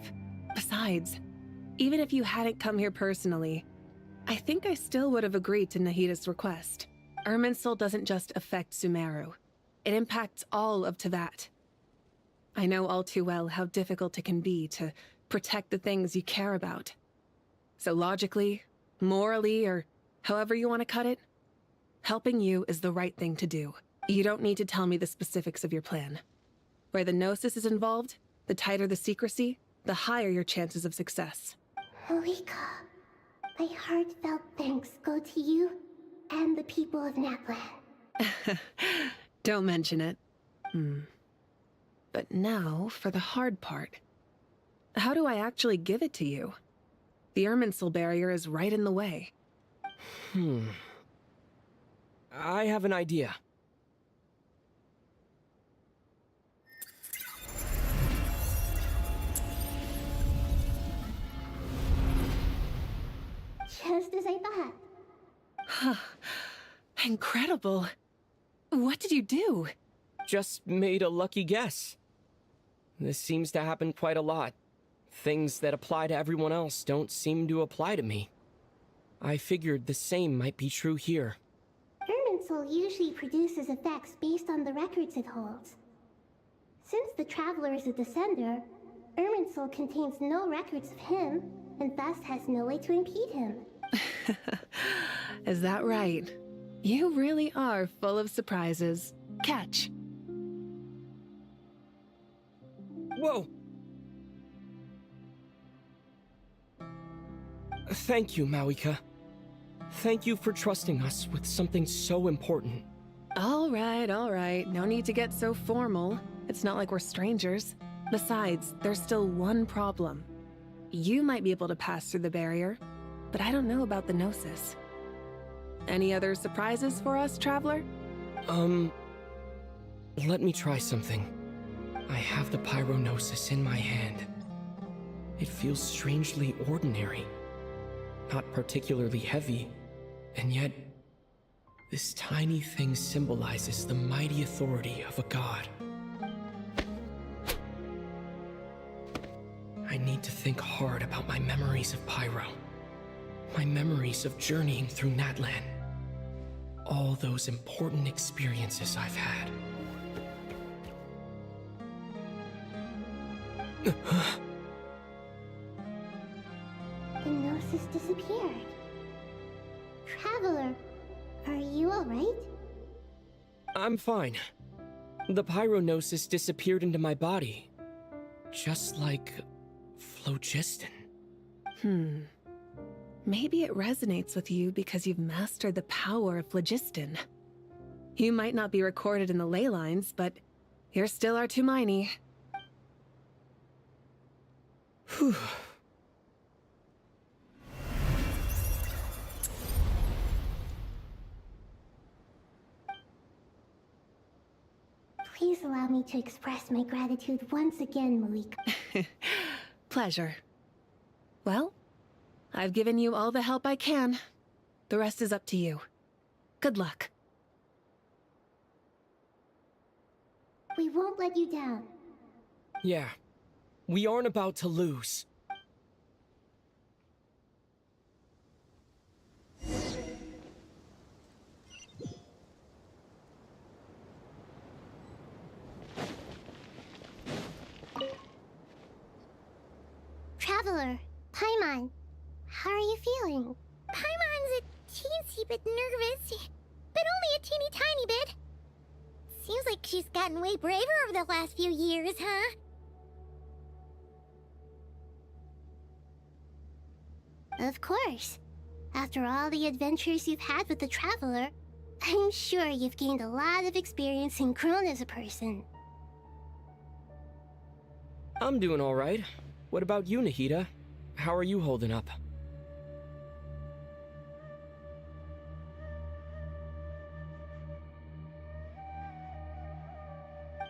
Besides, even if you hadn't come here personally, I think I still would have agreed to Nahida's request. Irminsul doesn't just affect Sumeru. It impacts all of Teyvat. I know all too well how difficult it can be to protect the things you care about. So logically, morally, or however you want to cut it, helping you is the right thing to do. You don't need to tell me the specifics of your plan. Where the gnosis is involved, the tighter the secrecy, the higher your chances of success. Malika, my heartfelt thanks go to you and the people of Naplan. Don't mention it. But now for the hard part. How do I actually give it to you? The Irminsul barrier is right in the way. I have an idea. Just as I thought. Incredible. What did you do? Just made a lucky guess. This seems to happen quite a lot. Things that apply to everyone else don't seem to apply to me. I figured the same might be true here. Irminsul usually produces effects based on the records it holds. Since the Traveler is a descender, Irminsul contains no records of him, and thus has no way to impede him. Is that right? You really are full of surprises. Catch. Whoa! Thank you, Mawika. Thank you for trusting us with something so important. All right. No need to get so formal. It's not like we're strangers. Besides, there's still one problem. You might be able to pass through the barrier, but I don't know about the gnosis. Any other surprises for us, Traveler? Let me try something. I have the pyronosis in my hand. It feels strangely ordinary. Not particularly heavy, and yet This tiny thing symbolizes the mighty authority of a god. I need to think hard about my memories of Pyro. My memories of journeying through Natlan. All those important experiences I've had. The gnosis disappeared. Traveler, are you alright? I'm fine. The pyronosis disappeared into my body. Just like phlogiston. Maybe it resonates with you because you've mastered the power of phlogiston. You might not be recorded in the ley lines, but you're still Artumini. Whew. Please allow me to express my gratitude once again, Malika. Pleasure. Well, I've given you all the help I can. The rest is up to you. Good luck. We won't let you down. Yeah, we aren't about to lose. Traveler, Paimon, how are you feeling? Paimon's a teensy bit nervous, but only a teeny tiny bit. Seems like she's gotten way braver over the last few years, huh? Of course. After all the adventures you've had with the Traveler, I'm sure you've gained a lot of experience and grown as a person. I'm doing all right. What about you, Nahida? How are you holding up?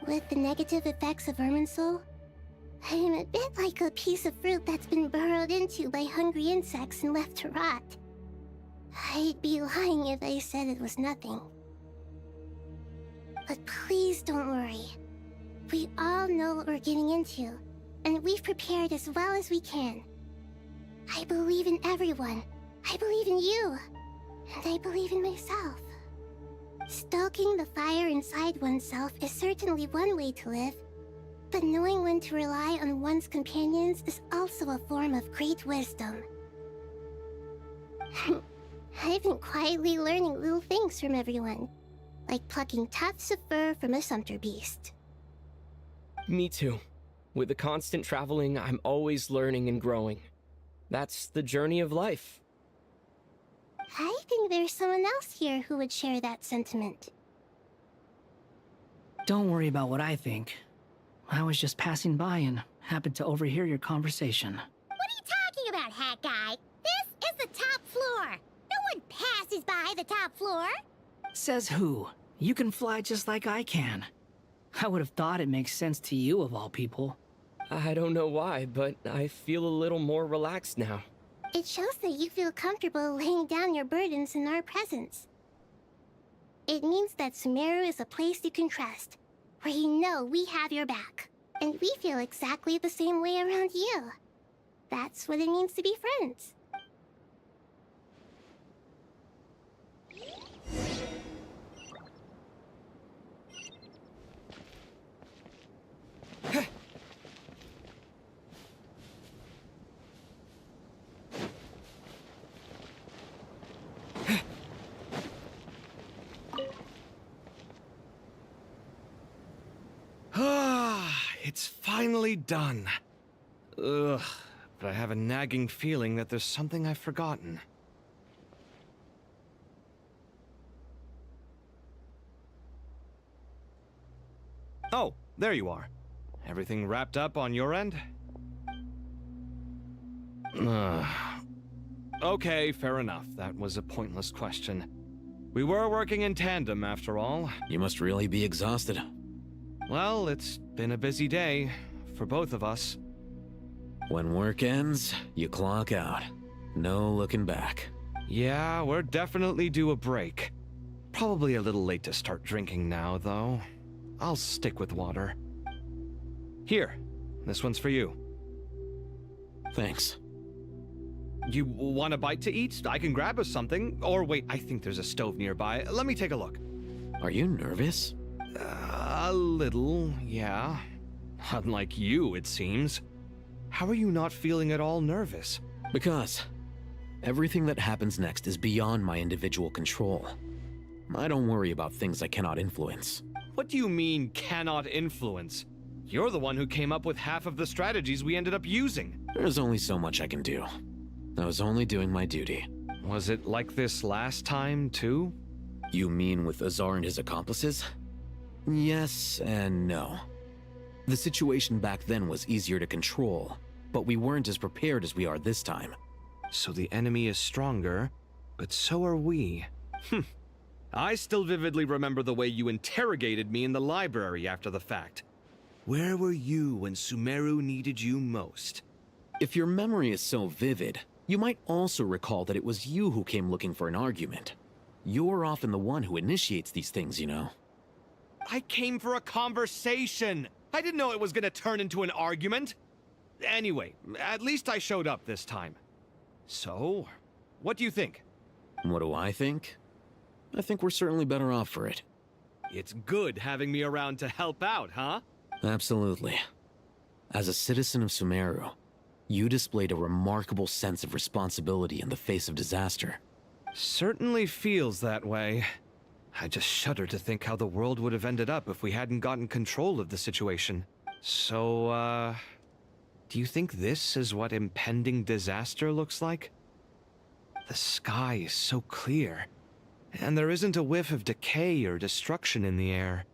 With the negative effects of Irminsul, I'm a bit like a piece of fruit that's been burrowed into by hungry insects and left to rot. I'd be lying if I said it was nothing. But please don't worry. We all know what we're getting into, and we've prepared as well as we can. I believe in everyone. I believe in you. And I believe in myself. Stoking the fire inside oneself is certainly one way to live, but knowing when to rely on one's companions is also a form of great wisdom. I've been quietly learning little things from everyone, like plucking tufts of fur from a sumpter beast. Me too. With the constant traveling, I'm always learning and growing. That's the journey of life. I think there's someone else here who would share that sentiment. Don't worry about what I think. I was just passing by and happened to overhear your conversation. What are you talking about, Hat Guy? This is the top floor. No one passes by the top floor. Says who? You can fly just like I can. I would have thought it makes sense to you of all people. I don't know why, but I feel a little more relaxed now. It shows that you feel comfortable laying down your burdens in our presence. It means that Sumeru is a place you can trust, where you know we have your back. And we feel exactly the same way around you. That's what it means to be friends. It's finally done. Ugh, but I have a nagging feeling that there's something I've forgotten. Oh, there you are. Everything wrapped up on your end? Okay, fair enough. That was a pointless question. We were working in tandem, after all. You must really be exhausted. Well, it's been a busy day for both of us. When work ends, you clock out. No looking back. Yeah, we're definitely due a break. Probably a little late to start drinking now, though. I'll stick with water. Here, this one's for you. Thanks. You want a bite to eat? I can grab us something. Or wait, I think there's a stove nearby. Let me take a look. Are you nervous? A little, yeah. Unlike you, it seems. How are you not feeling at all nervous? Because everything that happens next is beyond my individual control. I don't worry about things I cannot influence. What do you mean, cannot influence? You're the one who came up with half of the strategies we ended up using. There's only so much I can do. I was only doing my duty. Was it like this last time, too? You mean with Azar and his accomplices? Yes and no. The situation back then was easier to control, but we weren't as prepared as we are this time. So the enemy is stronger, but so are we. I still vividly remember the way you interrogated me in the library after the fact. Where were you when Sumeru needed you most? If your memory is so vivid, you might also recall that it was you who came looking for an argument. You're often the one who initiates these things, you know. I came for a conversation! I didn't know it was gonna turn into an argument! Anyway, at least I showed up this time. So, what do you think? What do I think? I think we're certainly better off for it. It's good having me around to help out, huh? Absolutely. As a citizen of Sumeru, you displayed a remarkable sense of responsibility in the face of disaster. Certainly feels that way. I just shudder to think how the world would have ended up if we hadn't gotten control of the situation. So, do you think this is what impending disaster looks like? The sky is so clear, and there isn't a whiff of decay or destruction in the air.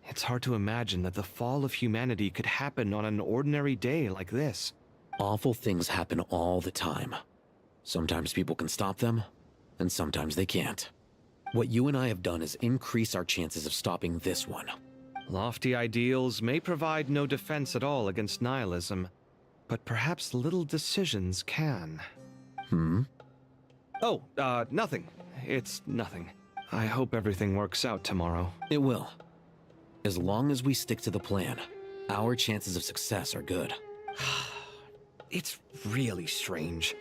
It's hard to imagine that the fall of humanity could happen on an ordinary day like this. Awful things happen all the time. Sometimes people can stop them, and sometimes they can't. What you and I have done is increase our chances of stopping this one. Lofty ideals may provide no defense at all against nihilism, but perhaps little decisions can. Oh, nothing. It's nothing. I hope everything works out tomorrow. It will. As long as we stick to the plan, our chances of success are good. It's really strange.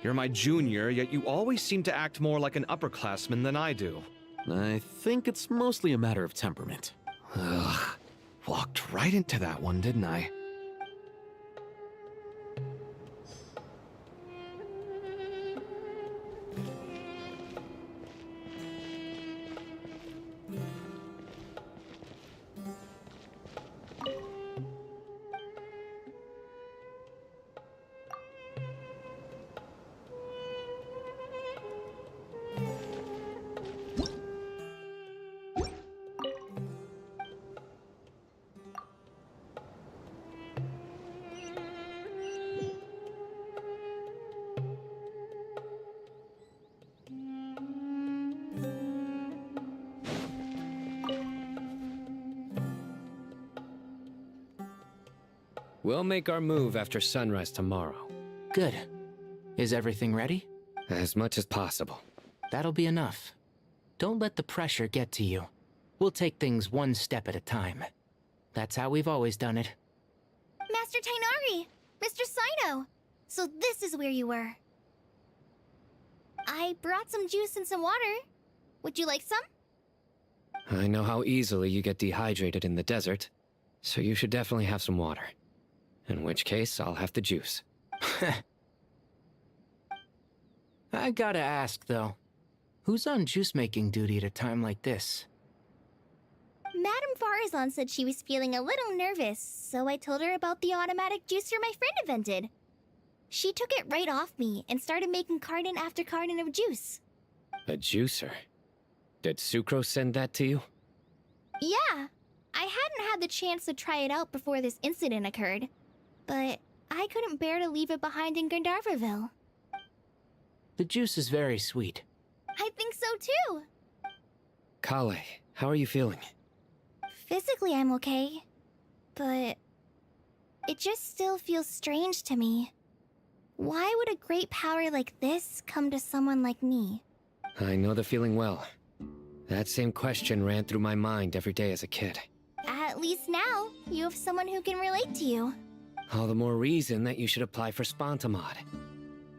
You're my junior, yet you always seem to act more like an upperclassman than I do. I think it's mostly a matter of temperament. Ugh. Walked right into that one, didn't I? We'll make our move after sunrise tomorrow. Good. Is everything ready? As much as possible. That'll be enough. Don't let the pressure get to you. We'll take things one step at a time. That's how we've always done it. Master Tainari! Mr. Saito! So this is where you were. I brought some juice and some water. Would you like some? I know how easily you get dehydrated in the desert, so you should definitely have some water. In which case, I'll have the juice. I gotta ask, though. Who's on juice-making duty at a time like this? Madame Farazan said she was feeling a little nervous, so I told her about the automatic juicer my friend invented. She took it right off me and started making carton after carton of juice. A juicer? Did Sucrose send that to you? Yeah. I hadn't had the chance to try it out before this incident occurred, but I couldn't bear to leave it behind in Gandharvaville. The juice is very sweet. I think so too. Kale, how are you feeling? Physically, I'm okay, but it just still feels strange to me. Why would a great power like this come to someone like me? I know the feeling well. That same question ran through my mind every day as a kid. At least now, you have someone who can relate to you. All the more reason that you should apply for Spontamod.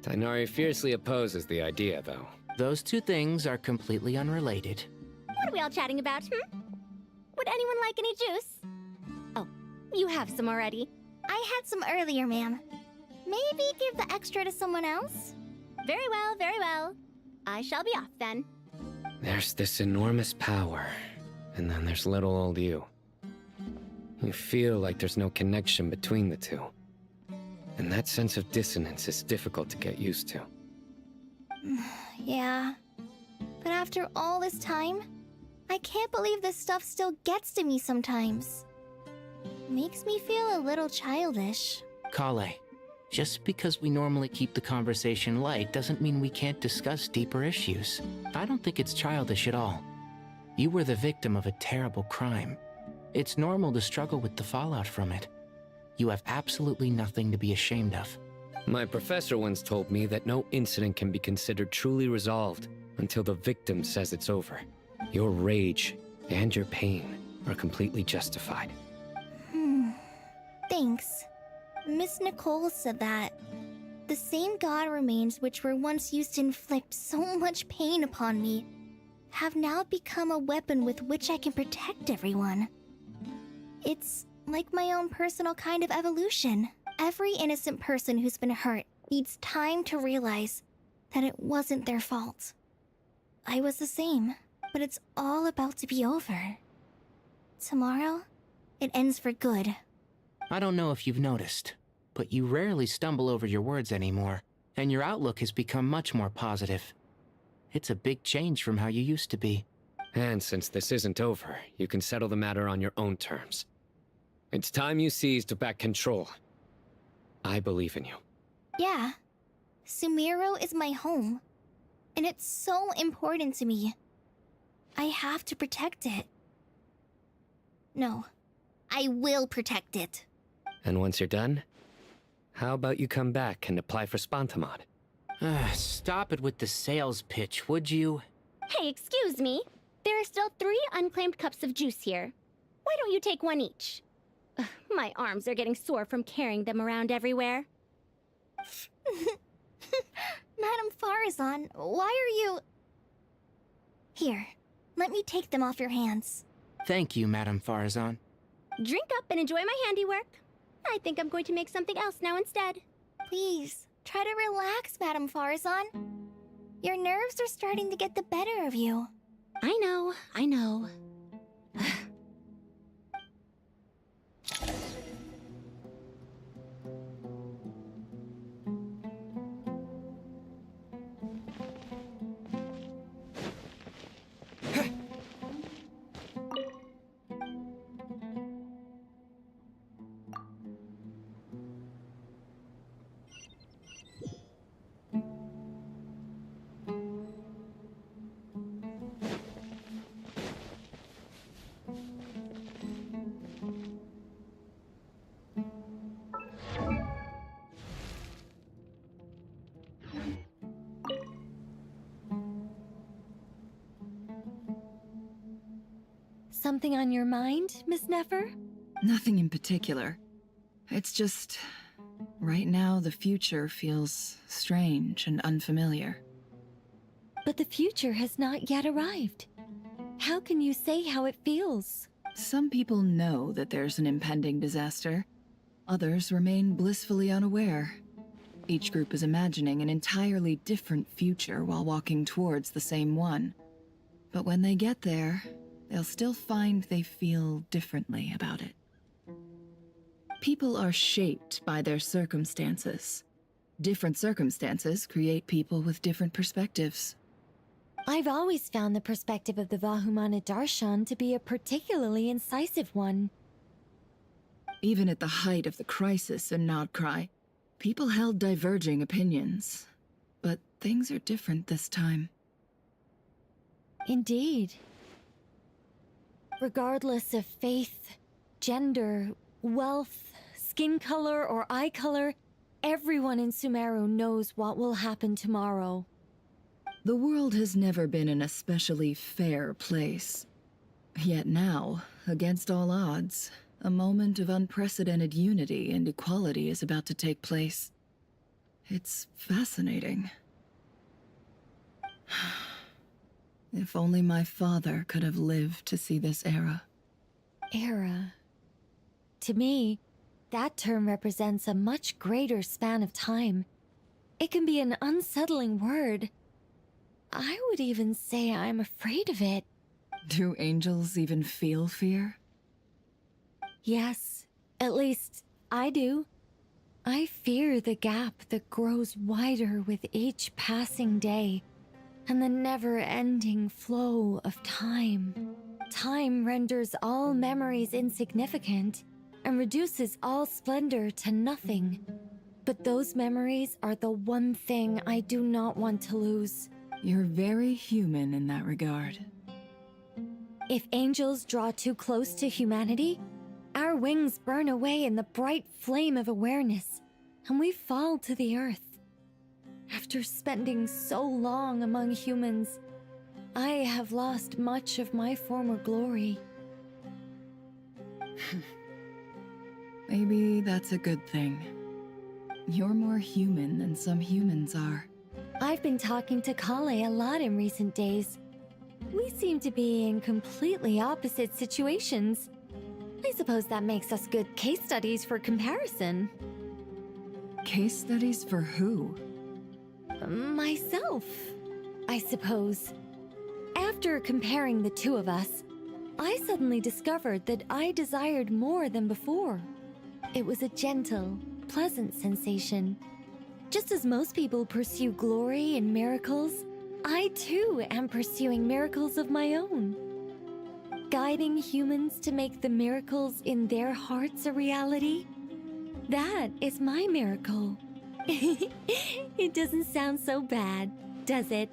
Tighnari fiercely opposes the idea, though. Those two things are completely unrelated. What are we all chatting about, Would anyone like any juice? Oh, you have some already. I had some earlier, ma'am. Maybe give the extra to someone else? Very well, very well. I shall be off then. There's this enormous power, and then there's little old you. You feel like there's no connection between the two. And that sense of dissonance is difficult to get used to. Yeah. But after all this time, I can't believe this stuff still gets to me sometimes. Makes me feel a little childish. Kale, just because we normally keep the conversation light doesn't mean we can't discuss deeper issues. I don't think it's childish at all. You were the victim of a terrible crime. It's normal to struggle with the fallout from it. You have absolutely nothing to be ashamed of. My professor once told me that no incident can be considered truly resolved until the victim says it's over. Your rage and your pain are completely justified. Thanks. Miss Nicole said that the same god remains which were once used to inflict so much pain upon me have now become a weapon with which I can protect everyone. It's like my own personal kind of evolution. Every innocent person who's been hurt needs time to realize that it wasn't their fault. I was the same, but it's all about to be over. Tomorrow, it ends for good. I don't know if you've noticed, but you rarely stumble over your words anymore, and your outlook has become much more positive. It's a big change from how you used to be. And since this isn't over, you can settle the matter on your own terms. It's time you seized back control. I believe in you. Yeah. Sumeru is my home, and it's so important to me. I have to protect it. No, I will protect it. And once you're done, how about you come back and apply for Spontamod? Stop it with the sales pitch, would you? Hey, excuse me. There are still 3 unclaimed cups of juice here. Why don't you take one each? My arms are getting sore from carrying them around everywhere. Madame Farazan, why are you... Here, let me take them off your hands. Thank you, Madame Farazan. Drink up and enjoy my handiwork. I think I'm going to make something else now instead. Please, try to relax, Madame Farazan. Your nerves are starting to get the better of you. I know. Something on your mind, Miss Nefer? Nothing in particular. It's just... right now, the future feels strange and unfamiliar. But the future has not yet arrived. How can you say how it feels? Some people know that there's an impending disaster. Others remain blissfully unaware. Each group is imagining an entirely different future while walking towards the same one. But when they get there, they'll still find they feel differently about it. People are shaped by their circumstances. Different circumstances create people with different perspectives. I've always found the perspective of the Vahumana Darshan to be a particularly incisive one. Even at the height of the crisis in Nodcry, people held diverging opinions. But things are different this time. Indeed. Regardless of faith, gender, wealth, skin color, or eye color, everyone in Sumeru knows what will happen tomorrow. The world has never been an especially fair place. Yet now, against all odds, a moment of unprecedented unity and equality is about to take place. It's fascinating. If only my father could have lived to see this era. Era. To me, that term represents a much greater span of time. It can be an unsettling word. I would even say I'm afraid of it. Do angels even feel fear? Yes, at least I do. I fear the gap that grows wider with each passing day, and the never-ending flow of time. Time renders all memories insignificant, and reduces all splendor to nothing. But those memories are the one thing I do not want to lose. You're very human in that regard. If angels draw too close to humanity, our wings burn away in the bright flame of awareness, and we fall to the earth. After spending so long among humans, I have lost much of my former glory. Maybe that's a good thing. You're more human than some humans are. I've been talking to Kale a lot in recent days. We seem to be in completely opposite situations. I suppose that makes us good case studies for comparison. Case studies for who? Myself, I suppose. After comparing the two of us, I suddenly discovered that I desired more than before. It was a gentle, pleasant sensation. Just as most people pursue glory and miracles, I too am pursuing miracles of my own. Guiding humans to make the miracles in their hearts a reality? That is my miracle. It doesn't sound so bad, does it?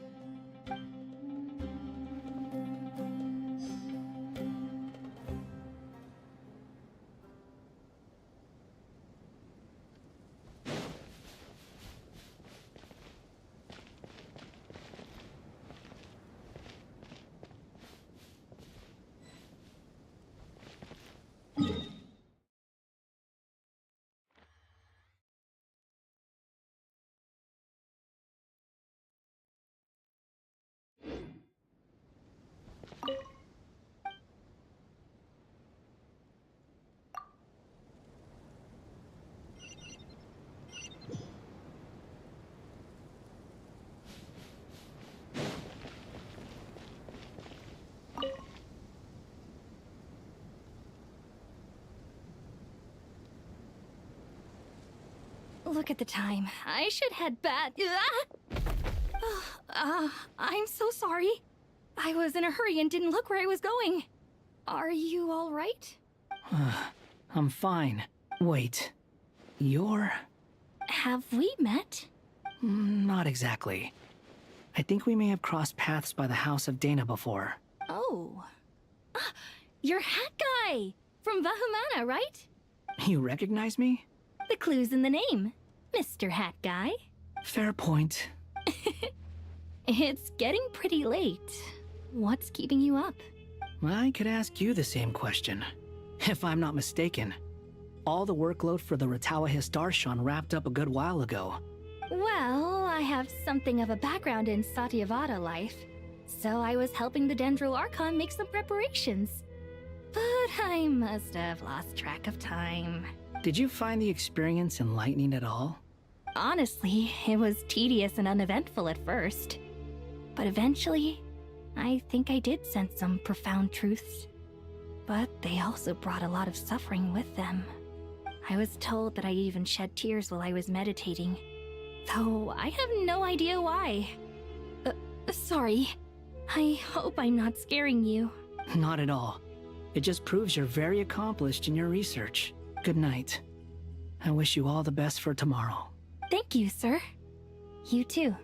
Look at the time. I should head back. I'm so sorry. I was in a hurry and didn't look where I was going. Are you all right? I'm fine. Wait. You're... Have we met? Not exactly. I think we may have crossed paths by the house of Dana before. Oh. You're Hat Guy! From Vahumana, right? You recognize me? The clue's in the name. Mr. Hat Guy. Fair point. It's getting pretty late. What's keeping you up? I could ask you the same question. If I'm not mistaken, all the workload for the Ratawa Histarshon wrapped up a good while ago. Well, I have something of a background in Satyavada life, so I was helping the Dendro Archon make some preparations. But I must have lost track of time. Did you find the experience enlightening at all? Honestly, it was tedious and uneventful at first. But eventually, I think I did sense some profound truths. But they also brought a lot of suffering with them. I was told that I even shed tears while I was meditating, though I have no idea why. Sorry. I hope I'm not scaring you. Not at all. It just proves you're very accomplished in your research. Good night. I wish you all the best for tomorrow. Thank you, sir. You too.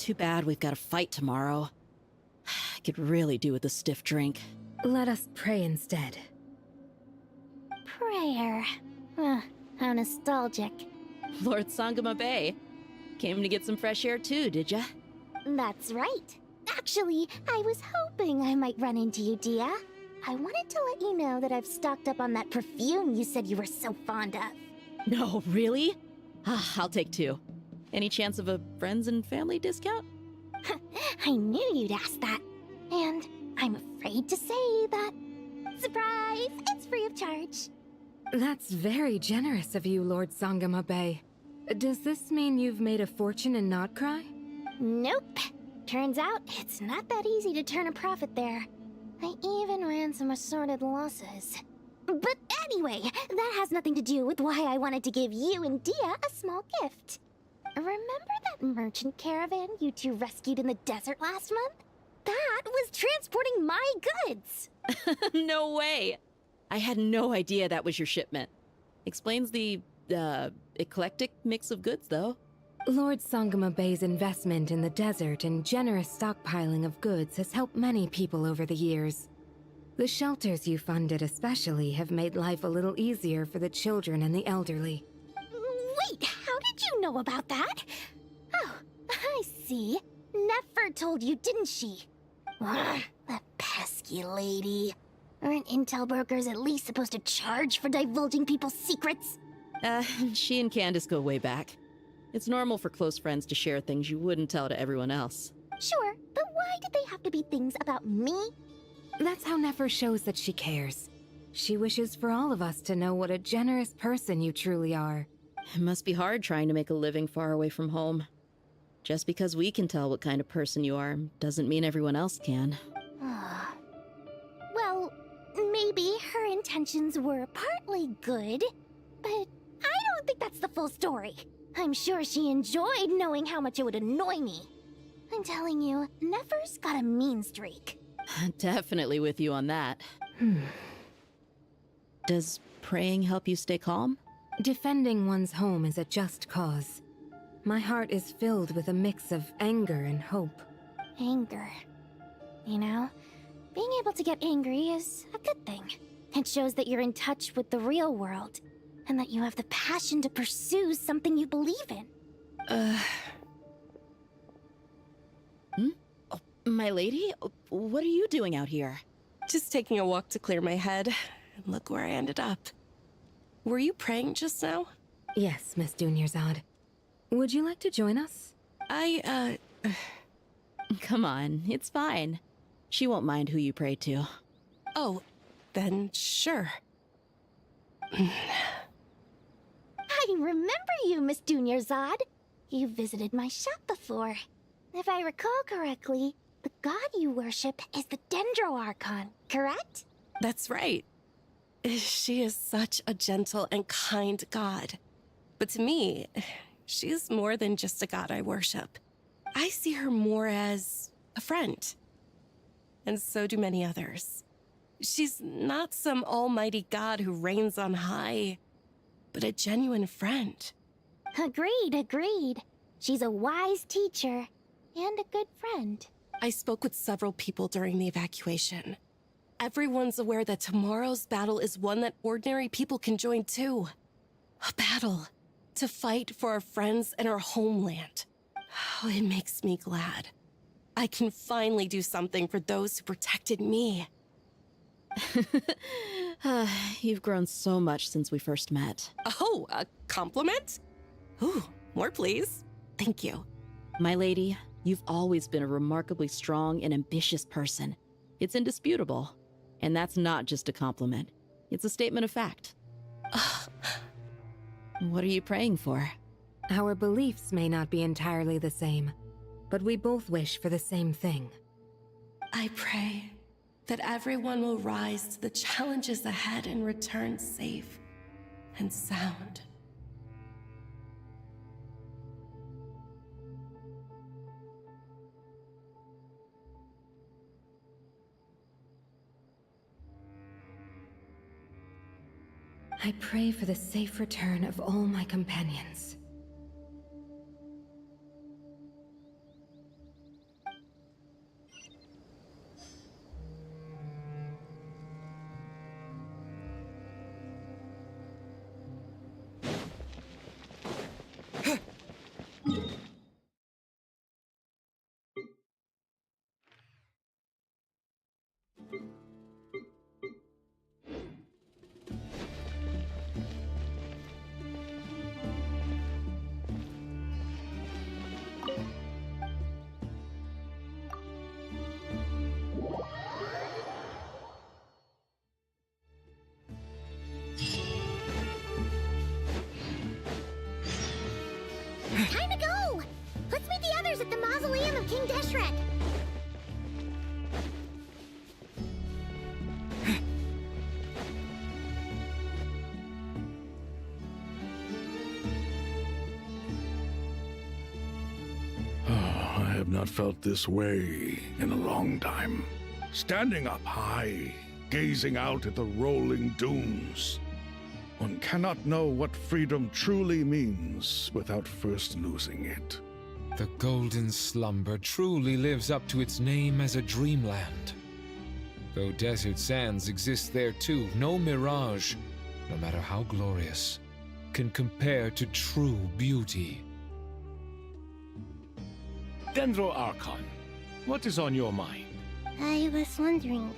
Too bad we've got a fight tomorrow. I could really do with a stiff drink. Let us pray instead. Prayer. How nostalgic. Lord Sangama Bay. Came to get some fresh air too, did ya? That's right. Actually, I was hoping I might run into you, Dia. I wanted to let you know that I've stocked up on that perfume you said you were so fond of. No, really? I'll take 2. Any chance of a friends and family discount? I knew you'd ask that. And I'm afraid to say that. Surprise! It's free of charge. That's very generous of you, Lord Sangama Bay. Does this mean you've made a fortune in Notcry? Nope. Turns out, it's not that easy to turn a profit there. I even ran some assorted losses. But anyway, that has nothing to do with why I wanted to give you and Dia a small gift. Remember that merchant caravan you two rescued in the desert last month? That was transporting my goods! No way! I had no idea that was your shipment. Explains the, eclectic mix of goods, though. Lord Sangama Bay's investment in the desert and generous stockpiling of goods has helped many people over the years. The shelters you funded especially have made life a little easier for the children and the elderly. Wait, how did you know about that? Oh, I see. Nefer told you, didn't she? Ugh, that pesky lady. Aren't intel brokers at least supposed to charge for divulging people's secrets? She and Candace go way back. It's normal for close friends to share things you wouldn't tell to everyone else. Sure, but why did they have to be things about me? That's how Nefer shows that she cares. She wishes for all of us to know what a generous person you truly are. It must be hard trying to make a living far away from home. Just because we can tell what kind of person you are doesn't mean everyone else can. Well, maybe her intentions were partly good, but I don't think that's the full story. I'm sure she enjoyed knowing how much it would annoy me. I'm telling you, Nefer's got a mean streak. Definitely with you on that. Does praying help you stay calm? Defending one's home is a just cause. My heart is filled with a mix of anger and hope. Anger. You know, being able to get angry is a good thing. It shows that you're in touch with the real world, and that you have the passion to pursue something you believe in. Oh, my lady? What are you doing out here? Just taking a walk to clear my head. And look where I ended up. Were you praying just now? Yes, Miss Dunyarzad. Would you like to join us? Come on, it's fine. She won't mind who you pray to. Oh, then sure. I remember you, Miss Dunyarzad. You visited my shop before. If I recall correctly, the god you worship is the Archon, correct? That's right. She is such a gentle and kind god. But to me, she's more than just a god I worship. I see her more as a friend. And so do many others. She's not some almighty god who reigns on high, but a genuine friend. Agreed. She's a wise teacher and a good friend. I spoke with several people during the evacuation. Everyone's aware that tomorrow's battle is one that ordinary people can join too. A battle to fight for our friends and our homeland. Oh, it makes me glad. I can finally do something for those who protected me. You've grown so much since we first met. Oh, a compliment? Ooh, more please. Thank you. My lady, you've always been a remarkably strong and ambitious person. It's indisputable. And that's not just a compliment. It's a statement of fact. What are you praying for? Our beliefs may not be entirely the same, but we both wish for the same thing. I pray that everyone will rise to the challenges ahead and return safe and sound. I pray for the safe return of all my companions. King Deshret! I have not felt this way in a long time. Standing up high, gazing out at the rolling dunes. One cannot know what freedom truly means without first losing it. The golden slumber truly lives up to its name as a dreamland. Though desert sands exist there too, no mirage, no matter how glorious, can compare to true beauty. Dendro Archon, what is on your mind? I was wondering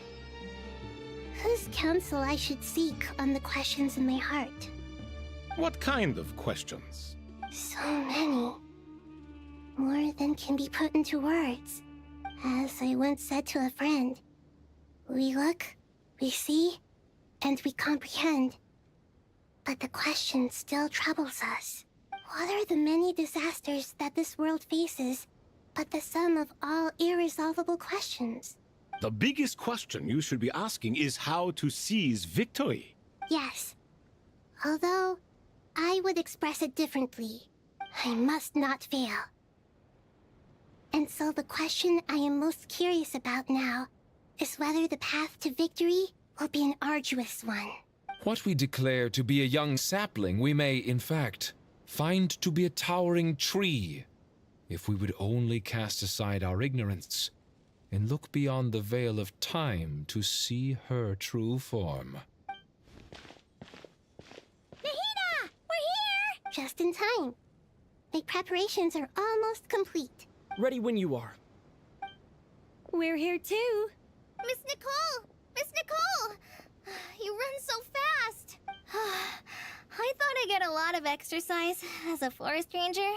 whose counsel I should seek on the questions in my heart. What kind of questions? So many. More than can be put into words. As I once said to a friend, we look, we see, and we comprehend. But the question still troubles us. What are the many disasters that this world faces but the sum of all irresolvable questions? The biggest question you should be asking is how to seize victory. Yes. Although, I would express it differently. I must not fail. And so the question I am most curious about now is whether the path to victory will be an arduous one. What we declare to be a young sapling, we may, in fact, find to be a towering tree, if we would only cast aside our ignorance and look beyond the veil of time to see her true form. Nahida! We're here! Just in time. My preparations are almost complete. Ready when you are. We're here too. Miss Nicole! Miss Nicole! You run so fast! I thought I'd get a lot of exercise as a forest ranger,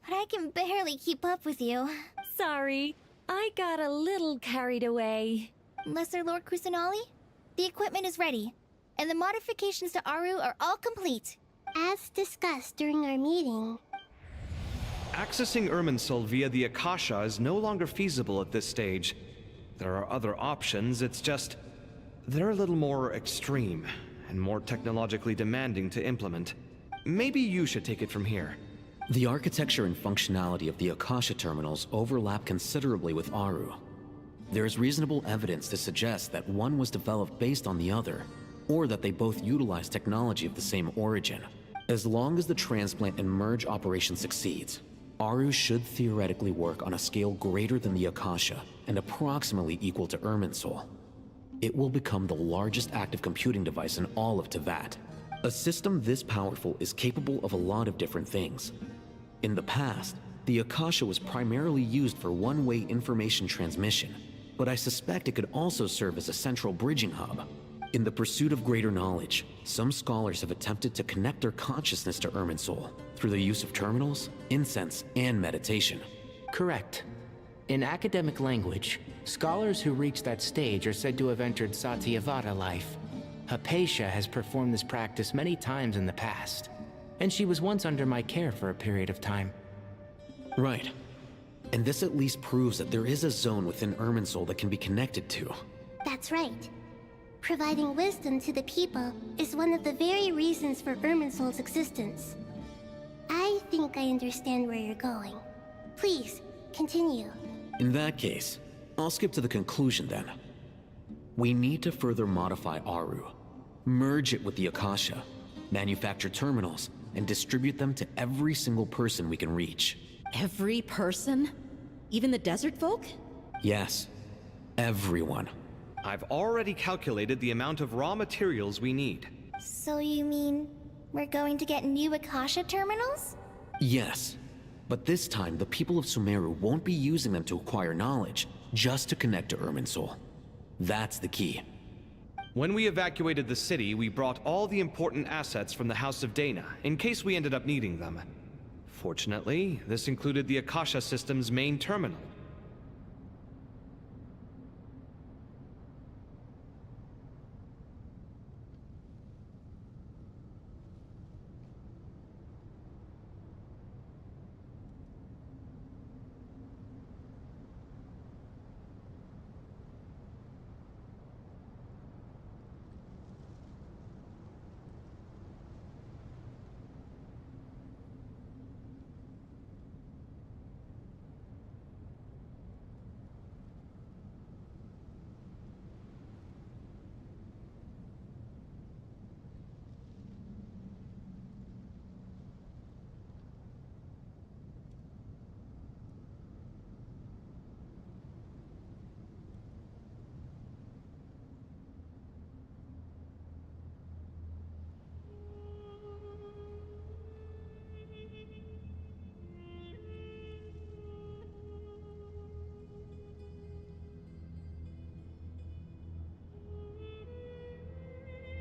but I can barely keep up with you. Sorry, I got a little carried away. Lesser Lord Kusanali, the equipment is ready, and the modifications to Aru are all complete. As discussed during our meeting, Accessing Irminsul via the Akasha is no longer feasible at this stage. There are other options, it's just they're a little more extreme and more technologically demanding to implement. Maybe you should take it from here. The architecture and functionality of the Akasha terminals overlap considerably with Aru. There is reasonable evidence to suggest that one was developed based on the other, or that they both utilize technology of the same origin. As long as the transplant and merge operation succeeds, Aru should theoretically work on a scale greater than the Akasha and approximately equal to Irminsul. It will become the largest active computing device in all of Teyvat. A system this powerful is capable of a lot of different things. In the past, the Akasha was primarily used for one-way information transmission, but I suspect it could also serve as a central bridging hub. In the pursuit of greater knowledge, some scholars have attempted to connect their consciousness to Irminsul through the use of terminals, incense, and meditation. Correct. In academic language, scholars who reach that stage are said to have entered Satyavada life. Hypatia has performed this practice many times in the past, and she was once under my care for a period of time. Right. And this at least proves that there is a zone within Irminsul that can be connected to. that's right. Providing wisdom to the people is one of the very reasons for Irminsul's existence. I think I understand where you're going. Please, continue. In that case, I'll skip to the conclusion then. We need to further modify Aru, merge it with the Akasha, manufacture terminals, and distribute them to every single person we can reach. Every person? Even the desert folk? Yes, everyone. I've already calculated the amount of raw materials we need. So you mean we're going to get new Akasha terminals? Yes, but this time the people of Sumeru won't be using them to acquire knowledge, just to connect to Irminsul. That's the key. When we evacuated the city, we brought all the important assets from the House of Dana, in case we ended up needing them. Fortunately, this included the Akasha system's main terminal.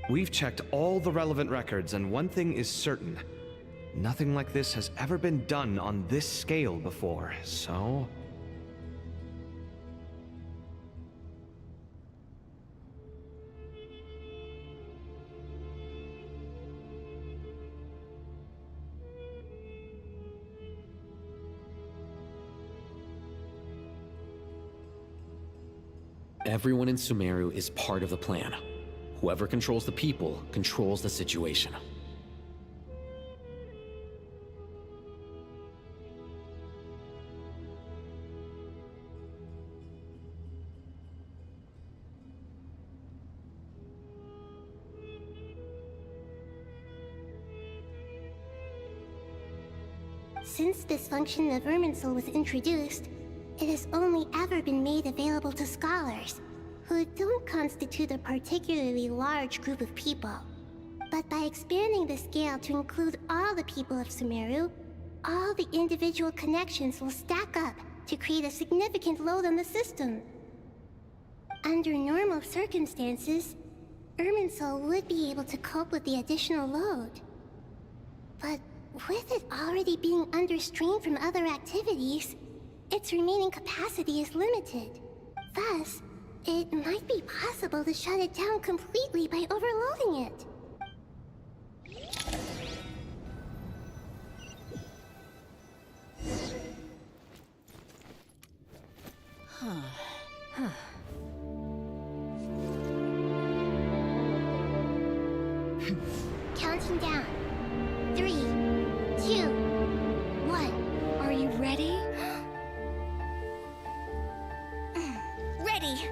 We've checked all the relevant records, and one thing is certain. Nothing like this has ever been done on this scale before, so... Everyone in Sumeru is part of the plan. Whoever controls the people controls the situation. Since this function of Irminsul was introduced, it has only ever been made available to scholars, who don't constitute a particularly large group of people. But by expanding the scale to include all the people of Sumeru, all the individual connections will stack up to create a significant load on the system. Under normal circumstances, Irminsul would be able to cope with the additional load. But with it already being under strain from other activities, its remaining capacity is limited. Thus, it might be possible to shut it down completely by overloading it. Counting down. 3, 2, 1. Are you ready? Ready!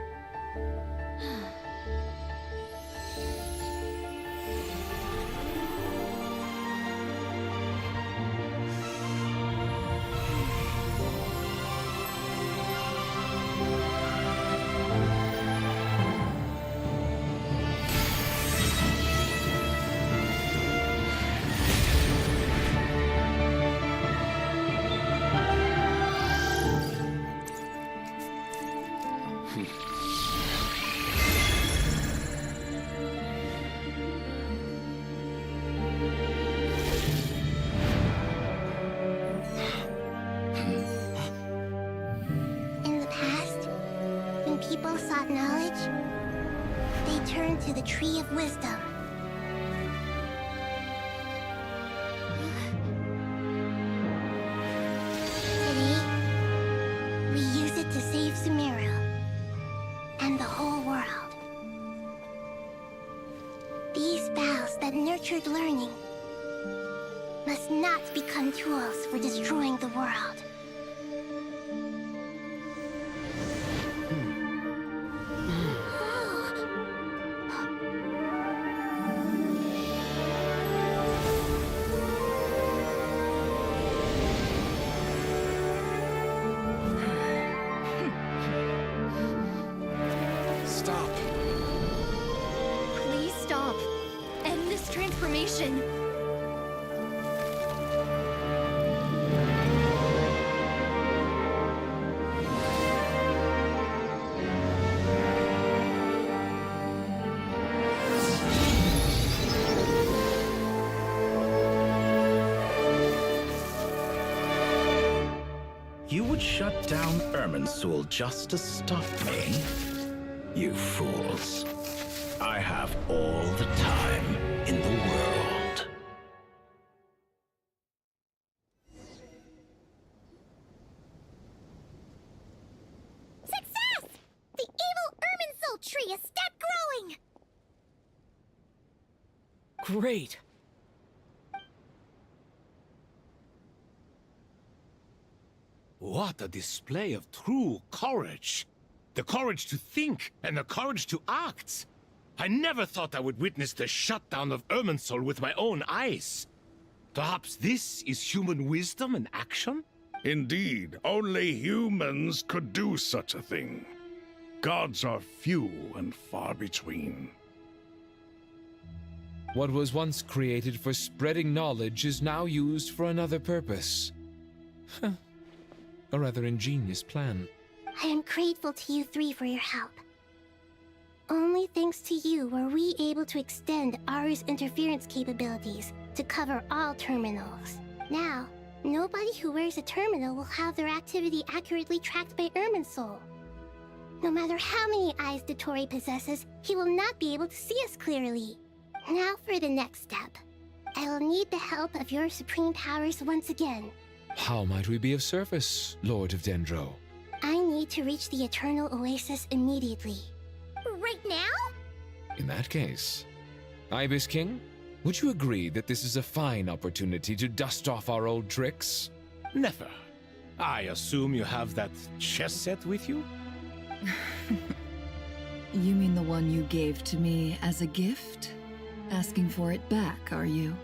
People sought knowledge, they turned to the Tree of Wisdom. Today, we use it to save Sumeru and the whole world. These vows that nurtured learning must not become tools for destroying the world. You would shut down Irminsul just to stop me? You fools. I have all the time in the world. Success! The evil Irminsul tree has stopped growing! Great! What a display of true courage! The courage to think and the courage to act! I never thought I would witness the shutdown of Irminsul with my own eyes. Perhaps this is human wisdom in action? Indeed, only humans could do such a thing. Gods are few and far between. What was once created for spreading knowledge is now used for another purpose. A rather ingenious plan. I am grateful to you three for your help. Only thanks to you were we able to extend Aru's interference capabilities to cover all terminals. Now, nobody who wears a terminal will have their activity accurately tracked by Irminsul. No matter how many eyes Dottore possesses, he will not be able to see us clearly. Now for the next step. I will need the help of your supreme powers once again. How might we be of service, Lord of Dendro? I need to reach the Eternal Oasis immediately. Right now? In that case, Ibis King, would you agree that this is a fine opportunity to dust off our old tricks? Nefer, I assume you have that chess set with you? You mean the one you gave to me as a gift? Asking for it back, are you?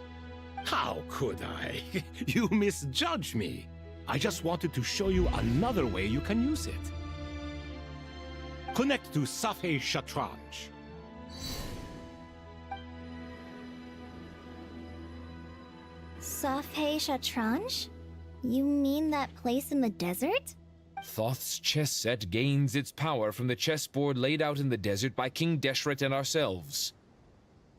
How could I? You misjudge me. I just wanted to show you another way you can use it. Connect to Safei Shatranj. Safei Shatranj? You mean that place in the desert? Thoth's chess set gains its power from the chessboard laid out in the desert by King Deshret and ourselves.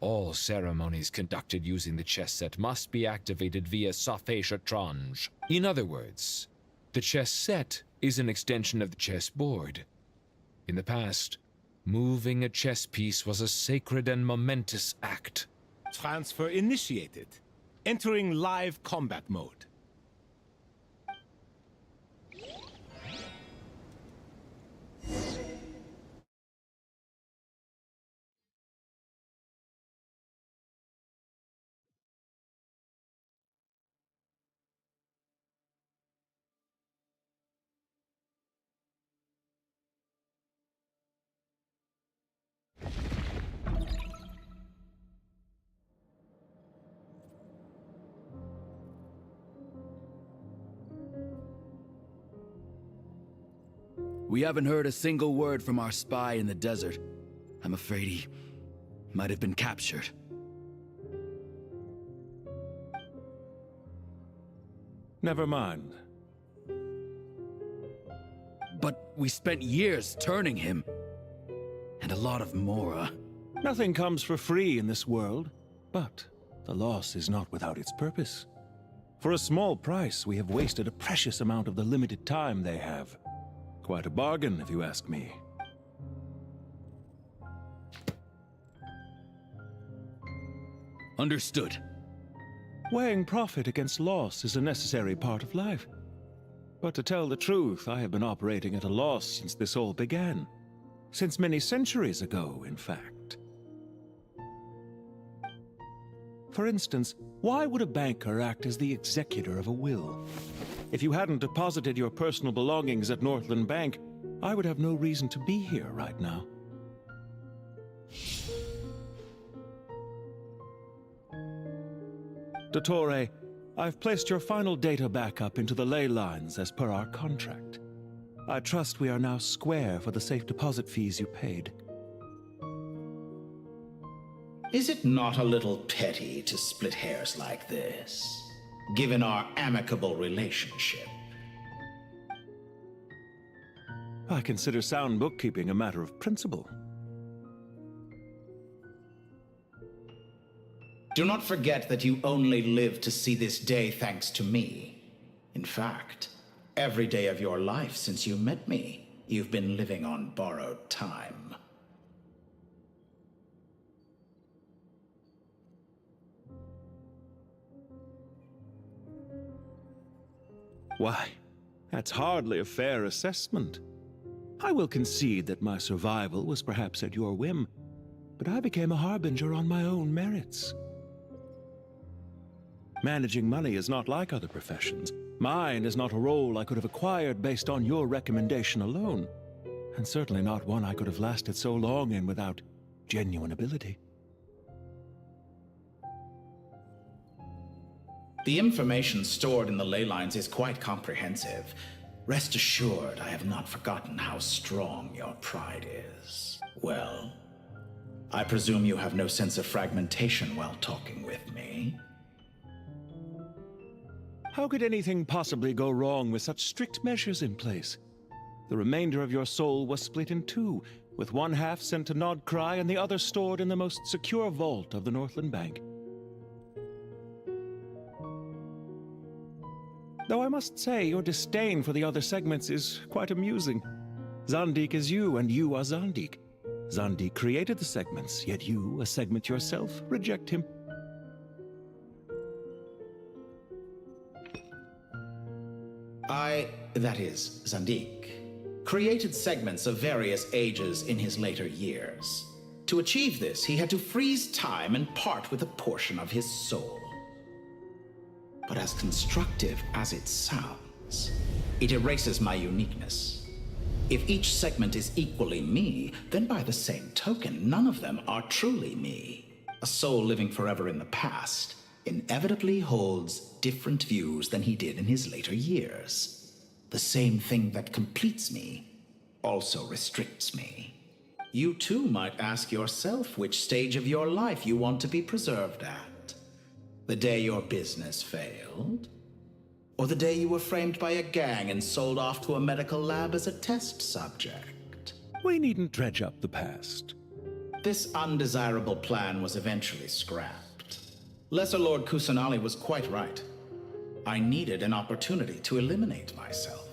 All ceremonies conducted using the chess set must be activated via Safei Shatranj. In other words, the chess set is an extension of the chessboard. In the past, moving a chess piece was a sacred and momentous act. Transfer initiated. Entering live combat mode. We haven't heard a single word from our spy in the desert. I'm afraid he might have been captured. Never mind. But we spent years turning him. And a lot of Mora. Nothing comes for free in this world, but the loss is not without its purpose. For a small price, we have wasted a precious amount of the limited time they have. Quite a bargain, if you ask me. Understood. Weighing profit against loss is a necessary part of life. But to tell the truth, I have been operating at a loss since this all began. Since many centuries ago, in fact. For instance, why would a banker act as the executor of a will? If you hadn't deposited your personal belongings at Northland Bank, I would have no reason to be here right now. Dottore, I've placed your final data backup into the ley lines as per our contract. I trust we are now square for the safe deposit fees you paid. Is it not a little petty to split hairs like this, given our amicable relationship? I consider sound bookkeeping a matter of principle. Do not forget that you only live to see this day thanks to me. In fact, every day of your life since you met me, you've been living on borrowed time. Why, that's hardly a fair assessment. I will concede that my survival was perhaps at your whim, but I became a harbinger on my own merits. Managing money is not like other professions. Mine is not a role I could have acquired based on your recommendation alone, and certainly not one I could have lasted so long in without genuine ability. The information stored in the ley lines is quite comprehensive. Rest assured, I have not forgotten how strong your pride is. Well, I presume you have no sense of fragmentation while talking with me. How could anything possibly go wrong with such strict measures in place? The remainder of your soul was split in two, with one half sent to Nodcry and the other stored in the most secure vault of the Northland Bank. Though I must say, your disdain for the other segments is quite amusing. Zandik is you, and you are Zandik. Zandik created the segments, yet you, a segment yourself, reject him. That is, Zandik, created segments of various ages in his later years. To achieve this, he had to freeze time and part with a portion of his soul. But as constructive as it sounds, it erases my uniqueness. If each segment is equally me, then by the same token, none of them are truly me. A soul living forever in the past inevitably holds different views than he did in his later years. The same thing that completes me also restricts me. You too might ask yourself which stage of your life you want to be preserved at. The day your business failed? Or the day you were framed by a gang and sold off to a medical lab as a test subject? We needn't dredge up the past. This undesirable plan was eventually scrapped. Lesser Lord Kusanali was quite right. I needed an opportunity to eliminate myself.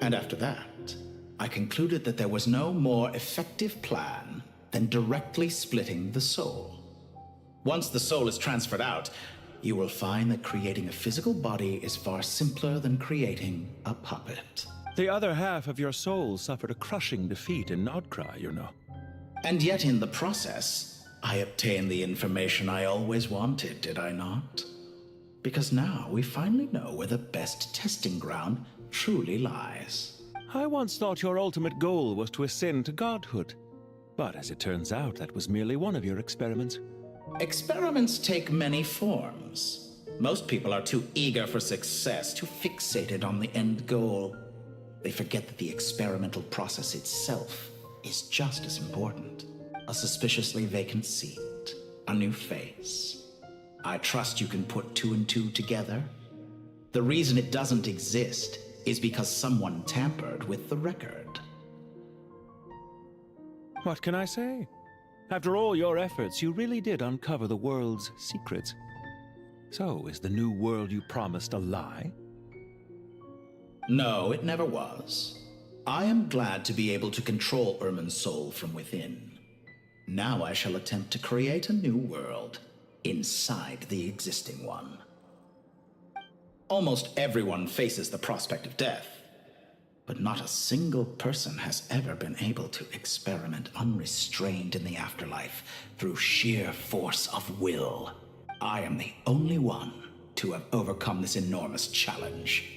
And after that, I concluded that there was no more effective plan than directly splitting the soul. Once the soul is transferred out, you will find that creating a physical body is far simpler than creating a puppet. The other half of your soul suffered a crushing defeat in Nodcry, you know. And yet in the process, I obtained the information I always wanted, did I not? Because now we finally know where the best testing ground truly lies. I once thought your ultimate goal was to ascend to godhood. But as it turns out, that was merely one of your experiments. Experiments take many forms. Most people are too eager for success, too fixated on the end goal. They forget that the experimental process itself is just as important. A suspiciously vacant seat, a new face. I trust you can put two and two together. The reason it doesn't exist is because someone tampered with the record. What can I say? After all your efforts, you really did uncover the world's secrets. So, is the new world you promised a lie? No, it never was. I am glad to be able to control Irmin's soul from within. Now I shall attempt to create a new world inside the existing one. Almost everyone faces the prospect of death, but not a single person has ever been able to experiment unrestrained in the afterlife through sheer force of will. I am the only one to have overcome this enormous challenge.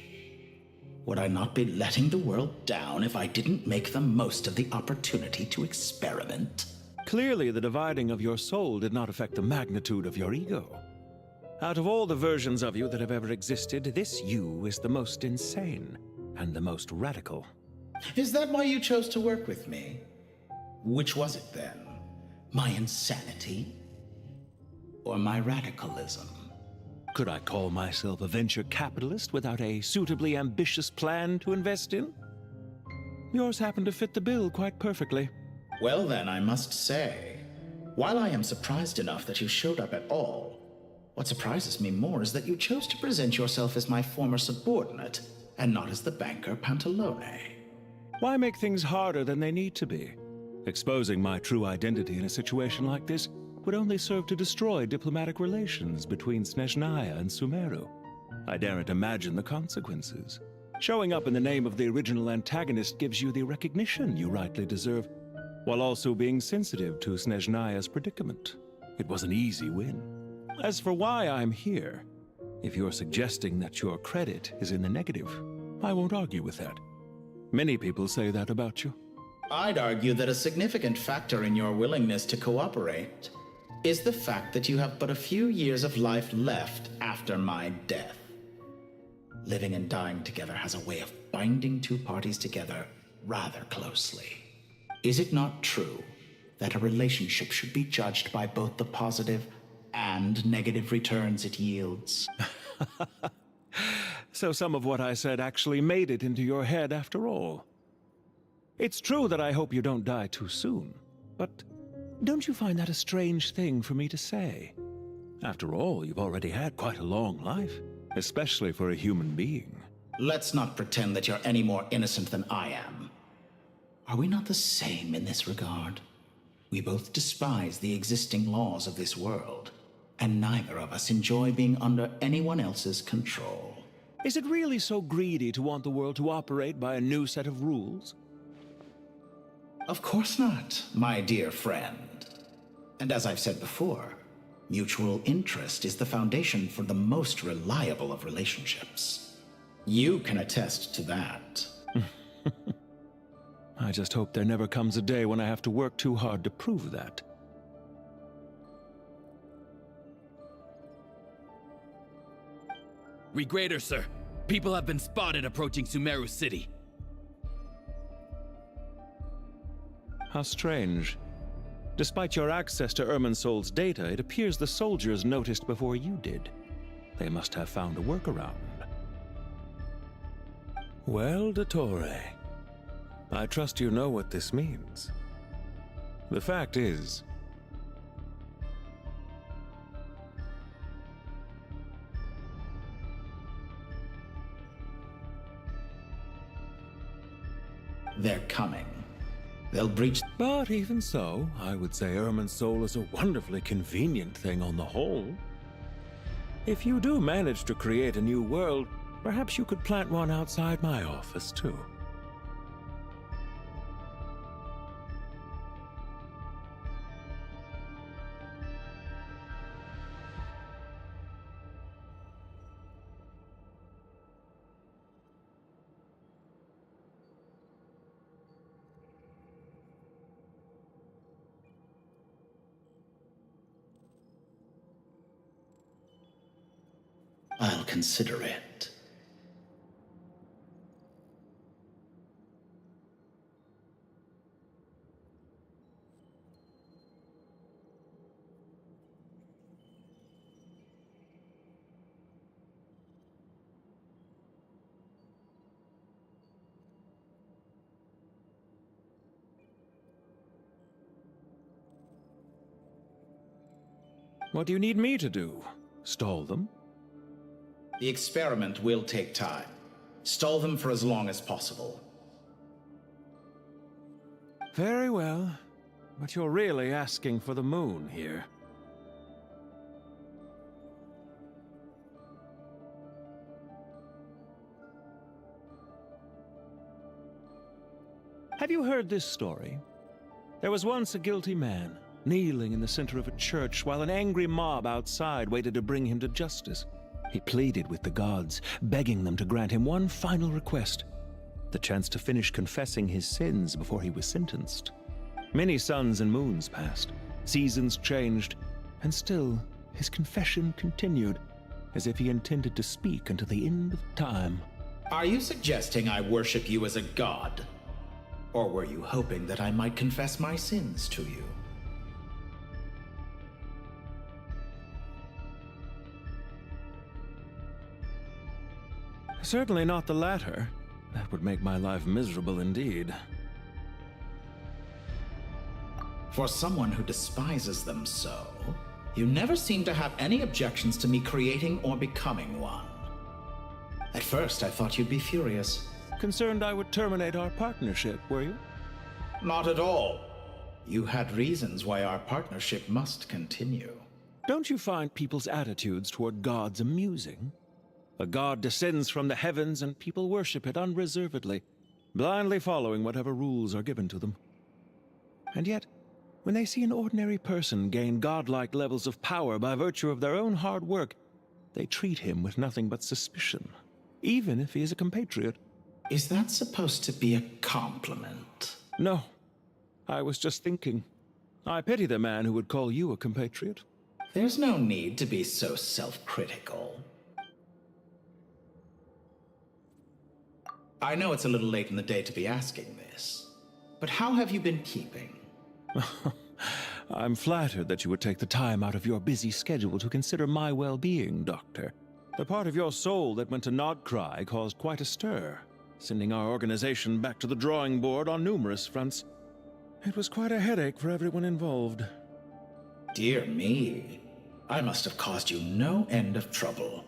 Would I not be letting the world down if I didn't make the most of the opportunity to experiment? Clearly, the dividing of your soul did not affect the magnitude of your ego. Out of all the versions of you that have ever existed, this you is the most insane and the most radical. Is that why you chose to work with me? Which was it then? My insanity? Or my radicalism? Could I call myself a venture capitalist without a suitably ambitious plan to invest in? Yours happened to fit the bill quite perfectly. Well then, I must say, while I am surprised enough that you showed up at all, what surprises me more is that you chose to present yourself as my former subordinate, and not as the banker Pantalone. Why make things harder than they need to be? Exposing my true identity in a situation like this would only serve to destroy diplomatic relations between Snezhnaya and Sumeru. I daren't imagine the consequences. Showing up in the name of the original antagonist gives you the recognition you rightly deserve, while also being sensitive to Snezhnaya's predicament. It was an easy win. As for why I'm here, if you're suggesting that your credit is in the negative, I won't argue with that. Many people say that about you. I'd argue that a significant factor in your willingness to cooperate is the fact that you have but a few years of life left after my death. Living and dying together has a way of binding two parties together rather closely. Is it not true that a relationship should be judged by both the positive and negative returns it yields? So some of what I said actually made it into your head after all. It's true that I hope you don't die too soon, but don't you find that a strange thing for me to say? After all, you've already had quite a long life, especially for a human being. Let's not pretend that you're any more innocent than I am. Are we not the same in this regard? We both despise the existing laws of this world, and neither of us enjoy being under anyone else's control. Is it really so greedy to want the world to operate by a new set of rules? Of course not, my dear friend. And as I've said before, mutual interest is the foundation for the most reliable of relationships. You can attest to that. I just hope there never comes a day when I have to work too hard to prove that. Regrader, sir. People have been spotted approaching Sumeru City. How strange. Despite your access to Irminsol's data, it appears the soldiers noticed before you did. They must have found a workaround. Well, Dottore, I trust you know what this means. The fact is, they're coming. They'll breach. But even so, I would say Irminsol is a wonderfully convenient thing on the whole. If you do manage to create a new world, perhaps you could plant one outside my office, too. I'll consider it. What do you need me to do? Stall them? The experiment will take time. Stall them for as long as possible. Very well, but you're really asking for the moon here. Have you heard this story? There was once a guilty man, kneeling in the center of a church while an angry mob outside waited to bring him to justice. He pleaded with the gods, begging them to grant him one final request, the chance to finish confessing his sins before he was sentenced. Many suns and moons passed, seasons changed, and still his confession continued, as if he intended to speak until the end of time. Are you suggesting I worship you as a god? Or were you hoping that I might confess my sins to you? Certainly not the latter. That would make my life miserable indeed. For someone who despises them so, you never seem to have any objections to me creating or becoming one. At first, I thought you'd be furious. Concerned I would terminate our partnership, were you? Not at all. You had reasons why our partnership must continue. Don't you find people's attitudes toward gods amusing? A god descends from the heavens and people worship it unreservedly, blindly following whatever rules are given to them. And yet, when they see an ordinary person gain godlike levels of power by virtue of their own hard work, they treat him with nothing but suspicion, even if he is a compatriot. Is that supposed to be a compliment? No. I was just thinking. I pity the man who would call you a compatriot. There's no need to be so self-critical. I know it's a little late in the day to be asking this, but how have you been keeping? I'm flattered that you would take the time out of your busy schedule to consider my well-being, Doctor. The part of your soul that went to Nodcry caused quite a stir. sending our organization back to the drawing board on numerous fronts. It was quite a headache for everyone involved. Dear me, I must have caused you no end of trouble.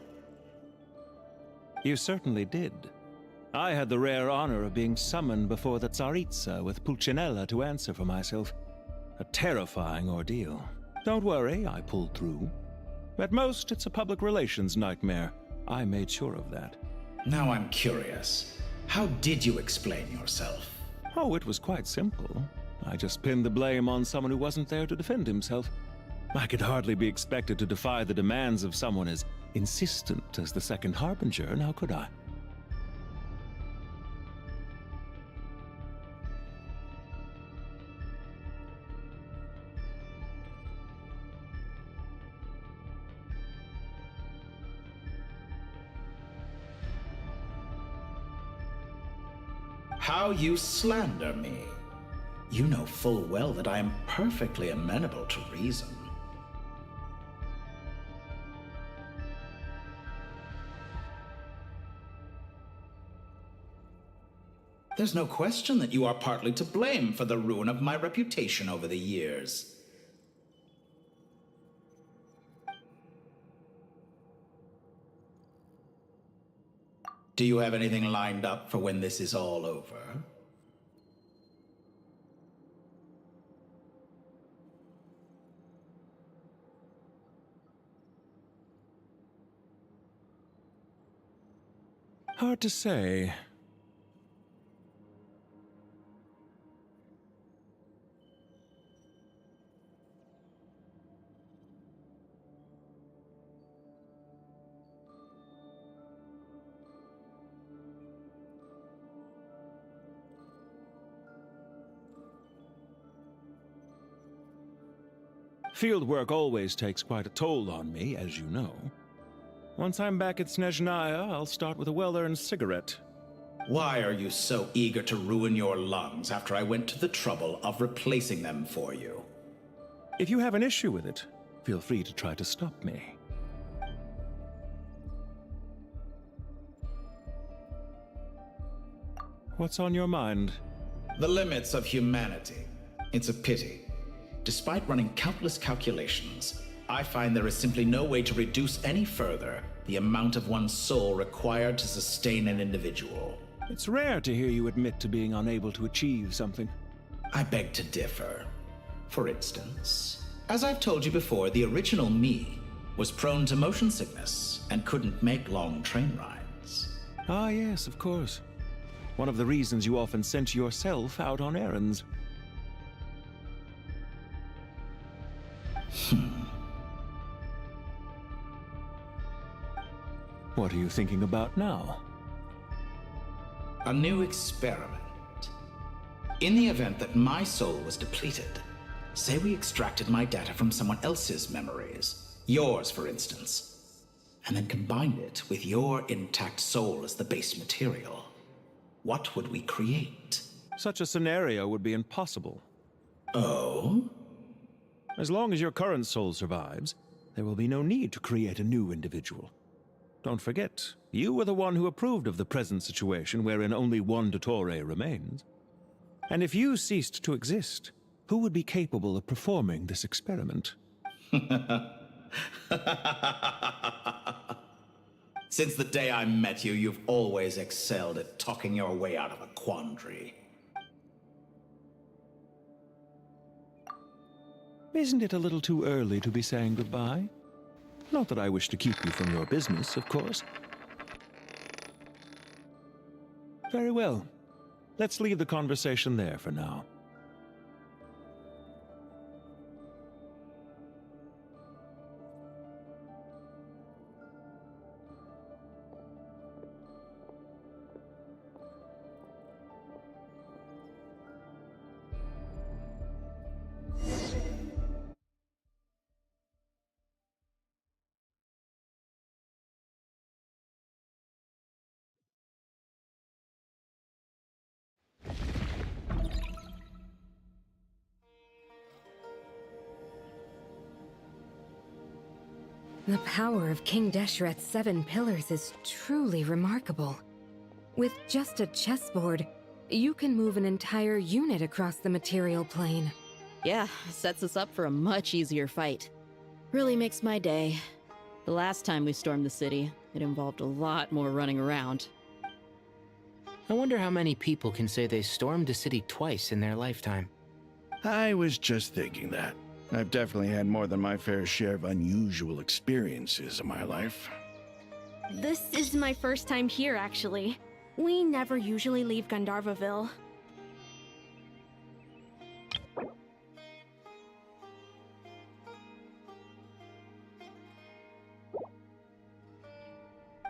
You certainly did. I had the rare honor of being summoned before the Tsaritsa with Pulcinella to answer for myself. A terrifying ordeal. Don't worry, I pulled through. At most, it's a public relations nightmare. I made sure of that. Now I'm curious. How did you explain yourself? Oh, it was quite simple. I just pinned the blame on someone who wasn't there to defend himself. I could hardly be expected to defy the demands of someone as insistent as the Second Harbinger, now could I? How you slander me. You know full well that I am perfectly amenable to reason. There's no question that you are partly to blame for the ruin of my reputation over the years. Do you have anything lined up for when this is all over? Hard to say. Field work always takes quite a toll on me, as you know. Once I'm back at Snezhnaya, I'll start with a well-earned cigarette. Why are you so eager to ruin your lungs after I went to the trouble of replacing them for you? If you have an issue with it, feel free to try to stop me. What's on your mind? The limits of humanity. It's a pity. Despite running countless calculations, I find there is simply no way to reduce any further the amount of one's soul required to sustain an individual. It's rare to hear you admit to being unable to achieve something. I beg to differ. For instance, as I've told you before, the original me was prone to motion sickness and couldn't make long train rides. Ah, yes, of course. One of the reasons you often sent yourself out on errands. What are you thinking about now? A new experiment. In the event that my soul was depleted, say we extracted my data from someone else's memories, yours for instance, and then combined it with your intact soul as the base material, what would we create? Such a scenario would be impossible. Oh? As long as your current soul survives, there will be no need to create a new individual. Don't forget, you were the one who approved of the present situation wherein only one Dottore remains. And if you ceased to exist, who would be capable of performing this experiment? Since the day I met you, you've always excelled at talking your way out of a quandary. Isn't it a little too early to be saying goodbye? Not that I wish to keep you from your business, of course. Very well. Let's leave the conversation there for now. The power of King Deshret's 7 pillars is truly remarkable. With just a chessboard, you can move an entire unit across the material plane. Yeah, sets us up for a much easier fight. Really makes my day. The last time we stormed the city, it involved a lot more running around. I wonder how many people can say they stormed a city twice in their lifetime. I was just thinking that. I've definitely had more than my fair share of unusual experiences in my life. This is my first time here, actually. We never usually leave Gandharvaville.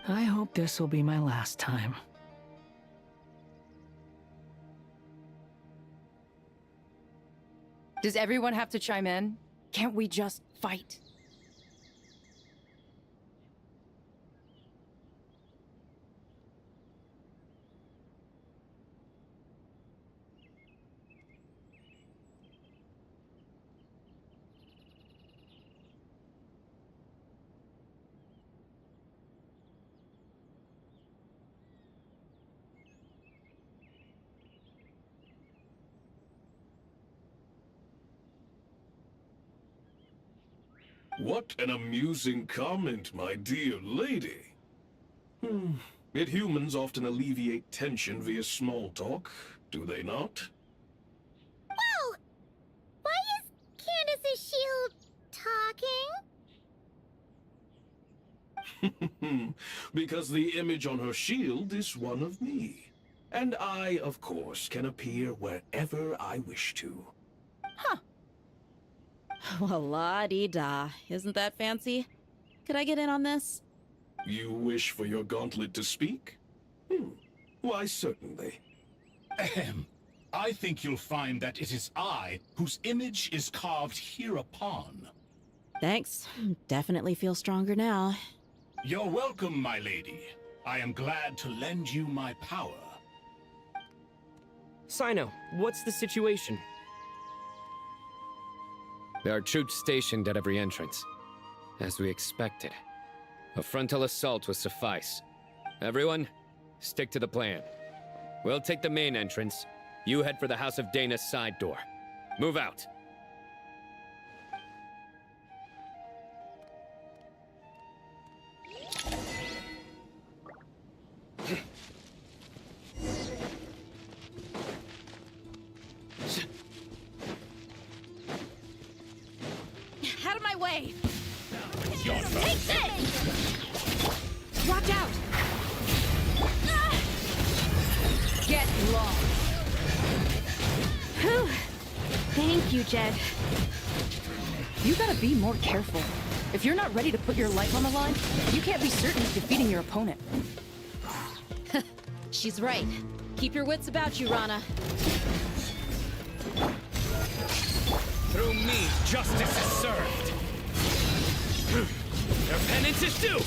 I hope this will be my last time. Does everyone have to chime in? Can't we just fight? What an amusing comment, my dear lady. Yet humans often alleviate tension via small talk, do they not? Whoa! Why is Candace's shield talking? Because the image on her shield is one of me. And I, of course, can appear wherever I wish to. Well, la-dee-da. Isn't that fancy? Could I get in on this? You wish for your gauntlet to speak? Why, certainly. Ahem. I think you'll find that it is I whose image is carved hereupon. Thanks. Definitely feel stronger now. You're welcome, my lady. I am glad to lend you my power. Sino, what's the situation? There are troops stationed at every entrance. As we expected. A frontal assault will suffice. Everyone, stick to the plan. We'll take the main entrance. You head for the House of Dana's side door. Move out. Out of my way! Take this! Watch out! Get lost! Whew. Thank you, Jed. You gotta be more careful. If you're not ready to put your life on the line, you can't be certain of defeating your opponent. She's right. Keep your wits about you, Rana. Through me, justice is served. Their penance is due.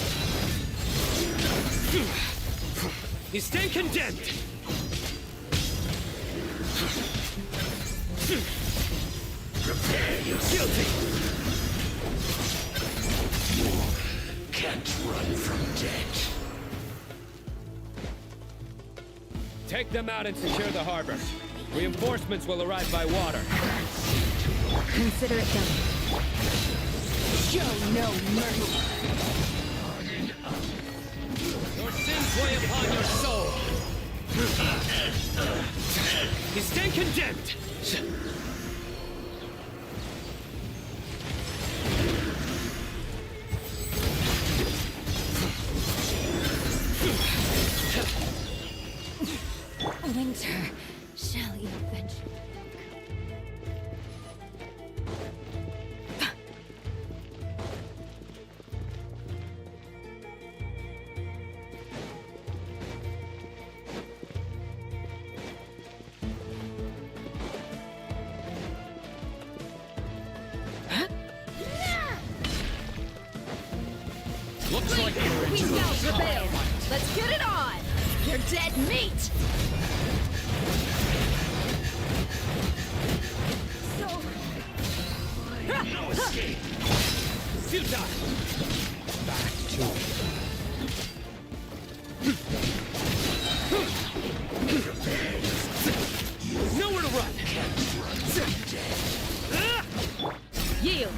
You stand condemned. Prepare yourself. Guilty. You can't run from death. Take them out and secure the harbor. Reinforcements will arrive by water. Consider it done. Show no mercy. Your sins weigh upon your soul. You stand condemned. Winter shall avenge. Looks like you're We in shall trouble. prevail. Let's get it on. You're dead meat. No escape. Futile. Back to it. Yield.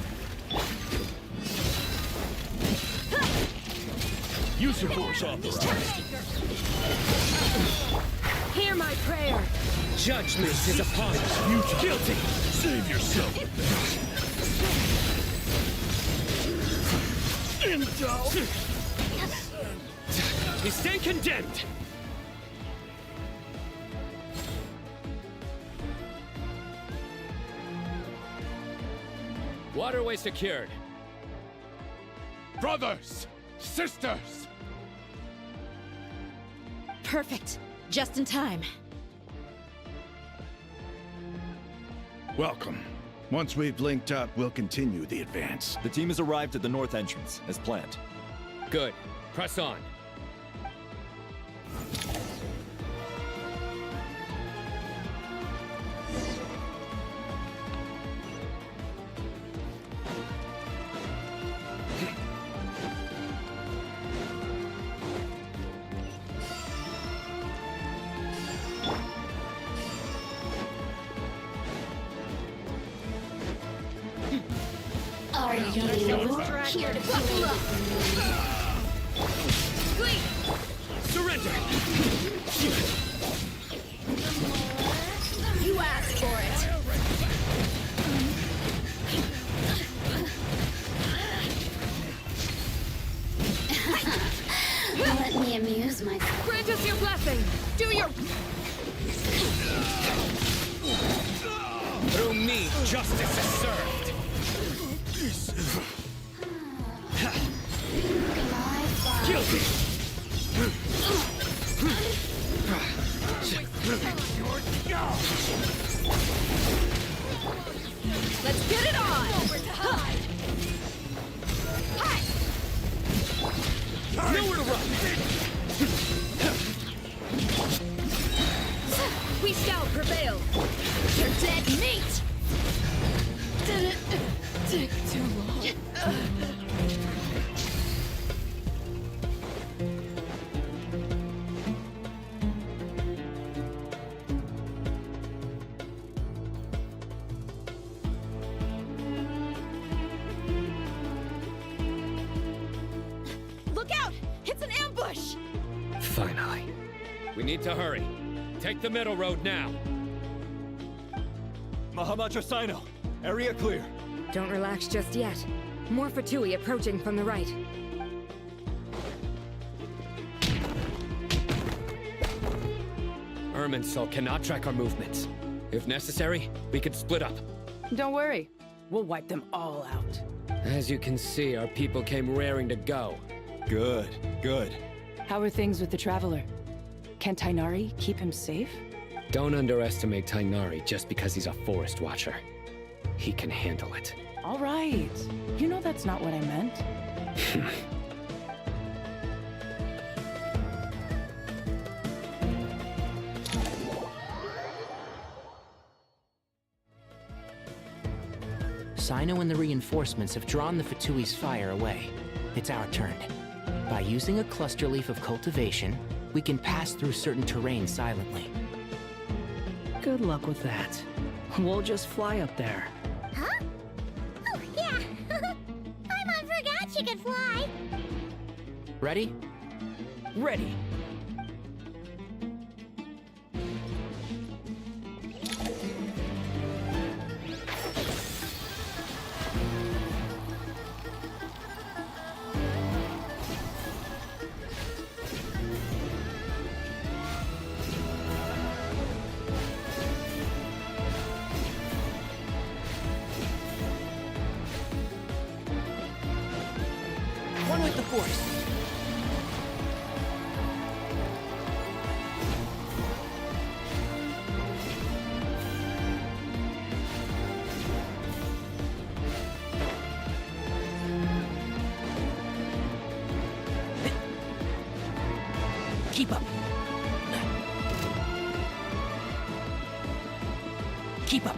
Use your force authorized. Hear my prayer. Judgment is upon us. You guilty. Save yourself. You stand condemned. Waterway secured. Brothers! Sisters! Perfect. Just in time. Welcome. Once we've linked up, we'll continue the advance. The team has arrived at the north entrance, as planned. Good. Press on. Are you here to buckle up? Surrender! You asked for it. Let me amuse myself. Grant us your blessing. Do your... Through me, justice is served. Guilty! Let's get it on! Nowhere to run! We shall prevail! You're dead meat! Did it take too long? Look out! It's an ambush! Finally. We need to hurry. Take the middle road now. Mahamacho Sino, area clear. Don't relax just yet. More Fatui approaching from the right. Irminsul cannot track our movements. If necessary, we could split up. Don't worry. We'll wipe them all out. As you can see, our people came raring to go. Good, good. How are things with the Traveler? Can Tainari keep him safe? Don't underestimate Tainari just because he's a forest watcher. He can handle it. All right. You know that's not what I meant. Sino and the reinforcements have drawn the Fatui's fire away. It's our turn. By using a cluster leaf of cultivation, we can pass through certain terrain silently. Good luck with that. We'll just fly up there. Huh? Oh, yeah. Paimon forgot she could fly. Ready? Ready. One with the force. Keep up. Keep up.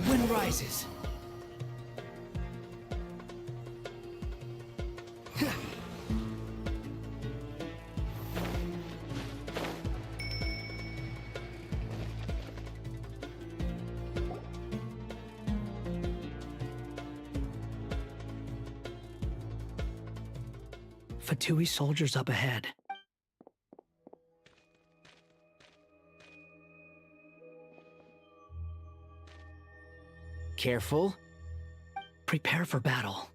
wind rises. Fatui soldiers up ahead. Careful. Prepare for battle.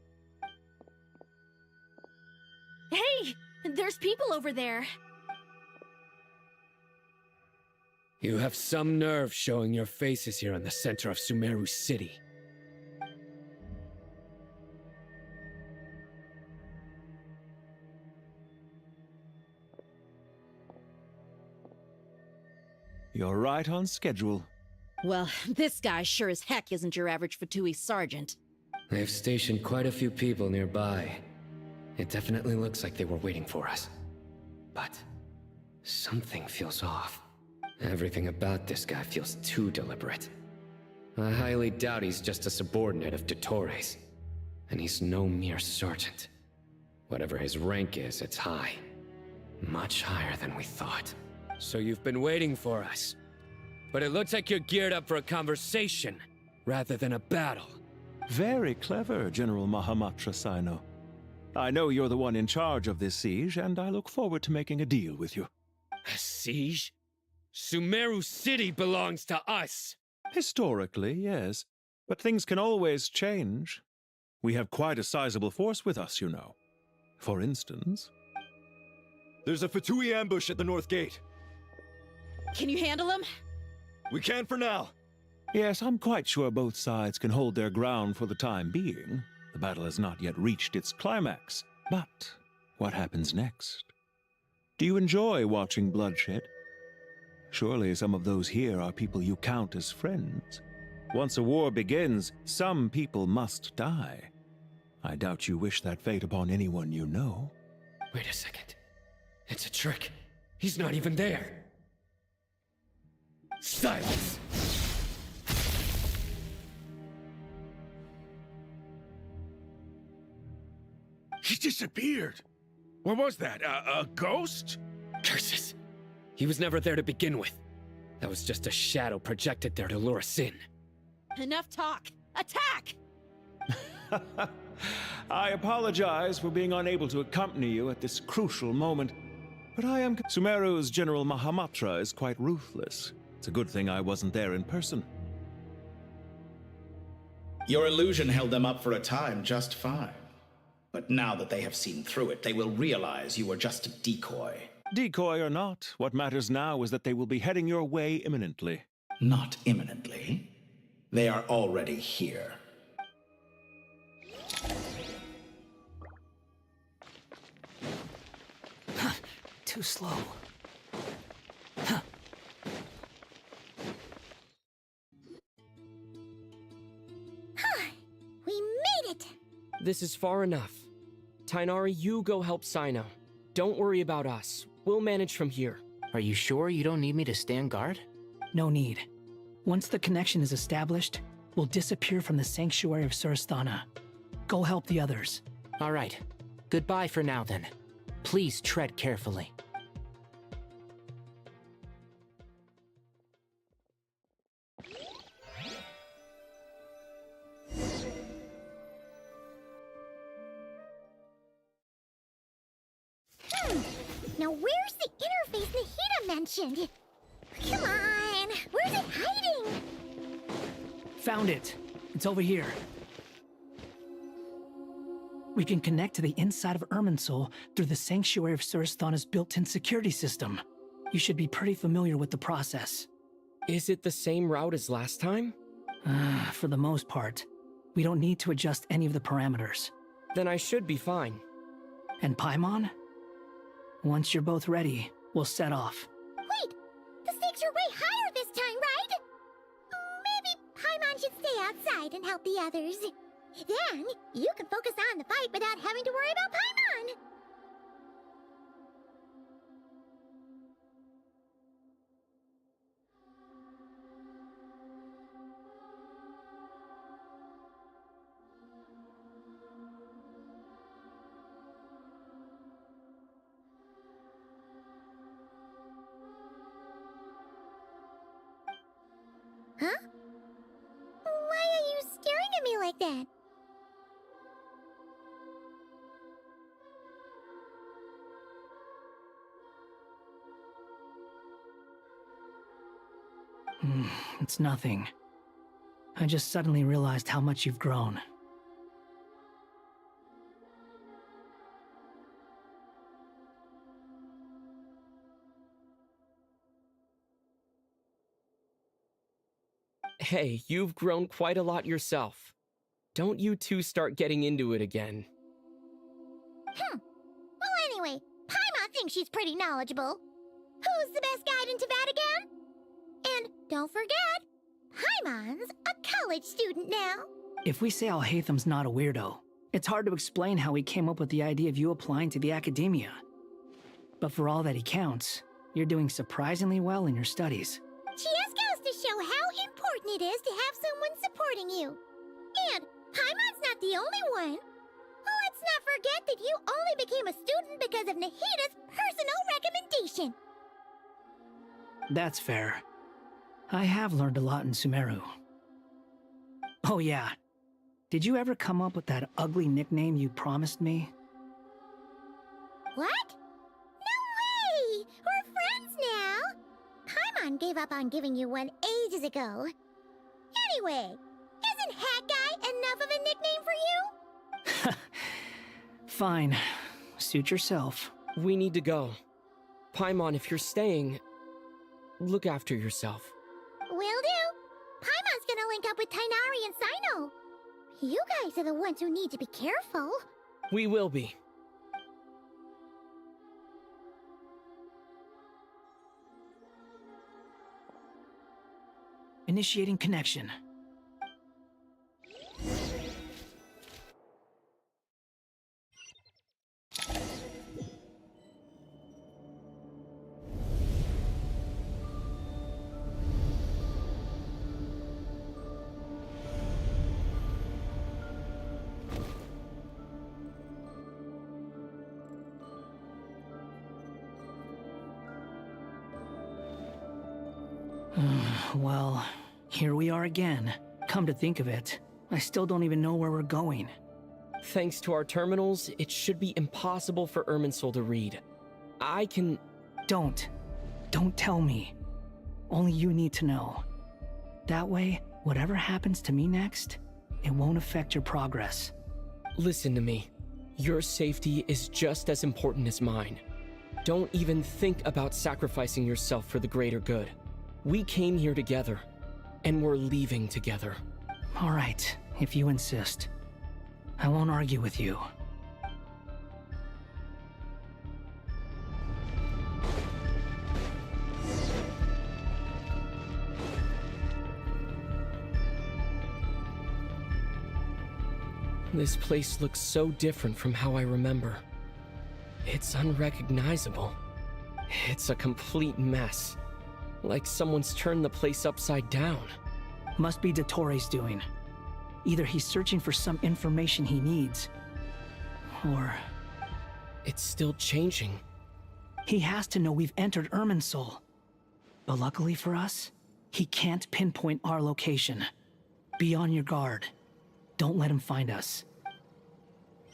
Hey! There's people over there. You have some nerve showing your faces here in the center of Sumeru City. You're right on schedule. Well, this guy sure as heck isn't your average Fatui sergeant. They've stationed quite a few people nearby. It definitely looks like they were waiting for us. But something feels off. Everything about this guy feels too deliberate. I highly doubt he's just a subordinate of Dottores. And he's no mere sergeant. Whatever his rank is, it's high. Much higher than we thought. So you've been waiting for us. But it looks like you're geared up for a conversation, rather than a battle. Very clever, General Mahamatra Sino. I know you're the one in charge of this siege, and I look forward to making a deal with you. A siege? Sumeru City belongs to us! Historically, yes. But things can always change. We have quite a sizable force with us, you know. For instance... There's a Fatui ambush at the north gate. Can you handle him? We can for now. Yes, I'm quite sure both sides can hold their ground for the time being. The battle has not yet reached its climax. But what happens next? Do you enjoy watching bloodshed? Surely some of those here are people you count as friends. Once a war begins, some people must die. I doubt you wish that fate upon anyone you know. Wait a second. It's a trick. He's not even there. Silence! He disappeared. What was that? A ghost? Curses. He was never there to begin with. That was just a shadow projected there to lure us in. Enough talk! Attack! I apologize for being unable to accompany you at this crucial moment, but I am... Sumeru's General Mahamatra is quite ruthless. It's a good thing I wasn't there in person. Your illusion held them up for a time just fine. But now that they have seen through it, they will realize you were just a decoy. Decoy or not, what matters now is that they will be heading your way imminently. Not imminently. They are already here. Too slow. We made it! This is far enough. Tainari, you go help Sino. Don't worry about us. We'll manage from here. Are you sure you don't need me to stand guard? No need. Once the connection is established, we'll disappear from the sanctuary of Surasthana. Go help the others. All right. Goodbye for now, then. Please tread carefully. Now where's the interface Nahida mentioned? Come on! Where's it hiding? Found it. It's over here. We can connect to the inside of Irminsul through the Sanctuary of Surasthana's built-in security system. You should be pretty familiar with the process. Is it the same route as last time? For the most part. We don't need to adjust any of the parameters. Then I should be fine. And Paimon? Once you're both ready, we'll set off. Wait! The stakes are way higher this time, right? Maybe Paimon should stay outside and help the others. Then, you can focus on the fight without having to worry about Paimon! Huh? Why are you staring at me like that? It's nothing. I just suddenly realized how much you've grown. Hey, you've grown quite a lot yourself. Don't you two start getting into it again. Well, anyway, Paimon thinks she's pretty knowledgeable. Who's the best guide in Teyvat again? And don't forget, Paimon's a college student now. If we say Alhatham's not a weirdo, it's hard to explain how he came up with the idea of you applying to the academia. But for all that he counts, you're doing surprisingly well in your studies. Just goes to show how important it is to have someone supporting you. And Paimon's not the only one. Let's not forget that you only became a student because of Nahida's personal recommendation. That's fair. I have learned a lot in Sumeru. Oh yeah. Did you ever come up with that ugly nickname you promised me? What? No way! We're friends now! Paimon gave up on giving you one ages ago. Anyway, isn't Hat Guy enough of a nickname for you? Fine. Suit yourself. We need to go. Paimon, if you're staying, look after yourself. Will do. Paimon's gonna link up with Tighnari and Sino. You guys are the ones who need to be careful. We will be. Initiating connection. Well, here we are again. Come to think of it, I still don't even know where we're going. Thanks to our terminals, it should be impossible for Irminsul to read. I can... Don't tell me. Only you need to know. That way, whatever happens to me next, it won't affect your progress. Listen to me. Your safety is just as important as mine. Don't even think about sacrificing yourself for the greater good. We came here together, and we're leaving together. All right, if you insist. I won't argue with you. This place looks so different from how I remember. It's unrecognizable. It's a complete mess. Like someone's turned the place upside down. Must be Dottoro's doing. Either he's searching for some information he needs, or... It's still changing. He has to know we've entered Irminsul. But luckily for us, he can't pinpoint our location. Be on your guard. Don't let him find us.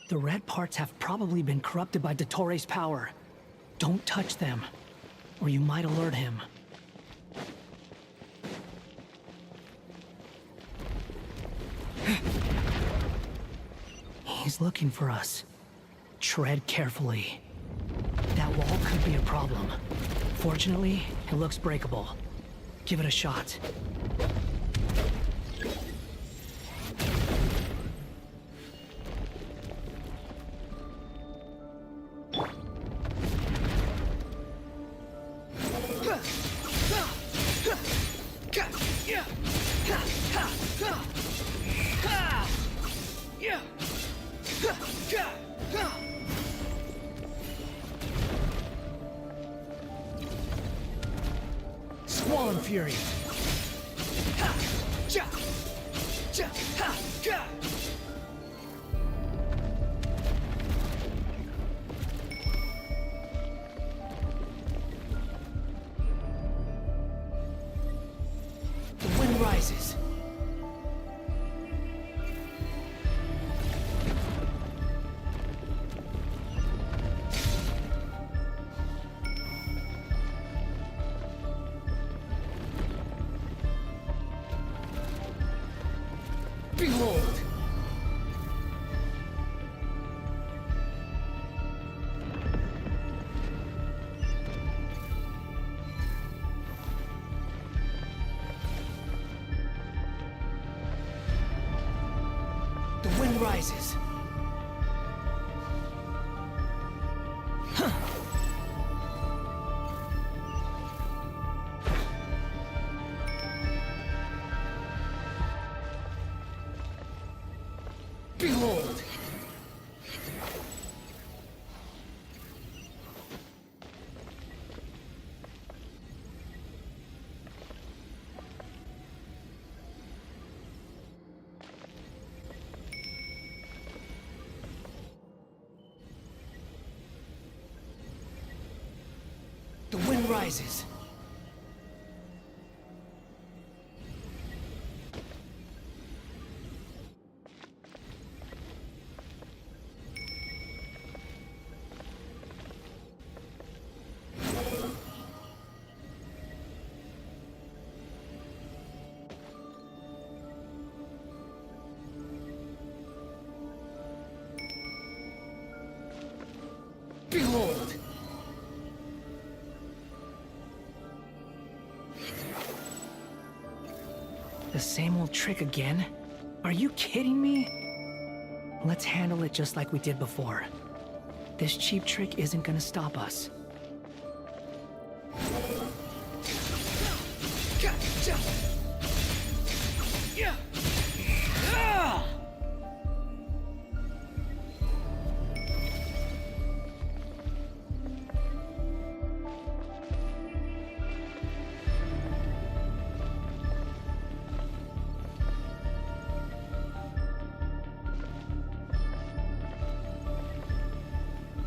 The red parts have probably been corrupted by Dottoro's power. Don't touch them, or you might alert him. He's looking for us. Tread carefully. That wall could be a problem. Fortunately, it looks breakable. Give it a shot. Squall and Fury. The wind rises. Behold! The wind rises. Behold! The wind rises. Behold! The same old trick again? Are you kidding me? Let's handle it just like we did before. This cheap trick isn't gonna stop us.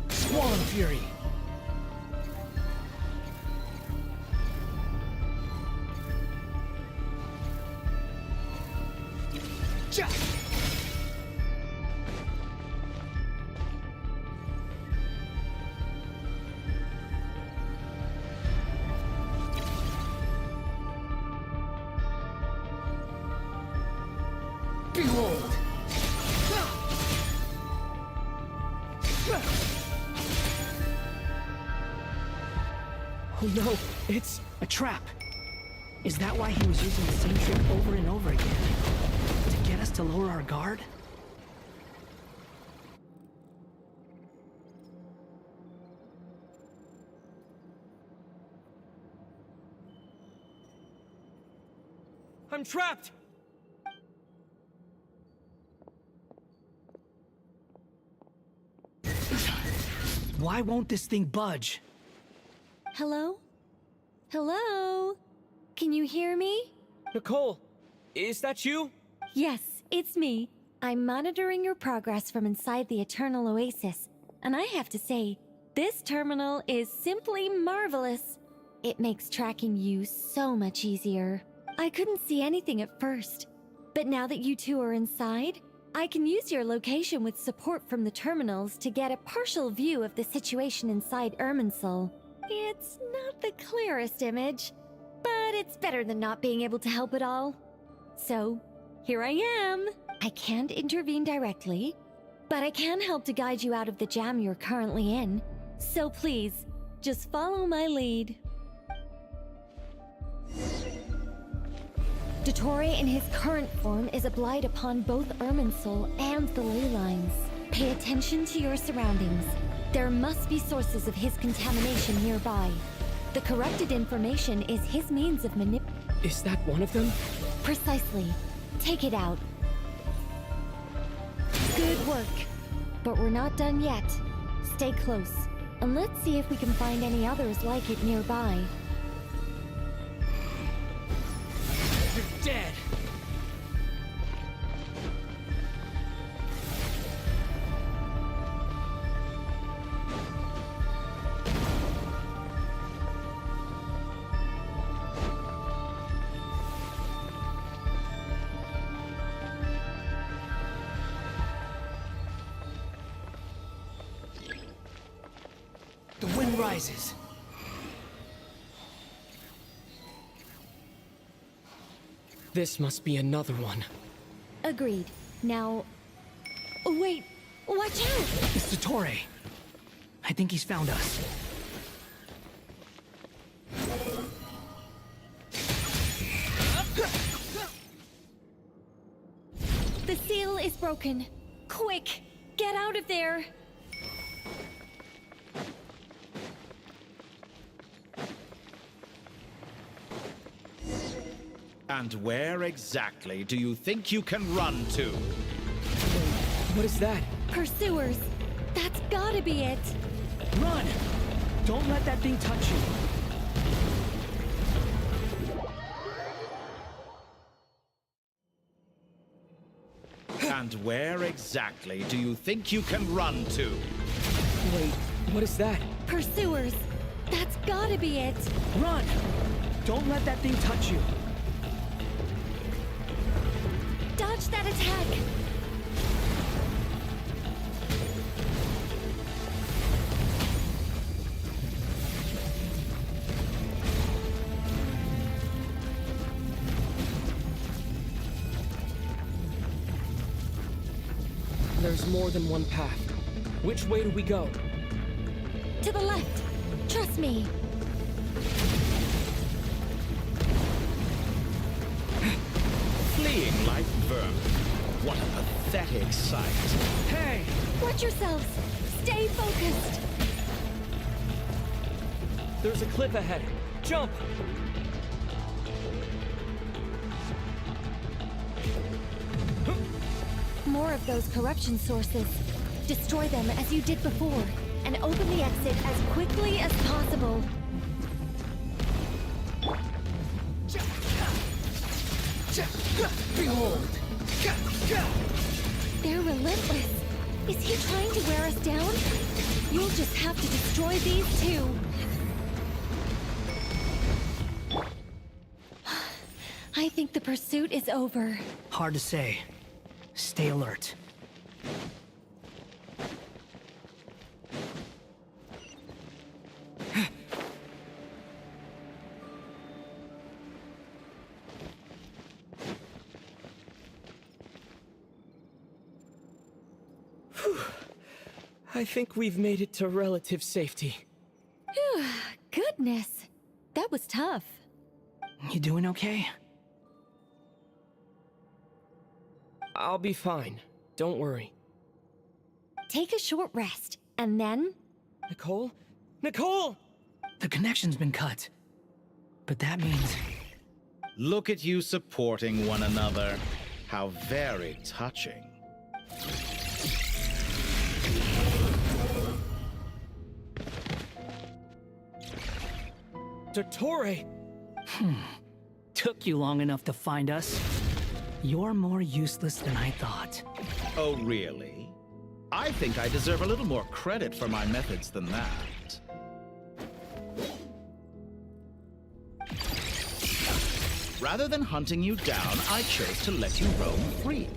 Swollen Fury! Ja! Behold! Oh no, it's a trap. Is that why he was using the same trick over and over again? To get us to lower our guard? I'm trapped! Why won't this thing budge? Hello? Hello? Can you hear me? Nicole, is that you? Yes, it's me. I'm monitoring your progress from inside the Eternal Oasis, and I have to say, this terminal is simply marvelous. It makes tracking you so much easier. I couldn't see anything at first, but now that you two are inside, I can use your location with support from the terminals to get a partial view of the situation inside Irminsul. It's not the clearest image, but it's better than not being able to help at all. So, here I am. I can't intervene directly, but I can help to guide you out of the jam you're currently in. So please, just follow my lead. Dottore in his current form is a blight upon both Irminsul and the ley lines. Pay attention to your surroundings. There must be sources of his contamination nearby. The corrupted information is his means of Is that one of them? Precisely. Take it out. Good work. But we're not done yet. Stay close, and let's see if we can find any others like it nearby. You're dead! The wind rises. This must be another one. Agreed. Now... Wait! Watch out! It's Dottore. I think he's found us. The seal is broken. Quick! Get out of there! And where exactly do you think you can run to? What is that? Pursuers! That's gotta be it! Run! Don't let that thing touch you. And where exactly do you think you can run to? Wait, what is that? Pursuers! That's gotta be it! Run! Don't let that thing touch you. Dodge that attack! There's more than one path. Which way do we go? To the left! Trust me! Fleeing like vermin. What a pathetic sight. Hey! Watch yourselves! Stay focused! There's a cliff ahead. Jump! More of those corruption sources. Destroy them as you did before, and open the exit as quickly as possible. Behold! They're relentless. Is he trying to wear us down? You'll just have to destroy these too. I think the pursuit is over. Hard to say. Stay alert. I think we've made it to relative safety. Goodness, that was tough. You doing okay? I'll be fine. Don't worry. Take a short rest, and then... Nicole? Nicole! The connection's been cut. But that means... Look at you supporting one another. How very touching. Dottore! Took you long enough to find us. You're more useless than I thought. Oh, really? I think I deserve a little more credit for my methods than that. Rather than hunting you down, I chose to let you roam free.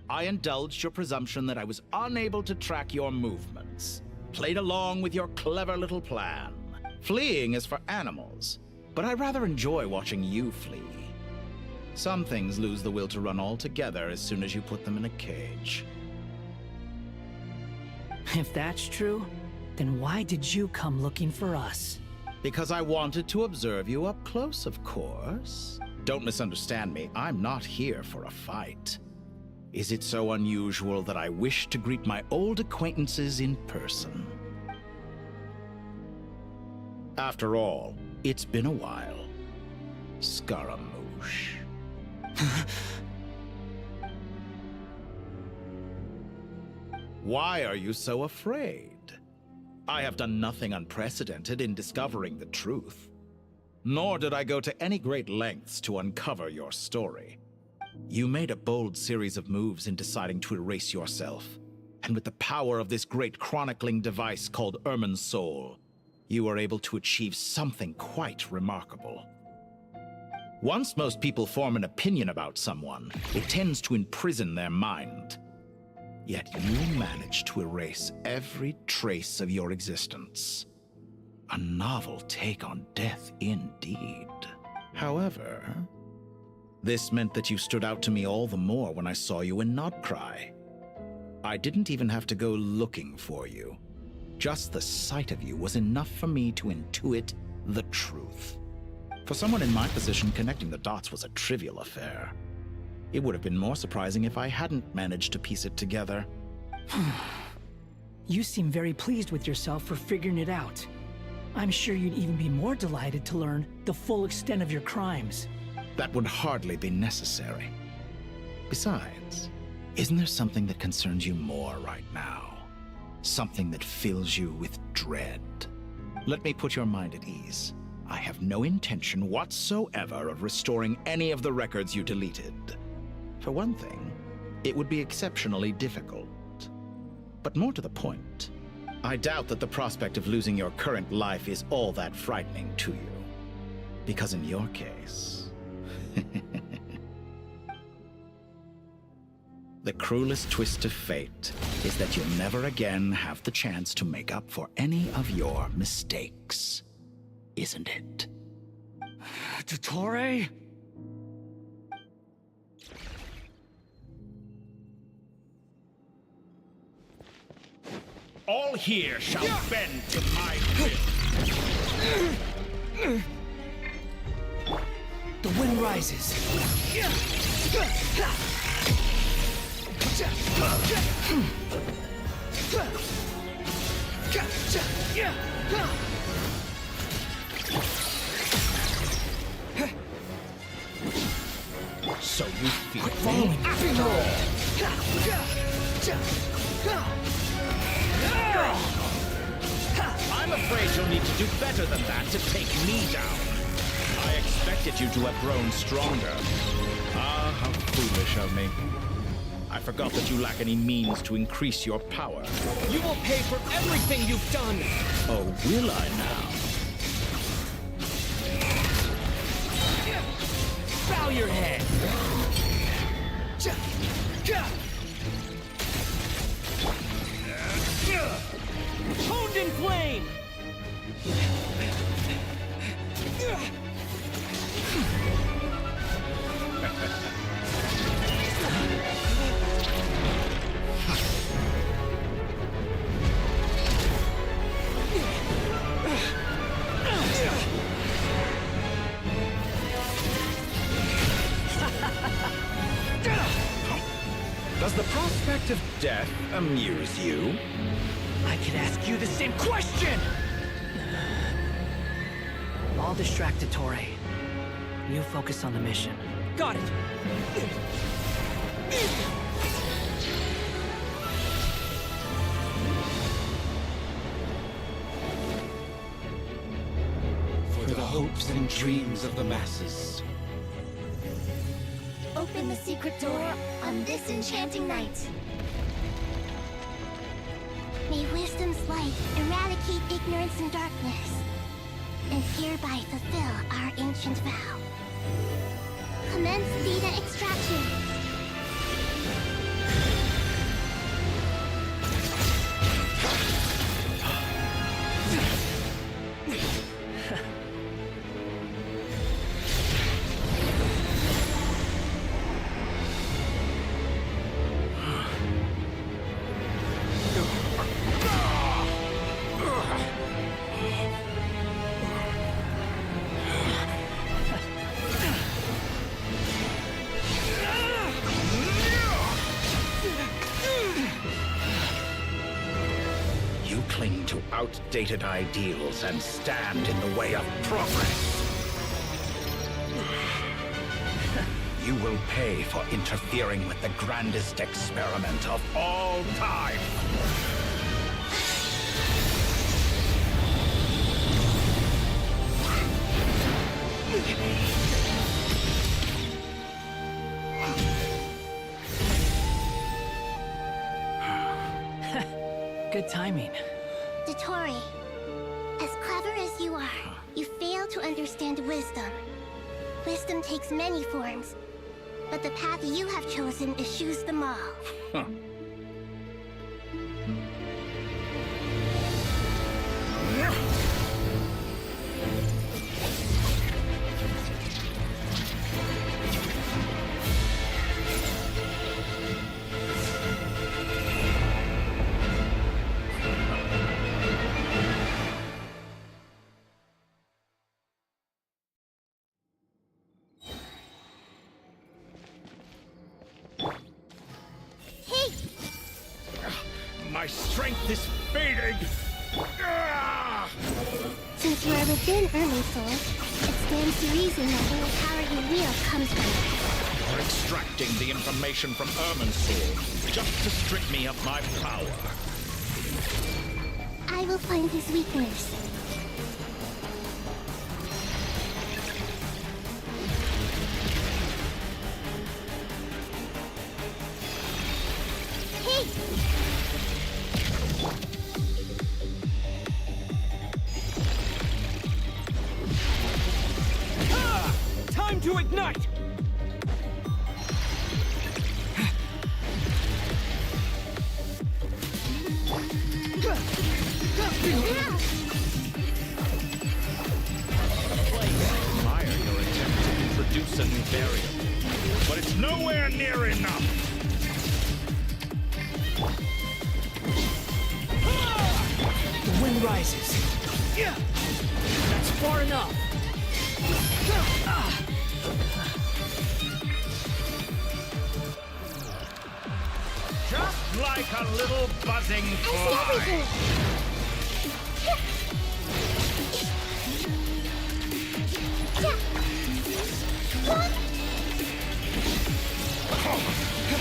I indulged your presumption that I was unable to track your movements, played along with your clever little plan. Fleeing is for animals, but I rather enjoy watching you flee. Some things lose the will to run altogether as soon as you put them in a cage. If that's true, then why did you come looking for us? Because I wanted to observe you up close, of course. Don't misunderstand me, I'm not here for a fight. Is it so unusual that I wish to greet my old acquaintances in person? After all, it's been a while. Scaramouche. Why are you so afraid? I have done nothing unprecedented in discovering the truth. Nor did I go to any great lengths to uncover your story. You made a bold series of moves in deciding to erase yourself. And with the power of this great chronicling device called Irminsul, you were able to achieve something quite remarkable. Once most people form an opinion about someone, it tends to imprison their mind. Yet you managed to erase every trace of your existence. A novel take on death indeed. However, This meant that you stood out to me all the more when I saw you in Nodcry. I didn't even have to go looking for you. Just the sight of you was enough for me to intuit the truth. For someone in my position, connecting the dots was a trivial affair. It would have been more surprising if I hadn't managed to piece it together. You seem very pleased with yourself for figuring it out. I'm sure you'd even be more delighted to learn the full extent of your crimes. That would hardly be necessary. Besides, isn't there something that concerns you more right now? Something that fills you with dread? Let me put your mind at ease. I have no intention whatsoever of restoring any of the records you deleted. For one thing, it would be exceptionally difficult. But more to the point, I doubt that the prospect of losing your current life is all that frightening to you. Because in your case... the cruelest twist of fate is that you'll never again have the chance to make up for any of your mistakes. Isn't it? Dottore? All here shall bend to my will. The wind rises. So you feel following me after all. I'm afraid you'll need to do better than that to take me down. I expected you to have grown stronger. Ah, how foolish of me. I forgot that you lack any means to increase your power. You will pay for everything you've done! Oh, will I now? Bow your head! Honed in flame! Does the prospect of death amuse you? I could ask you the same question! I'll distract Dottore. You focus on the mission. Got it! For the hopes and dreams of the masses. Open the secret door on this enchanting night. May wisdom's light eradicate ignorance and darkness, and hereby fulfill our ancient vow. Commence data extraction. Cling to outdated ideals and stand in the way of progress. You will pay for interfering with the grandest experiment of all time. Good timing. Dottore, as clever as you are, you fail to understand wisdom. Wisdom takes many forms, but the path you have chosen eschews them all. Huh. My strength is fading! Since you are within Irminsul, it stands to reason that any power you wield comes from it. You're extracting the information from Irminsul just to strip me of my power. I will find his weakness. Hey! Time to ignite! Admire your attempt to introduce a new variable, but it's nowhere near enough. The wind rises. That's far enough! Just like a little buzzing fly.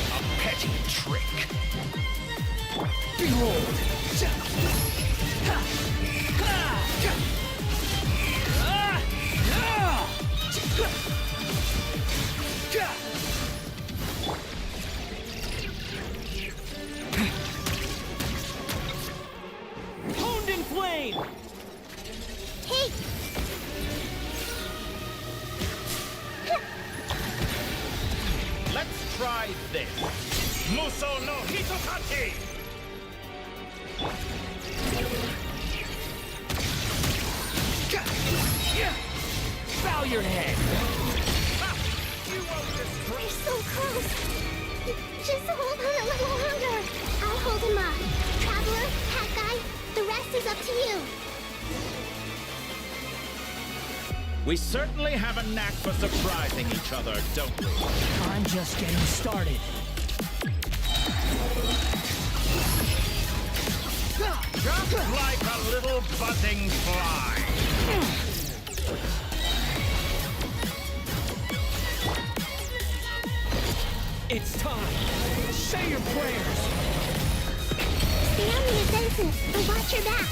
A petty trick. Behold! Honed in flame! Hey! Let's try this. Muso no Hitokaki! Bow your head! We're so close! Just hold on a little longer! I'll hold him up. Traveler, Hat Guy, the rest is up to you. We certainly have a knack for surprising each other, don't we? I'm just getting started. Just like a little buzzing fly. It's time! Say your prayers! Stay on the defensive, but watch your back.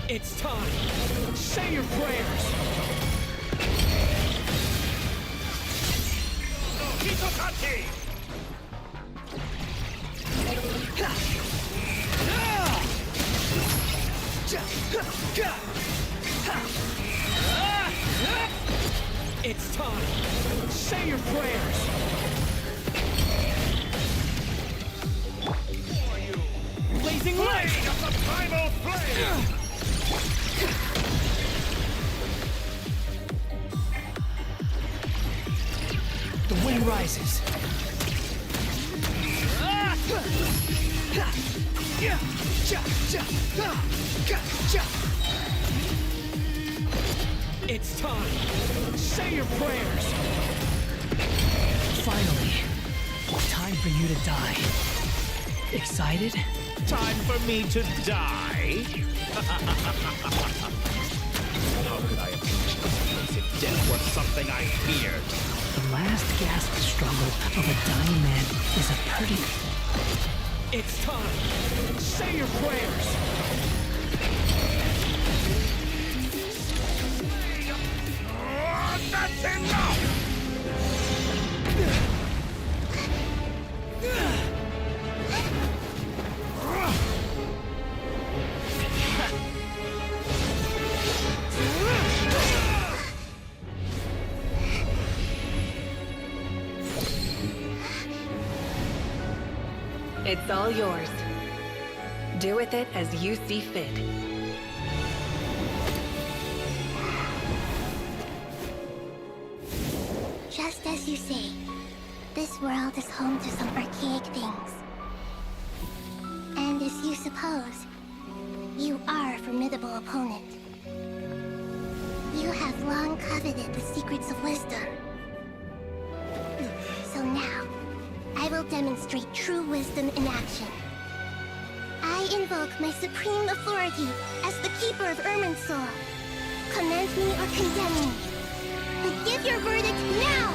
It's time! Say your prayers! Hitokaki! It's time! Say your prayers! Blazing light! Of the primal flame! The wind rises. It's time! Say your prayers! Finally. Time for you to die. Excited? Time for me to die? How could I approach this place if death were something I feared? The last gasp struggle of a dying man is a pretty... It's time! Say your prayers! That's enough! It's all yours. Do with it as you see fit. Just as you say, this world is home to some archaic things. And as you suppose, You are a formidable opponent. You have long coveted the secrets of wisdom. So now, I will demonstrate true wisdom in action. I invoke my supreme authority as the keeper of Irminsul. Commend me or condemn me. But give your verdict now!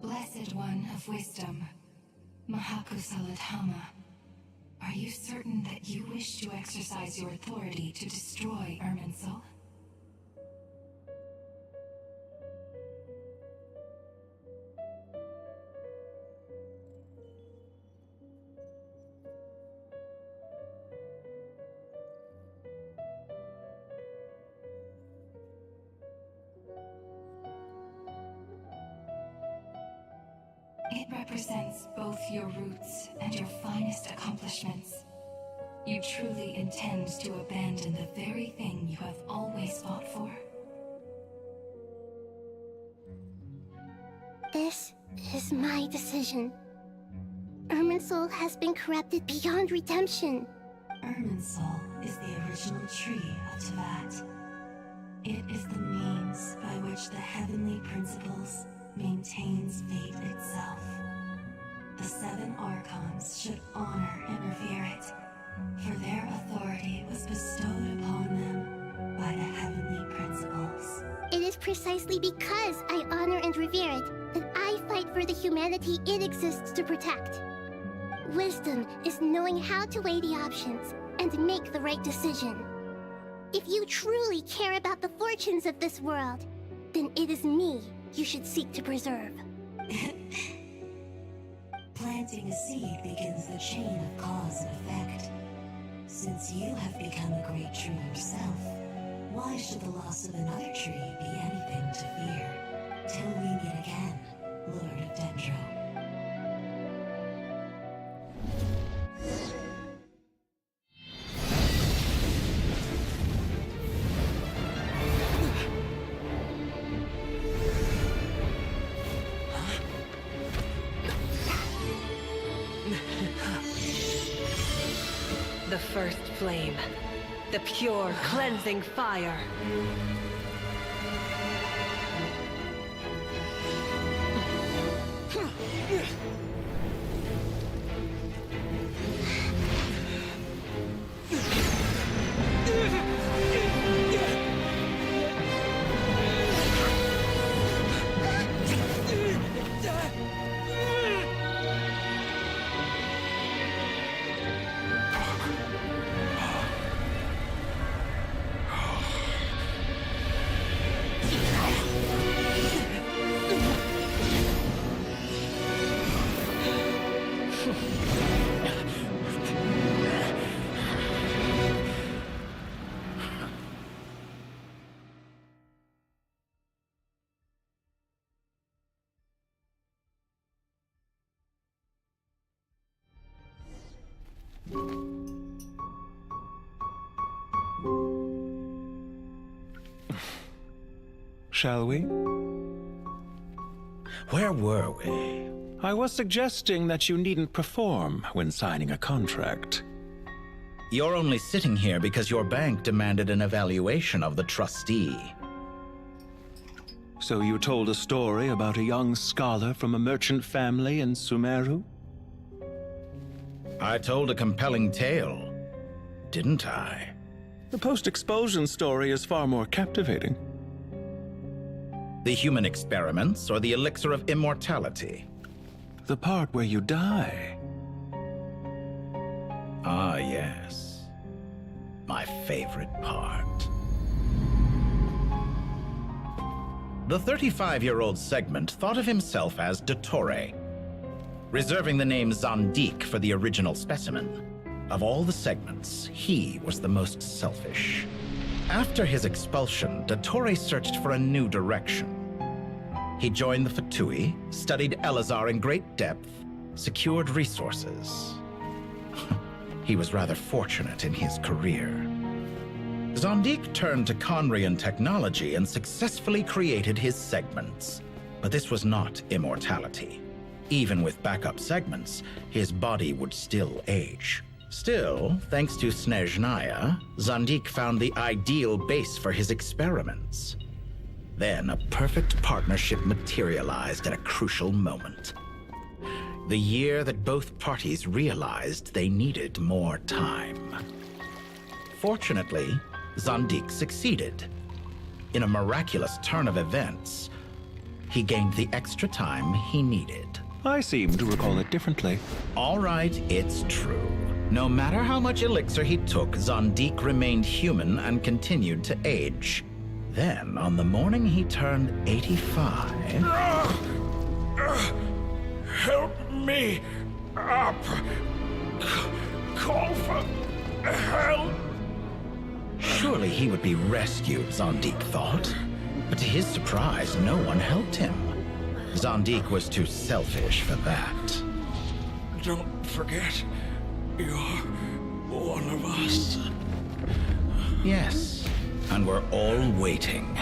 Blessed One of Wisdom, Mahakusaladhama, are you certain that you wish to exercise your authority to destroy Irminsul? It represents both your roots and your finest accomplishments. You truly intend to abandon the very thing you have always fought for? This is my decision. Irminsul has been corrupted beyond redemption. Irminsul is the original tree of Tevat. It is the means by which the heavenly principles maintains fate itself. The 7 Archons should honor and revere it, for their authority was bestowed upon them by the heavenly principles. It is precisely because I honor and revere it that I fight for the humanity it exists to protect. Wisdom is knowing how to weigh the options and make the right decision. If you truly care about the fortunes of this world, then it is me you should seek to preserve. Planting a seed begins the chain of cause and effect. Since you have become a great tree yourself, why should the loss of another tree be anything to fear? Till we meet again, Lord of Dendro. The first flame. The pure, cleansing fire. Shall we? Where were we? I was suggesting that you needn't perform when signing a contract. You're only sitting here because your bank demanded an evaluation of the trustee. So you told a story about a young scholar from a merchant family in Sumeru? I told a compelling tale, didn't I? The post-expulsion story is far more captivating. The human experiments or the elixir of immortality? The part where you die. Ah, yes. My favorite part. The 35-year-old Segment thought of himself as Dottore, reserving the name Zondique for the original specimen. Of all the Segments, he was the most selfish. After his expulsion, Dottore searched for a new direction. He joined the Fatui, studied Elazar in great depth, secured resources. He was rather fortunate in his career. Zondique turned to Conrian technology and successfully created his Segments. But this was not immortality. Even with backup segments, his body would still age. Still, thanks to Snezhnaya, Zandik found the ideal base for his experiments. Then a perfect partnership materialized at a crucial moment. The year that both parties realized they needed more time. Fortunately, Zandik succeeded. In a miraculous turn of events, he gained the extra time he needed. I seem to recall it differently. All right, it's true. No matter how much elixir he took, Zandik remained human and continued to age. Then, on the morning he turned 85... Help me up! Call for help! Surely he would be rescued, Zandik thought. But to his surprise, no one helped him. Zandik was too selfish for that. Don't forget, you're one of us. Yes, and we're all waiting.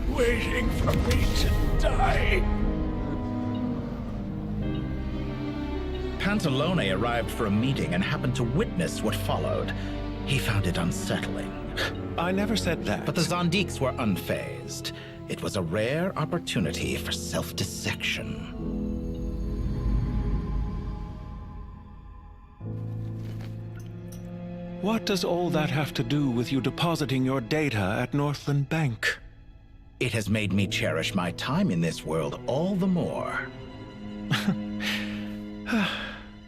Waiting for me to die. Pantalone arrived for a meeting and happened to witness what followed. He found it unsettling. I never said that. But the Zandiks were unfazed. It was a rare opportunity for self-dissection. What does all that have to do with you depositing your data at Northland Bank? It has made me cherish my time in this world all the more.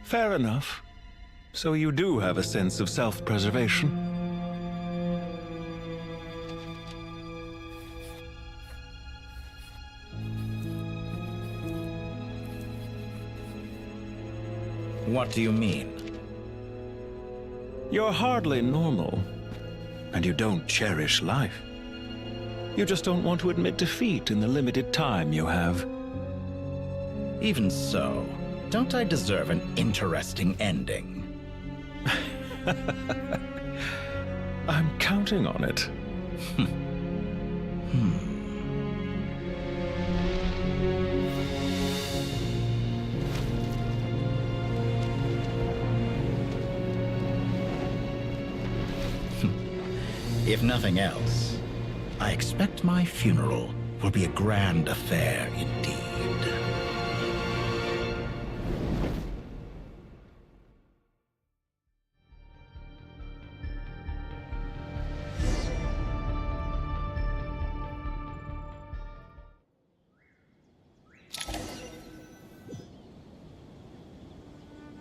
Fair enough. So you do have a sense of self-preservation. What do you mean? You're hardly normal, and you don't cherish life. You just don't want to admit defeat in the limited time you have. Even so, don't I deserve an interesting ending? I'm counting on it. If nothing else, I expect my funeral will be a grand affair indeed.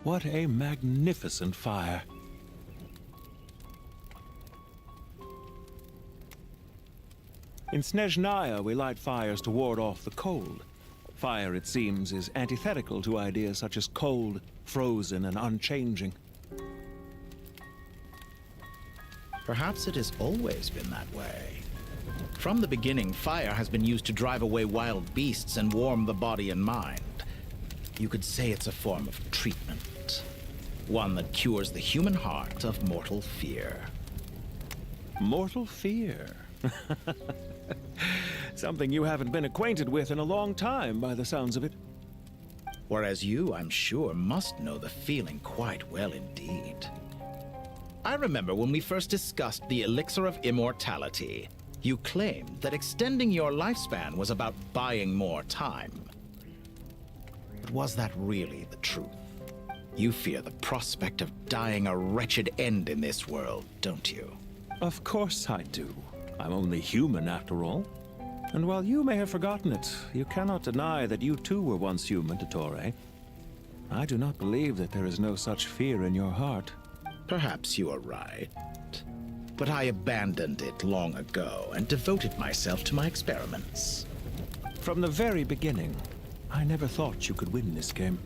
What a magnificent fire. In Snezhnaya, we light fires to ward off the cold. Fire, it seems, is antithetical to ideas such as cold, frozen, and unchanging. Perhaps it has always been that way. From the beginning, fire has been used to drive away wild beasts and warm the body and mind. You could say it's a form of treatment. One that cures the human heart of mortal fear. Mortal fear? Something you haven't been acquainted with in a long time, by the sounds of it. Whereas you, I'm sure, must know the feeling quite well indeed. I remember when we first discussed the elixir of immortality, you claimed that extending your lifespan was about buying more time. But was that really the truth? You fear the prospect of dying a wretched end in this world, don't you? Of course I do. I'm only human, after all. And while you may have forgotten it, you cannot deny that you too were once human, Dottore. I do not believe that there is no such fear in your heart. Perhaps you are right. But I abandoned it long ago and devoted myself to my experiments. From the very beginning, I never thought you could win this game.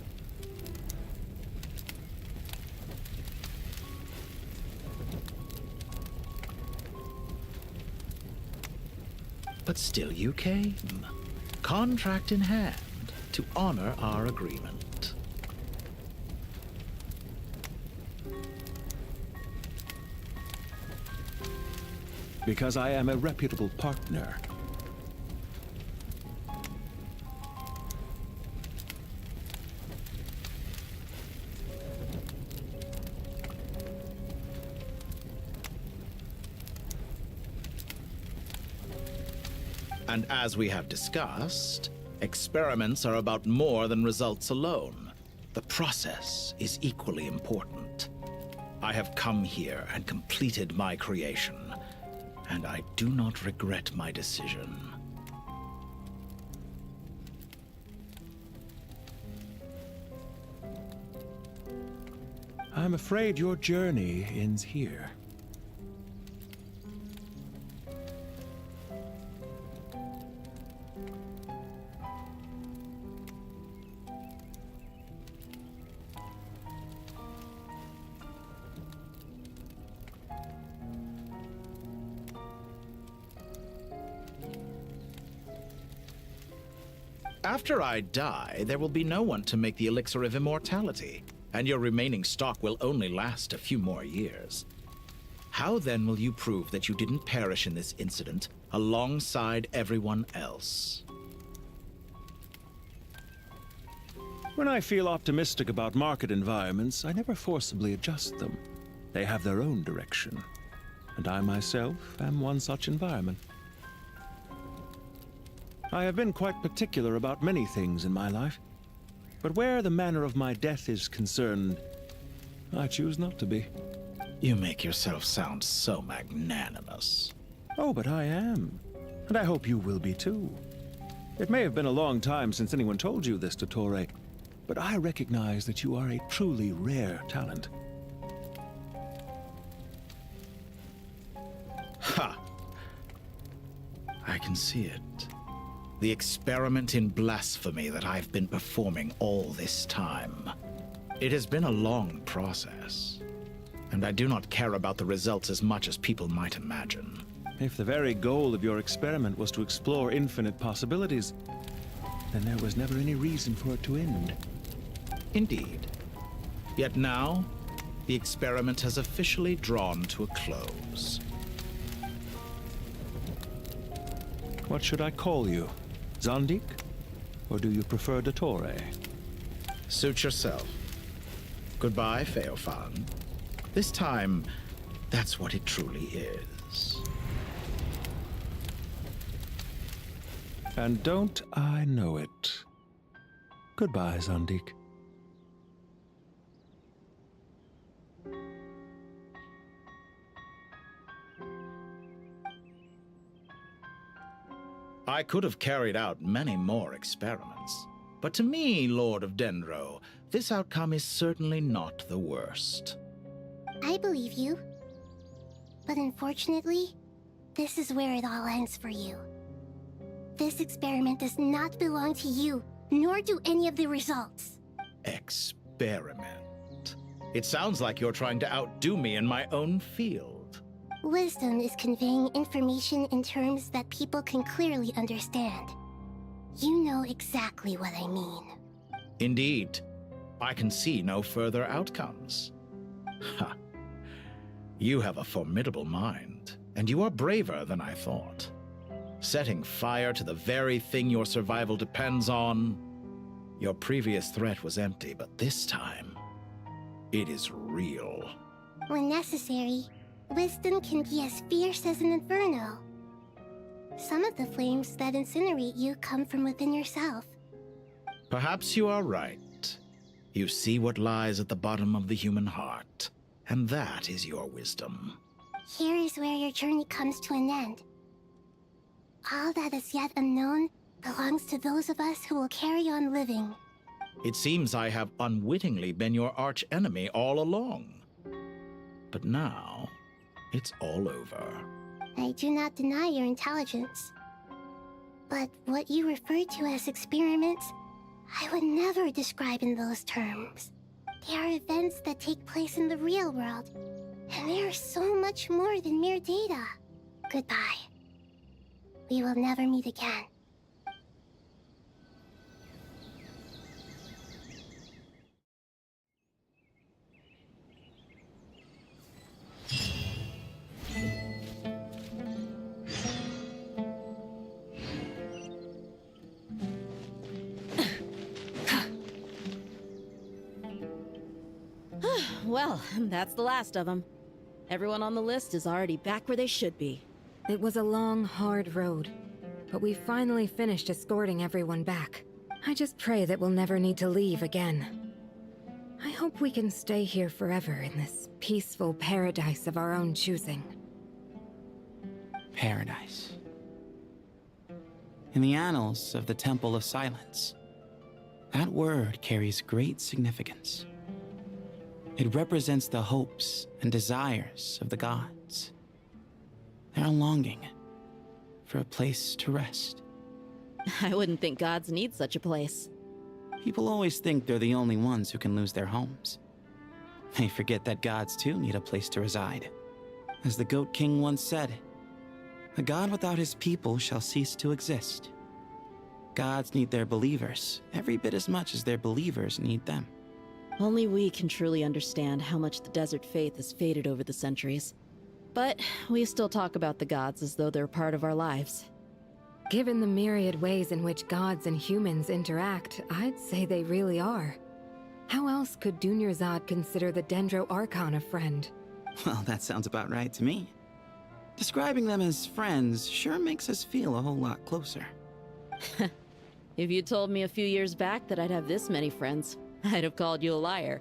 But still you came, contract in hand, to honor our agreement. Because I am a reputable partner. And as we have discussed, experiments are about more than results alone. The process is equally important. I have come here and completed my creation, and I do not regret my decision. I'm afraid your journey ends here. After I die, there will be no one to make the elixir of immortality, and your remaining stock will only last a few more years. How then will you prove that you didn't perish in this incident alongside everyone else? When I feel optimistic about market environments, I never forcibly adjust them. They have their own direction, and I myself am one such environment. I have been quite particular about many things in my life, but where the manner of my death is concerned, I choose not to be. You make yourself sound so magnanimous. Oh, but I am, and I hope you will be too. It may have been a long time since anyone told you this, Dottore, but I recognize that you are a truly rare talent. Ha! I can see it. The experiment in blasphemy that I've been performing all this time. It has been a long process, and I do not care about the results as much as people might imagine. If the very goal of your experiment was to explore infinite possibilities, then there was never any reason for it to end. Indeed. Yet now, the experiment has officially drawn to a close. What should I call you? Zandik? Or do you prefer Dottore? Suit yourself. Goodbye, Feofan. This time, that's what it truly is. And don't I know it? Goodbye, Zandik. I could have carried out many more experiments, but to me, Lord of Dendro, this outcome is certainly not the worst. I believe you. But unfortunately, this is where it all ends for you. This experiment does not belong to you, nor do any of the results. Experiment? It sounds like you're trying to outdo me in my own field. Wisdom is conveying information in terms that people can clearly understand. You know exactly what I mean. Indeed. I can see no further outcomes. Ha. You have a formidable mind, and you are braver than I thought. Setting fire to the very thing your survival depends on. Your previous threat was empty, but this time, it is real. When necessary, wisdom can be as fierce as an inferno. Some of the flames that incinerate you come from within yourself. Perhaps you are right. You see what lies at the bottom of the human heart, and that is your wisdom. Here is where your journey comes to an end. All that is yet unknown belongs to those of us who will carry on living. It seems I have unwittingly been your arch-enemy all along. But now, it's all over. I do not deny your intelligence. But what you refer to as experiments, I would never describe in those terms. They are events that take place in the real world, and they are so much more than mere data. Goodbye. We will never meet again. Well, that's the last of them. Everyone on the list is already back where they should be. It was a long, hard road. but we finally finished escorting everyone back. I just pray that we'll never need to leave again. I hope we can stay here forever in this peaceful paradise of our own choosing. Paradise. In the annals of the Temple of Silence, that word carries great significance. It represents the hopes and desires of the gods. Their longing for a place to rest. I wouldn't think gods need such a place. People always think they're the only ones who can lose their homes. They forget that gods too need a place to reside. As the Goat King once said, "A god without his people shall cease to exist." Gods need their believers every bit as much as their believers need them. Only we can truly understand how much the desert faith has faded over the centuries. But we still talk about the gods as though they're part of our lives. Given the myriad ways in which gods and humans interact, I'd say they really are. How else could Dunyarzad consider the Dendro Archon a friend? Well, that sounds about right to me. Describing them as friends sure makes us feel a whole lot closer. If you told me a few years back that I'd have this many friends, I'd have called you a liar.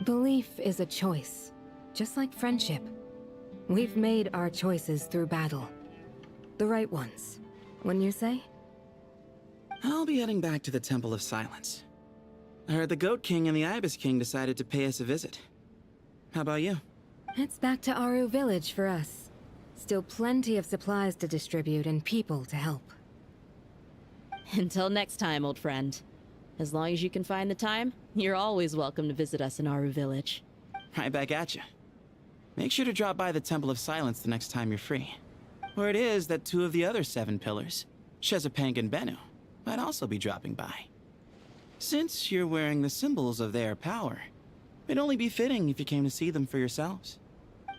Belief is a choice, just like friendship. We've made our choices through battle. The right ones, wouldn't you say? I'll be heading back to the Temple of Silence. I heard the Goat King and the Ibis King decided to pay us a visit. How about you? It's back to Aru Village for us. Still plenty of supplies to distribute and people to help. Until next time, old friend. As long as you can find the time, you're always welcome to visit us in Aru Village. Right back at you. Make sure to drop by the Temple of Silence the next time you're free. Where it is that two of the other 7 pillars, Shezapang and Bennu, might also be dropping by. Since you're wearing the symbols of their power, it'd only be fitting if you came to see them for yourselves.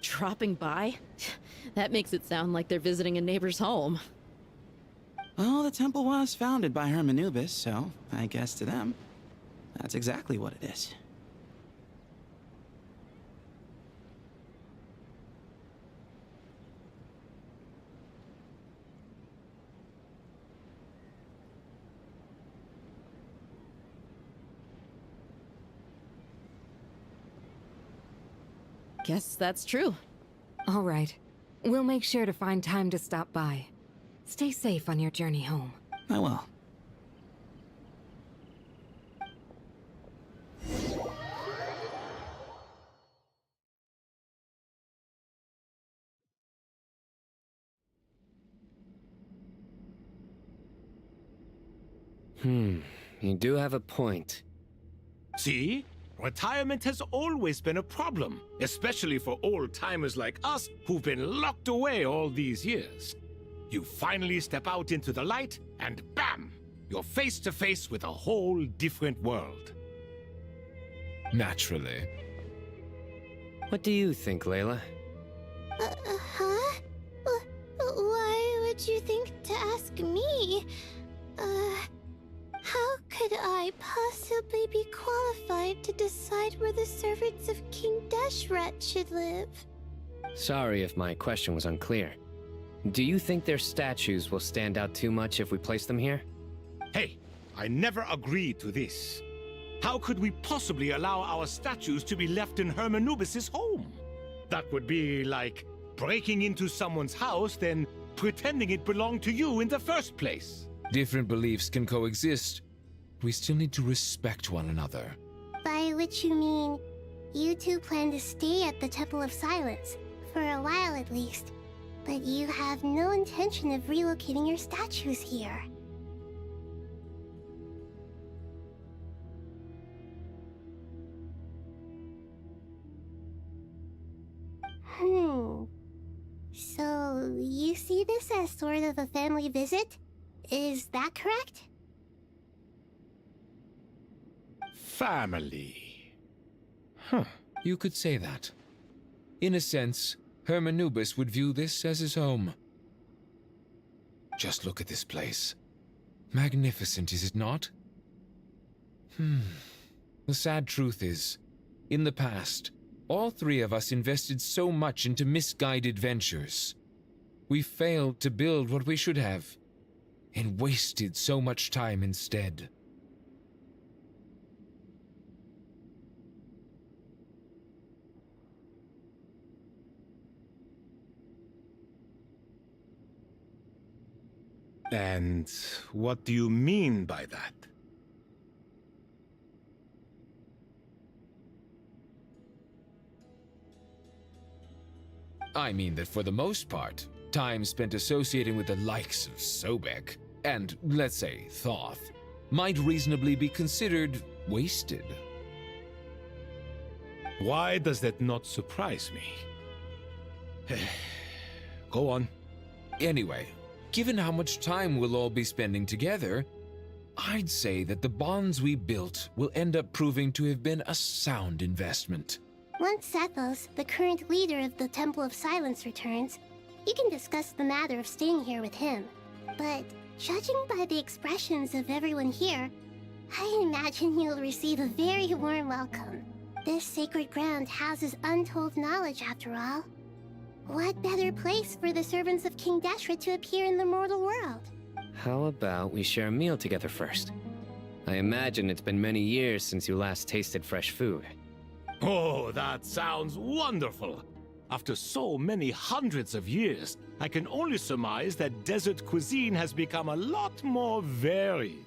Dropping by? That makes it sound like they're visiting a neighbor's home. Well, the temple was founded by Hermanubis, so I guess to them, that's exactly what it is. Guess that's true. All right. We'll make sure to find time to stop by. Stay safe on your journey home. I will. You do have a point. See? Retirement has always been a problem, especially for old-timers like us who've been locked away all these years. You finally step out into the light, and bam! You're face to face with a whole different world. Naturally. What do you think, Layla? Huh? Why would you think to ask me? How could I possibly be qualified to decide where the servants of King Deshret should live? Sorry if my question was unclear. Do you think their statues will stand out too much if we place them here? Hey, I never agreed to this. How could we possibly allow our statues to be left in Hermanubis' home? That would be like breaking into someone's house, then pretending it belonged to you in the first place. Different beliefs can coexist. We still need to respect one another. By which you mean, you two plan to stay at the Temple of Silence, for a while at least, but you have no intention of relocating your statues here. So, you see this as sort of a family visit? Is that correct? Family. You could say that. In a sense, Hermanubis would view this as his home. Just look at this place. Magnificent, is it not? The sad truth is, in the past, all 3 of us invested so much into misguided ventures. We failed to build what we should have, and wasted so much time instead. And what do you mean by that? I mean that for the most part, time spent associating with the likes of Sobek, and, let's say, Thoth, might reasonably be considered wasted. Why does that not surprise me? Go on. Anyway, given how much time we'll all be spending together, I'd say that the bonds we built will end up proving to have been a sound investment. Once Sethos, the current leader of the Temple of Silence, returns, you can discuss the matter of staying here with him. But judging by the expressions of everyone here, I imagine you'll receive a very warm welcome. This sacred ground houses untold knowledge, after all. What better place for the servants of King Deshret to appear in the mortal world? How about we share a meal together first? I imagine it's been many years since you last tasted fresh food. Oh, that sounds wonderful! After so many hundreds of years, I can only surmise that desert cuisine has become a lot more varied.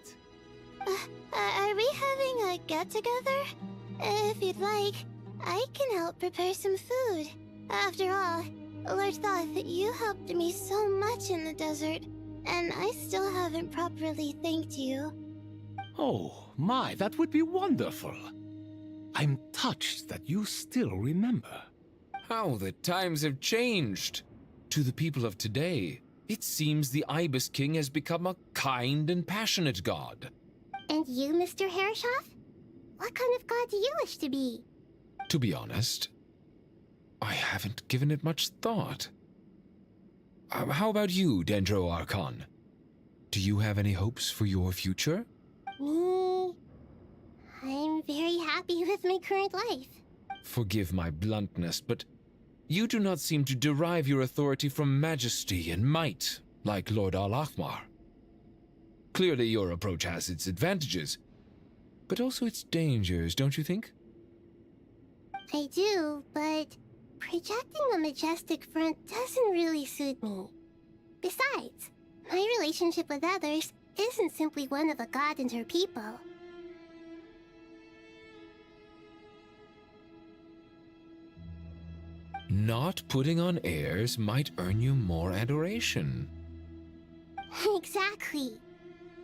Are we having a get-together? If you'd like, I can help prepare some food. After all, Lord Thoth, you helped me so much in the desert, and I still haven't properly thanked you. Oh, my, that would be wonderful. I'm touched that you still remember. How the times have changed! To the people of today, it seems the Ibis King has become a kind and passionate god. And you, Mr. Herreshoff? What kind of god do you wish to be? To be honest, I haven't given it much thought. How about you, Dendro Archon? Do you have any hopes for your future? Me? I'm very happy with my current life. Forgive my bluntness, but you do not seem to derive your authority from majesty and might, like Lord Al-Ahmar. Clearly your approach has its advantages, but also its dangers, don't you think? I do, but projecting a majestic front doesn't really suit me. Besides, my relationship with others isn't simply one of a god and her people. Not putting on airs might earn you more adoration. Exactly.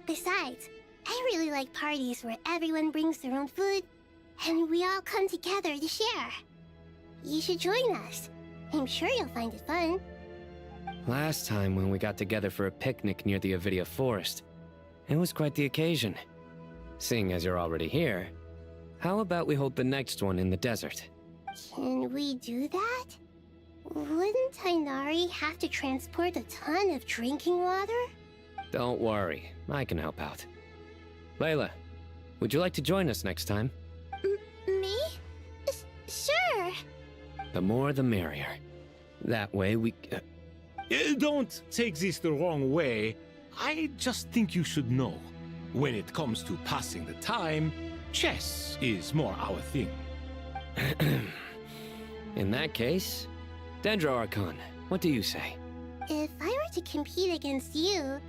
Besides, I really like parties where everyone brings their own food, and we all come together to share. You should join us. I'm sure you'll find it fun. Last time when we got together for a picnic near the Avidia Forest, it was quite the occasion. Seeing as you're already here, how about we hold the next one in the desert? Can we do that? Wouldn't Tainari have to transport a ton of drinking water? Don't worry, I can help out. Layla, would you like to join us next time? Me? Sure. The more the merrier. That way we... Don't take this the wrong way. I just think you should know. When it comes to passing the time, chess is more our thing. In that case, Dendro Archon, what do you say? If I were to compete against you,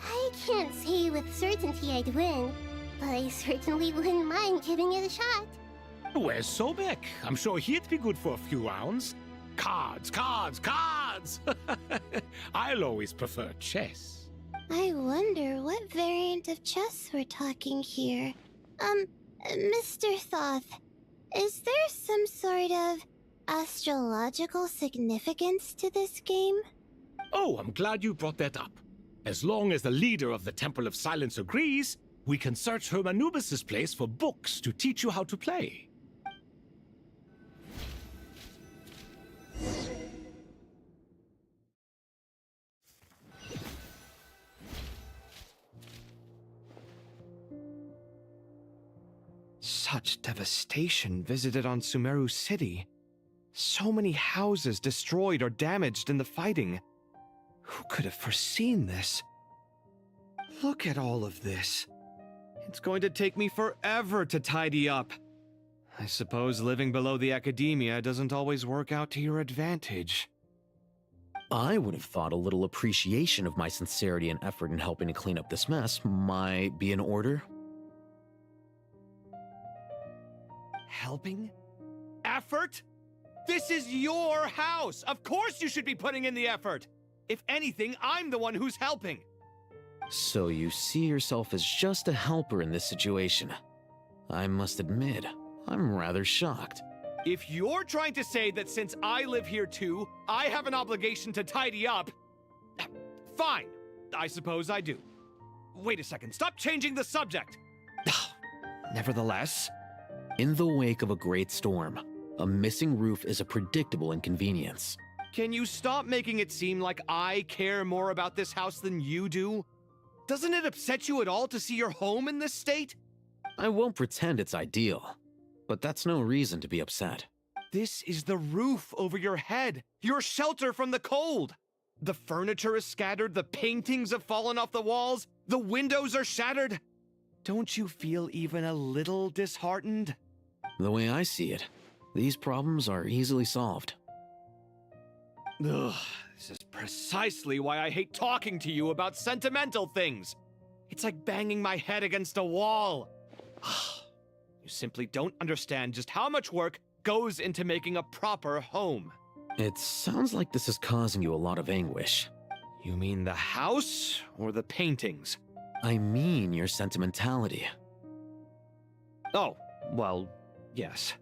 I can't say with certainty I'd win, but I certainly wouldn't mind giving it a shot. Where's Sobek? I'm sure he'd be good for a few rounds. Cards, cards, cards! I'll always prefer chess. I wonder what variant of chess we're talking here. Mr. Thoth, is there some sort of astrological significance to this game? Oh, I'm glad you brought that up. As long as the leader of the Temple of Silence agrees, we can search Hermanubis' place for books to teach you how to play. Such devastation visited on Sumeru City. So many houses destroyed or damaged in the fighting. Who could have foreseen this? Look at all of this. It's going to take me forever to tidy up. I suppose living below the academia doesn't always work out to your advantage. I would have thought a little appreciation of my sincerity and effort in helping to clean up this mess might be in order. Helping? Effort? This is your house! Of course you should be putting in the effort! If anything, I'm the one who's helping! So you see yourself as just a helper in this situation. I must admit, I'm rather shocked. If you're trying to say that since I live here too, I have an obligation to tidy up, fine, I suppose I do. Wait a second, stop changing the subject! Nevertheless... In the wake of a great storm, a missing roof is a predictable inconvenience. Can you stop making it seem like I care more about this house than you do? Doesn't it upset you at all to see your home in this state? I won't pretend it's ideal, but that's no reason to be upset. This is the roof over your head, your shelter from the cold. The furniture is scattered, the paintings have fallen off the walls, the windows are shattered. Don't you feel even a little disheartened? The way I see it, these problems are easily solved. Ugh, this is precisely why I hate talking to you about sentimental things. It's like banging my head against a wall. You simply don't understand just how much work goes into making a proper home. It sounds like this is causing you a lot of anguish. You mean the house or the paintings? I mean your sentimentality. Oh, well, yes.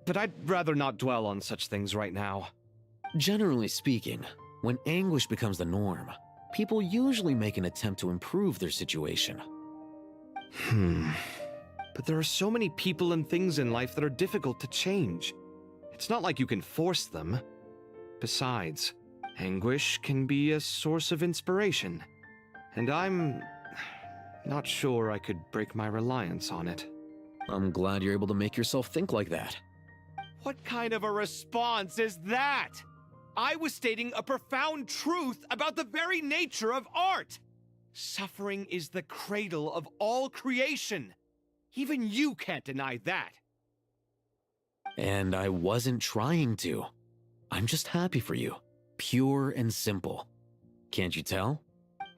But I'd rather not dwell on such things right now. Generally speaking, when anguish becomes the norm, people usually make an attempt to improve their situation. But there are so many people and things in life that are difficult to change. It's not like you can force them. Besides, anguish can be a source of inspiration. And I'm not sure I could break my reliance on it. I'm glad you're able to make yourself think like that. What kind of a response is that? I was stating a profound truth about the very nature of art. Suffering is the cradle of all creation. Even you can't deny that. And I wasn't trying to. I'm just happy for you. Pure and simple. Can't you tell?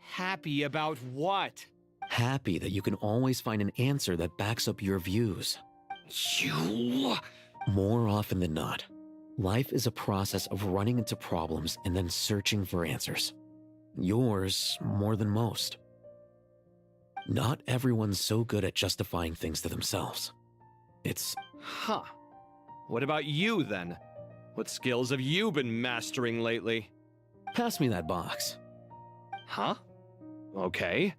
Happy about what? Happy that you can always find an answer that backs up your views. You... More often than not, life is a process of running into problems and then searching for answers. Yours more than most. Not everyone's so good at justifying things to themselves. It's... Huh. What about you, then? What skills have you been mastering lately? Pass me that box. Huh? Okay.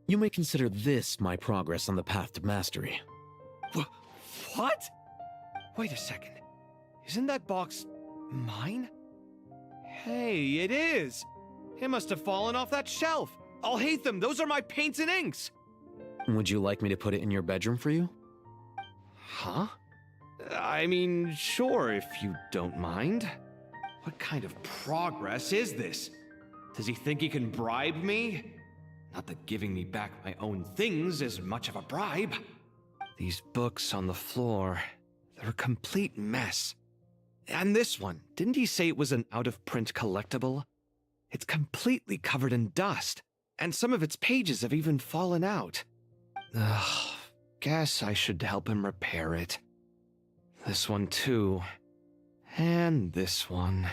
You may consider this my progress on the path to mastery. What? Wait a second. Isn't that box mine? Hey, it is! It must have fallen off that shelf. I'll hate them. Those are my paints and inks. Would you like me to put it in your bedroom for you? Huh? I mean, sure, if you don't mind. What kind of progress is this? Does he think he can bribe me? Not that giving me back my own things is much of a bribe. These books on the floor, they're a complete mess. And this one, didn't he say it was an out-of-print collectible? It's completely covered in dust, and some of its pages have even fallen out. Ugh, guess I should help him repair it. This one too. And this one.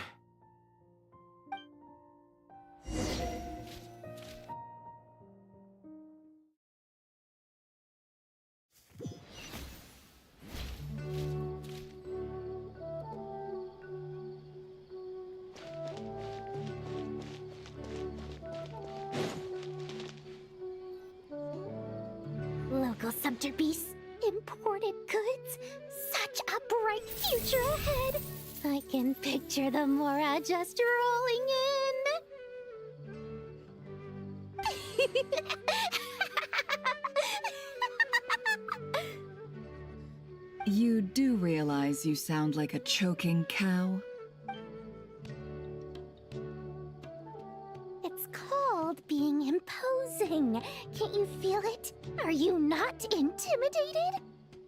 Local subterbeast, imported goods, such a bright future ahead. I can picture the Mora just rolling in. You do realize you sound like a choking cow? called being imposing. Can't you feel it? Are you not intimidated?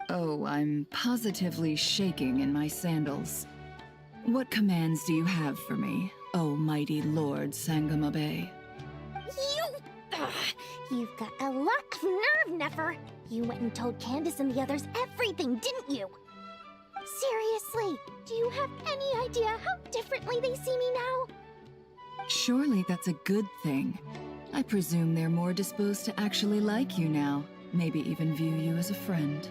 Oh, I'm positively shaking in my sandals. What commands do you have for me, oh mighty Lord Sangamabe? You've got a lot of nerve, Nefer. You went and told Candace and the others everything, didn't you? Seriously, do you have any idea how differently they see me now? Surely that's a good thing. I presume they're more disposed to actually like you now, maybe even view you as a friend.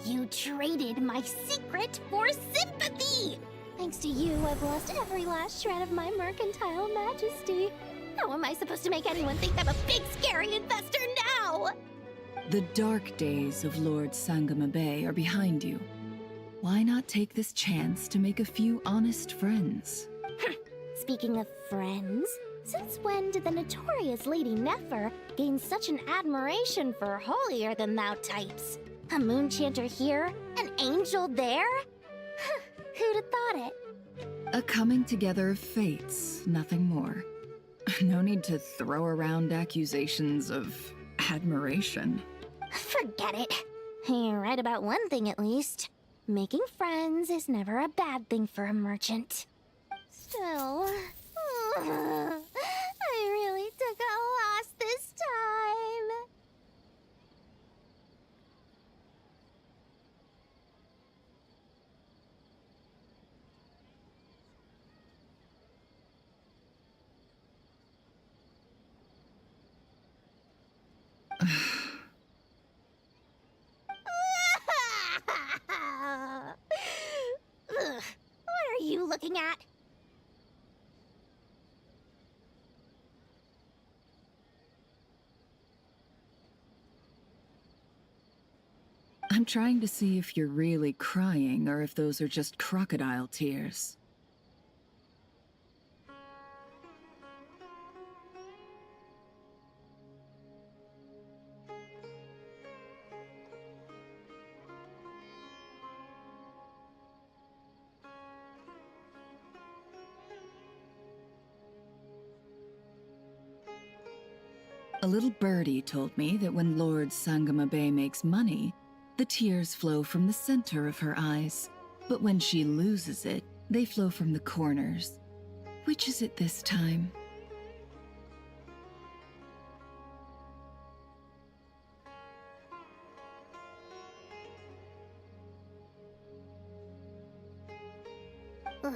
You traded my secret for sympathy! Thanks to you, I've lost every last shred of my mercantile majesty. How am I supposed to make anyone think I'm a big, scary investor now? The dark days of Lord Sangamabe are behind you. Why not take this chance to make a few honest friends? Speaking of friends, since when did the notorious Lady Nefer gain such an admiration for holier-than-thou types? A moonchanter here? An angel there? Who'd have thought it? A coming together of fates, nothing more. No need to throw around accusations of admiration. Forget it. You're right about one thing at least. Making friends is never a bad thing for a merchant. Still, I really took a loss this time. Ugh, what are you looking at? I'm trying to see if you're really crying or if those are just crocodile tears. A little birdie told me that when Lord Sangamabe makes money, the tears flow from the center of her eyes. But when she loses it, they flow from the corners. Which is it this time? Ugh,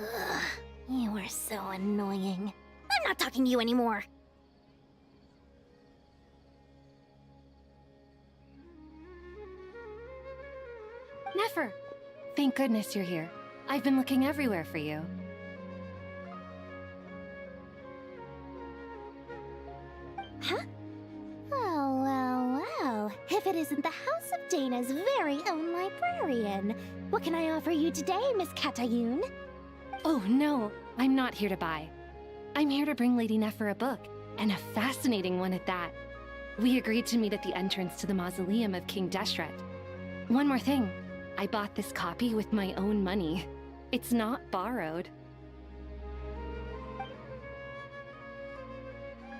you are so annoying. I'm not talking to you anymore. Nefer! Thank goodness you're here. I've been looking everywhere for you. Huh? Well. If it isn't the House of Dana's very own librarian. What can I offer you today, Miss Katayun? Oh no, I'm not here to buy. I'm here to bring Lady Nefer a book, and a fascinating one at that. We agreed to meet at the entrance to the mausoleum of King Deshret. One more thing. I bought this copy with my own money. It's not borrowed.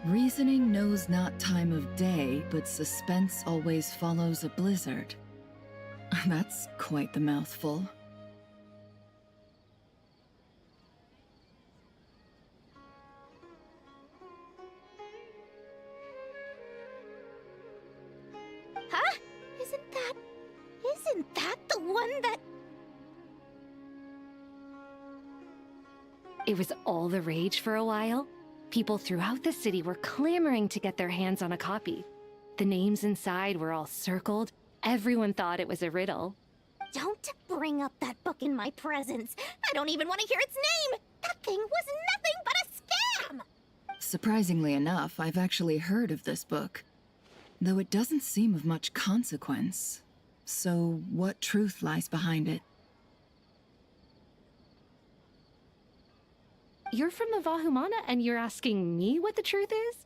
Reasoning knows not time of day, but suspense always follows a blizzard. That's quite the mouthful. Huh? Isn't that the one that... It was all the rage for a while. People throughout the city were clamoring to get their hands on a copy. The names inside were all circled. Everyone thought it was a riddle. Don't bring up that book in my presence. I don't even want to hear its name. That thing was nothing but a scam. Surprisingly enough, I've actually heard of this book, though it doesn't seem of much consequence. So, what truth lies behind it? You're from the Vahumana and you're asking me what the truth is?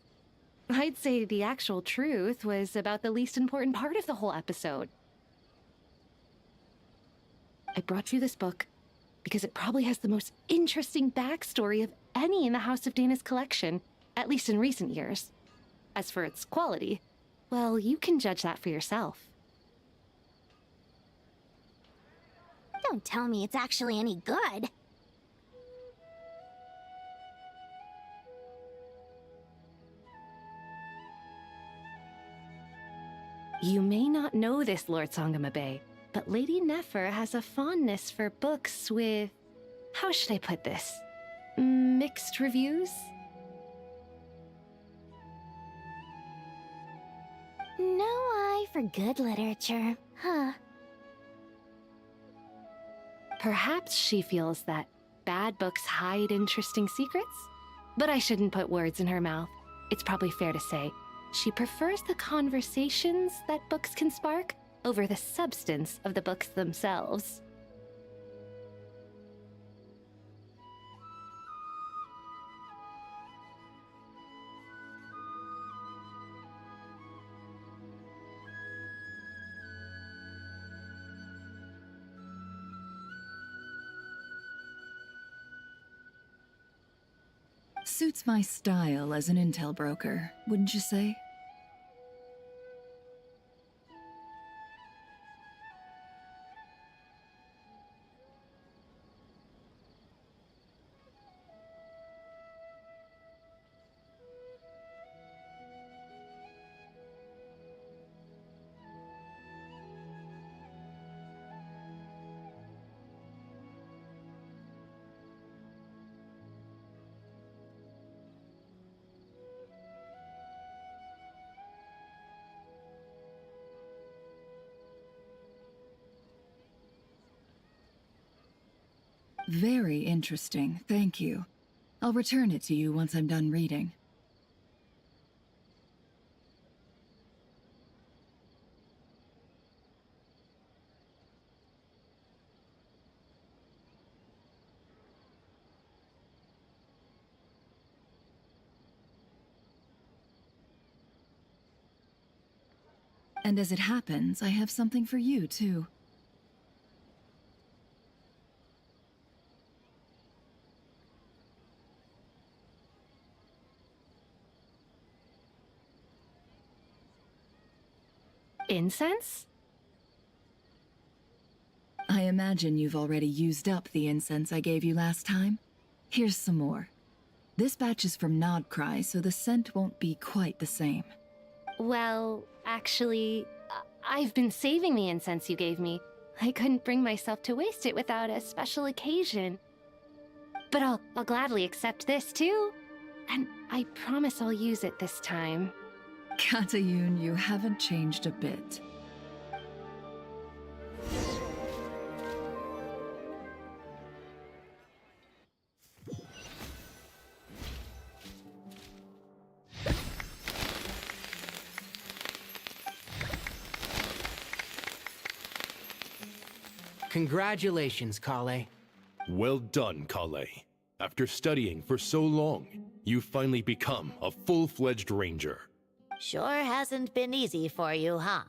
I'd say the actual truth was about the least important part of the whole episode. I brought you this book because it probably has the most interesting backstory of any in the House of Dana's collection, at least in recent years. As for its quality, well, you can judge that for yourself. Don't tell me it's actually any good. You may not know this, Lord Sangamabe, but Lady Nefer has a fondness for books with... how should I put this? Mixed reviews? No eye for good literature, huh? Perhaps she feels that bad books hide interesting secrets? But I shouldn't put words in her mouth. It's probably fair to say she prefers the conversations that books can spark over the substance of the books themselves. Suits my style as an intel broker, wouldn't you say? Very interesting, thank you. I'll return it to you once I'm done reading. And as it happens, I have something for you, too. Incense? I imagine you've already used up the incense I gave you last time. Here's some more. This batch is from Nodcry, so the scent won't be quite the same. Well, actually, I've been saving the incense you gave me. I couldn't bring myself to waste it without a special occasion. But I'll gladly accept this, too. And I promise I'll use it this time. Katayun, you haven't changed a bit. Congratulations, Kale. Well done, Kale. After studying for so long, you've finally become a full-fledged ranger. Sure hasn't been easy for you, huh?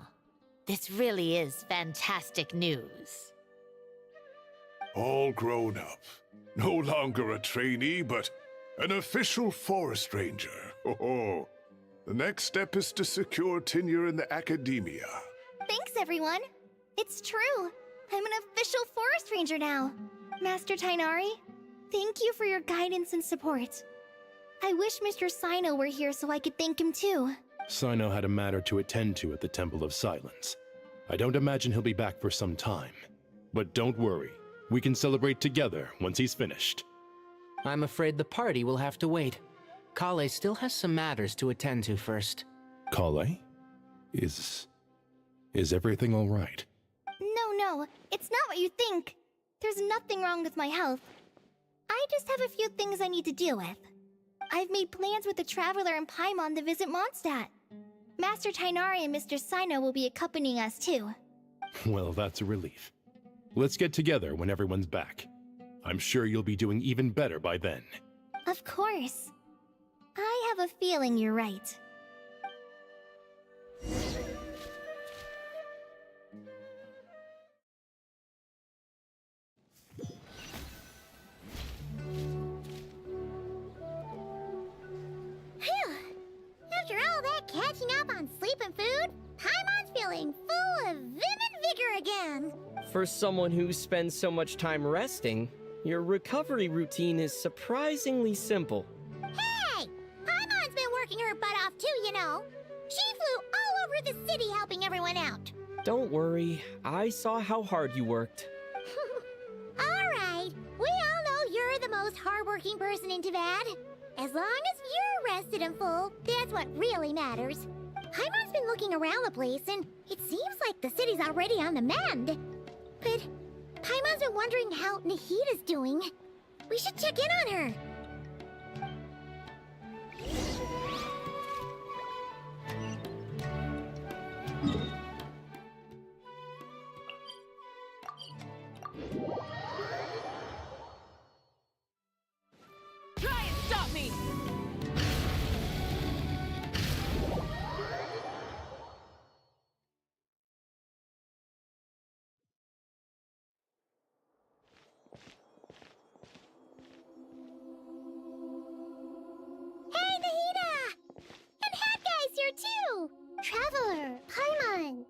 This really is fantastic news. All grown up. No longer a trainee, but an official forest ranger. Oh, the next step is to secure tenure in the academia. Thanks, everyone. It's true. I'm an official forest ranger now. Master Tainari, thank you for your guidance and support. I wish Mr. Sino were here so I could thank him too. Sino had a matter to attend to at the Temple of Silence. I don't imagine he'll be back for some time. But don't worry, we can celebrate together once he's finished. I'm afraid the party will have to wait. Kale still has some matters to attend to first. Kale? Is everything all right? No, it's not what you think. There's nothing wrong with my health. I just have a few things I need to deal with. I've made plans with the Traveler and Paimon to visit Mondstadt. Master Tainari and Mr. Sino will be accompanying us too. Well, that's a relief. Let's get together when everyone's back. I'm sure you'll be doing even better by then. Of course. I have a feeling you're right. catching up on sleep and food, Paimon's feeling full of vim and vigor again. For someone who spends so much time resting, your recovery routine is surprisingly simple. Hey! Paimon's been working her butt off too, you know. She flew all over the city helping everyone out. Don't worry, I saw how hard you worked. Alright, we all know you're the most hardworking person in Tevad. As long as you're rested and full, that's what really matters. Paimon's been looking around the place, and it seems like the city's already on the mend. But Paimon's been wondering how Nahida's doing. We should check in on her. Try and stop me! Hey, Nahida! And Hat Guy's here too! Traveler, Paimon!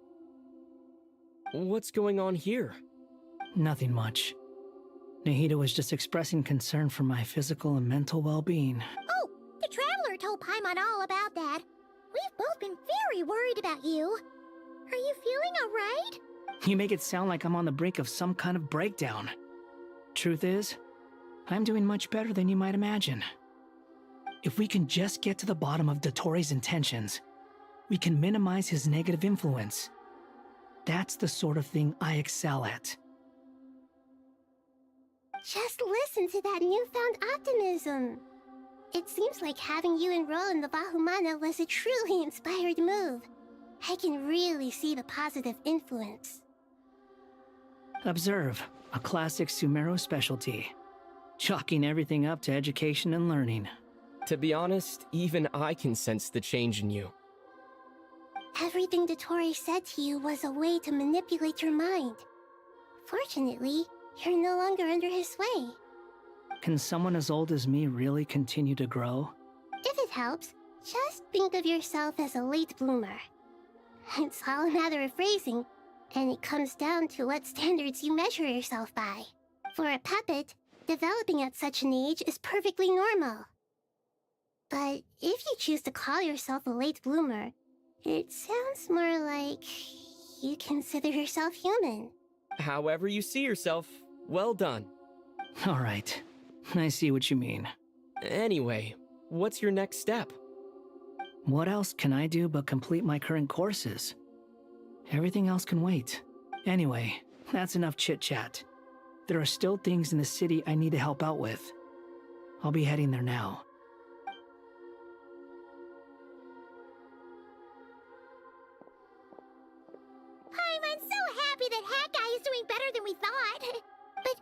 What's going on here? Nothing much. Nahida was just expressing concern for my physical and mental well-being. Oh, the Traveler told Paimon all about that. We've both been very worried about you. Are you feeling alright? You make it sound like I'm on the brink of some kind of breakdown. Truth is, I'm doing much better than you might imagine. If we can just get to the bottom of Dottoro's intentions, we can minimize his negative influence. That's the sort of thing I excel at. Just listen to that newfound optimism. It seems like having you enroll in the Vahumana was a truly inspired move. I can really see the positive influence. Observe, a classic Sumeru specialty. Chalking everything up to education and learning. To be honest, even I can sense the change in you. Everything Dottore said to you was a way to manipulate your mind. Fortunately, you're no longer under his sway. Can someone as old as me really continue to grow? If it helps, just think of yourself as a late bloomer. It's all a matter of phrasing, and it comes down to what standards you measure yourself by. For a puppet, developing at such an age is perfectly normal. But if you choose to call yourself a late bloomer, it sounds more like you consider yourself human. However you see yourself, well done. All right, I see what you mean. Anyway, what's your next step? What else can I do but complete my current courses? Everything else can wait. Anyway, that's enough chit-chat. There are still things in the city I need to help out with. I'll be heading there now. I'm so happy that Hat Guy is doing better than we thought. But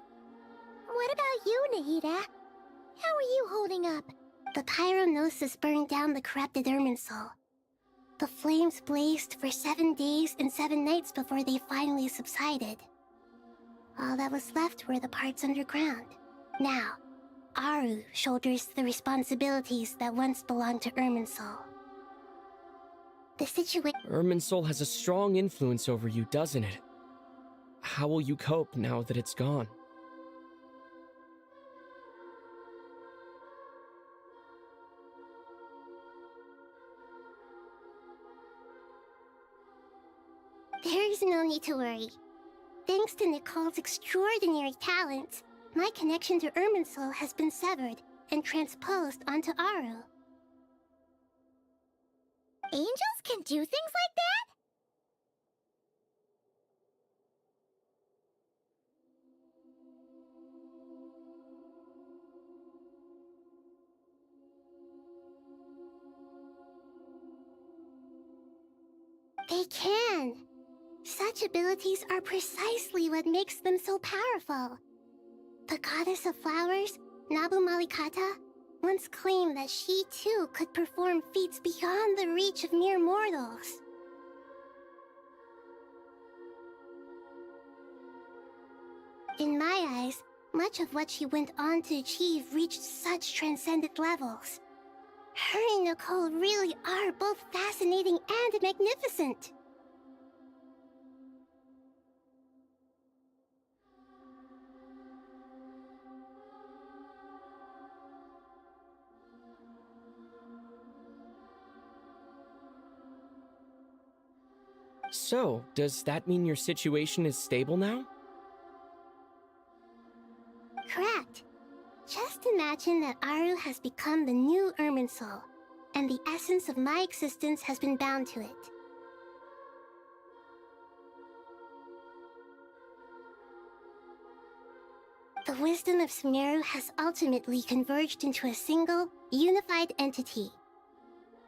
what about you, Nahida? How are you holding up? The pyronosis burned down the corrupted Irminsul. The flames blazed for 7 days and 7 nights before they finally subsided. All that was left were the parts underground. Now, Aru shoulders the responsibilities that once belonged to Irminsul. The situation... Irminsul has a strong influence over you, doesn't it? How will you cope now that it's gone? There is no need to worry. Thanks to Nicole's extraordinary talents, my connection to Irminsul has been severed and transposed onto Aru. Angels can do things like that? They can. Such abilities are precisely what makes them so powerful. The goddess of flowers, Nabu Malikata, once claimed that she too could perform feats beyond the reach of mere mortals. In my eyes, much of what she went on to achieve reached such transcendent levels. Her and Nicole really are both fascinating and magnificent. So, does that mean your situation is stable now? Correct. Just imagine that Aru has become the new Irminsul, and the essence of my existence has been bound to it. The wisdom of Sumeru has ultimately converged into a single, unified entity.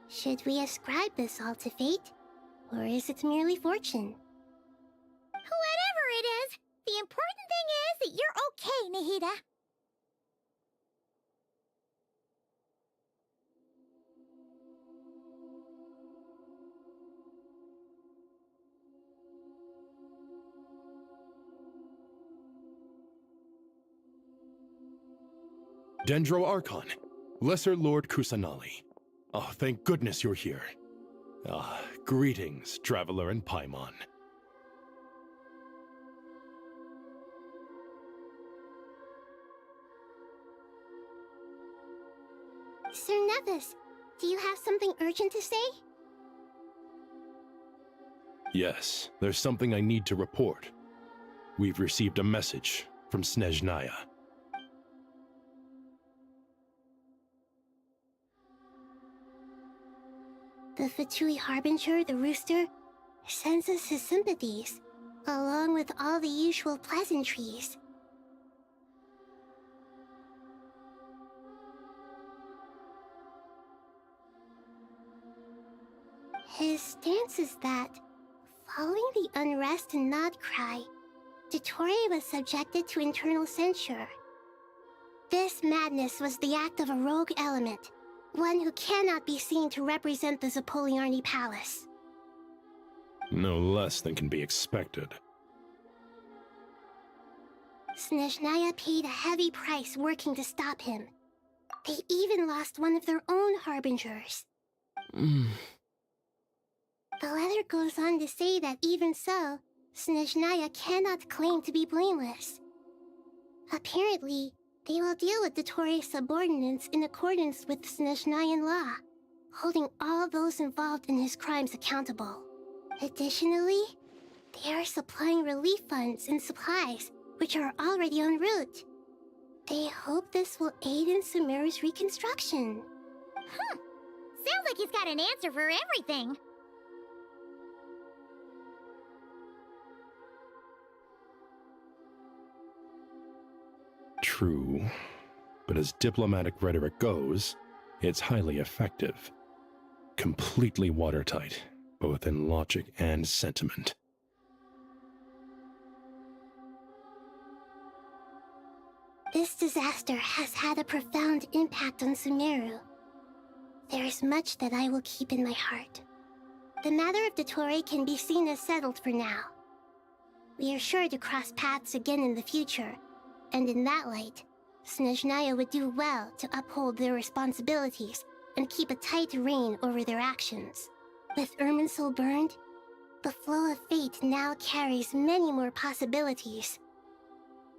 Should we ascribe this all to fate, or is it merely fortune? Whatever it is, the important thing is that you're okay, Nahida. Dendro Archon, Lesser Lord Kusanali. Oh, thank goodness you're here. Greetings, Traveler and Paimon. Sir Nevis, do you have something urgent to say? Yes, there's something I need to report. We've received a message from Snezhnaya. The Fatui Harbinger, the Rooster, sends us his sympathies, along with all the usual pleasantries. His stance is that, following the unrest and Nod Cry, Dottore was subjected to internal censure. This madness was the act of a rogue element, one who cannot be seen to represent the Zapoliarni Palace. No less than can be expected. Snezhnaya paid a heavy price working to stop him. They even lost one of their own Harbingers. The letter goes on to say that even so, Snezhnaya cannot claim to be blameless. Apparently, they will deal with Dottore's subordinates in accordance with Snezhnayan law, holding all those involved in his crimes accountable. Additionally, they are supplying relief funds and supplies, which are already en route. They hope this will aid in Sumeru's reconstruction. Sounds like he's got an answer for everything. True, but as diplomatic rhetoric goes, it's highly effective. Completely watertight, both in logic and sentiment. This disaster has had a profound impact on Sumeru. There is much that I will keep in my heart. The matter of Dottore can be seen as settled for now. We are sure to cross paths again in the future, and in that light, Snezhnaya would do well to uphold their responsibilities and keep a tight rein over their actions. With Irminsul burned, the flow of fate now carries many more possibilities.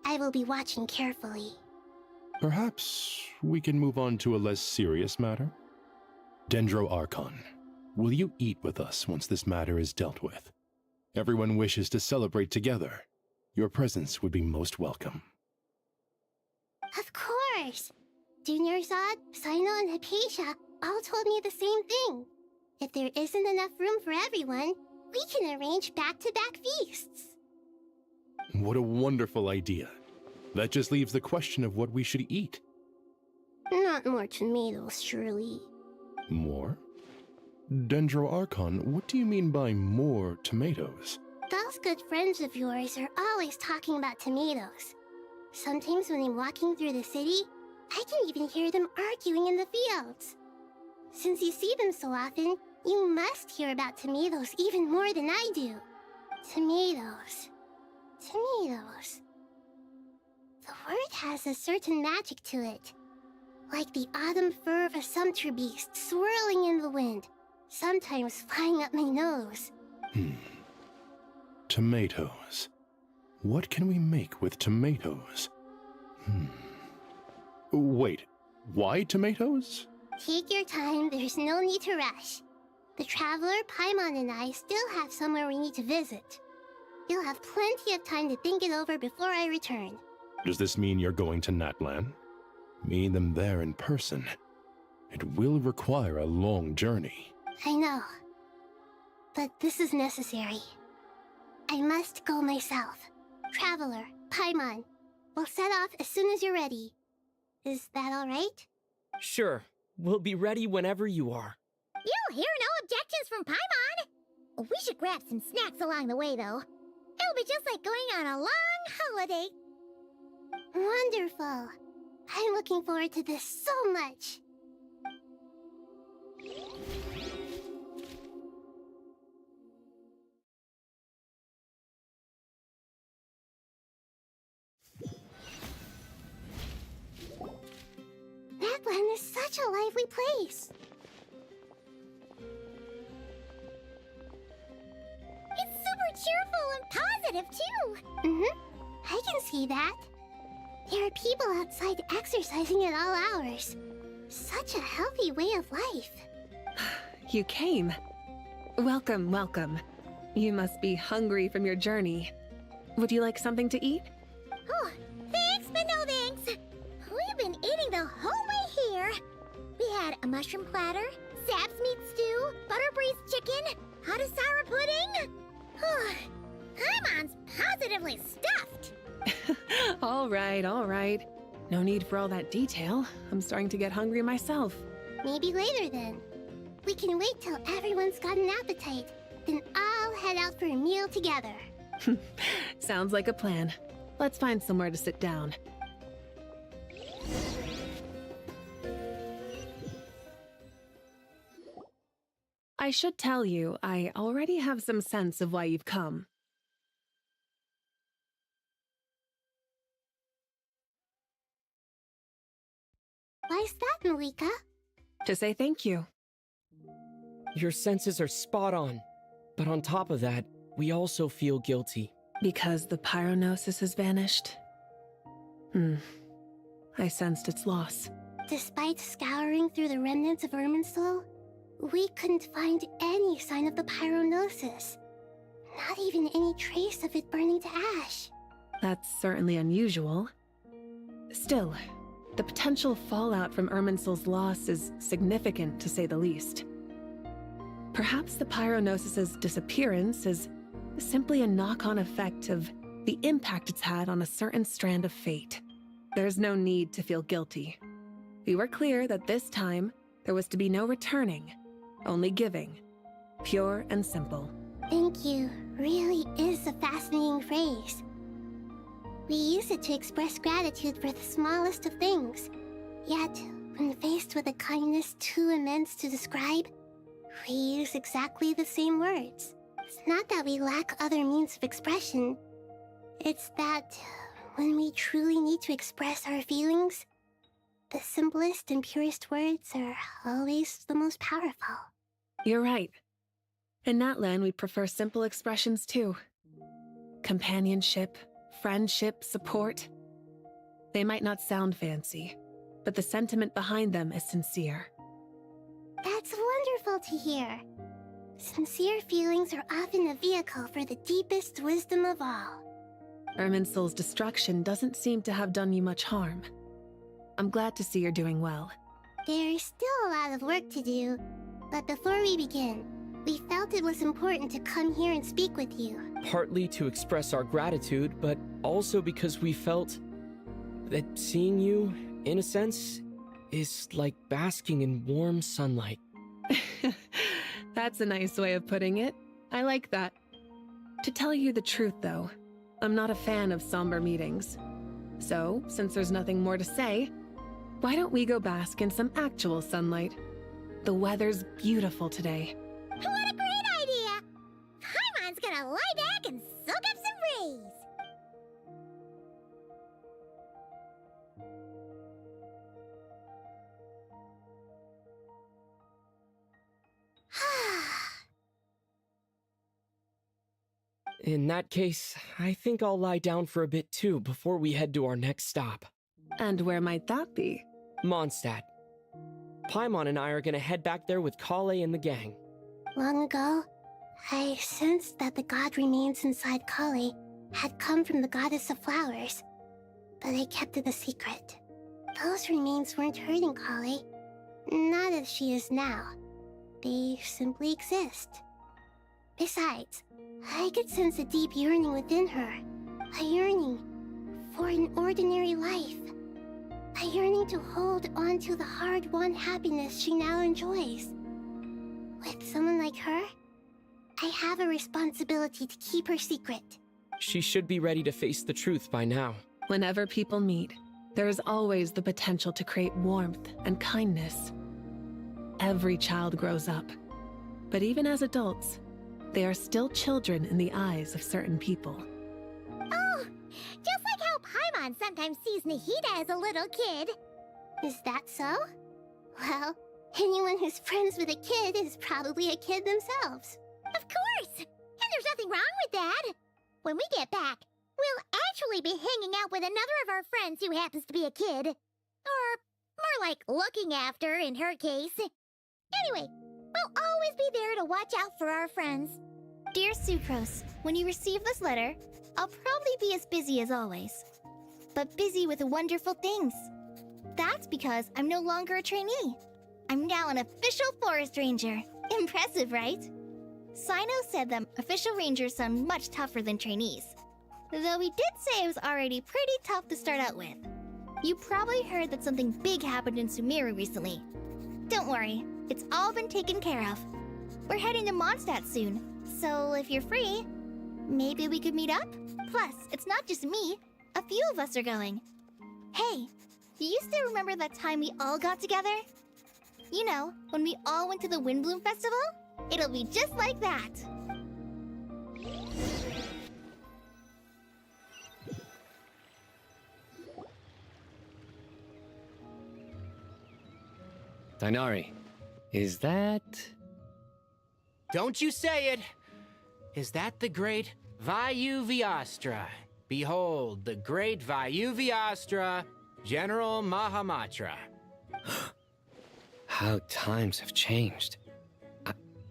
I will be watching carefully. Perhaps we can move on to a less serious matter? Dendro Archon, will you eat with us once this matter is dealt with? Everyone wishes to celebrate together. Your presence would be most welcome. Of course! Dunyarzad, Sino, and Hypatia all told me the same thing. If there isn't enough room for everyone, we can arrange back-to-back feasts. What a wonderful idea. That just leaves the question of what we should eat. Not more tomatoes, surely. More? Dendro Archon, what do you mean by more tomatoes? Those good friends of yours are always talking about tomatoes. Sometimes when I'm walking through the city, I can even hear them arguing in the fields. Since you see them so often, you must hear about tomatoes even more than I do. Tomatoes. Tomatoes. The word has a certain magic to it. like the autumn fur of a sumpter beast swirling in the wind, sometimes flying up my nose. Tomatoes. What can we make with tomatoes? Wait, why tomatoes? Take your time, there's no need to rush. The traveler, Paimon, and I still have somewhere we need to visit. You'll have plenty of time to think it over before I return. Does this mean you're going to Natlan? Meet them there in person. It will require a long journey. I know. But this is necessary. I must go myself. Traveler, Paimon, we'll set off as soon as you're ready. Is that all right? Sure. We'll be ready whenever you are. You'll hear no objections from Paimon. We should grab some snacks along the way, though. It'll be just like going on a long holiday. Wonderful. I'm looking forward to this so much. Natlan is such a lively place. It's super cheerful and positive, too. I can see that. There are people outside exercising at all hours. Such a healthy way of life. You came. Welcome, welcome. You must be hungry from your journey. Would you like something to eat? Oh, thanks, but no thanks. We've been eating the whole way here. We had a mushroom platter, sap's meat stew, butter braised chicken, hot asara pudding. Paimon's positively stuffed. All right, all right. No need for all that detail. I'm starting to get hungry myself. Maybe later then. We can wait till everyone's got an appetite. Then I'll head out for a meal together. Sounds like a plan. Let's find somewhere to sit down. I should tell you, I already have some sense of why you've come. Why's that, Malika? To say thank you. Your senses are spot on. But on top of that, we also feel guilty. Because the pyronosis has vanished? I sensed its loss. Despite scouring through the remnants of Irminsul, we couldn't find any sign of the pyronosis. Not even any trace of it burning to ash. That's certainly unusual. Still, the potential fallout from Irminsul's loss is significant, to say the least. Perhaps the pyronosis's disappearance is simply a knock-on effect of the impact it's had on a certain strand of fate. There's no need to feel guilty. We were clear that this time, there was to be no returning, only giving. Pure and simple. Thank you really is a fascinating phrase. We use it to express gratitude for the smallest of things. Yet, when faced with a kindness too immense to describe, we use exactly the same words. It's not that we lack other means of expression. It's that when we truly need to express our feelings, the simplest and purest words are always the most powerful. You're right. In Natlan, we prefer simple expressions too. Companionship, friendship, support. They might not sound fancy, but the sentiment behind them is sincere. That's wonderful to hear. Sincere feelings are often a vehicle for the deepest wisdom of all. Irminsul's destruction doesn't seem to have done you much harm. I'm glad to see you're doing well. There's still a lot of work to do, but before we begin, we felt it was important to come here and speak with you. Partly to express our gratitude, but also because we felt that seeing you, in a sense, is like basking in warm sunlight. That's a nice way of putting it. I like that. To tell you the truth, though, I'm not a fan of somber meetings. So, since there's nothing more to say, why don't we go bask in some actual sunlight? The weather's beautiful today. What a great idea! Paimon's gonna lie back and soak up some rays. In that case, I think I'll lie down for a bit too before we head to our next stop. And where might that be? Mondstadt. Paimon and I are gonna head back there with Kale and the gang. Long ago, I sensed that the god remains inside Kali had come from the goddess of flowers, but I kept it a secret. Those remains weren't hurting Kali, not as she is now. They simply exist. Besides, I could sense a deep yearning within her. A yearning for an ordinary life. A yearning to hold on to the hard-won happiness she now enjoys. With someone like her, I have a responsibility to keep her secret. She should be ready to face the truth by now. Whenever people meet, there is always the potential to create warmth and kindness. Every child grows up, but even as adults, they are still children in the eyes of certain people. Oh, just like how Paimon sometimes sees Nahida as a little kid. Is that so? Well, anyone who's friends with a kid is probably a kid themselves. Of course! And there's nothing wrong with that. When we get back, we'll actually be hanging out with another of our friends who happens to be a kid. Or more like looking after, in her case. Anyway, we'll always be there to watch out for our friends. Dear Sucrose, when you receive this letter, I'll probably be as busy as always. But busy with wonderful things. That's because I'm no longer a trainee. I'm now an official forest ranger. Impressive, right? Sino said that official rangers sound much tougher than trainees. Though he did say it was already pretty tough to start out with. You probably heard that something big happened in Sumeru recently. Don't worry, it's all been taken care of. We're heading to Mondstadt soon, so if you're free, maybe we could meet up? Plus, it's not just me. A few of us are going. Hey, do you still remember that time we all got together? You know, when we all went to the Windbloom Festival? It'll be just like that. Dainari, is that... Don't you say it! Is that the great VII? Behold, the great VII, General Mahamatra. How times have changed.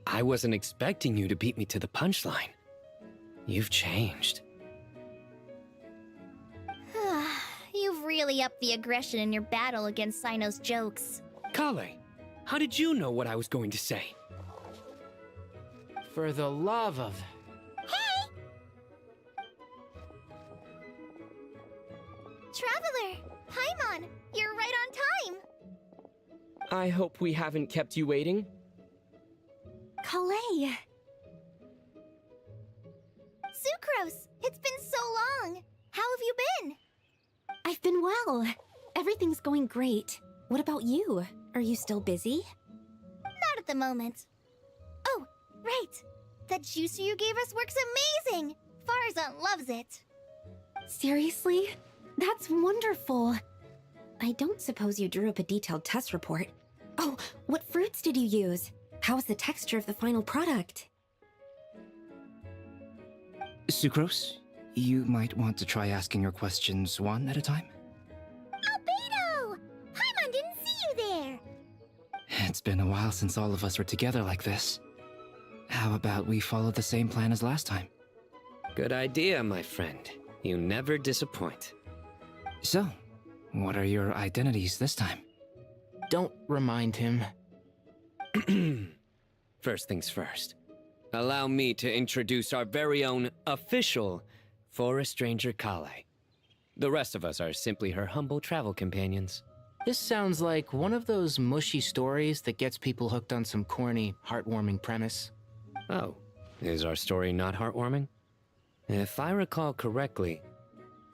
I wasn't expecting you to beat me to the punchline. You've changed. You've really upped the aggression in your battle against Sino's jokes. Kale, how did you know what I was going to say? For the love of... Hey! Traveler! Paimon! You're right on time! I hope we haven't kept you waiting. Kale! Sucrose! It's been so long! How have you been? I've been well. Everything's going great. What about you? Are you still busy? Not at the moment. Oh, right! That juicer you gave us works amazing! Farzan loves it! Seriously? That's wonderful. I don't suppose you drew up a detailed test report. Oh, what fruits did you use? How's the texture of the final product? Sucrose, you might want to try asking your questions one at a time. Albedo! Paimon didn't see you there! It's been a while since all of us were together like this. How about we follow the same plan as last time? Good idea, my friend. You never disappoint. So, what are your identities this time? Don't remind him. First things first. Allow me to introduce our very own official Forest Ranger Kale. The rest of us are simply her humble travel companions. This sounds like one of those mushy stories that gets people hooked on some corny, heartwarming premise. Oh, is our story not heartwarming? If I recall correctly,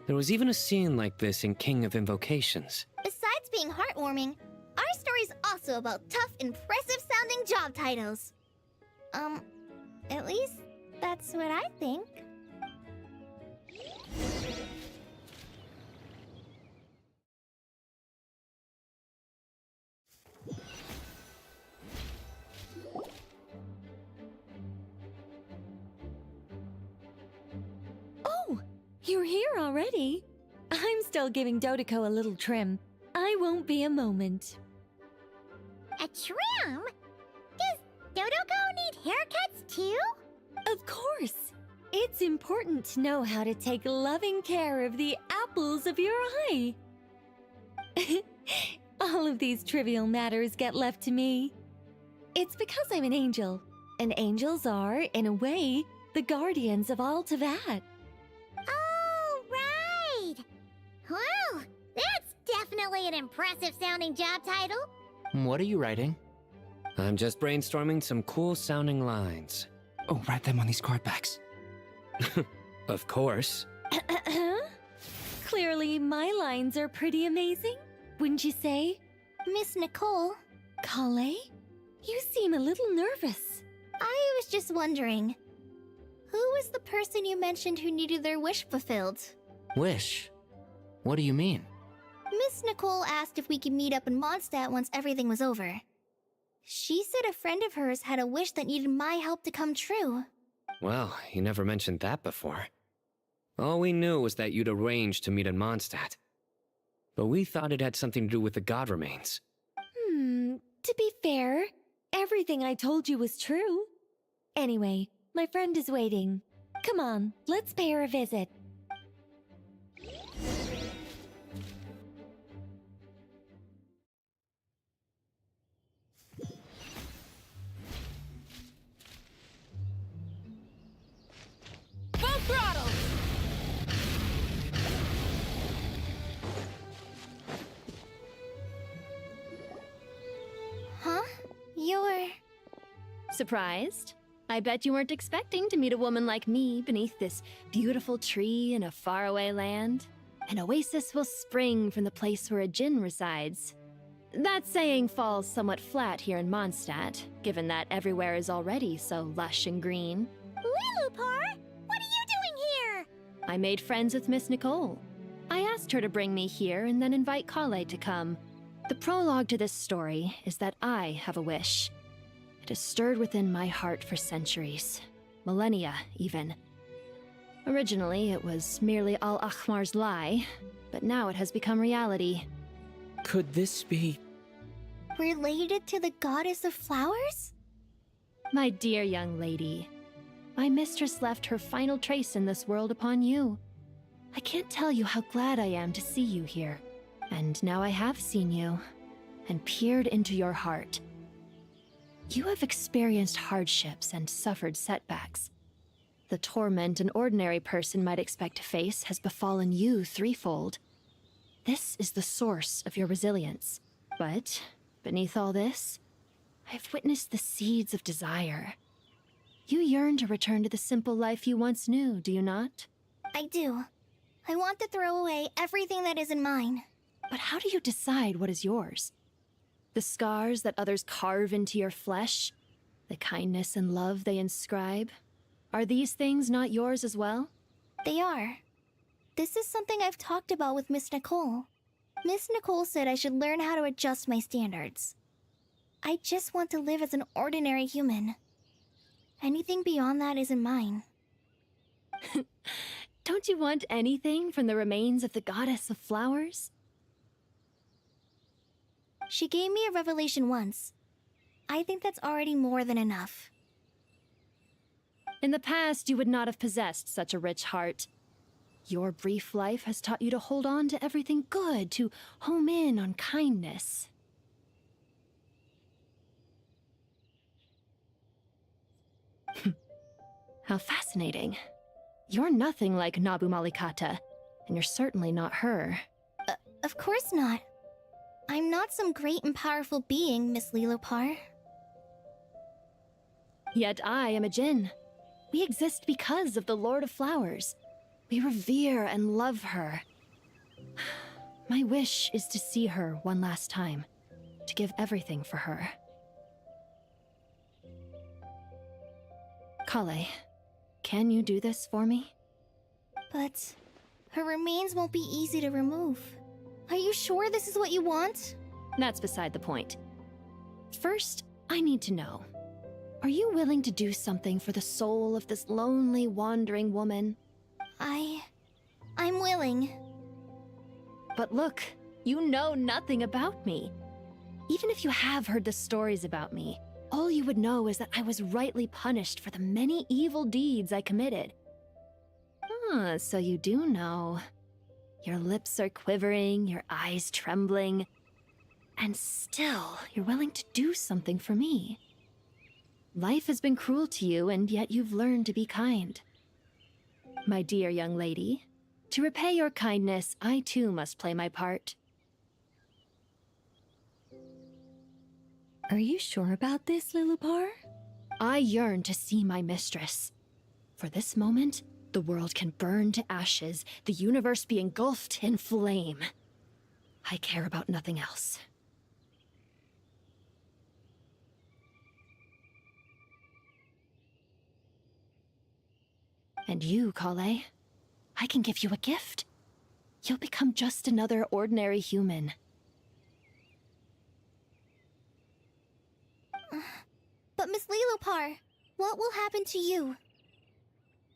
there was even a scene like this in King of Invocations. Besides being heartwarming, our story's also about tough, impressive-sounding job titles. At least that's what I think. You're here already? I'm still giving Dodeko a little trim. I won't be a moment. A trim? Does Dodoko need haircuts too? Of course. It's important to know how to take loving care of the apples of your eye. All of these trivial matters get left to me. It's because I'm an angel, and angels are, in a way, the guardians of all Teyvat. Oh, right! Wow, that's definitely an impressive sounding job title. What are you writing? I'm just brainstorming some cool sounding lines. Oh, write them on these card backs. Of course. Clearly, my lines are pretty amazing, wouldn't you say? Miss Nicole? Kale? You seem a little nervous. I was just wondering, who was the person you mentioned who needed their wish fulfilled? Wish? What do you mean? Miss Nicole asked if we could meet up in Mondstadt once everything was over. She said a friend of hers had a wish that needed my help to come true. Well, you never mentioned that before. All we knew was that you'd arranged to meet in Mondstadt. But we thought it had something to do with the god remains. To be fair, everything I told you was true. Anyway, my friend is waiting. Come on, let's pay her a visit. Full throttle! Huh? You're... Surprised? I bet you weren't expecting to meet a woman like me beneath this beautiful tree in a faraway land. An oasis will spring from the place where a djinn resides. That saying falls somewhat flat here in Mondstadt, given that everywhere is already so lush and green. Lilupar, what are you doing here? I made friends with Miss Nicole. I asked her to bring me here and then invite Kale to come. The prologue to this story is that I have a wish. It has stirred within my heart for centuries. Millennia, even. Originally, it was merely Al-Ahmar's lie, but now it has become reality. Could this be... related to the goddess of flowers? My dear young lady, my mistress left her final trace in this world upon you. I can't tell you how glad I am to see you here. And now I have seen you, and peered into your heart. You have experienced hardships and suffered setbacks. The torment an ordinary person might expect to face has befallen you threefold. This is the source of your resilience. But, beneath all this, I've witnessed the seeds of desire. You yearn to return to the simple life you once knew, do you not? I do. I want to throw away everything that isn't mine. But how do you decide what is yours? The scars that others carve into your flesh? The kindness and love they inscribe? Are these things not yours as well? They are. This is something I've talked about with Miss Nicole. Miss Nicole said I should learn how to adjust my standards. I just want to live as an ordinary human. Anything beyond that isn't mine. Don't you want anything from the remains of the goddess of flowers? She gave me a revelation once. I think that's already more than enough. In the past, you would not have possessed such a rich heart. Your brief life has taught you to hold on to everything good, to home in on kindness. How fascinating. You're nothing like Nabu Malikata, and you're certainly not her. Of course not. I'm not some great and powerful being, Miss Lilopar. Yet I am a djinn. We exist because of the Lord of Flowers. We revere and love her. My wish is to see her one last time, to give everything for her. Kale, can you do this for me? But her remains won't be easy to remove. Are you sure this is what you want? That's beside the point. First, I need to know. Are you willing to do something for the soul of this lonely, wandering woman? healing. But look, you know nothing about me. Even if you have heard the stories about me, all you would know is that I was rightly punished for the many evil deeds I committed. Ah, so you do know. Your lips are quivering, your eyes trembling, and still you're willing to do something for me. Life has been cruel to you, and yet you've learned to be kind. My dear young lady, to repay your kindness, I too must play my part. Are you sure about this, Lilupar? I yearn to see my mistress. For this moment, the world can burn to ashes, the universe be engulfed in flame. I care about nothing else. And you, Kale, I can give you a gift. You'll become just another ordinary human. But Miss Lilupar, what will happen to you?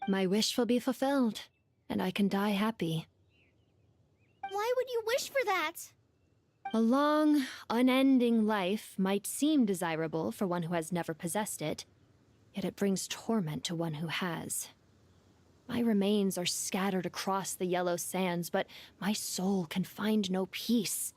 My wish will be fulfilled, and I can die happy. Why would you wish for that? A long, unending life might seem desirable for one who has never possessed it, yet it brings torment to one who has. My remains are scattered across the yellow sands, but my soul can find no peace.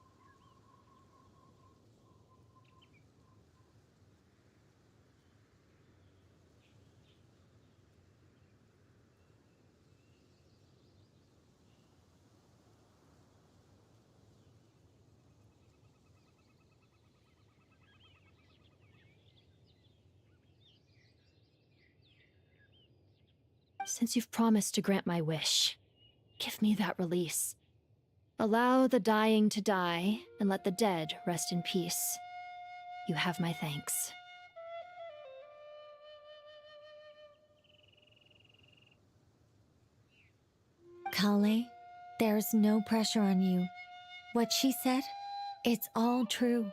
Since you've promised to grant my wish, give me that release. Allow the dying to die, and let the dead rest in peace. You have my thanks. Kale, there's no pressure on you. What she said, it's all true.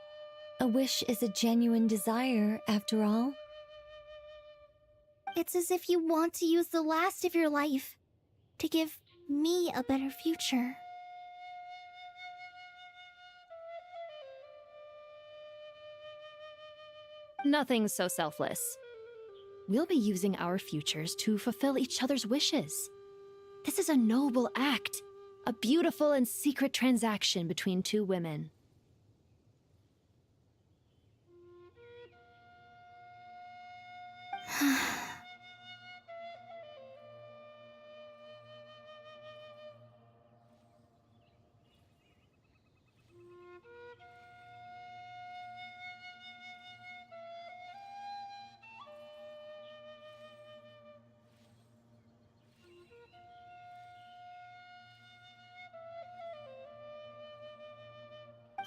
A wish is a genuine desire, after all. It's as if you want to use the last of your life to give me a better future. Nothing so selfless. We'll be using our futures to fulfill each other's wishes. This is a noble act, a beautiful and secret transaction between two women.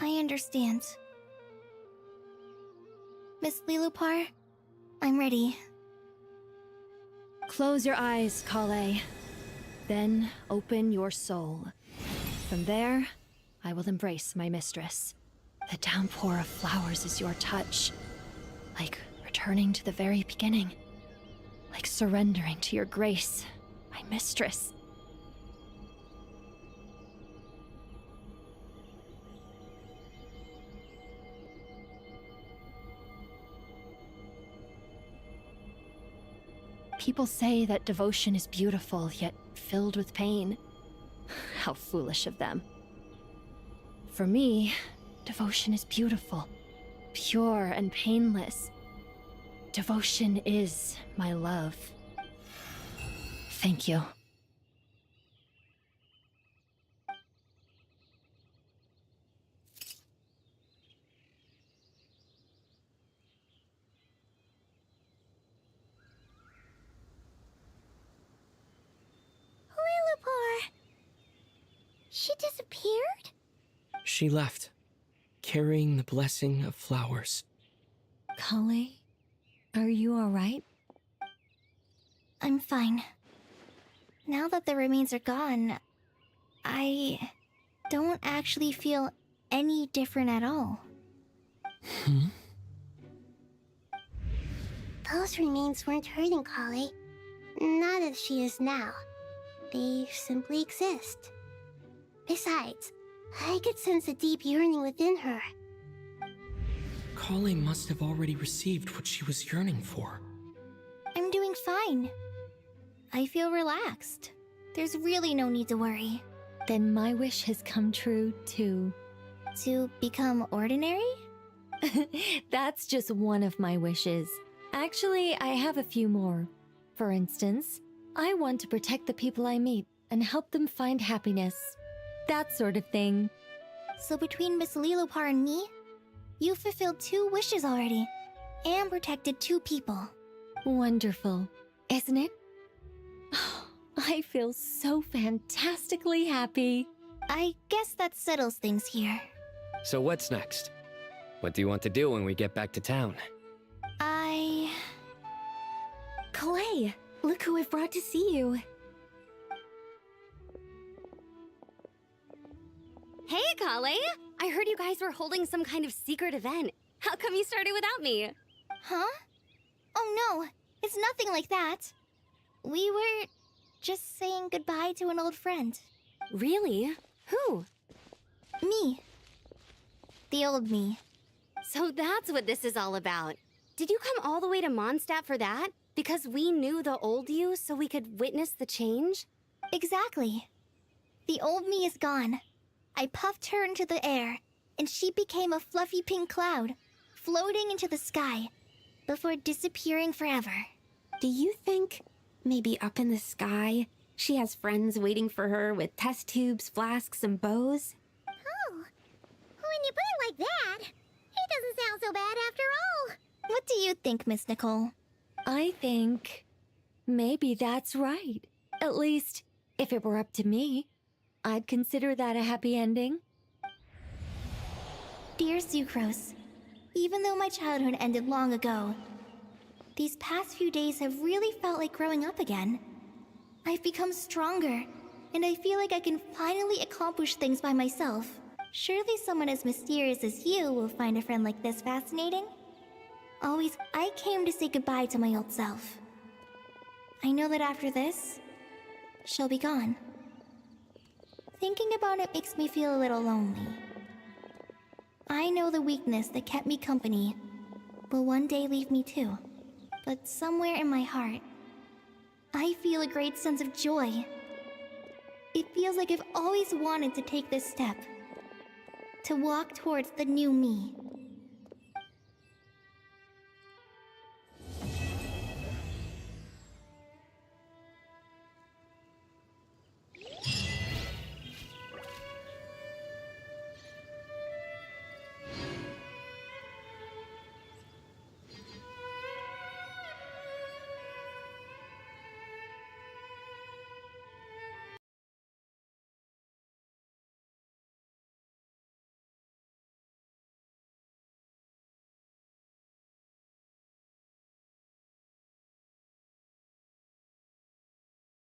I understand. Miss Lilupar, I'm ready. Close your eyes, Kale. Then open your soul. From there, I will embrace my mistress. The downpour of flowers is your touch. Like returning to the very beginning. Like surrendering to your grace, my mistress. People say that devotion is beautiful, yet filled with pain. How foolish of them. For me, devotion is beautiful, pure and painless. Devotion is my love. Thank you. She disappeared? She left, carrying the blessing of flowers. Kale, are you alright? I'm fine. Now that the remains are gone, I don't actually feel any different at all. Those remains weren't hurting Kale. Not as she is now. They simply exist. Besides, I could sense a deep yearning within her. Kale must have already received what she was yearning for. I'm doing fine. I feel relaxed. There's really no need to worry. Then my wish has come true, too. To become ordinary? That's just one of my wishes. Actually, I have a few more. For instance, I want to protect the people I meet and help them find happiness. That sort of thing. So between Miss Lilopar and me, you fulfilled 2 wishes already, and protected 2 people. Wonderful, isn't it? I feel so fantastically happy. I guess that settles things here. So what's next? What do you want to do when we get back to town? Kale, look who I've brought to see you. Hey, Kale! I heard you guys were holding some kind of secret event. How come you started without me? Huh? Oh no, it's nothing like that. We were just saying goodbye to an old friend. Really? Who? Me. The old me. So that's what this is all about. Did you come all the way to Mondstadt for that? Because we knew the old you so we could witness the change? Exactly. The old me is gone. I puffed her into the air, and she became a fluffy pink cloud, floating into the sky, before disappearing forever. Do you think, maybe up in the sky, she has friends waiting for her with test tubes, flasks, and bows? Oh, when you put it like that, it doesn't sound so bad after all. What do you think, Miss Nicole? I think maybe that's right. At least, if it were up to me, I'd consider that a happy ending. Dear Sucrose, even though my childhood ended long ago, these past few days have really felt like growing up again. I've become stronger, and I feel like I can finally accomplish things by myself. Surely someone as mysterious as you will find a friend like this fascinating? Always, I came to say goodbye to my old self. I know that after this, she'll be gone. Thinking about it makes me feel a little lonely. I know the weakness that kept me company will one day leave me too. But somewhere in my heart, I feel a great sense of joy. It feels like I've always wanted to take this step. To walk towards the new me.